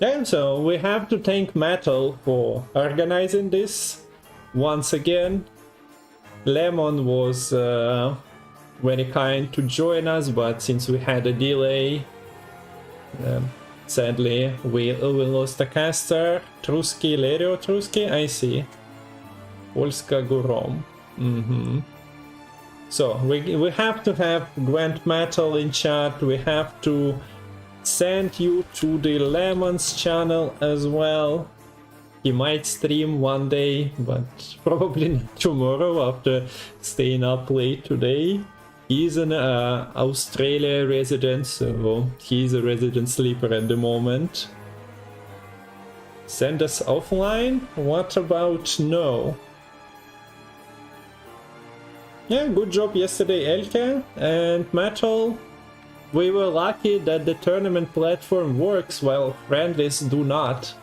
And so we have to thank Matol for organizing this once again. Lemon was very kind to join us, but since we had a delay, Sadly, we lost a caster. Truzky, Lerio, Truzky, I see. Polska Gurom. So, we have to have Gwent Matol in chat. We have to send you to the Lemon's channel as well. He might stream one day, but probably not tomorrow after staying up late today. He's an Australia resident, so he's a resident sleeper at the moment. Send us offline? What about no? Yeah, good job yesterday, Elke and Matol. We were lucky that the tournament platform works while friendlies do not.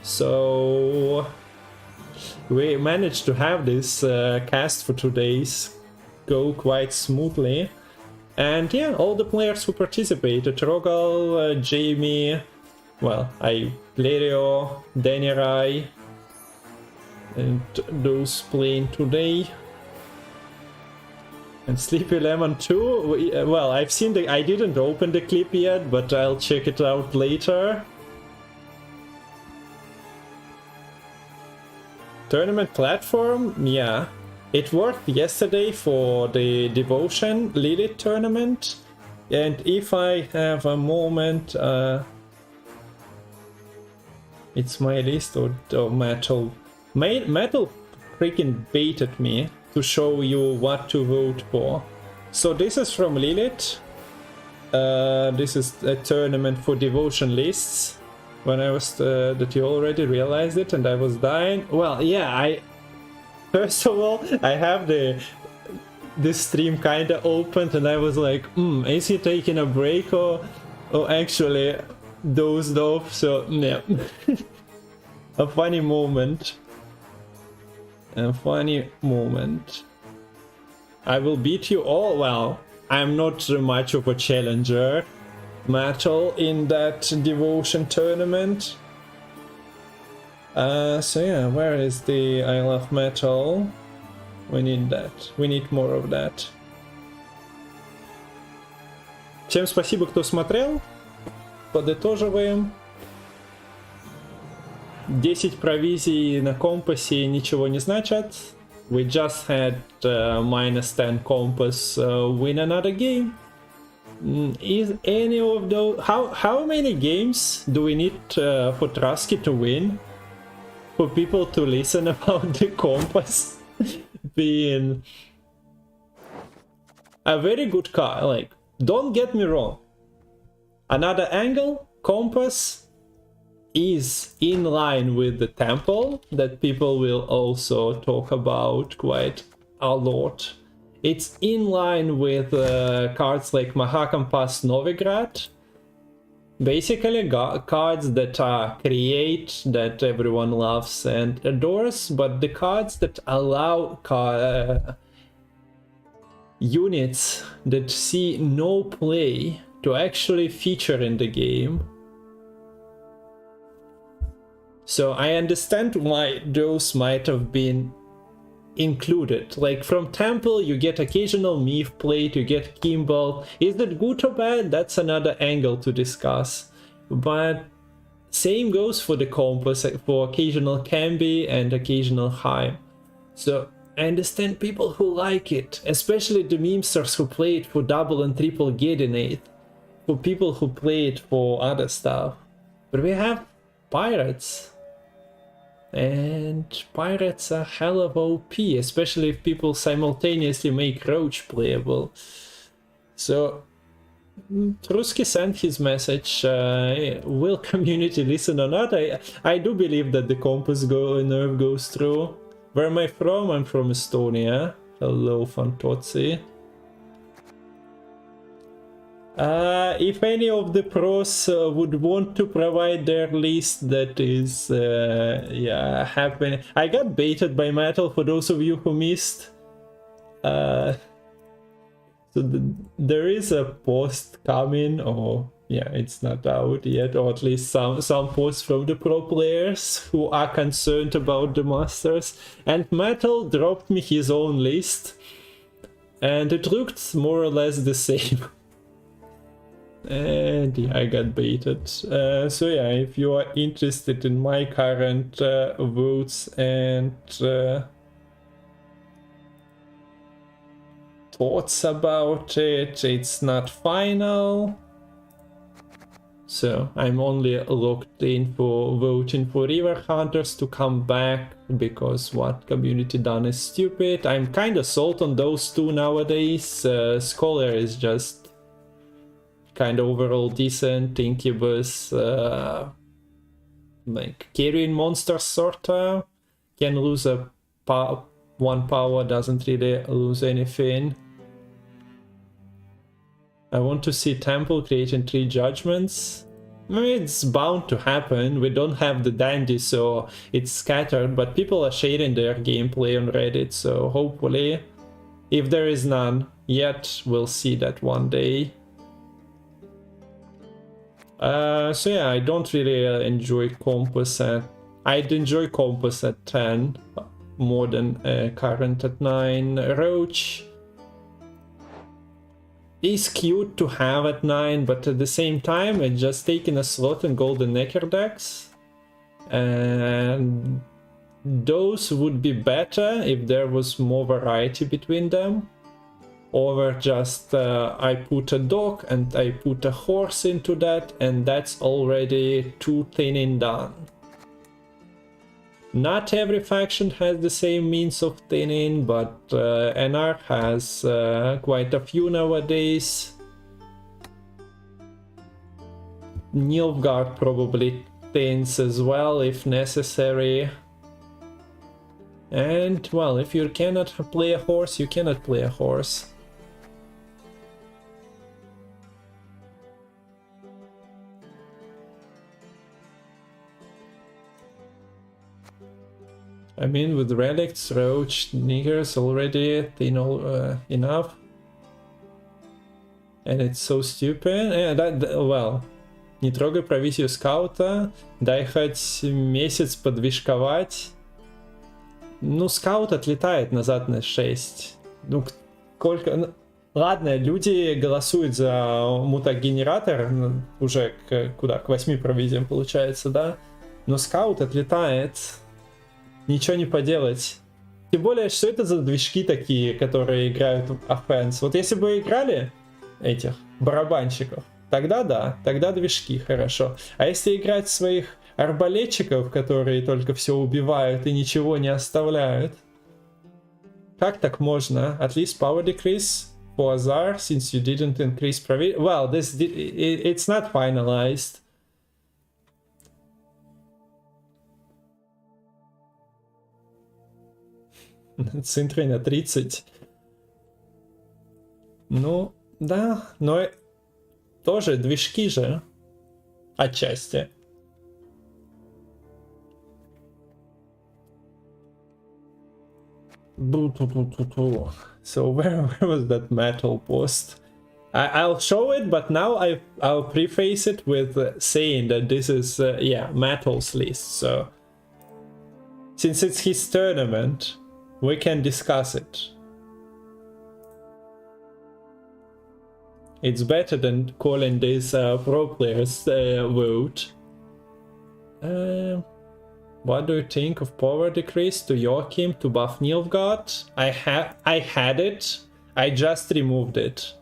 So we managed to have this cast for 2 days go quite smoothly. And yeah, all the players who participated, Rogal, Jamie, well, Lerio, Danirai, and those playing today. And Sleepy Lemon too. Well, I've seen I didn't open the clip yet, but I'll check it out later. Tournament platform? Yeah. It worked yesterday for the Devotion Lilith tournament. And if I have a moment, it's my list or Matol. Matol freaking baited me to show you what to vote for. So this is from Lilith. This is a tournament for Devotion lists. When I was that you already realized it and I was dying. Well, yeah, first of all, I have this stream kinda opened and I was like, is he taking a break or actually dozed off? So yeah. A funny moment. A funny moment. I will beat you all. Well, I'm not much of a challenger, Matol, in that Devotion tournament. So yeah, where is the I Love Matol? We need that. We need more of that. Всем спасибо, кто смотрел. Подытоживаем. 10 провизий на компасе ничего не значат. We just had -10 compass win another game. Is any of those... How many games do we need for Truzky to win? For people to listen about the compass being a very good car. Like, don't get me wrong. Another angle, compass is in line with the temple that people will also talk about quite a lot. It's in line with cards like Mahakampas Novigrad. Basically cards that create, that everyone loves and adores, but the cards that allow units that see no play to actually feature in the game. So I understand why those might have been included. Like from Temple you get occasional Meave plate, you get Kimball. Is that good or bad? That's another angle to discuss. But same goes for the compass, for occasional Cambi and occasional Heim. So I understand people who like it, especially the memesters who play it for double and triple Gedinate, for people who play it for other stuff. But we have pirates. And pirates are hell of OP, especially if people simultaneously make Roach playable. So Truzky sent his message. Will community listen or not? I do believe that the compass nerve goes through. Where am I from? I'm from Estonia. Hello, Fantozzi. If any of the pros would want to provide their list, that is, yeah, happening. I got baited by Matol, for those of you who missed. So there is a post coming, or yeah, it's not out yet, or at least some posts from the pro players who are concerned about the Masters. And Matol dropped me his own list, and it looked more or less the same. And yeah, I got baited. So yeah, if you are interested in my current votes and thoughts about it, it's not final. So I'm only locked in for voting for River Hunters to come back because what community done is stupid. I'm kind of sold on those two nowadays. Scholar is just kind of overall decent. Incubus, like carrying monsters sorta. Can lose a one power, doesn't really lose anything. I want to see Temple creating 3 judgments. I mean, it's bound to happen. We don't have the dandy, so it's scattered, but people are sharing their gameplay on Reddit, so hopefully, if there is none yet, we'll see that one day. So yeah, I don't really enjoy Compass at... I'd enjoy Compass at 10 more than current at 9. Roach is cute to have at 9, but at the same time it's just taking a slot in Golden Necker decks, and those would be better if there was more variety between them, or just I put a dog and I put a horse into that, and that's already 2 thinning done. Not every faction has the same means of thinning, but NR has quite a few nowadays. Nilfgaard probably thins as well if necessary. And well, if you cannot play a horse, you cannot play a horse. I mean, with Relics, Roach, Niggers already thin enough. And it's so stupid. Well, не трогай провизию скаута, дай хоть месяц подвишковать. Ну, скаут отлетает назад на 6. Ну, сколько... Ладно, люди голосуют за мутагенератор, уже куда, к 8 провизиям получается, да? Но скаут отлетает. Ничего не поделать. Тем более, что это за движки такие, которые играют в offense. Вот если бы играли этих барабанщиков, тогда да, тогда движки, хорошо. А если играть своих арбалетчиков, которые только все убивают и ничего не оставляют, как так можно? At least power decrease for Azar, since you didn't increase provision. Well, it's not finalized. Центры на 30. Ну, да, но тоже движки же. Отчасти. So where was that Matol post? I'll show it, but now I'll preface it with saying that this is, yeah, Matol's list. So since it's his tournament, we can discuss it. It's better than calling this pro players vote. What do you think of power decrease to Joachim to buff Nilfgaard? I had it. I just removed it.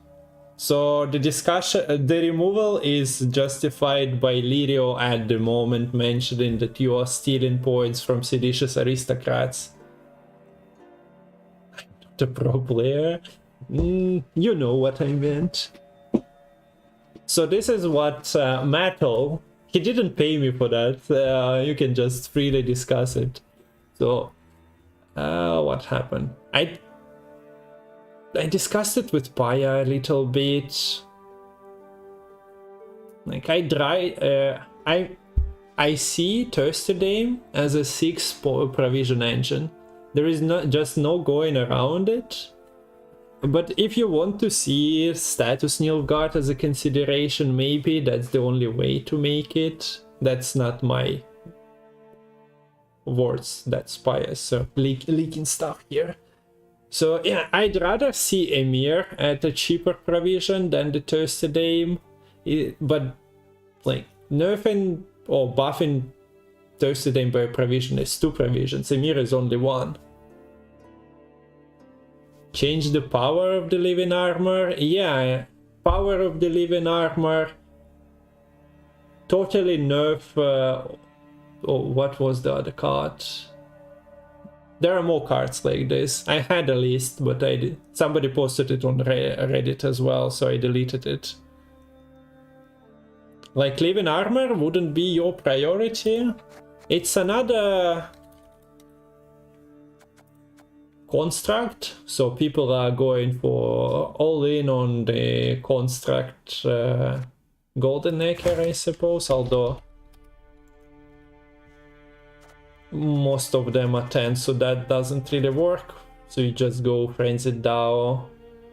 So the discussion, the removal is justified by Lerio at the moment, mentioning that you are stealing points from seditious aristocrats. I'm not a pro player. You know what I meant. So this is what Matol, he didn't pay me for that, you can just freely discuss it. So, what happened? I discussed it with Paya a little bit. Like, I see Thirsterdame as a 6 provision engine. There is just no going around it. But if you want to see status Nilfgaard as a consideration, maybe that's the only way to make it. That's not my words, that's Pius, so leaking stuff here. So yeah, I'd rather see Emir at a cheaper provision than the Thirsterdame. but like nerfing or buffing Thirsty Dame by provision is 2 provisions, Emir is only 1. Change the power of the living armor? Yeah, power of the living armor. Totally nerf. Oh, what was the other card? There are more cards like this. I had a list, but somebody posted it on Reddit as well, so I deleted it. Like living armor wouldn't be your priority. It's another construct, so people are going for all in on the construct golden necker, I suppose, although most of them are 10, so that doesn't really work. So you just go Frenzied Dao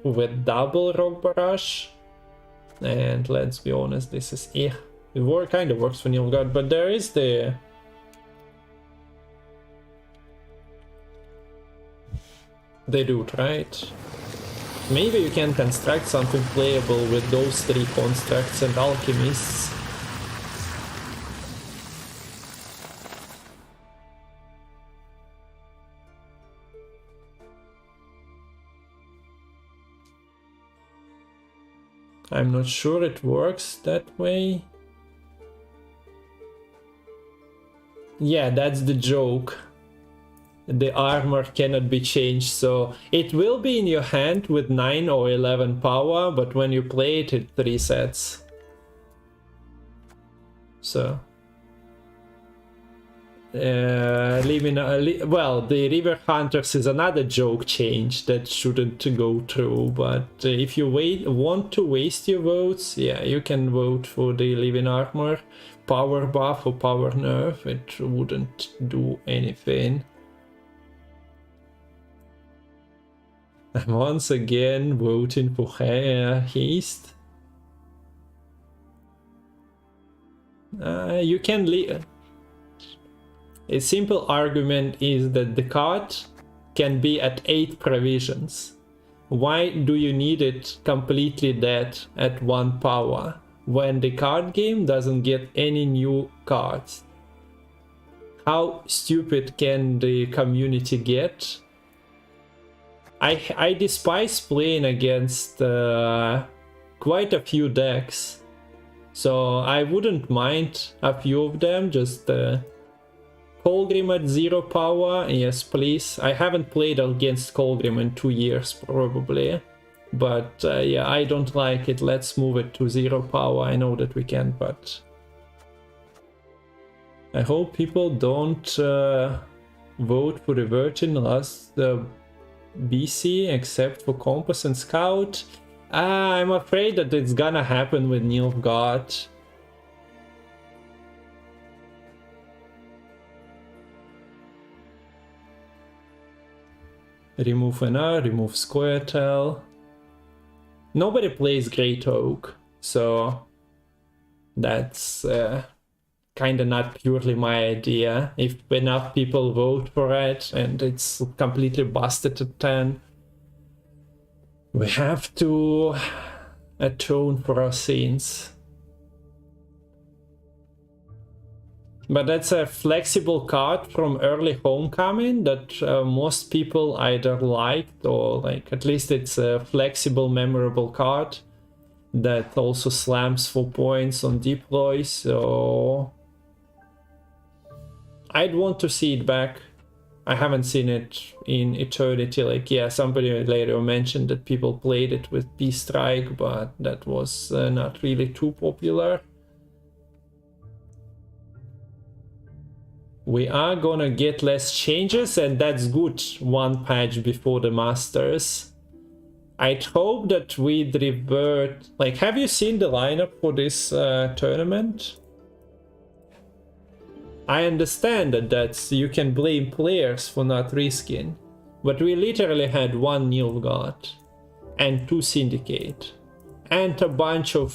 with double Rock Barrage, and let's be honest, this is it kind of works for Nilfgaard, but there is the route, right? Maybe you can construct something playable with those 3 constructs and alchemists. I'm not sure it works that way. Yeah, that's the joke. The armor cannot be changed, so it will be in your hand with 9 or 11 power, but when you play it, it resets. So well, the River Hunters is another joke change that shouldn't go through, but if you want to waste your votes, yeah, you can vote for the Living Armor power buff or power nerf. It wouldn't do anything. I'm once again voting for haste. You can leave. A simple argument is that the card can be at 8 provisions. Why do you need it completely dead at 1 power when the card game doesn't get any new cards? How stupid can the community get? I despise playing against quite a few decks, so I wouldn't mind a few of them. Just Colgrim at 0 power, yes please. I haven't played against Colgrim in 2 years probably, but yeah, I don't like it. Let's move it to 0 power. I know that we can, but I hope people don't vote for the Virgin last BC except for Compass and Scout. I'm afraid that it's gonna happen with Nilfgaard. Remove NR, remove Squirtle. Nobody plays Great Oak, so that's kinda not purely my idea. If enough people vote for it and it's completely busted at 10, we have to atone for our sins. But that's a flexible card from early Homecoming that most people either liked or like, at least it's a flexible, memorable card that also slams 4 points on deploy, so I'd want to see it back. I haven't seen it in Eternity. Like, yeah, somebody later mentioned that people played it with P-Strike, but that was not really too popular. We are gonna get less changes, and that's good. 1 patch before the Masters. I'd hope that we'd revert. Like, have you seen the lineup for this tournament? I understand that you can blame players for not risking, but we literally had 1 Nilfgaard and 2 Syndicate and a bunch of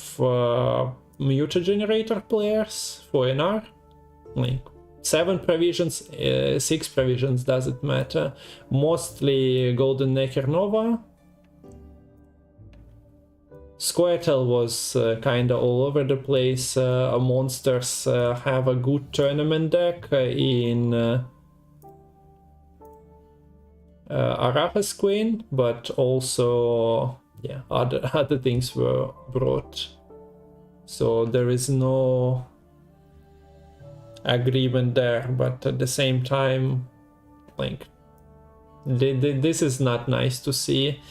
Mutagenerator players for NR. Like 7 provisions, 6 provisions, doesn't matter. Mostly Golden Necker Nova. Squirtle was kinda all over the place. Monsters have a good tournament deck in Arachas Queen, but also yeah, other things were brought. So there is no agreement there, but at the same time, like this is not nice to see.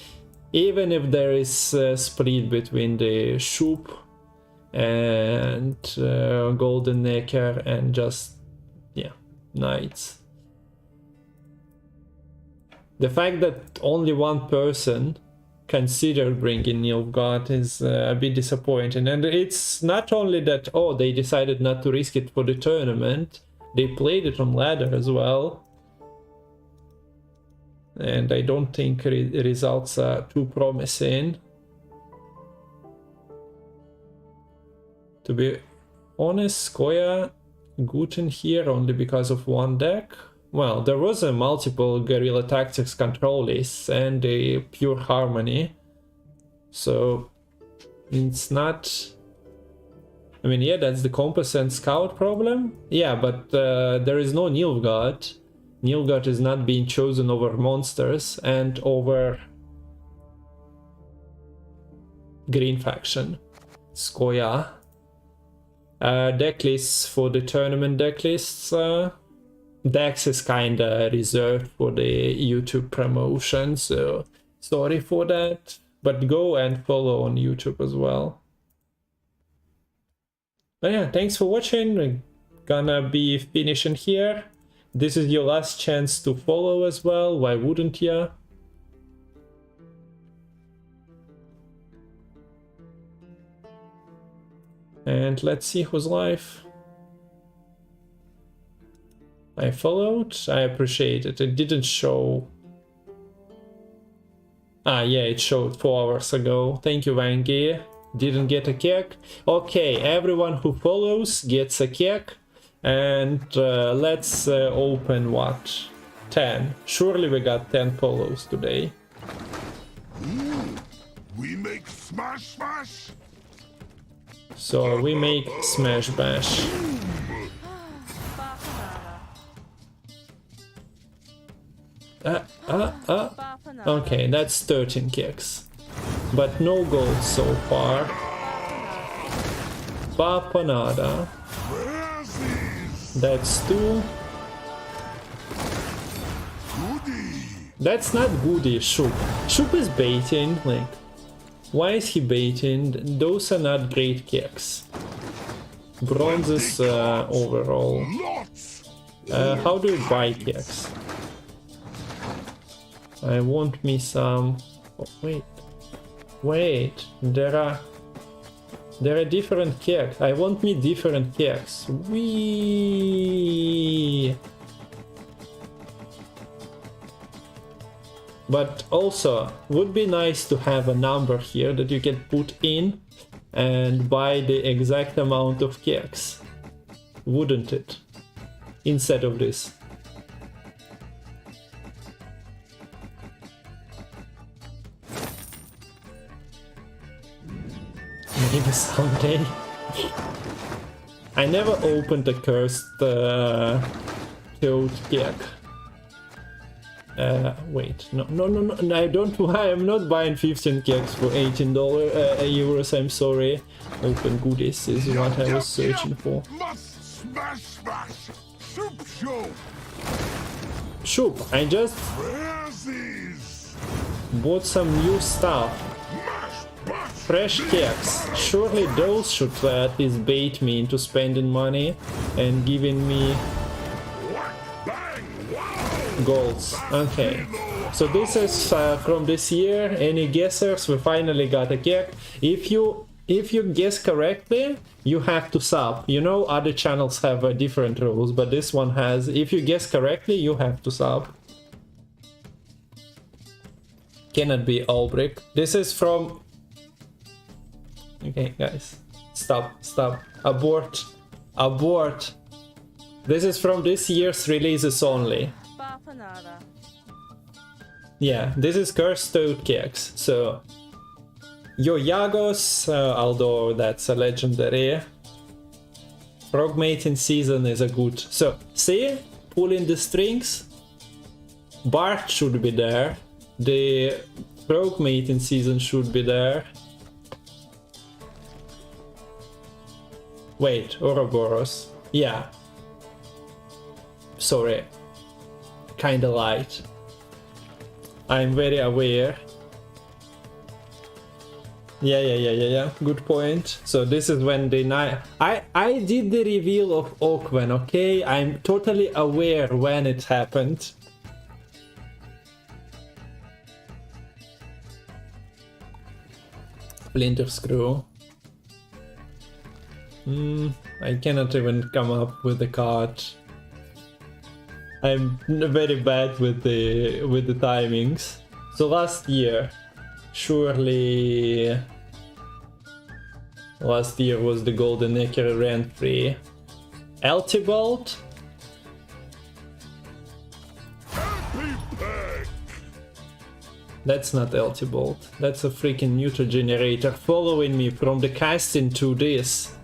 Even if there is a split between the Shoop and Golden Necker and just, yeah, Knights. The fact that only one person considered bringing Nilfgaard is a bit disappointing. And it's not only that, oh, they decided not to risk it for the tournament, they played it on ladder as well. And I don't think results are too promising. To be honest, Skoya good in here only because of one deck. Well, there was a multiple Guerrilla Tactics control lists and a Pure Harmony. So it's not... I mean, yeah, that's the Compass and Scout problem. Yeah, but there is no Nilfgaard. Nilfgaard is not being chosen over monsters and over green faction. Skoya. Decklists for the tournament decklists. Dex is kinda reserved for the YouTube promotion, so sorry for that. But go and follow on YouTube as well. But yeah, thanks for watching. We're gonna be finishing here. This is your last chance to follow as well, why wouldn't ya? And let's see who's live. I followed, I appreciate it. It didn't show. Ah, yeah, it showed 4 hours ago. Thank you, Vangi. Didn't get a kick. Okay, everyone who follows gets a kick. And let's open what? 10. Surely we got 10 follows today. We make smash smash. So we make smash bash. Okay, that's 13 kicks. But no gold so far. Papanada. That's 2. That's not goody, Shoop. Shoop is baiting, like... Why is he baiting? Those are not great kicks. Bronzes overall. How do you buy kicks? I want me some... Oh, wait, there are different kicks. I want me different kicks. Wee. But also, would be nice to have a number here that you can put in and buy the exact amount of kicks. Wouldn't it? Instead of this. Maybe someday. I never opened a cursed toad kick. Wait, no, I don't. I am not buying 15 kicks for €18. I'm sorry. Open goodies is what I was searching for. Smash smash. Soup show. Shoop, I just bought some new stuff. Fresh kicks. Surely those should at least bait me into spending money and giving me golds. Okay, so this is from this year. Any guessers? We finally got a kick. If you guess correctly, you have to sub. You know, other channels have different rules, but this one has. If you guess correctly, you have to sub. Cannot be Albrecht. This is from... Okay, guys, stop, abort. This is from this year's releases only. Yeah, this is Cursed Toad Kicks, so Yoyagos, although that's a legendary. Frog mating season is a good. So, see? Pulling the strings. Bart should be there. The frog mating season should be there. Wait, Ouroboros. Yeah. Sorry. Kinda light. I'm very aware. Yeah. Good point. So this is when the night. I did the reveal of Oakwen, okay? I'm totally aware when it happened. Splinter Screw. I cannot even come up with the card. I'm very bad with the timings. So last year, surely last year was the Golden Necker Grand Prix. Eltibolt? That's not Eltibolt. That's a freaking neutral generator following me from the casting to this.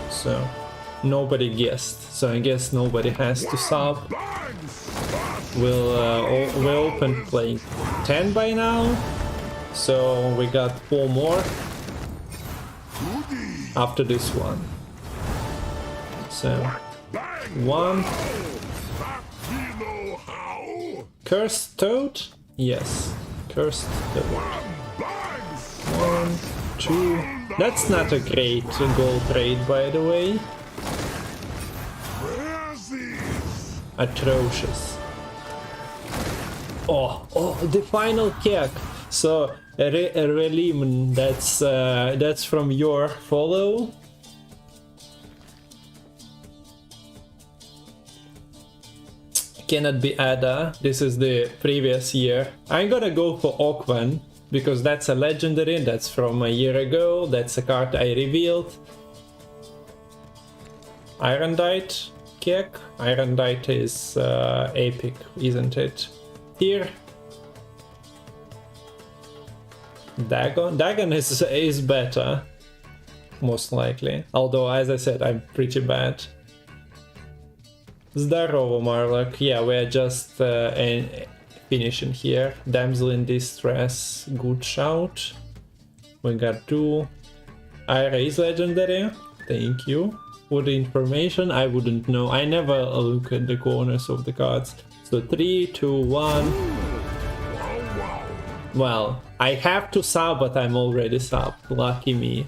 So nobody guessed. So I guess nobody has to sub. We'll open playing 10 by now. So we got 4 more after this one. So 1. Cursed Toad? Yes. Cursed Toad. 1, 2. That's not a great gold trade, by the way. Atrocious. Oh, the final kick. So, Relim, that's from your follow. Cannot be Ada. This is the previous year. I'm gonna go for Oakwen because that's a legendary. That's from a year ago. That's a card I revealed. Irondite kick. Irondite is epic, isn't it? Here. Dagon is better, most likely. Although, as I said, I'm pretty bad. Zdarovo, Marlock. Yeah, we're just finishing here. Damsel in Distress, good shout. We got 2. Ira is legendary. Thank you for the information. I wouldn't know. I never look at the corners of the cards. So 3, 2, 1. Well, I have to sub, but I'm already sub. Lucky me.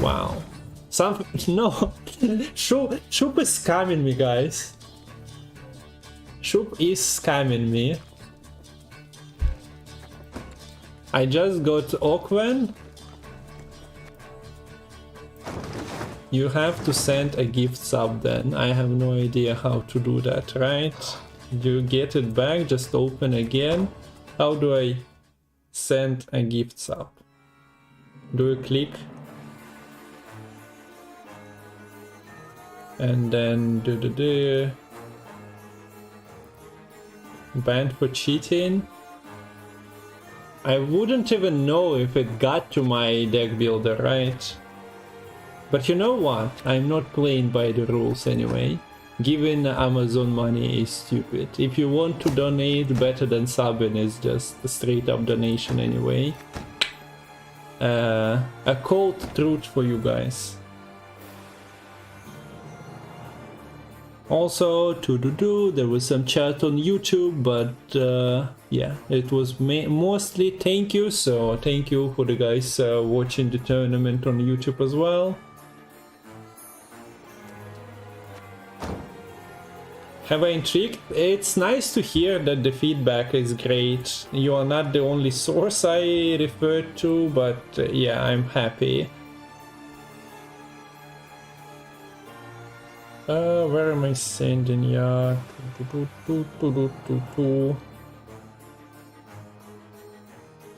Wow. No. Shoop is scamming me, guys. Shoop is scamming me. I just got Oakwen. You have to send a gift sub then. I have no idea how to do that, right? You get it back, just open again. How do I send a gift sub? Do you click? And then banned for cheating. I wouldn't even know if it got to my deck builder, right? But you know what? I'm not playing by the rules anyway. Giving Amazon money is stupid. If you want to donate, better than subbing is just a straight up donation anyway. A cold truth for you guys. Also, there was some chat on YouTube, but yeah, it was mostly thank you. So thank you for the guys watching the tournament on YouTube as well. Have I intrigued? It's nice to hear that the feedback is great. You are not the only source I referred to, but yeah, I'm happy. Where am I sending ya?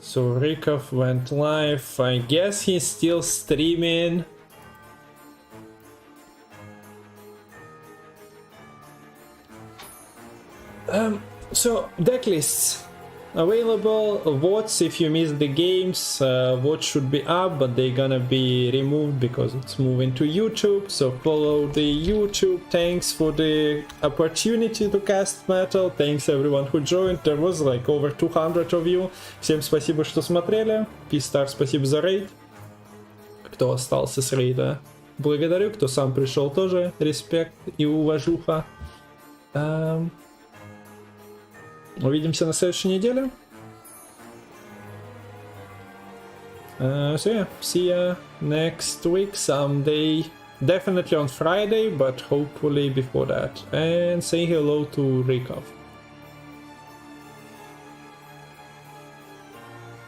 So Rikov went live. I guess he's still streaming. So, deck lists available, votes if you missed the games, votes should be up, but they're gonna be removed because it's moving to YouTube, so follow the YouTube. Thanks for the opportunity to cast Matol, thanks everyone who joined, there was like over 200 of you, всем спасибо, что смотрели, P-Star, спасибо за рейд, кто остался с рейда, благодарю, кто сам пришел тоже, респект и уважуха. Увидимся на следующей неделе. So yeah, see ya next week someday. Definitely on Friday, but hopefully before that. And say hello to Rikov.